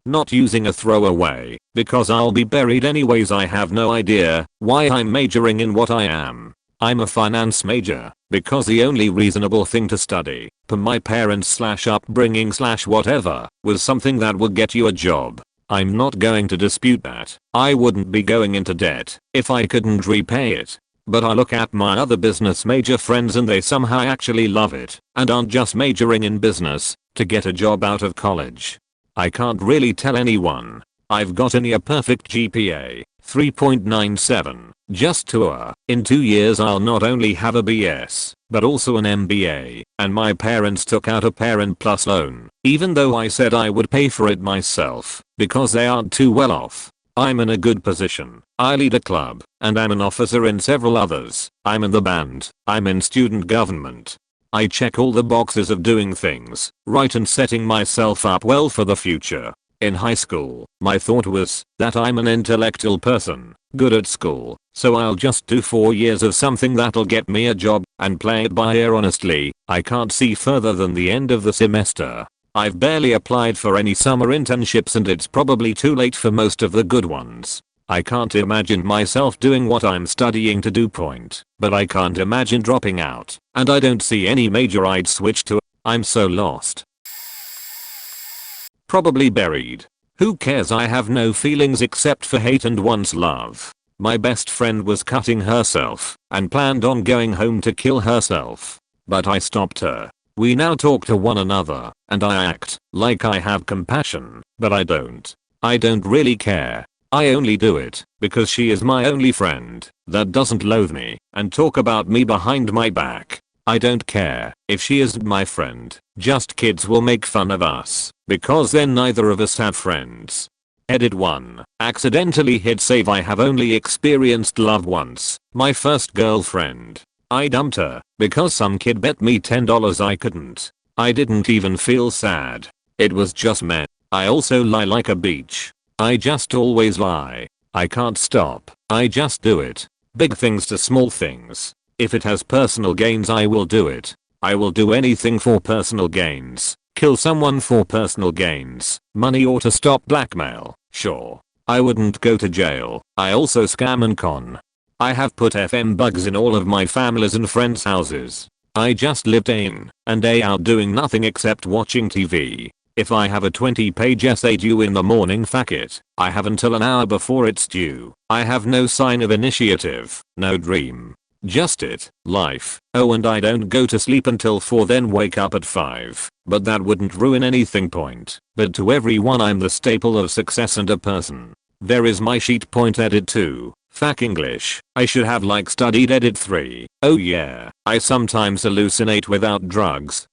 Not using a throwaway, because I'll be buried anyways. I have no idea why I'm majoring in what I am. I'm a finance major because the only reasonable thing to study, per my parents / upbringing / whatever, was something that would get you a job. I'm not going to dispute that. I wouldn't be going into debt if I couldn't repay it. But I look at my other business major friends and they somehow actually love it and aren't just majoring in business to get a job out of college. I can't really tell anyone I've got a near perfect GPA, 3.97, just tour. In 2 years I'll not only have a BS, but also an MBA, and my parents took out a Parent Plus loan, even though I said I would pay for it myself, because they aren't too well off. I'm in a good position. I lead a club, and I'm an officer in several others. I'm in the band. I'm in student government. I check all the boxes of doing things right and setting myself up well for the future. In high school, my thought was that I'm an intellectual person, good at school, so I'll just do 4 years of something that'll get me a job and play it by ear. Honestly, I can't see further than the end of the semester. I've barely applied for any summer internships and it's probably too late for most of the good ones. I can't imagine myself doing what I'm studying to do. But I can't imagine dropping out, and I don't see any major I'd switch to. I'm so lost. Probably buried. Who cares? I have no feelings except for hate and once love. My best friend was cutting herself and planned on going home to kill herself. But I stopped her. We now talk to one another, and I act like I have compassion, but I don't. I don't really care. I only do it because she is my only friend that doesn't loathe me and talk about me behind my back. I don't care if she isn't my friend. Just kids will make fun of us because then neither of us have friends. Edit 1. Accidentally hit save. I have only experienced love once. My first girlfriend. I dumped her because some kid bet me $10 I couldn't. I didn't even feel sad. It was just men. I also lie like a beach. I just always lie. I can't stop. I just do it. Big things to small things. If it has personal gains I will do it. I will do anything for personal gains. Kill someone for personal gains. Money or to stop blackmail. Sure. I wouldn't go to jail. I also scam and con. I have put FM bugs in all of my family's and friends' houses. I just live day in and day out doing nothing except watching TV. If I have a 20-page essay due in the morning, fuck it. I have until an hour before it's due. I have no sign of initiative, no dream. Just it, life. Oh, and I don't go to sleep until 4 then wake up at 5. But that wouldn't ruin anything point. But to everyone I'm the staple of success and a person. There is my sheet. Point edit 2. Fuck English. I should have like studied edit 3. Oh yeah. I sometimes hallucinate without drugs.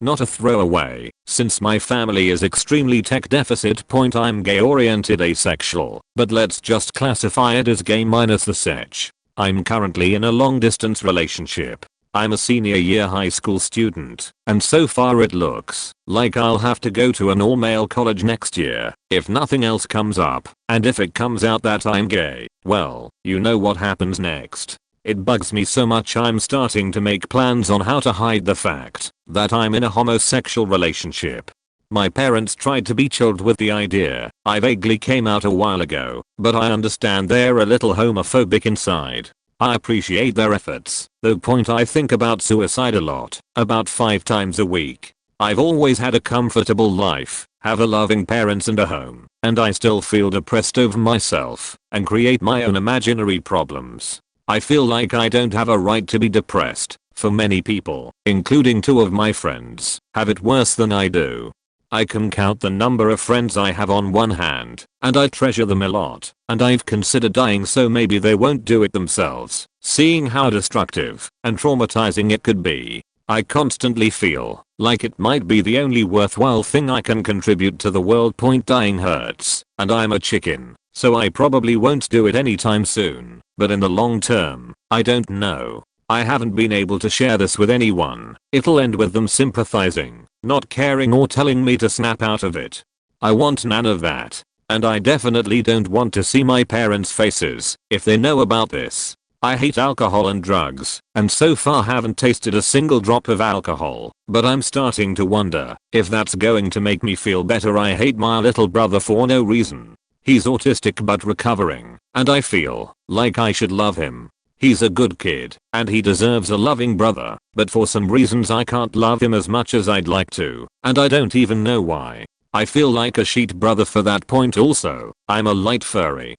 Not a throwaway, since my family is extremely tech deficit. Point I'm gay oriented asexual, but let's just classify it as gay minus the sech. I'm currently in a long distance relationship. I'm a senior year high school student, and so far it looks like I'll have to go to an all-male college next year if nothing else comes up, and if it comes out that I'm gay, well, you know what happens next. It bugs me so much I'm starting to make plans on how to hide the fact that I'm in a homosexual relationship. My parents tried to be chilled with the idea. I vaguely came out a while ago, but I understand they're a little homophobic inside. I appreciate their efforts, though. Point I think about suicide a lot, about 5 times a week. I've always had a comfortable life, have a loving parents and a home, and I still feel depressed over myself and create my own imaginary problems. I feel like I don't have a right to be depressed, for many people, including 2 of my friends, have it worse than I do. I can count the number of friends I have on one hand, and I treasure them a lot, and I've considered dying so maybe they won't do it themselves, seeing how destructive and traumatizing it could be. I constantly feel like it might be the only worthwhile thing I can contribute to the world. Point dying hurts, and I'm a chicken. So I probably won't do it anytime soon, but in the long term, I don't know. I haven't been able to share this with anyone. It'll end with them sympathizing, not caring or telling me to snap out of it. I want none of that. And I definitely don't want to see my parents' faces if they know about this. I hate alcohol and drugs, and so far haven't tasted a single drop of alcohol, but I'm starting to wonder if that's going to make me feel better. I hate my little brother for no reason. He's autistic but recovering, and I feel like I should love him. He's a good kid, and he deserves a loving brother, but for some reasons I can't love him as much as I'd like to, and I don't even know why. I feel like a sheet brother for that. Point also, I'm a light furry.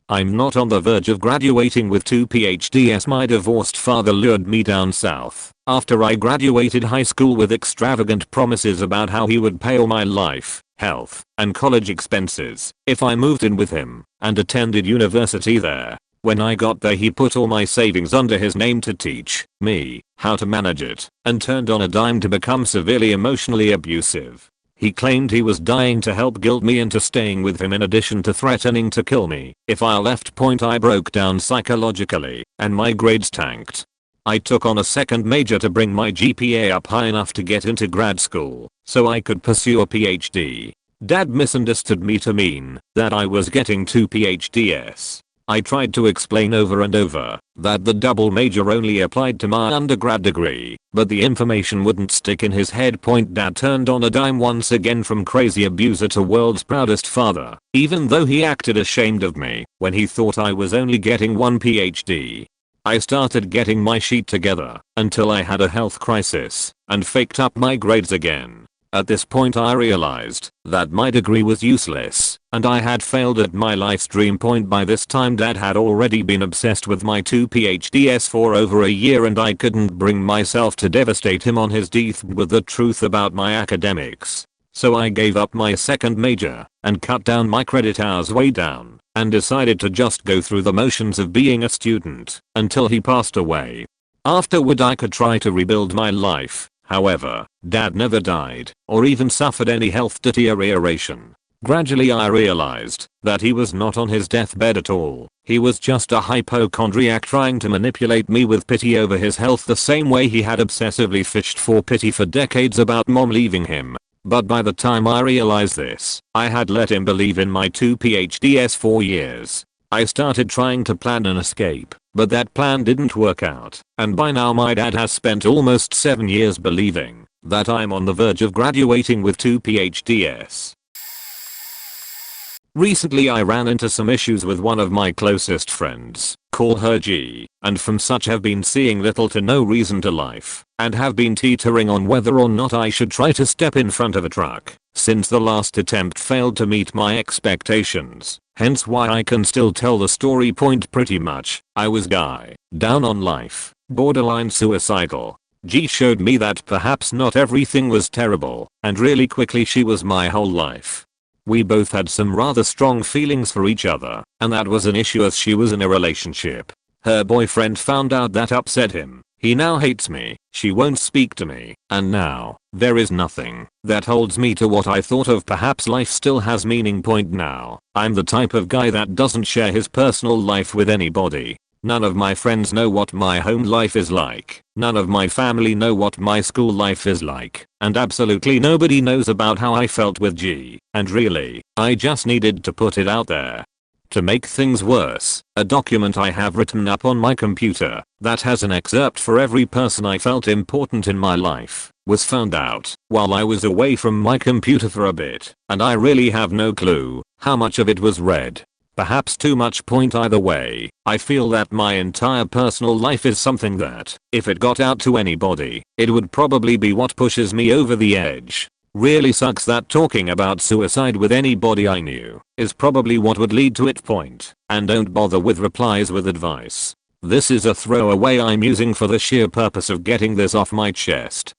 I'm not on the verge of graduating with 2 PhDs. My divorced father lured me down south after I graduated high school with extravagant promises about how he would pay all my life, health, and college expenses if I moved in with him and attended university there. When I got there he put all my savings under his name to teach me how to manage it and turned on a dime to become severely emotionally abusive. He claimed he was dying to help guilt me into staying with him in addition to threatening to kill me if I left. Point I broke down psychologically and my grades tanked. I took on a second major to bring my GPA up high enough to get into grad school so I could pursue a PhD. Dad misunderstood me to mean that I was getting 2 PhDs. I tried to explain over and over that the double major only applied to my undergrad degree, but the information wouldn't stick in his head. Point Dad turned on a dime once again from crazy abuser to world's proudest father, even though he acted ashamed of me when he thought I was only getting 1 PhD. I started getting my sheet together until I had a health crisis and faked up my grades again. At this point I realized that my degree was useless and I had failed at my life's dream point. By this time dad had already been obsessed with my 2 PhDs for over a year and I couldn't bring myself to devastate him on his death with the truth about my academics. So I gave up my second major and cut down my credit hours way down and decided to just go through the motions of being a student until he passed away. Afterward I could try to rebuild my life. However, dad never died or even suffered any health deterioration. Gradually I realized that he was not on his deathbed at all. He was just a hypochondriac trying to manipulate me with pity over his health the same way he had obsessively fished for pity for decades about mom leaving him. But by the time I realized this, I had let him believe in my 2 PhDs for years. I started trying to plan an escape, but that plan didn't work out, and by now my dad has spent almost 7 years believing that I'm on the verge of graduating with 2 PhDs. Recently I ran into some issues with one of my closest friends, call her G, and from such have been seeing little to no reason to life, and have been teetering on whether or not I should try to step in front of a truck, since the last attempt failed to meet my expectations. Hence why I can still tell the story point pretty much. I was down on life, borderline suicidal. G showed me that perhaps not everything was terrible, and really quickly she was my whole life. We both had some rather strong feelings for each other, and that was an issue as she was in a relationship. Her boyfriend found out, that upset him. He now hates me, she won't speak to me, and now, there is nothing that holds me to what I thought of perhaps life still has meaning point now. I'm the type of guy that doesn't share his personal life with anybody. None of my friends know what my home life is like. None of my family know what my school life is like. And absolutely nobody knows about how I felt with G. And really, I just needed to put it out there. To make things worse, a document I have written up on my computer that has an excerpt for every person I felt important in my life was found out while I was away from my computer for a bit, and I really have no clue how much of it was read. Perhaps too much point either way. I feel that my entire personal life is something that, if it got out to anybody, it would probably be what pushes me over the edge. Really sucks that talking about suicide with anybody I knew is probably what would lead to it point, and don't bother with replies with advice. This is a throwaway I'm using for the sheer purpose of getting this off my chest.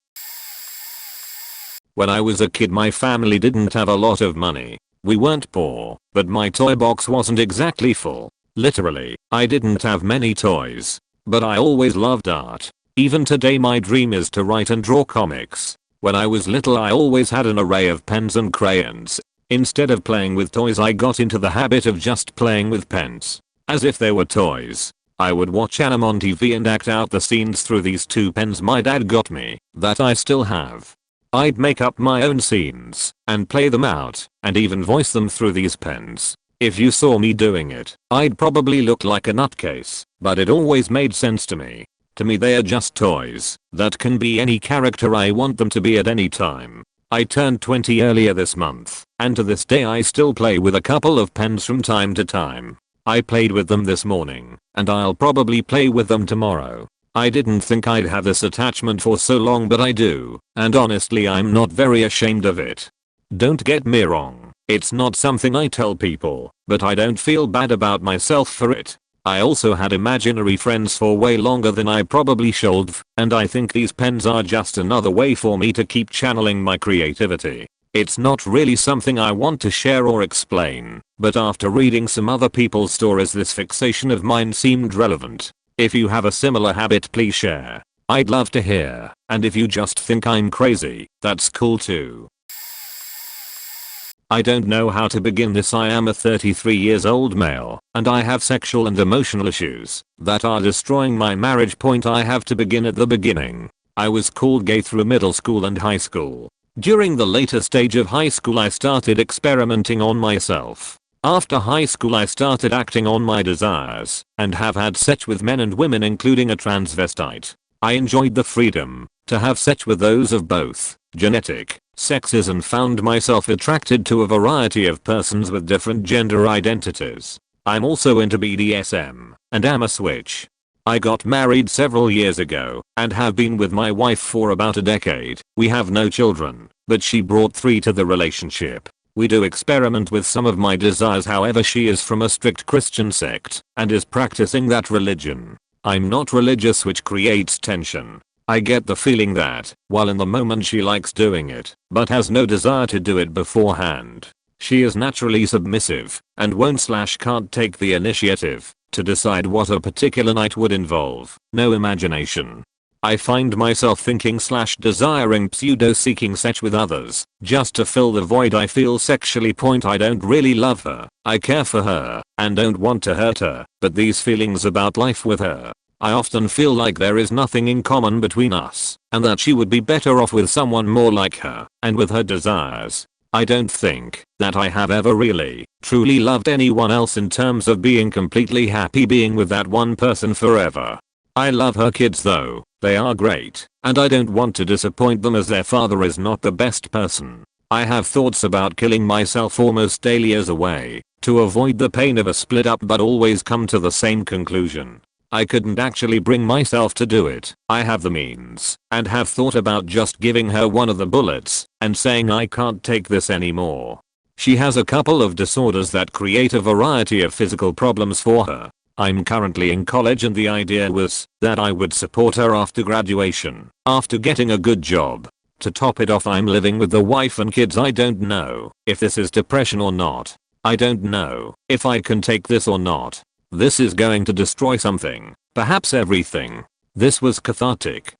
When I was a kid my family didn't have a lot of money. We weren't poor, but my toy box wasn't exactly full. Literally, I didn't have many toys. But I always loved art. Even today my dream is to write and draw comics. When I was little I always had an array of pens and crayons. Instead of playing with toys I got into the habit of just playing with pens. As if they were toys. I would watch anime on TV and act out the scenes through these 2 pens my dad got me, that I still have. I'd make up my own scenes and play them out and even voice them through these pens. If you saw me doing it, I'd probably look like a nutcase, but it always made sense to me. To me they are just toys that can be any character I want them to be at any time. I turned 20 earlier this month, and to this day I still play with a couple of pens from time to time. I played with them this morning, and I'll probably play with them tomorrow. I didn't think I'd have this attachment for so long, but I do, and honestly I'm not very ashamed of it. Don't get me wrong, it's not something I tell people, but I don't feel bad about myself for it. I also had imaginary friends for way longer than I probably should, and I think these pens are just another way for me to keep channeling my creativity. It's not really something I want to share or explain, but after reading some other people's stories this fixation of mine seemed relevant. If you have a similar habit please share. I'd love to hear, and if you just think I'm crazy, that's cool too. I don't know how to begin this. I am a 33 years old male, and I have sexual and emotional issues that are destroying my marriage point. I have to begin at the beginning. I was called gay through middle school and high school. During the later stage of high school I started experimenting on myself. After high school I started acting on my desires and have had sex with men and women including a transvestite. I enjoyed the freedom to have sex with those of both genetic sexes and found myself attracted to a variety of persons with different gender identities. I'm also into BDSM and am a switch. I got married several years ago and have been with my wife for about a decade. We have no children. but she brought 3 to the relationship. We do experiment with some of my desires, however she is from a strict Christian sect and is practicing that religion. I'm not religious, which creates tension. I get the feeling that, while in the moment she likes doing it, but has no desire to do it beforehand. She is naturally submissive and won't/can't take the initiative to decide what a particular night would involve. No imagination. I find myself thinking/desiring pseudo-seeking sex with others just to fill the void I feel sexually. Point: I don't really love her, I care for her, and don't want to hurt her, but these feelings about life with her, I often feel like there is nothing in common between us, and that she would be better off with someone more like her, and with her desires. I don't think that I have ever really, truly loved anyone else in terms of being completely happy being with that one person forever. I love her kids though, they are great, and I don't want to disappoint them as their father is not the best person. I have thoughts about killing myself almost daily as a way to avoid the pain of a split up, but always come to the same conclusion. I couldn't actually bring myself to do it. I have the means, and have thought about just giving her one of the bullets and saying I can't take this anymore. She has a couple of disorders that create a variety of physical problems for her. I'm currently in college and the idea was that I would support her after graduation, after getting a good job. To top it off, I'm living with the wife and kids. I don't know if this is depression or not. I don't know if I can take this or not. This is going to destroy something, perhaps everything. This was cathartic.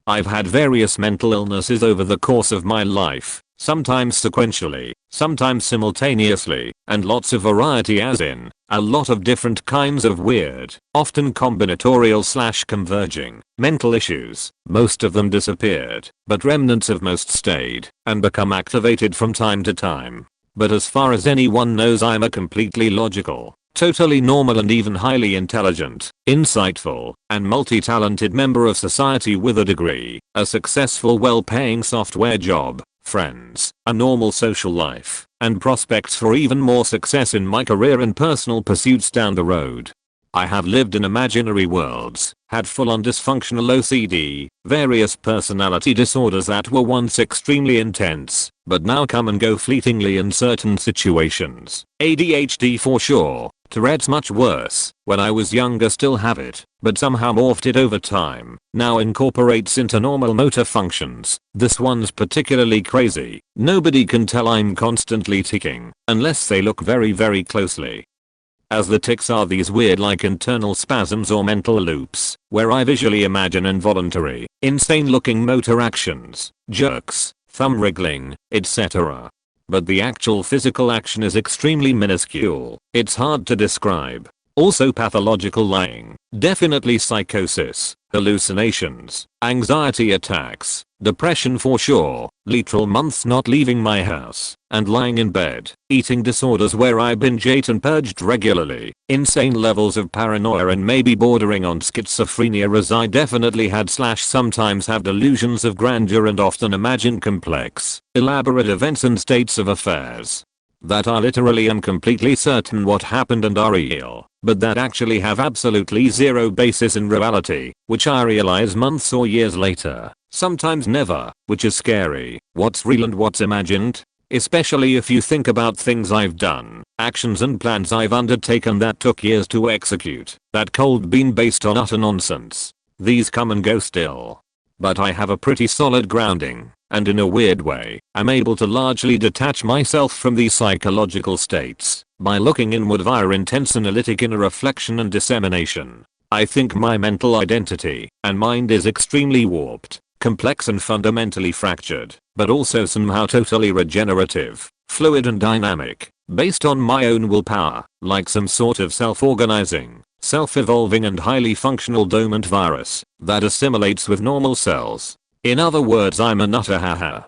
I've had various mental illnesses over the course of my life, sometimes sequentially, sometimes simultaneously, and lots of variety, as in a lot of different kinds of weird, often combinatorial/converging mental issues. Most of them disappeared, but remnants of most stayed and become activated from time to time. But as far as anyone knows, I'm a completely logical, totally normal and even highly intelligent, insightful, and multi-talented member of society with a degree, a successful well-paying software job, friends, a normal social life, and prospects for even more success in my career and personal pursuits down the road. I have lived in imaginary worlds, had full-on dysfunctional OCD, various personality disorders that were once extremely intense, but now come and go fleetingly in certain situations. ADHD for sure, Tourette's much worse. When I was younger still have it, but somehow morphed it over time, now incorporates into normal motor functions. This one's particularly crazy. Nobody can tell I'm constantly ticking, unless they look very closely. As the tics are these weird like internal spasms or mental loops, where I visually imagine involuntary, insane looking motor actions, jerks, thumb wriggling, etc. But the actual physical action is extremely minuscule. It's hard to describe. Also pathological lying, definitely psychosis, hallucinations, anxiety attacks, depression for sure, literal months not leaving my house, and lying in bed, eating disorders where I binge ate and purged regularly, insane levels of paranoia and maybe bordering on schizophrenia, as I definitely had/sometimes have delusions of grandeur and often imagine complex, elaborate events and states of affairs that are literally and completely certain what happened and are real, but that actually have absolutely zero basis in reality, which I realize months or years later, sometimes never, which is scary. What's real and what's imagined? Especially if you think about things I've done, actions and plans I've undertaken that took years to execute, that cold bean based on utter nonsense. These come and go still. But I have a pretty solid grounding, and in a weird way, I'm able to largely detach myself from these psychological states by looking inward via intense analytic inner reflection and dissemination. I think my mental identity and mind is extremely warped, complex and fundamentally fractured, but also somehow totally regenerative, fluid and dynamic, based on my own willpower, like some sort of self-organizing, self-evolving and highly functional dormant virus that assimilates with normal cells. In other words, I'm a nutter haha.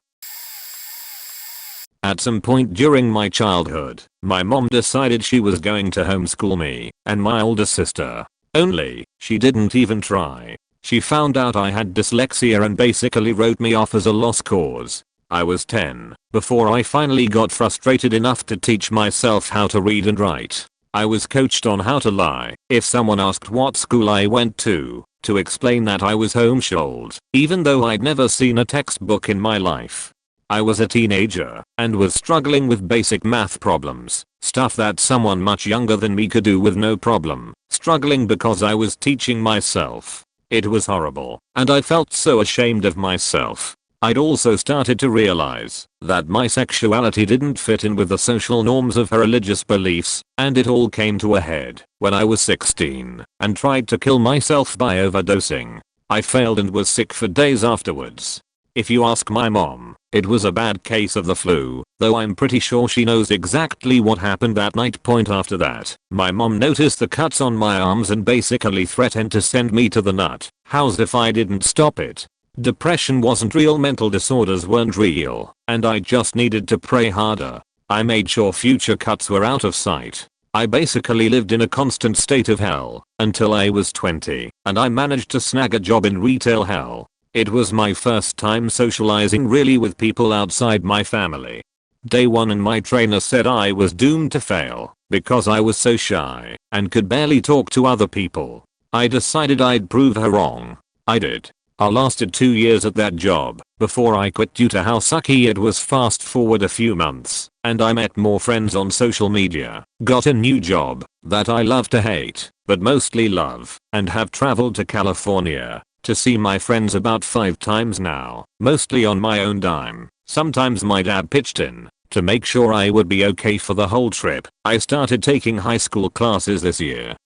At some point during my childhood, my mom decided she was going to homeschool me and my older sister. Only, she didn't even try. She found out I had dyslexia and basically wrote me off as a lost cause. I was 10 before I finally got frustrated enough to teach myself how to read and write. I was coached on how to lie if someone asked what school I went to to explain that I was homeschooled, even though I'd never seen a textbook in my life. I was a teenager and was struggling with basic math problems, stuff that someone much younger than me could do with no problem, struggling because I was teaching myself. It was horrible, and I felt so ashamed of myself. I'd also started to realize that my sexuality didn't fit in with the social norms of her religious beliefs, and it all came to a head when I was 16 and tried to kill myself by overdosing. I failed and was sick for days afterwards. If you ask my mom, it was a bad case of the flu, though I'm pretty sure she knows exactly what happened that night. After that, my mom noticed the cuts on my arms and basically threatened to send me to the nut house if I didn't stop it. Depression wasn't real, mental disorders weren't real, and I just needed to pray harder. I made sure future cuts were out of sight. I basically lived in a constant state of hell until I was 20, and I managed to snag a job in retail hell. It was my first time socializing really with people outside my family. Day 1 and my trainer said I was doomed to fail because I was so shy and could barely talk to other people. I decided I'd prove her wrong. I did. I lasted 2 years at that job before I quit due to how sucky it was. Fast forward a few months, and I met more friends on social media, got a new job that I love to hate, but mostly love, and have traveled to California to see my friends about 5 times now, mostly on my own dime. Sometimes my dad pitched in to make sure I would be okay for the whole trip. I started taking high school classes this year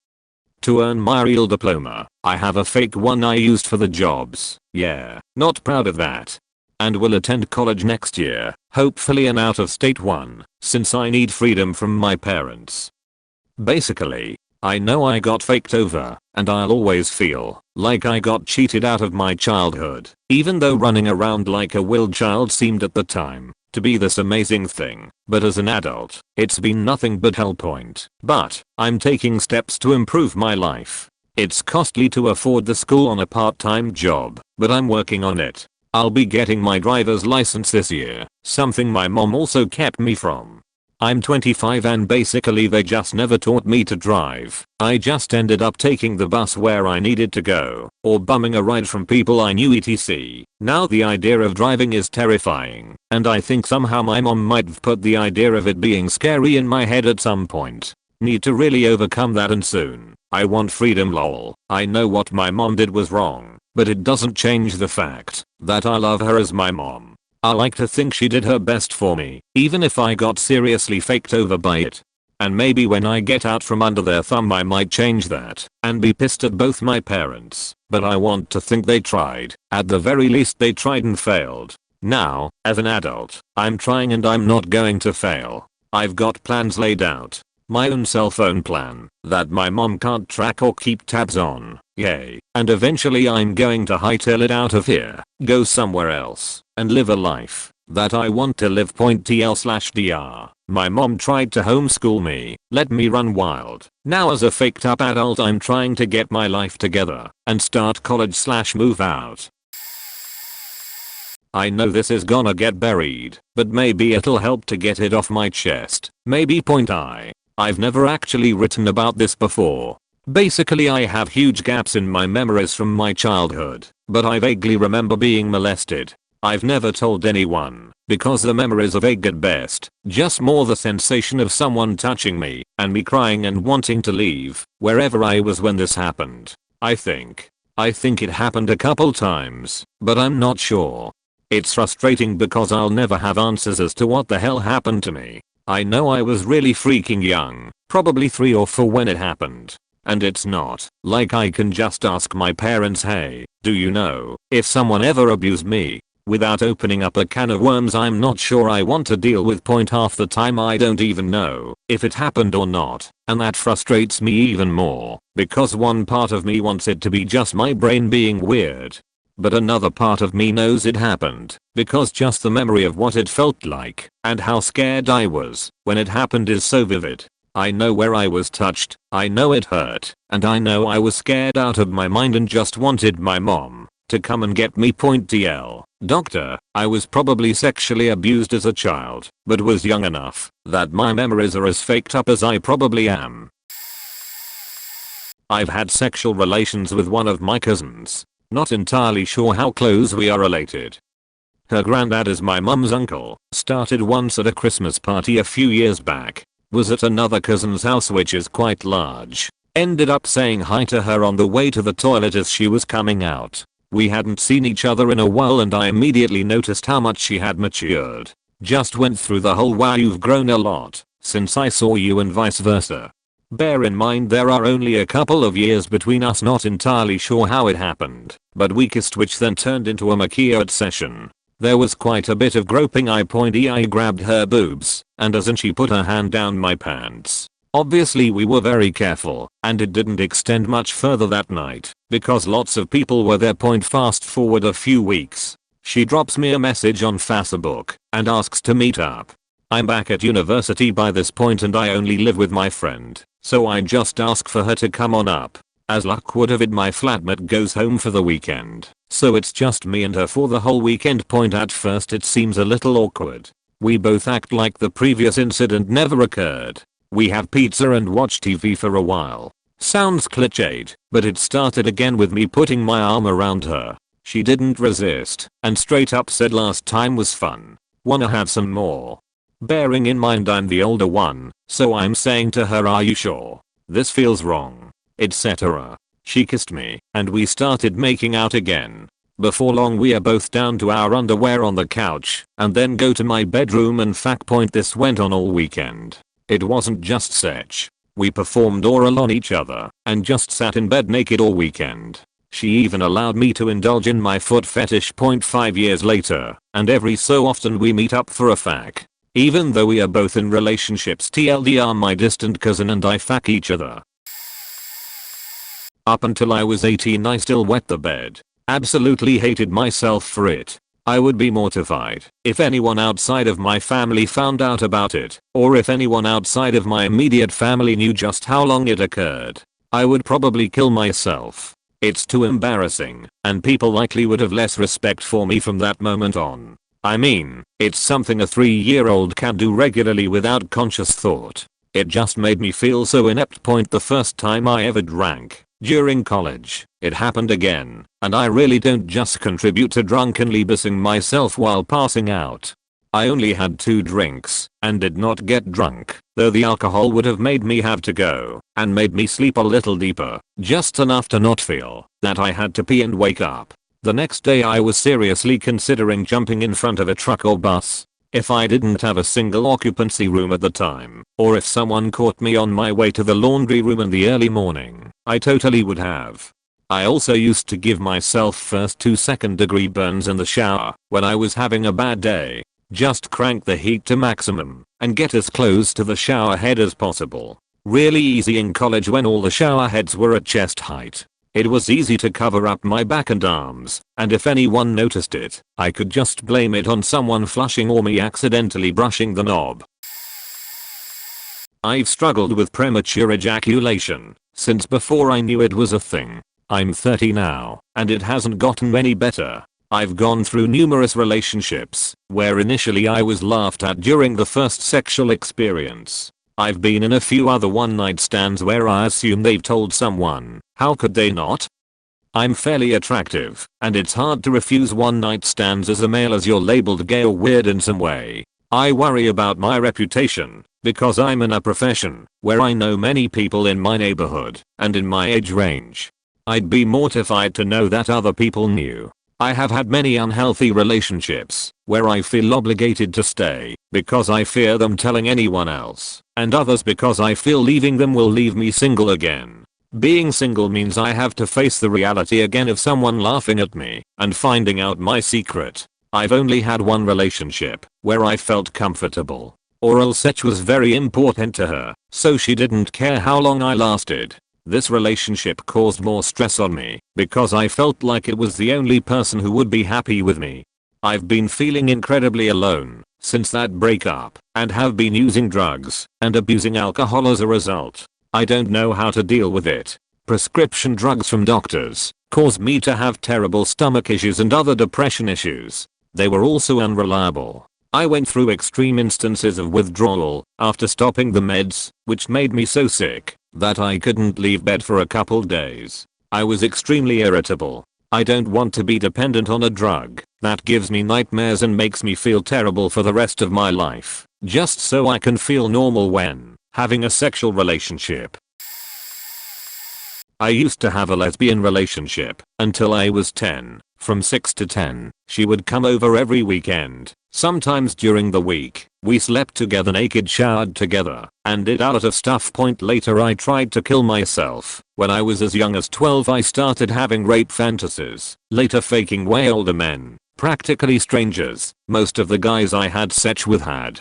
to earn my real diploma. I have a fake one I used for the jobs. Yeah, not proud of that. And will attend college next year, hopefully an out-of-state one, since I need freedom from my parents. Basically, I know I got faked over, and I'll always feel like I got cheated out of my childhood, even though running around like a wild child seemed at the time to be this amazing thing. But as an adult, it's been nothing but hell point. But I'm taking steps to improve my life. It's costly to afford the school on a part-time job, but I'm working on it. I'll be getting my driver's license this year, something my mom also kept me from. I'm 25 and basically they just never taught me to drive. I just ended up taking the bus where I needed to go, or bumming a ride from people I knew etc. Now the idea of driving is terrifying, and I think somehow my mom might have put the idea of it being scary in my head at some point. Need to really overcome that, and soon. I want freedom lol. I know what my mom did was wrong, but it doesn't change the fact that I love her as my mom. I like to think she did her best for me, even if I got seriously faked over by it. And maybe when I get out from under their thumb I might change that and be pissed at both my parents, but I want to think they tried. At the very least they tried and failed. Now, as an adult, I'm trying and I'm not going to fail. I've got plans laid out. My own cell phone plan that my mom can't track or keep tabs on. Yay. And eventually I'm going to hightail it out of here, go somewhere else, and live a life that I want to live. TL/dr. My mom tried to homeschool me, let me run wild. Now as a faked up adult I'm trying to get my life together and start college/move out. I know this is gonna get buried, but maybe it'll help to get it off my chest. Maybe. I've never actually written about this before. Basically I have huge gaps in my memories from my childhood, but I vaguely remember being molested. I've never told anyone, because the memories are vague at best, just more the sensation of someone touching me, and me crying and wanting to leave, wherever I was when this happened. I think it happened a couple times, but I'm not sure. It's frustrating because I'll never have answers as to what the hell happened to me. I know I was really freaking young, probably 3 or 4 when it happened. And it's not like I can just ask my parents, hey, do you know if someone ever abused me? Without opening up a can of worms I'm not sure I want to deal with. Half the time I don't even know if it happened or not, and that frustrates me even more, because one part of me wants it to be just my brain being weird. But another part of me knows it happened, because just the memory of what it felt like, and how scared I was when it happened is so vivid. I know where I was touched, I know it hurt, and I know I was scared out of my mind and just wanted my mom to come and get me. TL. Doctor, I was probably sexually abused as a child, but was young enough that my memories are as faked up as I probably am. I've had sexual relations with one of my cousins. Not entirely sure how close we are related. Her granddad is my mum's uncle. Started once at a Christmas party a few years back. Was at another cousin's house which is quite large. Ended up saying hi to her on the way to the toilet as she was coming out. We hadn't seen each other in a while and I immediately noticed how much she had matured. Just went through the whole "wow, you've grown a lot since I saw you" and vice versa. Bear in mind there are only a couple of years between us, not entirely sure how it happened, but we kissed, which then turned into a makeout session. There was quite a bit of groping. I grabbed her boobs, and as in she put her hand down my pants. Obviously we were very careful, and it didn't extend much further that night, because lots of people were there. Fast forward a few weeks. She drops me a message on Facebook, and asks to meet up. I'm back at university by this point and I only live with my friend, so I just ask for her to come on up. As luck would have it, my flatmate goes home for the weekend, so it's just me and her for the whole weekend. At first it seems a little awkward. We both act like the previous incident never occurred. We have pizza and watch TV for a while. Sounds cliched, but it started again with me putting my arm around her. She didn't resist, and straight up said last time was fun. Wanna have some more? Bearing in mind I'm the older one, so I'm saying to her, are you sure? This feels wrong. Etc. She kissed me, and we started making out again. Before long we are both down to our underwear on the couch, and then go to my bedroom. And this went on all weekend. It wasn't just sex. We performed oral on each other, and just sat in bed naked all weekend. She even allowed me to indulge in my foot fetish. 5 years later, and every so often we meet up for a fuck. Even though we are both in relationships. TLDR, my distant cousin and I fuck each other. Up until I was 18 I still wet the bed. Absolutely hated myself for it. I would be mortified if anyone outside of my family found out about it, or if anyone outside of my immediate family knew just how long it occurred. I would probably kill myself. It's too embarrassing, and people likely would have less respect for me from that moment on. I mean, it's something a 3-year-old can do regularly without conscious thought. It just made me feel so inept. The first time I ever drank, during college, it happened again, and I really don't just contribute to drunkenly bissing myself while passing out. I only had 2 drinks, and did not get drunk, though the alcohol would have made me have to go, and made me sleep a little deeper, just enough to not feel that I had to pee and wake up. The next day I was seriously considering jumping in front of a truck or bus. If I didn't have a single occupancy room at the time, or if someone caught me on my way to the laundry room in the early morning, I totally would have. I also used to give myself first 2 second-degree burns in the shower when I was having a bad day. Just crank the heat to maximum and get as close to the shower head as possible. Really easy in college when all the shower heads were at chest height. It was easy to cover up my back and arms, and if anyone noticed it, I could just blame it on someone flushing or me accidentally brushing the knob. I've struggled with premature ejaculation since before I knew it was a thing. I'm 30 now, and it hasn't gotten any better. I've gone through numerous relationships where initially I was laughed at during the first sexual experience. I've been in a few other one-night stands where I assume they've told someone. How could they not? I'm fairly attractive, and it's hard to refuse one-night stands as a male as you're labeled gay or weird in some way. I worry about my reputation, because I'm in a profession where I know many people in my neighborhood and in my age range. I'd be mortified to know that other people knew. I have had many unhealthy relationships where I feel obligated to stay because I fear them telling anyone else, and others because I feel leaving them will leave me single again. Being single means I have to face the reality again of someone laughing at me and finding out my secret. I've only had one relationship where I felt comfortable. Oral sex was very important to her, so she didn't care how long I lasted. This relationship caused more stress on me because I felt like it was the only person who would be happy with me. I've been feeling incredibly alone since that breakup and have been using drugs and abusing alcohol as a result. I don't know how to deal with it. Prescription drugs from doctors caused me to have terrible stomach issues and other depression issues. They were also unreliable. I went through extreme instances of withdrawal after stopping the meds, which made me so sick that I couldn't leave bed for a couple days. I was extremely irritable. I don't want to be dependent on a drug that gives me nightmares and makes me feel terrible for the rest of my life, just so I can feel normal when having a sexual relationship. I used to have a lesbian relationship until I was 10. From 6 to 10, she would come over every weekend. Sometimes during the week, we slept together naked, showered together, and did out of stuff. Later I tried to kill myself. When I was as young as 12 I started having rape fantasies, later faking way older men, practically strangers. Most of the guys I had sex with had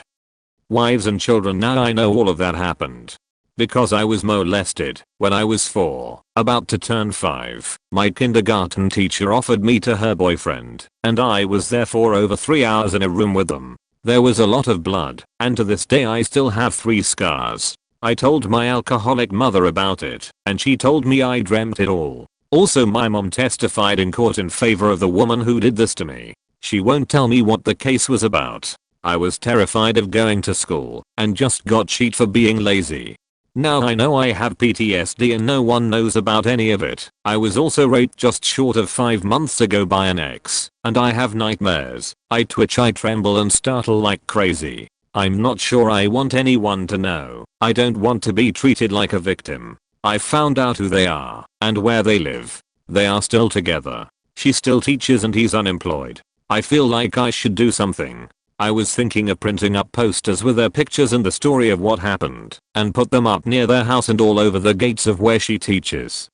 wives and children. Now I know all of that happened because I was molested when I was 4, about to turn 5. My kindergarten teacher offered me to her boyfriend, and I was there for over 3 hours in a room with them. There was a lot of blood, and to this day I still have 3 scars. I told my alcoholic mother about it, and she told me I dreamt it all. Also, my mom testified in court in favor of the woman who did this to me. She won't tell me what the case was about. I was terrified of going to school and just got cheated for being lazy. Now I know I have PTSD and no one knows about any of it. I was also raped just short of 5 months ago by an ex, and I have nightmares. I twitch, I tremble and startle like crazy. I'm not sure I want anyone to know. I don't want to be treated like a victim. I found out who they are and where they live. They are still together. She still teaches and he's unemployed. I feel like I should do something. I was thinking of printing up posters with their pictures and the story of what happened and put them up near their house and all over the gates of where she teaches.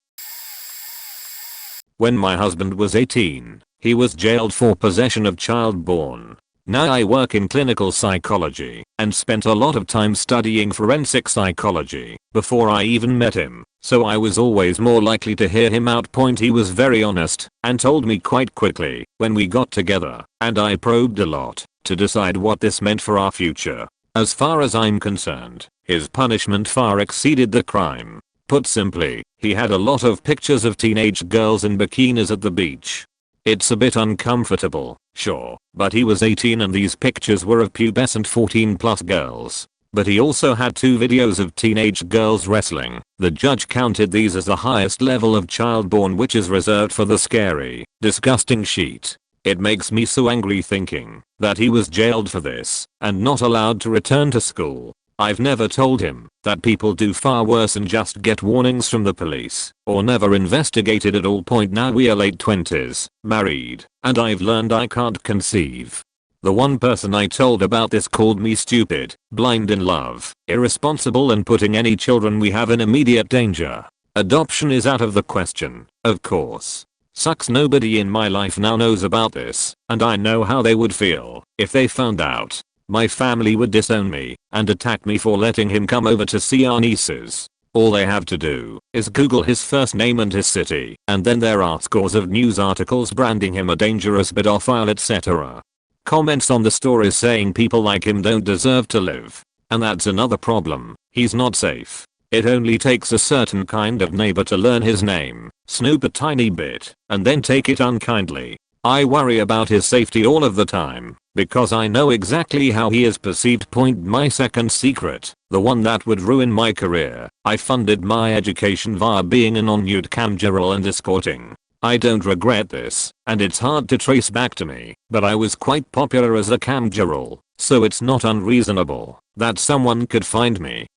When my husband was 18, he was jailed for possession of child porn. Now I work in clinical psychology and spent a lot of time studying forensic psychology before I even met him, so I was always more likely to hear him out. He was very honest and told me quite quickly when we got together, and I probed a lot to decide what this meant for our future. As far as I'm concerned, his punishment far exceeded the crime. Put simply, he had a lot of pictures of teenage girls in bikinis at the beach. It's a bit uncomfortable, sure, but he was 18 and these pictures were of pubescent 14+ girls. But he also had 2 videos of teenage girls wrestling. The judge counted these as the highest level of child porn, which is reserved for the scary, disgusting sheet. It makes me so angry thinking that he was jailed for this and not allowed to return to school. I've never told him that people do far worse and just get warnings from the police or never investigated at all. Now we are late 20s, married, and I've learned I can't conceive. The one person I told about this called me stupid, blind in love, irresponsible, and putting any children we have in immediate danger. Adoption is out of the question, of course. Sucks nobody in my life now knows about this, and I know how they would feel if they found out. My family would disown me and attack me for letting him come over to see our nieces. All they have to do is Google his first name and his city, and then there are scores of news articles branding him a dangerous pedophile, etc. Comments on the stories saying people like him don't deserve to live. And that's another problem, he's not safe. It only takes a certain kind of neighbor to learn his name, snoop a tiny bit, and then take it unkindly. I worry about his safety all of the time, because I know exactly how he is perceived. My second secret, the one that would ruin my career. I funded my education via being a non-nude camgirl and escorting. I don't regret this, and it's hard to trace back to me, but I was quite popular as a camgirl, so it's not unreasonable that someone could find me.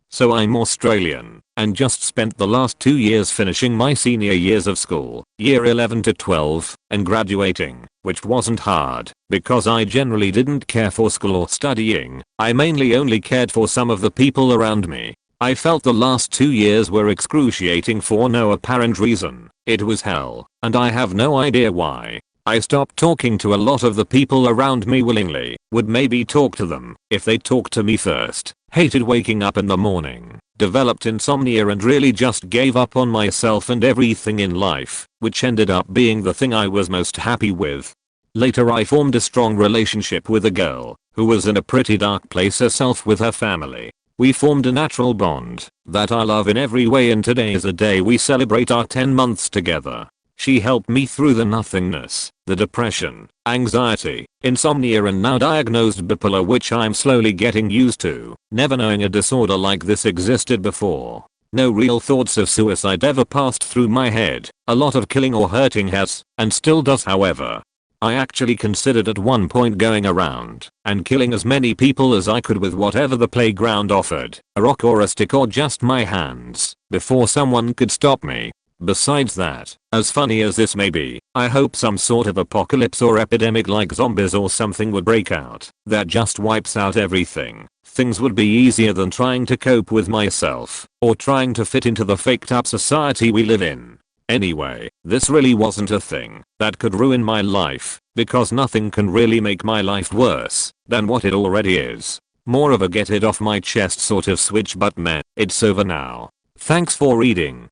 So I'm Australian, and just spent the last 2 years finishing my senior years of school, year 11 to 12, and graduating, which wasn't hard, because I generally didn't care for school or studying. I mainly only cared for some of the people around me. I felt the last 2 years were excruciating for no apparent reason. It was hell, and I have no idea why. I stopped talking to a lot of the people around me willingly, would maybe talk to them if they talked to me first, hated waking up in the morning, developed insomnia, and really just gave up on myself and everything in life, which ended up being the thing I was most happy with. Later I formed a strong relationship with a girl who was in a pretty dark place herself with her family. We formed a natural bond that I love in every way, and today is a day we celebrate our 10 months together. She helped me through the nothingness, the depression, anxiety, insomnia and now diagnosed bipolar, which I'm slowly getting used to, never knowing a disorder like this existed before. No real thoughts of suicide ever passed through my head. A lot of killing or hurting has, and still does however. I actually considered at one point going around and killing as many people as I could with whatever the playground offered, a rock or a stick or just my hands, before someone could stop me. Besides that, as funny as this may be, I hope some sort of apocalypse or epidemic like zombies or something would break out that just wipes out everything. Things would be easier than trying to cope with myself or trying to fit into the faked up society we live in. Anyway, this really wasn't a thing that could ruin my life, because nothing can really make my life worse than what it already is. More of a get it off my chest sort of switch, but meh, it's over now. Thanks for reading.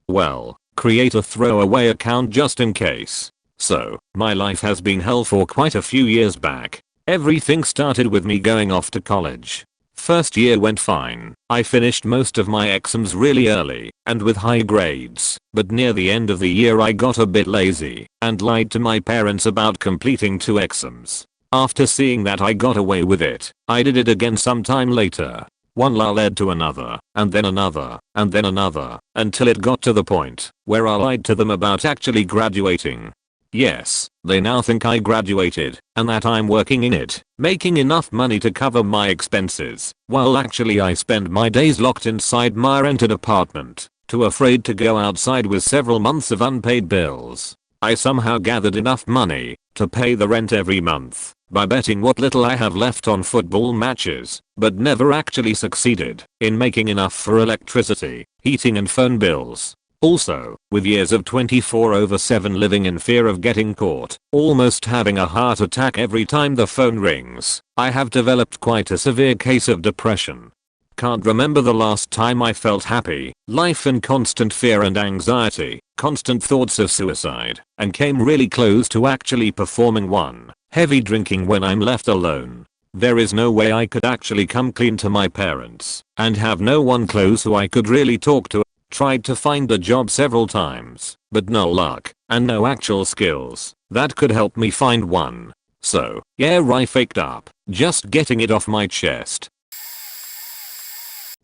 Well, create a throwaway account just in case. So, my life has been hell for quite a few years back. Everything started with me going off to college. First year went fine. I finished most of my exams really early and with high grades, but near the end of the year I got a bit lazy and lied to my parents about completing 2 exams. After seeing that I got away with it, I did it again sometime later. One lull led to another, and then another, and then another, until it got to the point where I lied to them about actually graduating. Yes, they now think I graduated, and that I'm working in it, making enough money to cover my expenses, while actually I spend my days locked inside my rented apartment, too afraid to go outside with several months of unpaid bills. I somehow gathered enough money to pay the rent every month by betting what little I have left on football matches, but never actually succeeded in making enough for electricity, heating and phone bills. Also, with years of 24/7 living in fear of getting caught, almost having a heart attack every time the phone rings, I have developed quite a severe case of depression. Can't remember the last time I felt happy, life in constant fear and anxiety, constant thoughts of suicide, and came really close to actually performing one. Heavy drinking when I'm left alone. There is no way I could actually come clean to my parents, and have no one close who I could really talk to. Tried to find a job several times, but no luck, and no actual skills that could help me find one. So, yeah, I faked up, just getting it off my chest.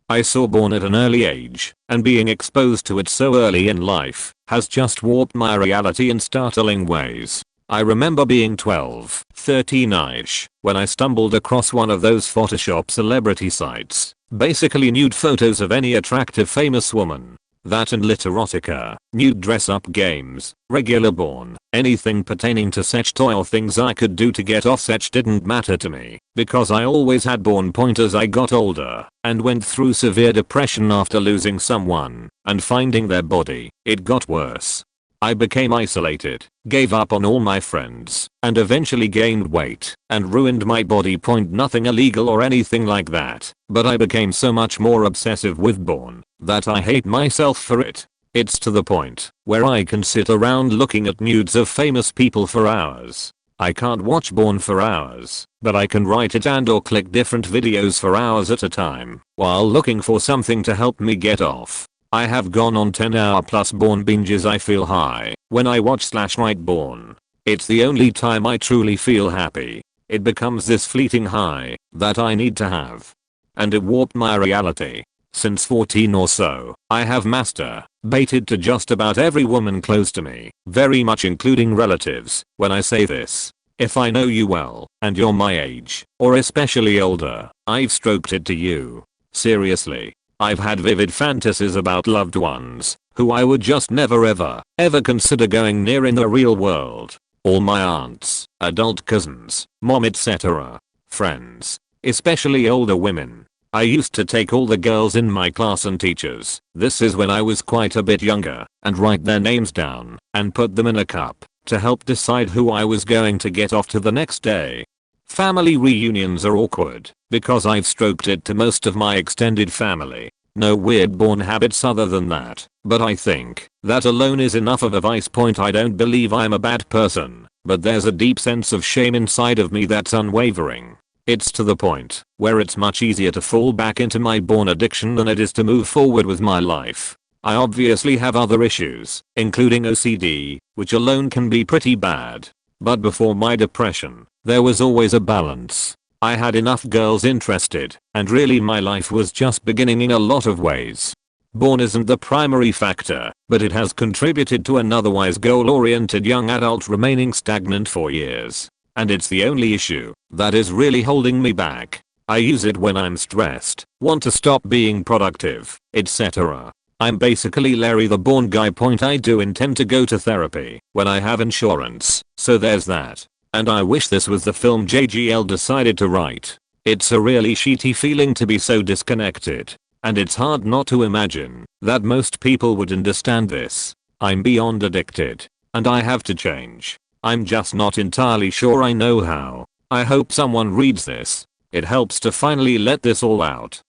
I saw porn at an early age, and being exposed to it so early in life has just warped my reality in startling ways. I remember being 12, 13-ish, when I stumbled across one of those Photoshop celebrity sites. Basically nude photos of any attractive famous woman. That and literotica, nude dress up games, regular porn, anything pertaining to sex toy or things I could do to get off sex didn't matter to me, because I always had porn point as I got older, and went through severe depression after losing someone, and finding their body. It got worse. I became isolated, gave up on all my friends, and eventually gained weight, and ruined my body. Nothing illegal or anything like that, but I became so much more obsessive with porn, that I hate myself for it. It's to the point where I can sit around looking at nudes of famous people for hours. I can't watch porn for hours, but I can write it and or click different videos for hours at a time, while looking for something to help me get off. I have gone on 10-hour plus porn binges. I feel high when I watch/write porn. It's the only time I truly feel happy. It becomes this fleeting high that I need to have. And it warped my reality. Since 14 or so, I have masturbated to just about every woman close to me, very much including relatives. When I say this, if I know you well, and you're my age, or especially older, I've stroked it to you. Seriously. I've had vivid fantasies about loved ones who I would just never ever consider going near in the real world. All my aunts, adult cousins, mom etc. Friends, especially older women. I used to take all the girls in my class and teachers, this is when I was quite a bit younger, and write their names down and put them in a cup to help decide who I was going to get off to the next day. Family reunions are awkward because I've stroked it to most of my extended family. No weird porn habits other than that, but I think that alone is enough of a vice point. I don't believe I'm a bad person, but there's a deep sense of shame inside of me that's unwavering. It's to the point where it's much easier to fall back into my porn addiction than it is to move forward with my life. I obviously have other issues, including OCD, which alone can be pretty bad. But before my depression, there was always a balance. I had enough girls interested, and really my life was just beginning in a lot of ways. Born isn't the primary factor, but it has contributed to an otherwise goal-oriented young adult remaining stagnant for years. And it's the only issue that is really holding me back. I use it when I'm stressed, want to stop being productive, etc. I'm basically Larry the Bourne Guy. I do intend to go to therapy when I have insurance, so there's that. And I wish this was the film JGL decided to write. It's a really shitty feeling to be so disconnected. And it's hard not to imagine that most people would understand this. I'm beyond addicted. And I have to change. I'm just not entirely sure I know how. I hope someone reads this. It helps to finally let this all out.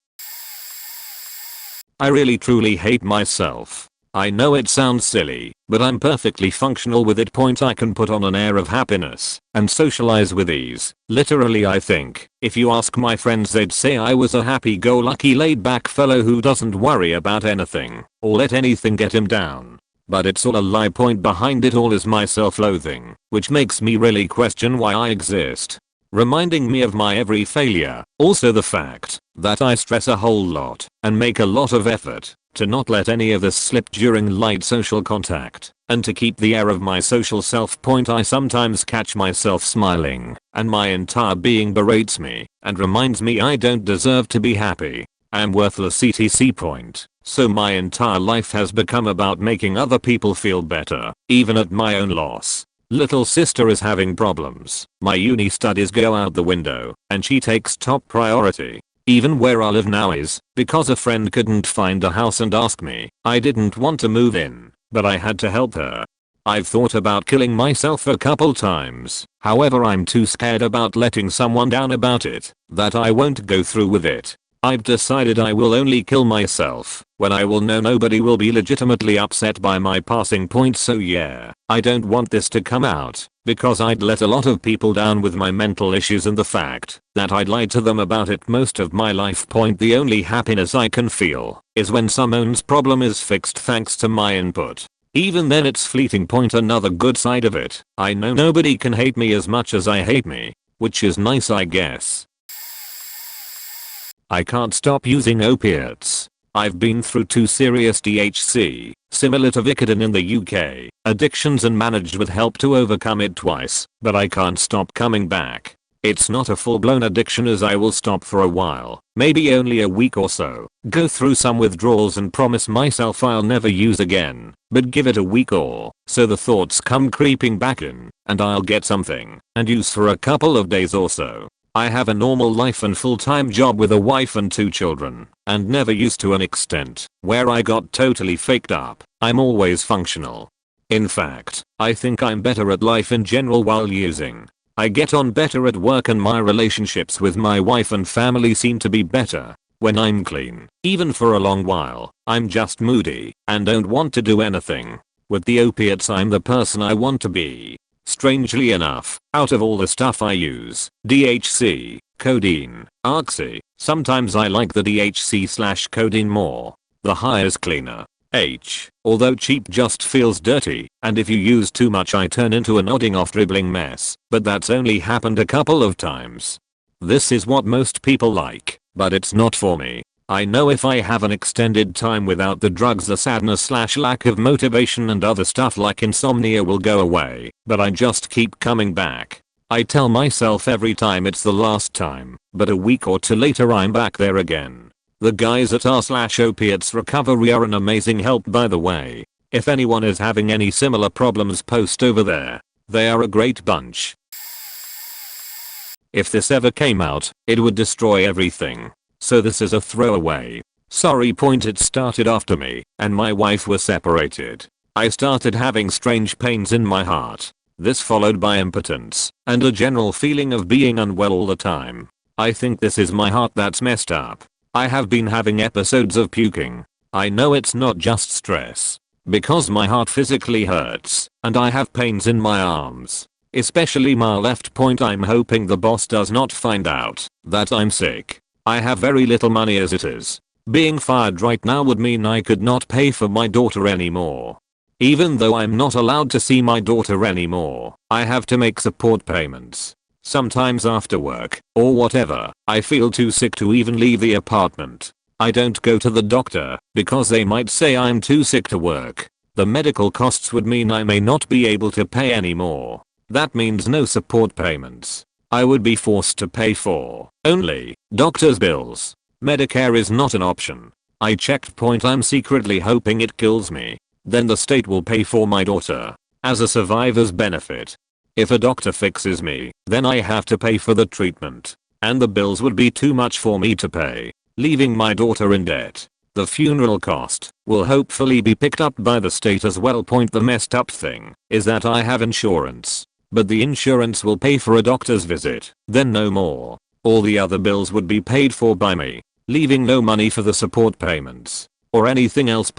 I really truly hate myself. I know it sounds silly, but I'm perfectly functional with it. I can put on an air of happiness and socialize with ease. Literally, I think, if you ask my friends, they'd say I was a happy-go-lucky laid-back fellow who doesn't worry about anything or let anything get him down. But it's all a lie. Behind it all is my self-loathing, which makes me really question why I exist. Reminding me of my every failure. Also the fact that I stress a whole lot and make a lot of effort to not let any of this slip during light social contact, and to keep the air of my social self. I sometimes catch myself smiling, and my entire being berates me and reminds me I don't deserve to be happy. I am worthless etc. So my entire life has become about making other people feel better, even at my own loss. Little sister is having problems. My uni studies go out the window, and she takes top priority. Even where I live now is because a friend couldn't find a house and asked me. I didn't want to move in, but I had to help her. I've thought about killing myself a couple times. However, I'm too scared about letting someone down about it that I won't go through with it. I've decided I will only kill myself when I will know nobody will be legitimately upset by my passing. So yeah, I don't want this to come out because I'd let a lot of people down with my mental issues and the fact that I'd lied to them about it most of my life. The only happiness I can feel is when someone's problem is fixed thanks to my input. Even then it's fleeting. Another good side of it, I know nobody can hate me as much as I hate me, which is nice I guess. I can't stop using opiates. I've been through 2 serious THC, similar to Vicodin in the UK, addictions and managed with help to overcome it twice, but I can't stop coming back. It's not a full-blown addiction as I will stop for a while, maybe only a week or so, go through some withdrawals and promise myself I'll never use again, but give it a week or so the thoughts come creeping back in, and I'll get something and use for a couple of days or so. I have a normal life and full-time job with a wife and 2 children, and never used to an extent where I got totally faked up. I'm always functional. In fact, I think I'm better at life in general while using. I get on better at work and my relationships with my wife and family seem to be better when I'm clean. Even for a long while, I'm just moody and don't want to do anything. With the opiates I'm the person I want to be. Strangely enough, out of all the stuff I use, DHC, codeine, oxy, sometimes I like the DHC/codeine more. The high is cleaner. Although cheap just feels dirty, and if you use too much I turn into a nodding off dribbling mess, but that's only happened a couple of times. This is what most people like, but it's not for me. I know if I have an extended time without the drugs the sadness/lack of motivation and other stuff like insomnia will go away, but I just keep coming back. I tell myself every time it's the last time, but a week or 2 later I'm back there again. The guys at r/opiates recovery are an amazing help by the way. If anyone is having any similar problems post over there. They are a great bunch. If this ever came out, it would destroy everything. So this is a throwaway. Sorry. It started after me and my wife were separated. I started having strange pains in my heart. This followed by impotence and a general feeling of being unwell all the time. I think this is my heart that's messed up. I have been having episodes of puking. I know it's not just stress. Because my heart physically hurts and I have pains in my arms. Especially my left. I'm hoping the boss does not find out that I'm sick. I have very little money as it is. Being fired right now would mean I could not pay for my daughter anymore. Even though I'm not allowed to see my daughter anymore, I have to make support payments. Sometimes after work, or whatever, I feel too sick to even leave the apartment. I don't go to the doctor, because they might say I'm too sick to work. The medical costs would mean I may not be able to pay anymore. That means no support payments. I would be forced to pay for only doctor's bills. Medicare is not an option. I checked. I'm secretly hoping it kills me. Then the state will pay for my daughter as a survivor's benefit. If a doctor fixes me, then I have to pay for the treatment. And the bills would be too much for me to pay, leaving my daughter in debt. The funeral cost will hopefully be picked up by the state as well. The messed up thing is that I have insurance. But the insurance will pay for a doctor's visit, then no more. All the other bills would be paid for by me, leaving no money for the support payments or anything else.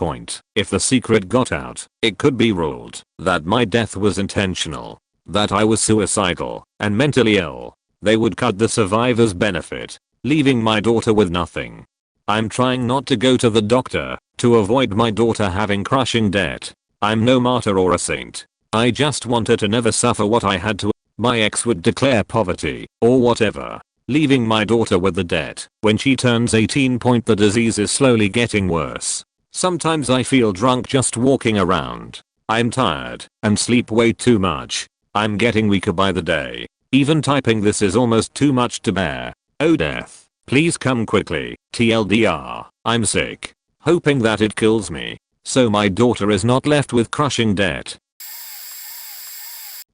If the secret got out, it could be ruled that my death was intentional, that I was suicidal and mentally ill. They would cut the survivor's benefit, leaving my daughter with nothing. I'm trying not to go to the doctor to avoid my daughter having crushing debt. I'm no martyr or a saint. I just want her to never suffer what I had to. My ex would declare poverty or whatever, leaving my daughter with the debt when she turns 18. The disease is slowly getting worse. Sometimes I feel drunk just walking around. I'm tired and sleep way too much. I'm getting weaker by the day. Even typing this is almost too much to bear. Oh death, please come quickly. TLDR, I'm sick. Hoping that it kills me, so my daughter is not left with crushing debt.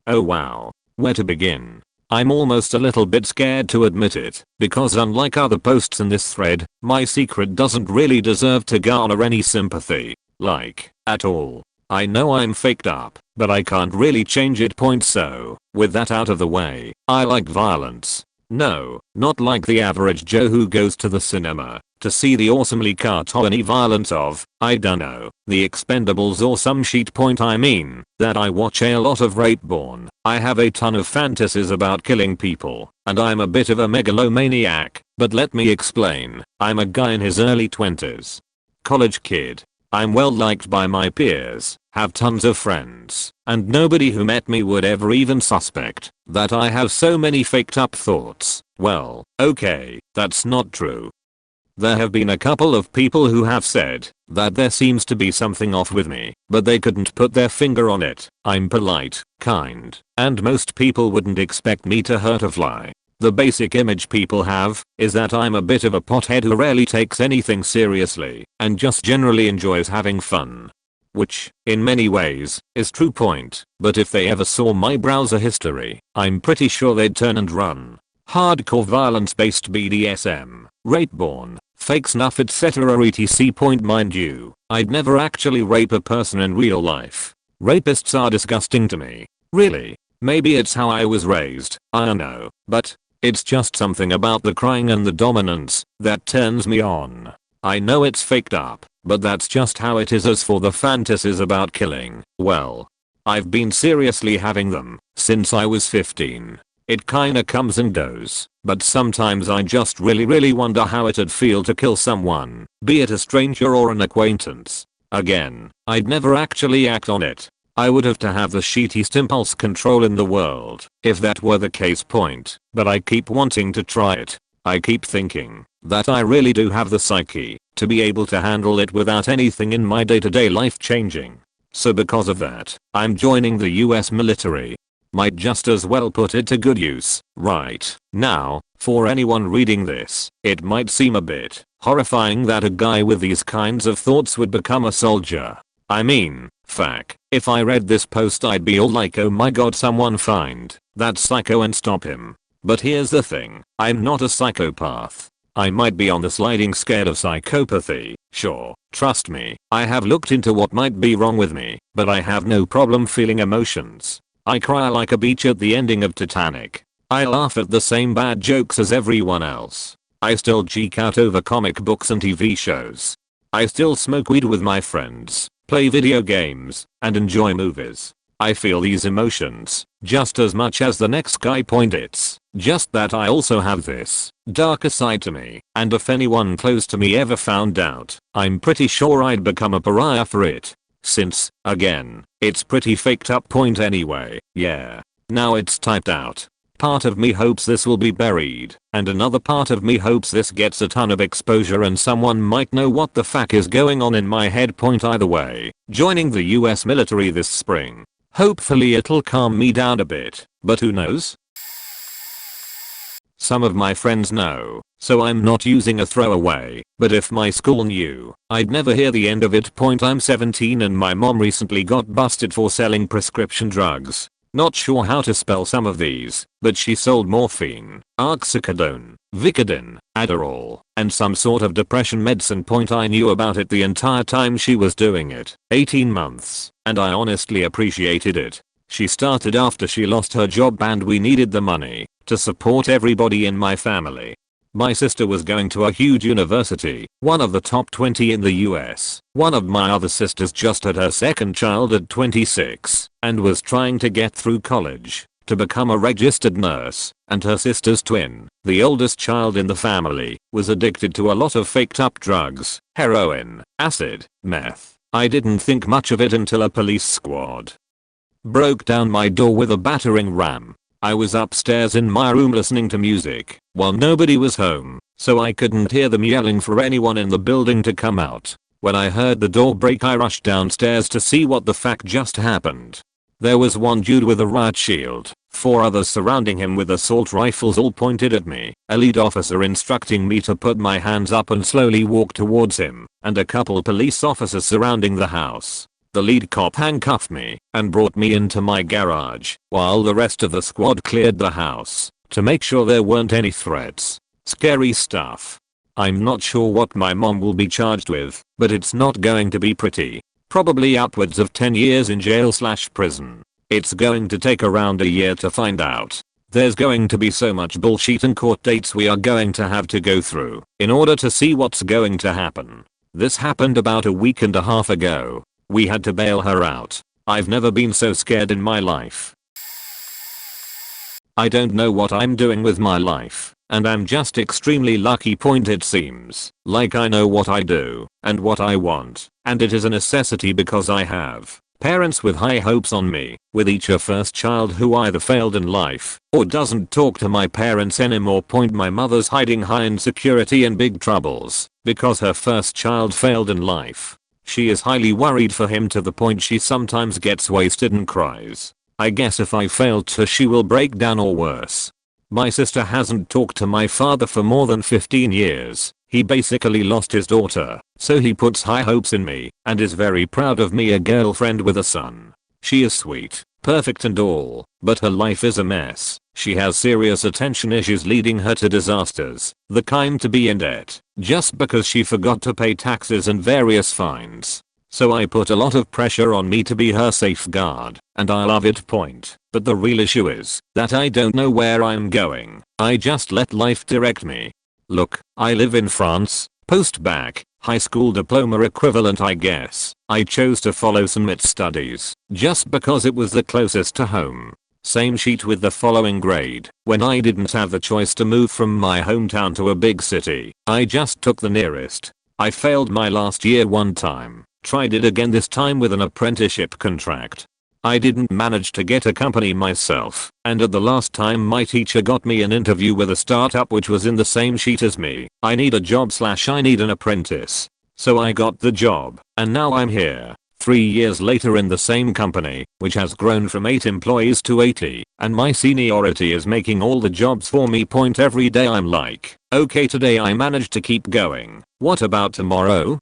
Oh wow, where to begin? I'm almost a little bit scared to admit it, because unlike other posts in this thread, my secret doesn't really deserve to garner any sympathy. Like, at all. I know I'm faked up, but I can't really change it. So, with that out of the way, I like violence. No, not like the average Joe who goes to the cinema to see the awesomely cartoony violence of, I dunno, The Expendables or some shit. I mean that I watch a lot of rape porn. I have a ton of fantasies about killing people, and I'm a bit of a megalomaniac, but let me explain. I'm a guy in his early 20s. College kid. I'm well liked by my peers, have tons of friends, and nobody who met me would ever even suspect that I have so many faked up thoughts. Well, okay, that's not true. There have been a couple of people who have said that there seems to be something off with me, but they couldn't put their finger on it. I'm polite, kind, and most people wouldn't expect me to hurt a fly. The basic image people have is that I'm a bit of a pothead who rarely takes anything seriously and just generally enjoys having fun. Which, in many ways, is true. But if they ever saw my browser history, I'm pretty sure they'd turn and run. Hardcore violence-based BDSM, rape porn, fake snuff etc. etc. Mind you, I'd never actually rape a person in real life. Rapists are disgusting to me. Really. Maybe it's how I was raised, I don't know, but it's just something about the crying and the dominance that turns me on. I know it's faked up, but that's just how it is. As for the fantasies about killing, well, I've been seriously having them since I was 15. It kinda comes and goes, but sometimes I just really wonder how it'd feel to kill someone, be it a stranger or an acquaintance. Again, I'd never actually act on it. I would have to have the shittiest impulse control in the world if that were the case. But I keep wanting to try it. I keep thinking that I really do have the psyche to be able to handle it without anything in my day-to-day life changing. So because of that, I'm joining the US military. Might just as well put it to good use right now. For anyone reading this, it might seem a bit horrifying that a guy with these kinds of thoughts would become a soldier. I mean, fuck, if I read this post I'd be all like, oh my god, someone find that psycho and stop him. But here's the thing, I'm not a psychopath. I might be on the sliding scale of psychopathy, sure, trust me, I have looked into what might be wrong with me, but I have no problem feeling emotions. I cry like a beach at the ending of Titanic. I laugh at the same bad jokes as everyone else. I still geek out over comic books and TV shows. I still smoke weed with my friends, play video games, and enjoy movies. I feel these emotions just as much as the next guy. It's just that I also have this darker side to me, and if anyone close to me ever found out, I'm pretty sure I'd become a pariah for it. Since, again, it's pretty faked up. Anyway, yeah. Now it's typed out. Part of me hopes this will be buried, and another part of me hopes this gets a ton of exposure and someone might know what the fuck is going on in my head. Either way, joining the US military this spring. Hopefully it'll calm me down a bit, but who knows? Some of my friends know, so I'm not using a throwaway, but if my school knew, I'd never hear the end of it. I'm 17 and my mom recently got busted for selling prescription drugs. Not sure how to spell some of these, but she sold morphine, oxycodone, Vicodin, Adderall, and some sort of depression medicine. I knew about it the entire time she was doing it, 18 months, and I honestly appreciated it. She started after she lost her job and we needed the money to support everybody in my family. My sister was going to a huge university, one of the top 20 in the US. One of my other sisters just had her second child at 26 and was trying to get through college to become a registered nurse, and her sister's twin, the oldest child in the family, was addicted to a lot of faked up drugs, heroin, acid, meth. I didn't think much of it until a police squad broke down my door with a battering ram. I was upstairs in my room listening to music while nobody was home, so I couldn't hear them yelling for anyone in the building to come out. When I heard the door break, I rushed downstairs to see what the fuck just happened. There was one dude with a riot shield, 4 others surrounding him with assault rifles all pointed at me, a lead officer instructing me to put my hands up and slowly walk towards him, and a couple police officers surrounding the house. The lead cop handcuffed me and brought me into my garage, while the rest of the squad cleared the house to make sure there weren't any threats. Scary stuff. I'm not sure what my mom will be charged with, but it's not going to be pretty. Probably upwards of 10 years in jail/prison. It's going to take around a year to find out. There's going to be so much bullshit and court dates we are going to have to go through in order to see what's going to happen. This happened about a week and a half ago. We had to bail her out. I've never been so scared in my life. I don't know what I'm doing with my life, and I'm just extremely lucky. It seems like I know what I do and what I want, and it is a necessity because I have parents with high hopes on me, with each a first child who either failed in life or doesn't talk to my parents anymore. My mother's hiding high insecurity and big troubles because her first child failed in life. She is highly worried for him to the point she sometimes gets wasted and cries. I guess if I fail too, she will break down or worse. My sister hasn't talked to my father for more than 15 years. He basically lost his daughter, so he puts high hopes in me and is very proud of me, a girlfriend with a son. She is sweet, perfect and all, but her life is a mess. She has serious attention issues leading her to disasters, the kind to be in debt just because she forgot to pay taxes and various fines. So I put a lot of pressure on me to be her safeguard, and I love it. But the real issue is that I don't know where I'm going. I just let life direct me. Look, I live in France, post-bac, high school diploma equivalent I guess. I chose to follow some MIT studies just because it was the closest to home. Same sheet with the following grade. When I didn't have the choice to move from my hometown to a big city, I just took the nearest. I failed my last year one time, tried it again this time with an apprenticeship contract. I didn't manage to get a company myself, and at the last time my teacher got me an interview with a startup which was in the same sheet as me. I need a job/I need an apprentice. So I got the job, and now I'm here. 3 years later in the same company, which has grown from 8 employees to 80, and my seniority is making all the jobs for me. Every day I'm like, okay, today I managed to keep going. What about tomorrow?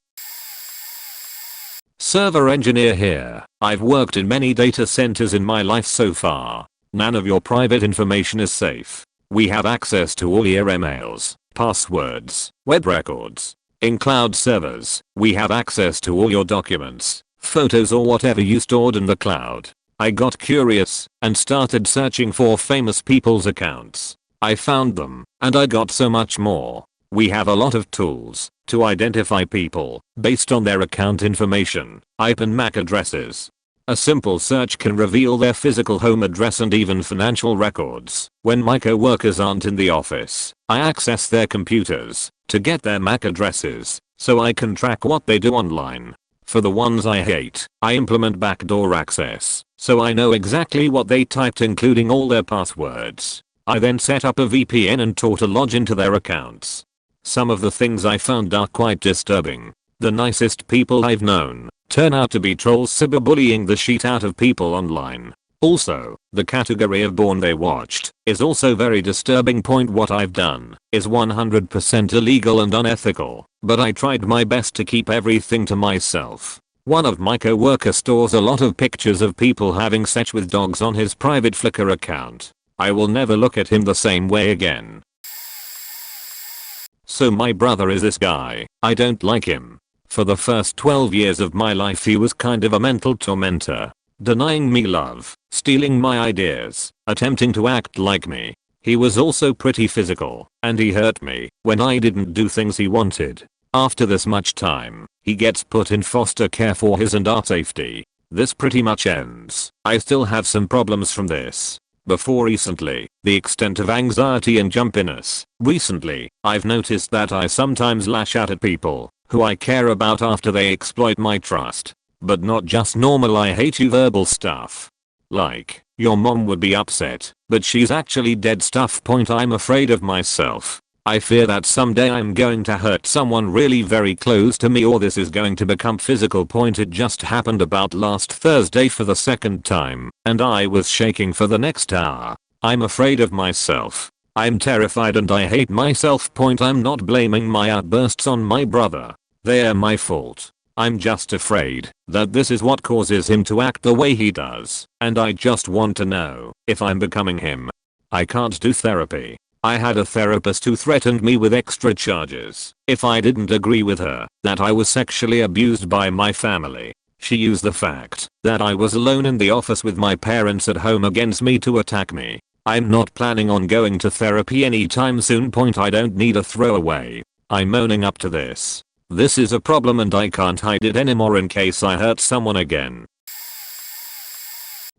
Server engineer here. I've worked in many data centers in my life so far. None of your private information is safe. We have access to all your emails, passwords, web records. In cloud servers, we have access to all your documents, photos or whatever you stored in the cloud. I got curious and started searching for famous people's accounts. I found them, and I got so much more. We have a lot of tools to identify people based on their account information, IP and MAC addresses. A simple search can reveal their physical home address and even financial records. When my co-workers aren't in the office, I access their computers to get their MAC addresses so I can track what they do online. For the ones I hate, I implement backdoor access so I know exactly what they typed, including all their passwords. I then set up a VPN and taught to log into their accounts. Some of the things I found are quite disturbing. The nicest people I've known turn out to be trolls cyberbullying the shit out of people online. Also, the category of porn they watched is also very disturbing. What I've done is 100% illegal and unethical, but I tried my best to keep everything to myself. One of my co-workers stores a lot of pictures of people having sex with dogs on his private Flickr account. I will never look at him the same way again. So my brother is this guy. I don't like him. For the first 12 years of my life he was kind of a mental tormentor. Denying me love, stealing my ideas, attempting to act like me. He was also pretty physical, and he hurt me when I didn't do things he wanted. After this much time, he gets put in foster care for his and our safety. This pretty much ends. I still have some problems from this. Before recently, the extent of anxiety and jumpiness. Recently, I've noticed that I sometimes lash out at people who I care about after they exploit my trust. But not just normal I hate you verbal stuff. Like, your mom would be upset, but she's actually dead stuff. I'm afraid of myself. I fear that someday I'm going to hurt someone really very close to me, or this is going to become physical. It just happened about last Thursday for the second time, and I was shaking for the next hour. I'm afraid of myself. I'm terrified and I hate myself. I'm not blaming my outbursts on my brother. They're my fault. I'm just afraid that this is what causes him to act the way he does, and I just want to know if I'm becoming him. I can't do therapy. I had a therapist who threatened me with extra charges if I didn't agree with her that I was sexually abused by my family. She used the fact that I was alone in the office with my parents at home against me to attack me. I'm not planning on going to therapy anytime soon. I don't need a throwaway. I'm owning up to this. This is a problem and I can't hide it anymore in case I hurt someone again.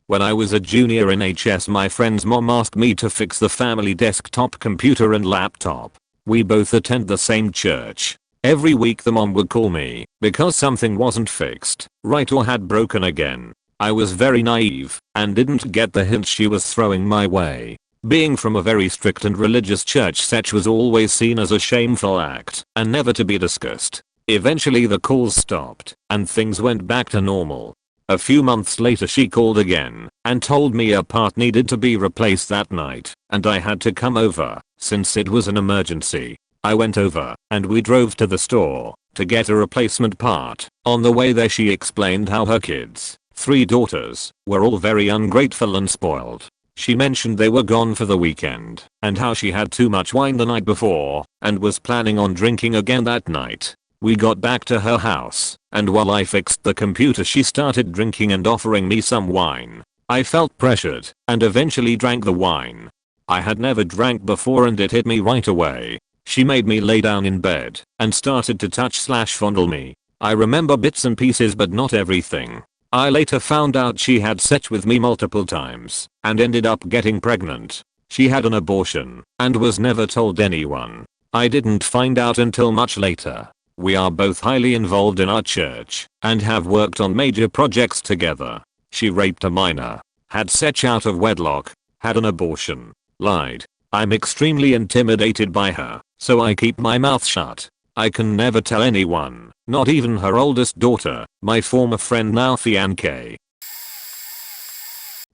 When I was a junior in HS, my friend's mom asked me to fix the family desktop computer and laptop. We both attend the same church. Every week the mom would call me because something wasn't fixed right or had broken again. I was very naive and didn't get the hint she was throwing my way. Being from a very strict and religious church, such was always seen as a shameful act and never to be discussed. Eventually the calls stopped and things went back to normal. A few months later she called again and told me a part needed to be replaced that night and I had to come over since it was an emergency. I went over and we drove to the store to get a replacement part. On the way there she explained how her kids, 3 daughters, were all very ungrateful and spoiled. She mentioned they were gone for the weekend and how she had too much wine the night before and was planning on drinking again that night. We got back to her house and while I fixed the computer she started drinking and offering me some wine. I felt pressured and eventually drank the wine. I had never drank before and it hit me right away. She made me lay down in bed and started to touch/fondle me. I remember bits and pieces but not everything. I later found out she had sex with me multiple times and ended up getting pregnant. She had an abortion and was never told anyone. I didn't find out until much later. We are both highly involved in our church and have worked on major projects together. She raped a minor, had sex out of wedlock, had an abortion, lied. I'm extremely intimidated by her, so I keep my mouth shut. I can never tell anyone, not even her oldest daughter, my former friend now fiancée.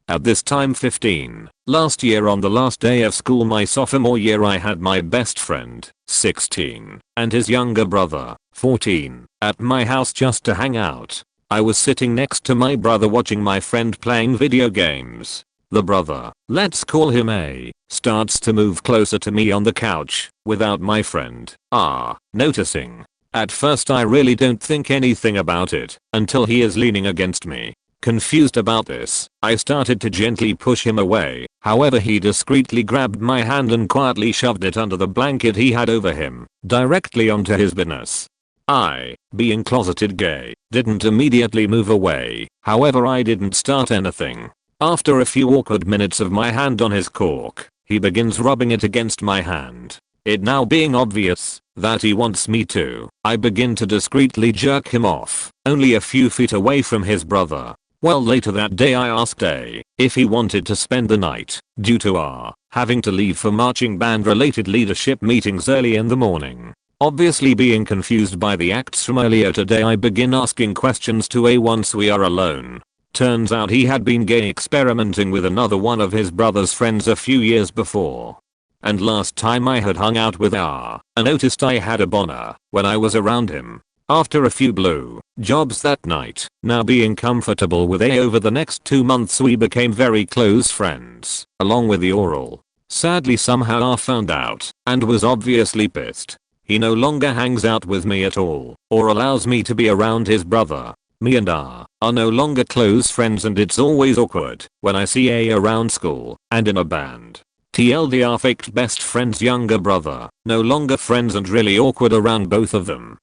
At this time 15, last year on the last day of school my sophomore year I had my best friend, 16, and his younger brother, 14, at my house just to hang out. I was sitting next to my brother watching my friend playing video games. The brother, let's call him A, starts to move closer to me on the couch, without my friend, R, noticing. At first I really don't think anything about it, until he is leaning against me. Confused about this, I started to gently push him away, however he discreetly grabbed my hand and quietly shoved it under the blanket he had over him, directly onto his business. I, being closeted gay, didn't immediately move away. However, I didn't start anything. After a few awkward minutes of my hand on his cork, he begins rubbing it against my hand. It now being obvious that he wants me to, I begin to discreetly jerk him off, only a few feet away from his brother. Well, later that day I asked A if he wanted to spend the night, due to our having to leave for marching band related leadership meetings early in the morning. Obviously being confused by the acts from earlier today, I begin asking questions to A once we are alone. Turns out he had been gay experimenting with another one of his brother's friends a few years before. And last time I had hung out with R, I noticed I had a boner when I was around him. After a few blue jobs that night, now being comfortable with A over the next 2 months, we became very close friends, along with the oral. Sadly somehow R found out and was obviously pissed. He no longer hangs out with me at all or allows me to be around his brother. Me and R are no longer close friends, and it's always awkward when I see A around school and in a band. TLDR, faked best friend's younger brother, no longer friends and really awkward around both of them.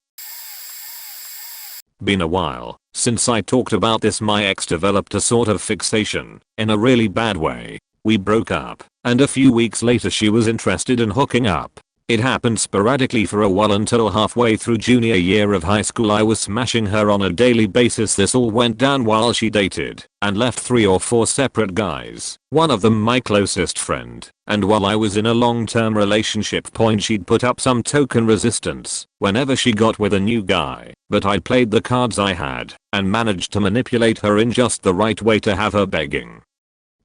Been a while since I talked about this. My ex developed a sort of fixation in a really bad way. We broke up, and a few weeks later she was interested in hooking up. It happened sporadically for a while until halfway through junior year of high school I was smashing her on a daily basis. This all went down while she dated and left 3 or 4 separate guys, one of them my closest friend, and while I was in a long-term relationship she'd put up some token resistance whenever she got with a new guy, but I played the cards I had and managed to manipulate her in just the right way to have her begging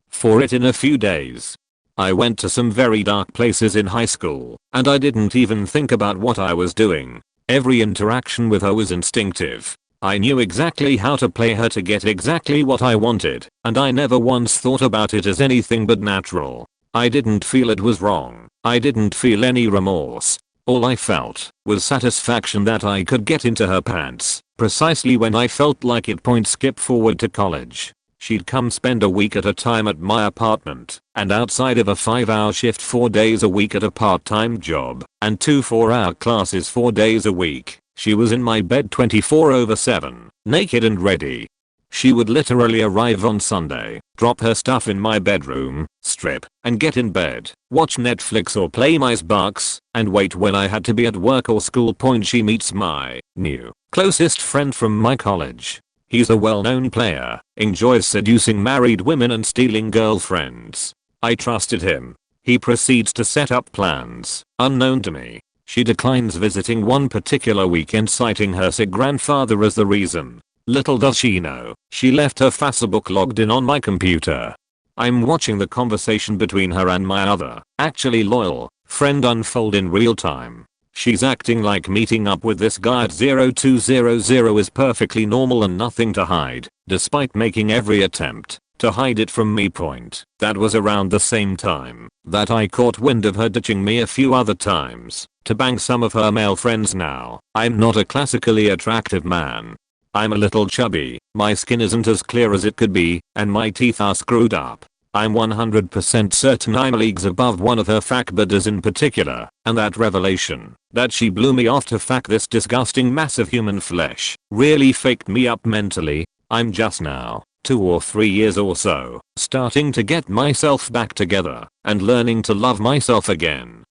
for it in a few days. I went to some very dark places in high school, and I didn't even think about what I was doing. Every interaction with her was instinctive. I knew exactly how to play her to get exactly what I wanted, and I never once thought about it as anything but natural. I didn't feel it was wrong. I didn't feel any remorse. All I felt was satisfaction that I could get into her pants precisely when I felt like it. Skip forward to college. She'd come spend a week at a time at my apartment, and outside of a 5-hour shift 4 days a week at a part-time job, and 2 4-hour classes 4 days a week, she was in my bed 24/7, naked and ready. She would literally arrive on Sunday, drop her stuff in my bedroom, strip, and get in bed, watch Netflix or play my Xbox, and wait when I had to be at work or school. She meets my new closest friend from my college. He's a well-known player, enjoys seducing married women and stealing girlfriends. I trusted him. He proceeds to set up plans, unknown to me. She declines visiting one particular weekend, citing her sick grandfather as the reason. Little does she know, she left her Facebook logged in on my computer. I'm watching the conversation between her and my other, actually loyal, friend unfold in real time. She's acting like meeting up with this guy at 0200 is perfectly normal and nothing to hide, despite making every attempt to hide it from me. That was around the same time that I caught wind of her ditching me a few other times to bang some of her male friends. Now, I'm not a classically attractive man. I'm a little chubby, my skin isn't as clear as it could be, and my teeth are screwed up. I'm 100% certain I'm leagues above one of her fuckbuddies in particular, and that revelation that she blew me off to fuck this disgusting mass of human flesh really faked me up mentally. I'm just now, 2 or 3 years or so, starting to get myself back together and learning to love myself again.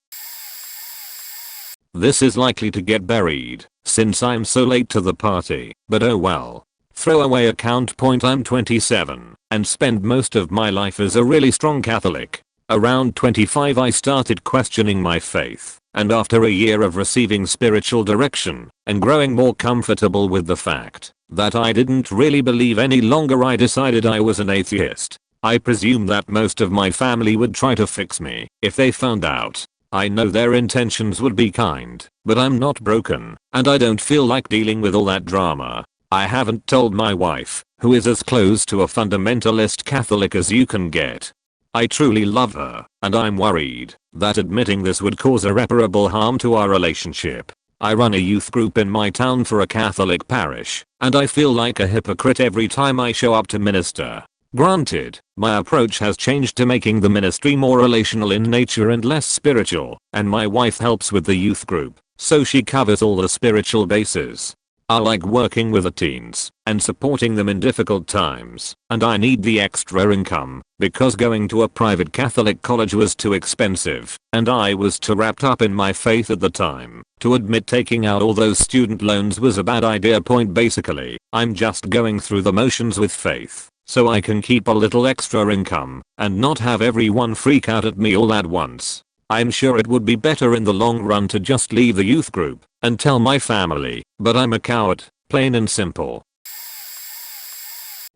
This is likely to get buried since I'm so late to the party, but oh well. Throwaway account. I'm 27 and spend most of my life as a really strong Catholic. Around 25 I started questioning my faith, and after a year of receiving spiritual direction and growing more comfortable with the fact that I didn't really believe any longer, I decided I was an atheist. I presume that most of my family would try to fix me if they found out. I know their intentions would be kind, but I'm not broken, and I don't feel like dealing with all that drama. I haven't told my wife, who is as close to a fundamentalist Catholic as you can get. I truly love her, and I'm worried that admitting this would cause irreparable harm to our relationship. I run a youth group in my town for a Catholic parish, and I feel like a hypocrite every time I show up to minister. Granted, my approach has changed to making the ministry more relational in nature and less spiritual, and my wife helps with the youth group, so she covers all the spiritual bases. I like working with the teens and supporting them in difficult times, and I need the extra income because going to a private Catholic college was too expensive and I was too wrapped up in my faith at the time to admit taking out all those student loans was a bad idea. Basically, I'm just going through the motions with faith so I can keep a little extra income and not have everyone freak out at me all at once. I'm sure it would be better in the long run to just leave the youth group and tell my family, but I'm a coward, plain and simple.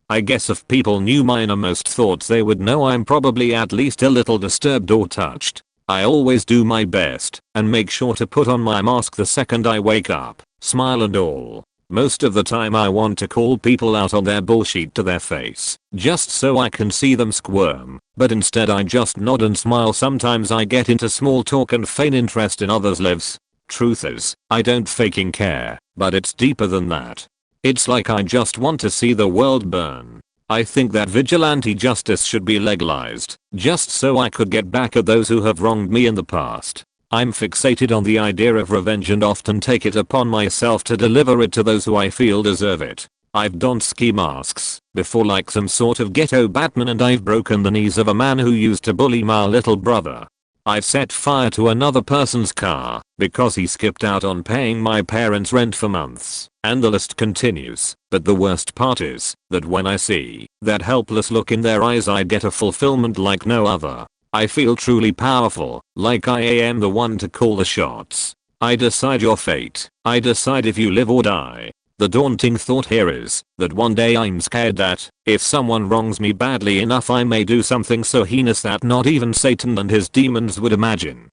I guess if people knew my innermost thoughts they would know I'm probably at least a little disturbed or touched. I always do my best and make sure to put on my mask the second I wake up, smile and all. Most of the time I want to call people out on their bullshit to their face, just so I can see them squirm, but instead I just nod and smile. Sometimes I get into small talk and feign interest in others' lives. Truth is, I don't faking care, but it's deeper than that. It's like I just want to see the world burn. I think that vigilante justice should be legalized, just so I could get back at those who have wronged me in the past. I'm fixated on the idea of revenge and often take it upon myself to deliver it to those who I feel deserve it. I've donned ski masks before like some sort of ghetto Batman, and I've broken the knees of a man who used to bully my little brother. I've set fire to another person's car because he skipped out on paying my parents' rent for months, and the list continues. But the worst part is that when I see that helpless look in their eyes I get a fulfillment like no other. I feel truly powerful, like I am the one to call the shots. I decide your fate. I decide if you live or die. The daunting thought here is that one day I'm scared that if someone wrongs me badly enough I may do something so heinous that not even Satan and his demons would imagine.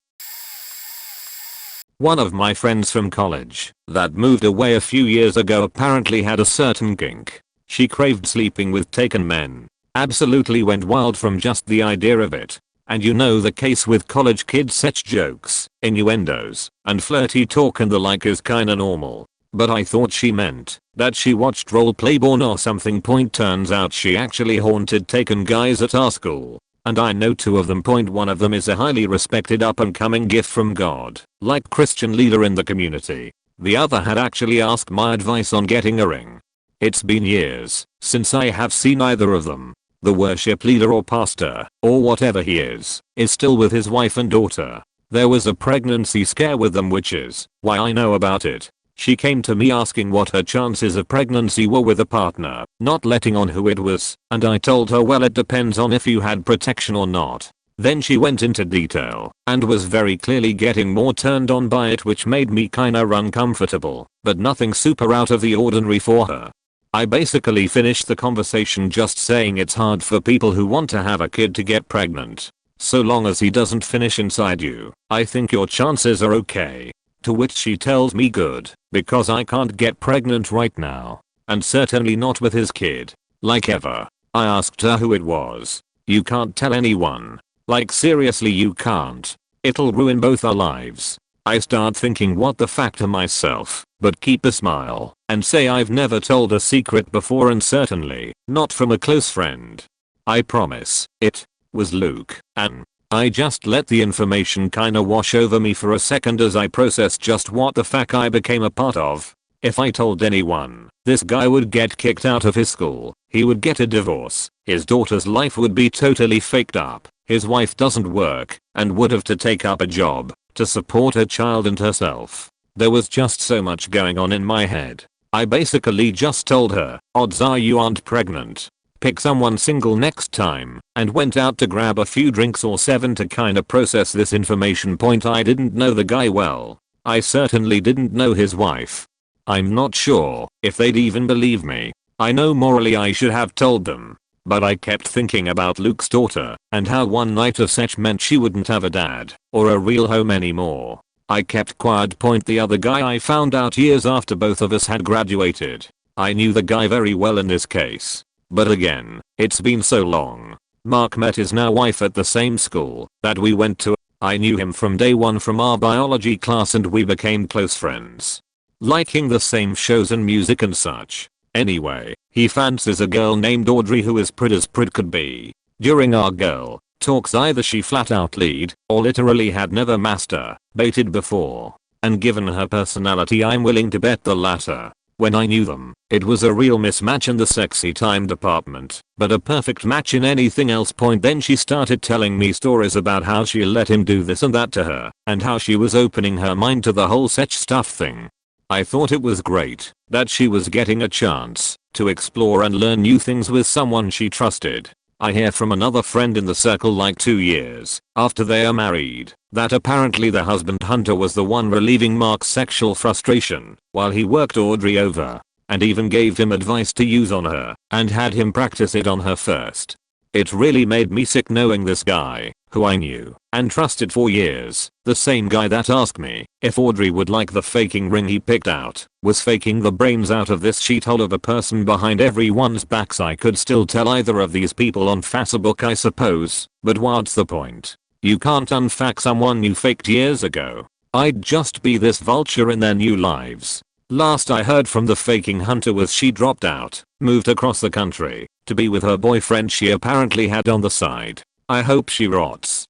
One of my friends from college that moved away a few years ago apparently had a certain kink. She craved sleeping with taken men. Absolutely went wild from just the idea of it. And you know the case with college kids, such jokes, innuendos, and flirty talk and the like is kinda normal. But I thought she meant that she watched roleplay porn or something. Turns out she actually haunted taken guys at our school. And I know two of them. One of them is a highly respected up and coming gift from God, like Christian leader in the community. The other had actually asked my advice on getting a ring. It's been years since I have seen either of them. The worship leader or pastor, or whatever he is still with his wife and daughter. There was a pregnancy scare with them, which is why I know about it. She came to me asking what her chances of pregnancy were with a partner, not letting on who it was, and I told her well it depends on if you had protection or not. Then she went into detail and was very clearly getting more turned on by it, which made me kinda uncomfortable, but nothing super out of the ordinary for her. I basically finished the conversation just saying it's hard for people who want to have a kid to get pregnant. So long as he doesn't finish inside you, I think your chances are okay. To which she tells me good, because I can't get pregnant right now. And certainly not with his kid. Like ever. I asked her who it was. You can't tell anyone. Like seriously you can't. It'll ruin both our lives. I start thinking what the fuck to myself, but keep a smile and say I've never told a secret before, and certainly not from a close friend. I promise. It was Luke, and I just let the information kinda wash over me for a second as I process just what the fuck I became a part of. If I told anyone, this guy would get kicked out of his school, he would get a divorce, his daughter's life would be totally faked up, his wife doesn't work and would have to take up a job to support her child and herself. There was just so much going on in my head. I basically just told her, odds are you aren't pregnant. Pick someone single next time, and went out to grab a few drinks or 7 to kinda process this information. I didn't know the guy well. I certainly didn't know his wife. I'm not sure if they'd even believe me. I know morally I should have told them. But I kept thinking about Luke's daughter and how one night of sex meant she wouldn't have a dad or a real home anymore. I kept quiet. The other guy I found out years after both of us had graduated. I knew the guy very well in this case. But again, it's been so long. Mark met his now wife at the same school that we went to. I knew him from day one from our biology class and we became close friends. Liking the same shows and music and such. Anyway, he fancies a girl named Audrey who is pretty as prid could be. During our girl talks either she flat out lied or literally had never masturbated before. and given her personality I'm willing to bet the latter. When I knew them, it was a real mismatch in the sexy time department, but a perfect match in anything else. Then she started telling me stories about how she let him do this and that to her, and how she was opening her mind to the whole sex stuff thing. I thought it was great that she was getting a chance to explore and learn new things with someone she trusted. I hear from another friend in the circle like 2 years after they are married that apparently the husband Hunter was the one relieving Mark's sexual frustration while he worked Audrey over, and even gave him advice to use on her and had him practice it on her first. It really made me sick knowing this guy, who I knew and trusted for years, the same guy that asked me if Audrey would like the faking ring he picked out, was faking the brains out of this sheethole of a person behind everyone's backs. I could still tell either of these people on Facebook I suppose, but what's the point? You can't unfact someone you faked years ago. I'd just be this vulture in their new lives. Last I heard from the faking Hunter was she dropped out, moved across the country to be with her boyfriend she apparently had on the side. I hope she rots.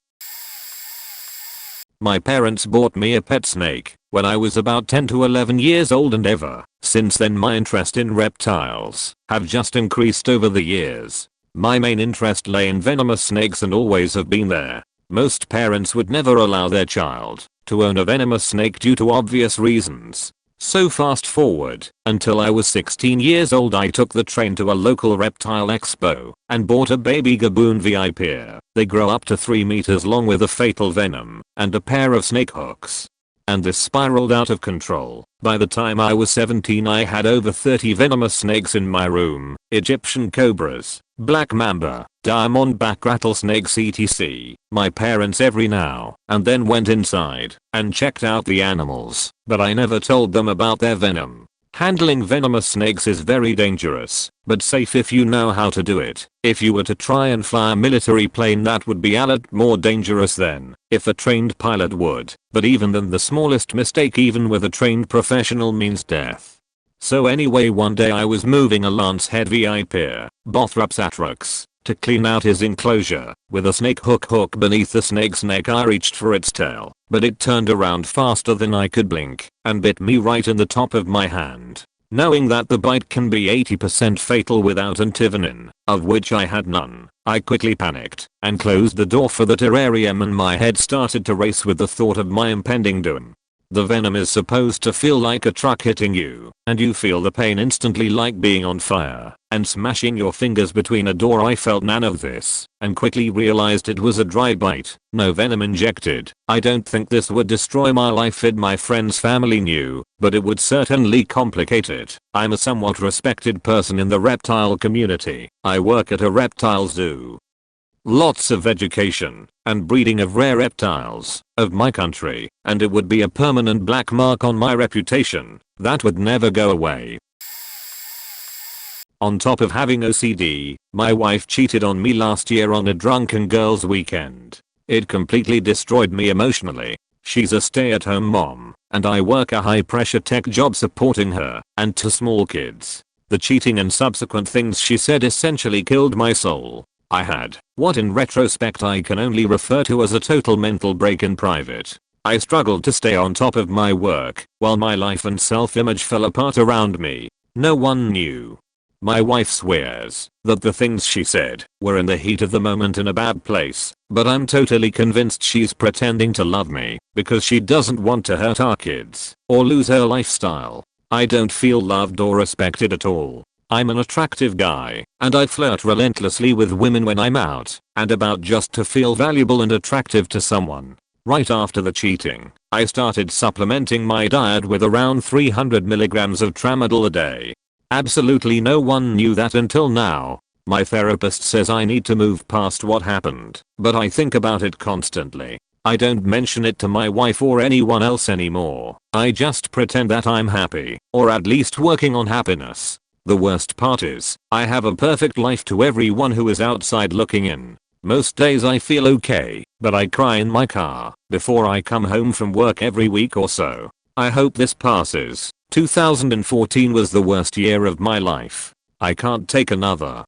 My parents bought me a pet snake when I was about 10 to 11 years old, and ever since then my interest in reptiles have just increased over the years. My main interest lay in venomous snakes and always have been there. Most parents would never allow their child to own a venomous snake due to obvious reasons. So fast forward until I was 16 years old, I took the train to a local reptile expo and bought a baby gaboon VIP. They grow up to 3 meters long with a fatal venom and a pair of snake hooks. And this spiraled out of control. By the time I was 17 I had over 30 venomous snakes in my room, Egyptian cobras, black mamba, diamondback rattlesnakes etc. My parents every now and then went inside and checked out the animals, but I never told them about their venom. Handling venomous snakes is very dangerous, but safe if you know how to do it. If you were to try and fly a military plane, that would be a lot more dangerous than if a trained pilot would, but even then the smallest mistake even with a trained professional means death. So anyway, one day I was moving a Lance Head VIP, Bothrops atrox, to clean out his enclosure with a snake hook beneath the snake's neck. I reached for its tail, but it turned around faster than I could blink and bit me right in the top of my hand. Knowing that the bite can be 80% fatal without antivenin, of which I had none, I quickly panicked and closed the door for the terrarium, and my head started to race with the thought of my impending doom. The venom is supposed to feel like a truck hitting you, and you feel the pain instantly, like being on fire and smashing your fingers between a door. I felt none of this and quickly realized it was a dry bite, no venom injected. I don't think this would destroy my life if my friend's family knew, but it would certainly complicate it. I'm a somewhat respected person in the reptile community. I work at a reptile zoo. Lots of education and breeding of rare reptiles of my country, and it would be a permanent black mark on my reputation that would never go away. On top of having OCD, my wife cheated on me last year on a drunken girls' weekend. It completely destroyed me emotionally. She's a stay-at-home mom, and I work a high-pressure tech job supporting her and 2 small kids. The cheating and subsequent things she said essentially killed my soul. I had what in retrospect I can only refer to as a total mental break in private. I struggled to stay on top of my work while my life and self-image fell apart around me. No one knew. My wife swears that the things she said were in the heat of the moment in a bad place, but I'm totally convinced she's pretending to love me because she doesn't want to hurt our kids or lose her lifestyle. I don't feel loved or respected at all. I'm an attractive guy, and I flirt relentlessly with women when I'm out and about just to feel valuable and attractive to someone. Right after the cheating, I started supplementing my diet with around 300 milligrams of tramadol a day. Absolutely no one knew that until now. My therapist says I need to move past what happened, but I think about it constantly. I don't mention it to my wife or anyone else anymore. I just pretend that I'm happy, or at least working on happiness. The worst part is, I have a perfect life to everyone who is outside looking in. Most days I feel okay, but I cry in my car before I come home from work every week or so. I hope this passes. 2014 was the worst year of my life. I can't take another.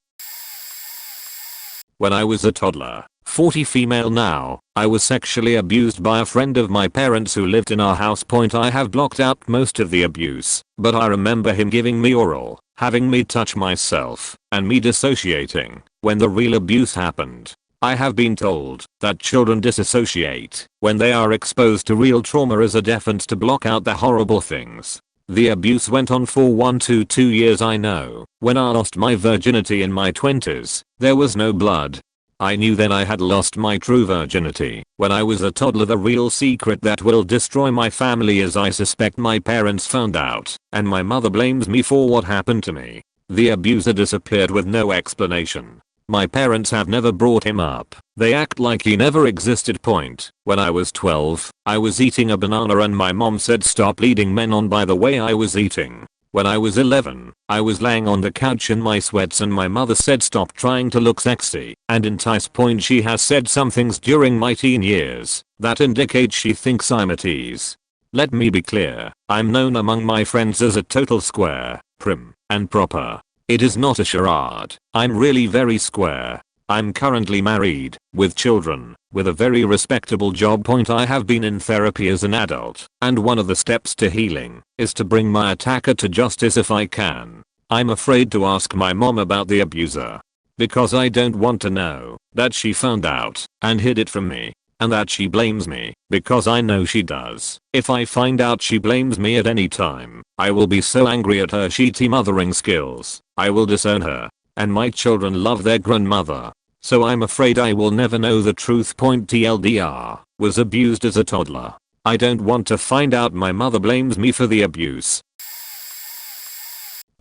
When I was a toddler, 40 female now. I was sexually abused by a friend of my parents who lived in our house. I have blocked out most of the abuse, but I remember him giving me oral, having me touch myself, and me dissociating when the real abuse happened. I have been told that children disassociate when they are exposed to real trauma as a defense to block out the horrible things. The abuse went on for 1 to 2 years. I know. When I lost my virginity in my 20s, there was no blood. I knew then I had lost my true virginity. When I was a toddler, the real secret that will destroy my family is I suspect my parents found out, and my mother blames me for what happened to me. The abuser disappeared with no explanation. My parents have never brought him up. They act like he never existed. When I was 12, I was eating a banana and my mom said stop leading men on by the way I was eating. When I was 11, I was laying on the couch in my sweats and my mother said stop trying to look sexy and entice. She has said some things during my teen years that indicate she thinks I'm a tease. Let me be clear, I'm known among my friends as a total square, prim, and proper. It is not a charade. I'm really very square. I'm currently married, with children, with a very respectable job. I have been in therapy as an adult, and one of the steps to healing is to bring my attacker to justice if I can. I'm afraid to ask my mom about the abuser, because I don't want to know that she found out and hid it from me, and that she blames me, because I know she does. If I find out she blames me at any time, I will be so angry at her shitty mothering skills. I will disown her. And my children love their grandmother. So I'm afraid I will never know the truth. TLDR, was abused as a toddler. I don't want to find out my mother blames me for the abuse.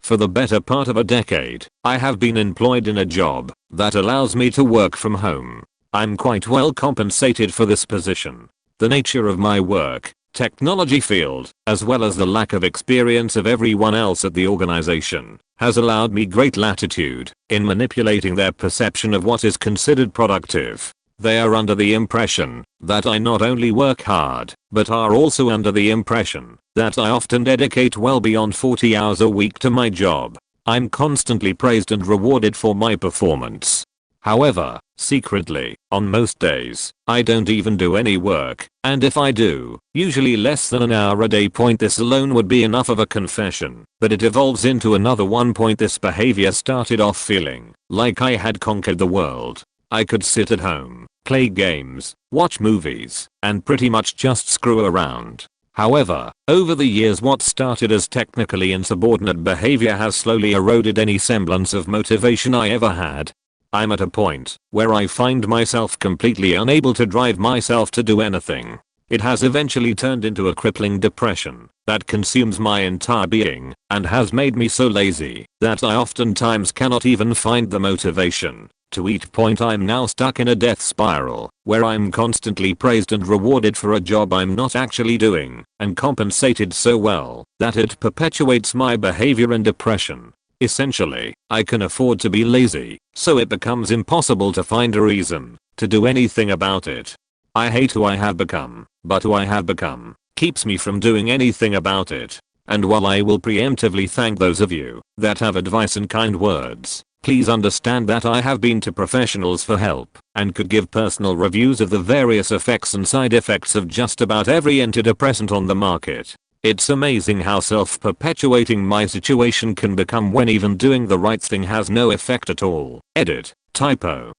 For the better part of a decade, I have been employed in a job that allows me to work from home. I'm quite well compensated for this position. The nature of my work, technology field, as well as the lack of experience of everyone else at the organization, has allowed me great latitude in manipulating their perception of what is considered productive. They are under the impression that I not only work hard, but are also under the impression that I often dedicate well beyond 40 hours a week to my job. I'm constantly praised and rewarded for my performance. However, secretly, on most days, I don't even do any work, and if I do, usually less than an hour a day. This alone would be enough of a confession, but it evolves into another one. This behavior started off feeling like I had conquered the world. I could sit at home, play games, watch movies, and pretty much just screw around. However, over the years what started as technically insubordinate behavior has slowly eroded any semblance of motivation I ever had. I'm at a point where I find myself completely unable to drive myself to do anything. It has eventually turned into a crippling depression that consumes my entire being and has made me so lazy that I oftentimes cannot even find the motivation to eat. I'm now stuck in a death spiral where I'm constantly praised and rewarded for a job I'm not actually doing and compensated so well that it perpetuates my behavior and depression. Essentially, I can afford to be lazy, so it becomes impossible to find a reason to do anything about it. I hate who I have become, but who I have become keeps me from doing anything about it. And while I will preemptively thank those of you that have advice and kind words, please understand that I have been to professionals for help and could give personal reviews of the various effects and side effects of just about every antidepressant on the market. It's amazing how self-perpetuating my situation can become when even doing the right thing has no effect at all. Edit. Typo.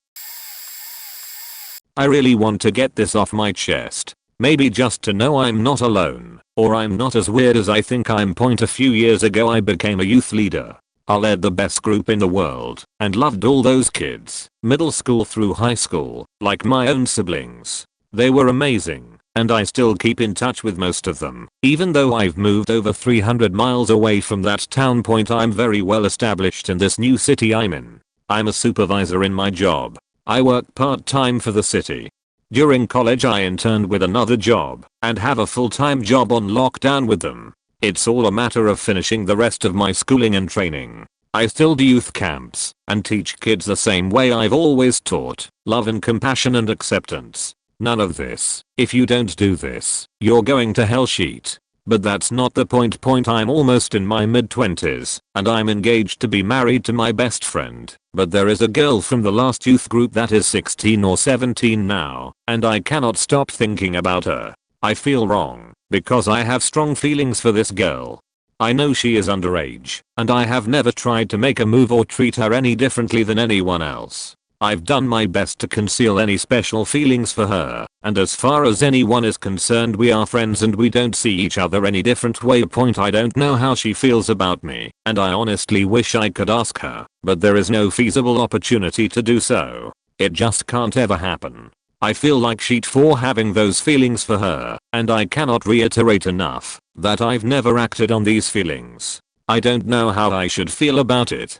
I really want to get this off my chest. Maybe just to know I'm not alone, or I'm not as weird as I think I'm. A few years ago I became a youth leader. I led the best group in the world and loved all those kids, middle school through high school, like my own siblings. They were amazing, and I still keep in touch with most of them, even though I've moved over 300 miles away from that town. I'm very well established in this new city I'm in. I'm a supervisor in my job. I work part-time for the city. During college I interned with another job and have a full-time job on lockdown with them. It's all a matter of finishing the rest of my schooling and training. I still do youth camps and teach kids the same way I've always taught, love and compassion and acceptance. None of this. If you don't do this, you're going to hell sheet. But that's not the point. I'm almost in my mid-20s, and I'm engaged to be married to my best friend. But there is a girl from the last youth group that is 16 or 17 now, and I cannot stop thinking about her. I feel wrong, because I have strong feelings for this girl. I know she is underage, and I have never tried to make a move or treat her any differently than anyone else. I've done my best to conceal any special feelings for her, and as far as anyone is concerned we are friends and we don't see each other any different way. I don't know how she feels about me, and I honestly wish I could ask her, but there is no feasible opportunity to do so. It just can't ever happen. I feel like shit for having those feelings for her, and I cannot reiterate enough that I've never acted on these feelings. I don't know how I should feel about it.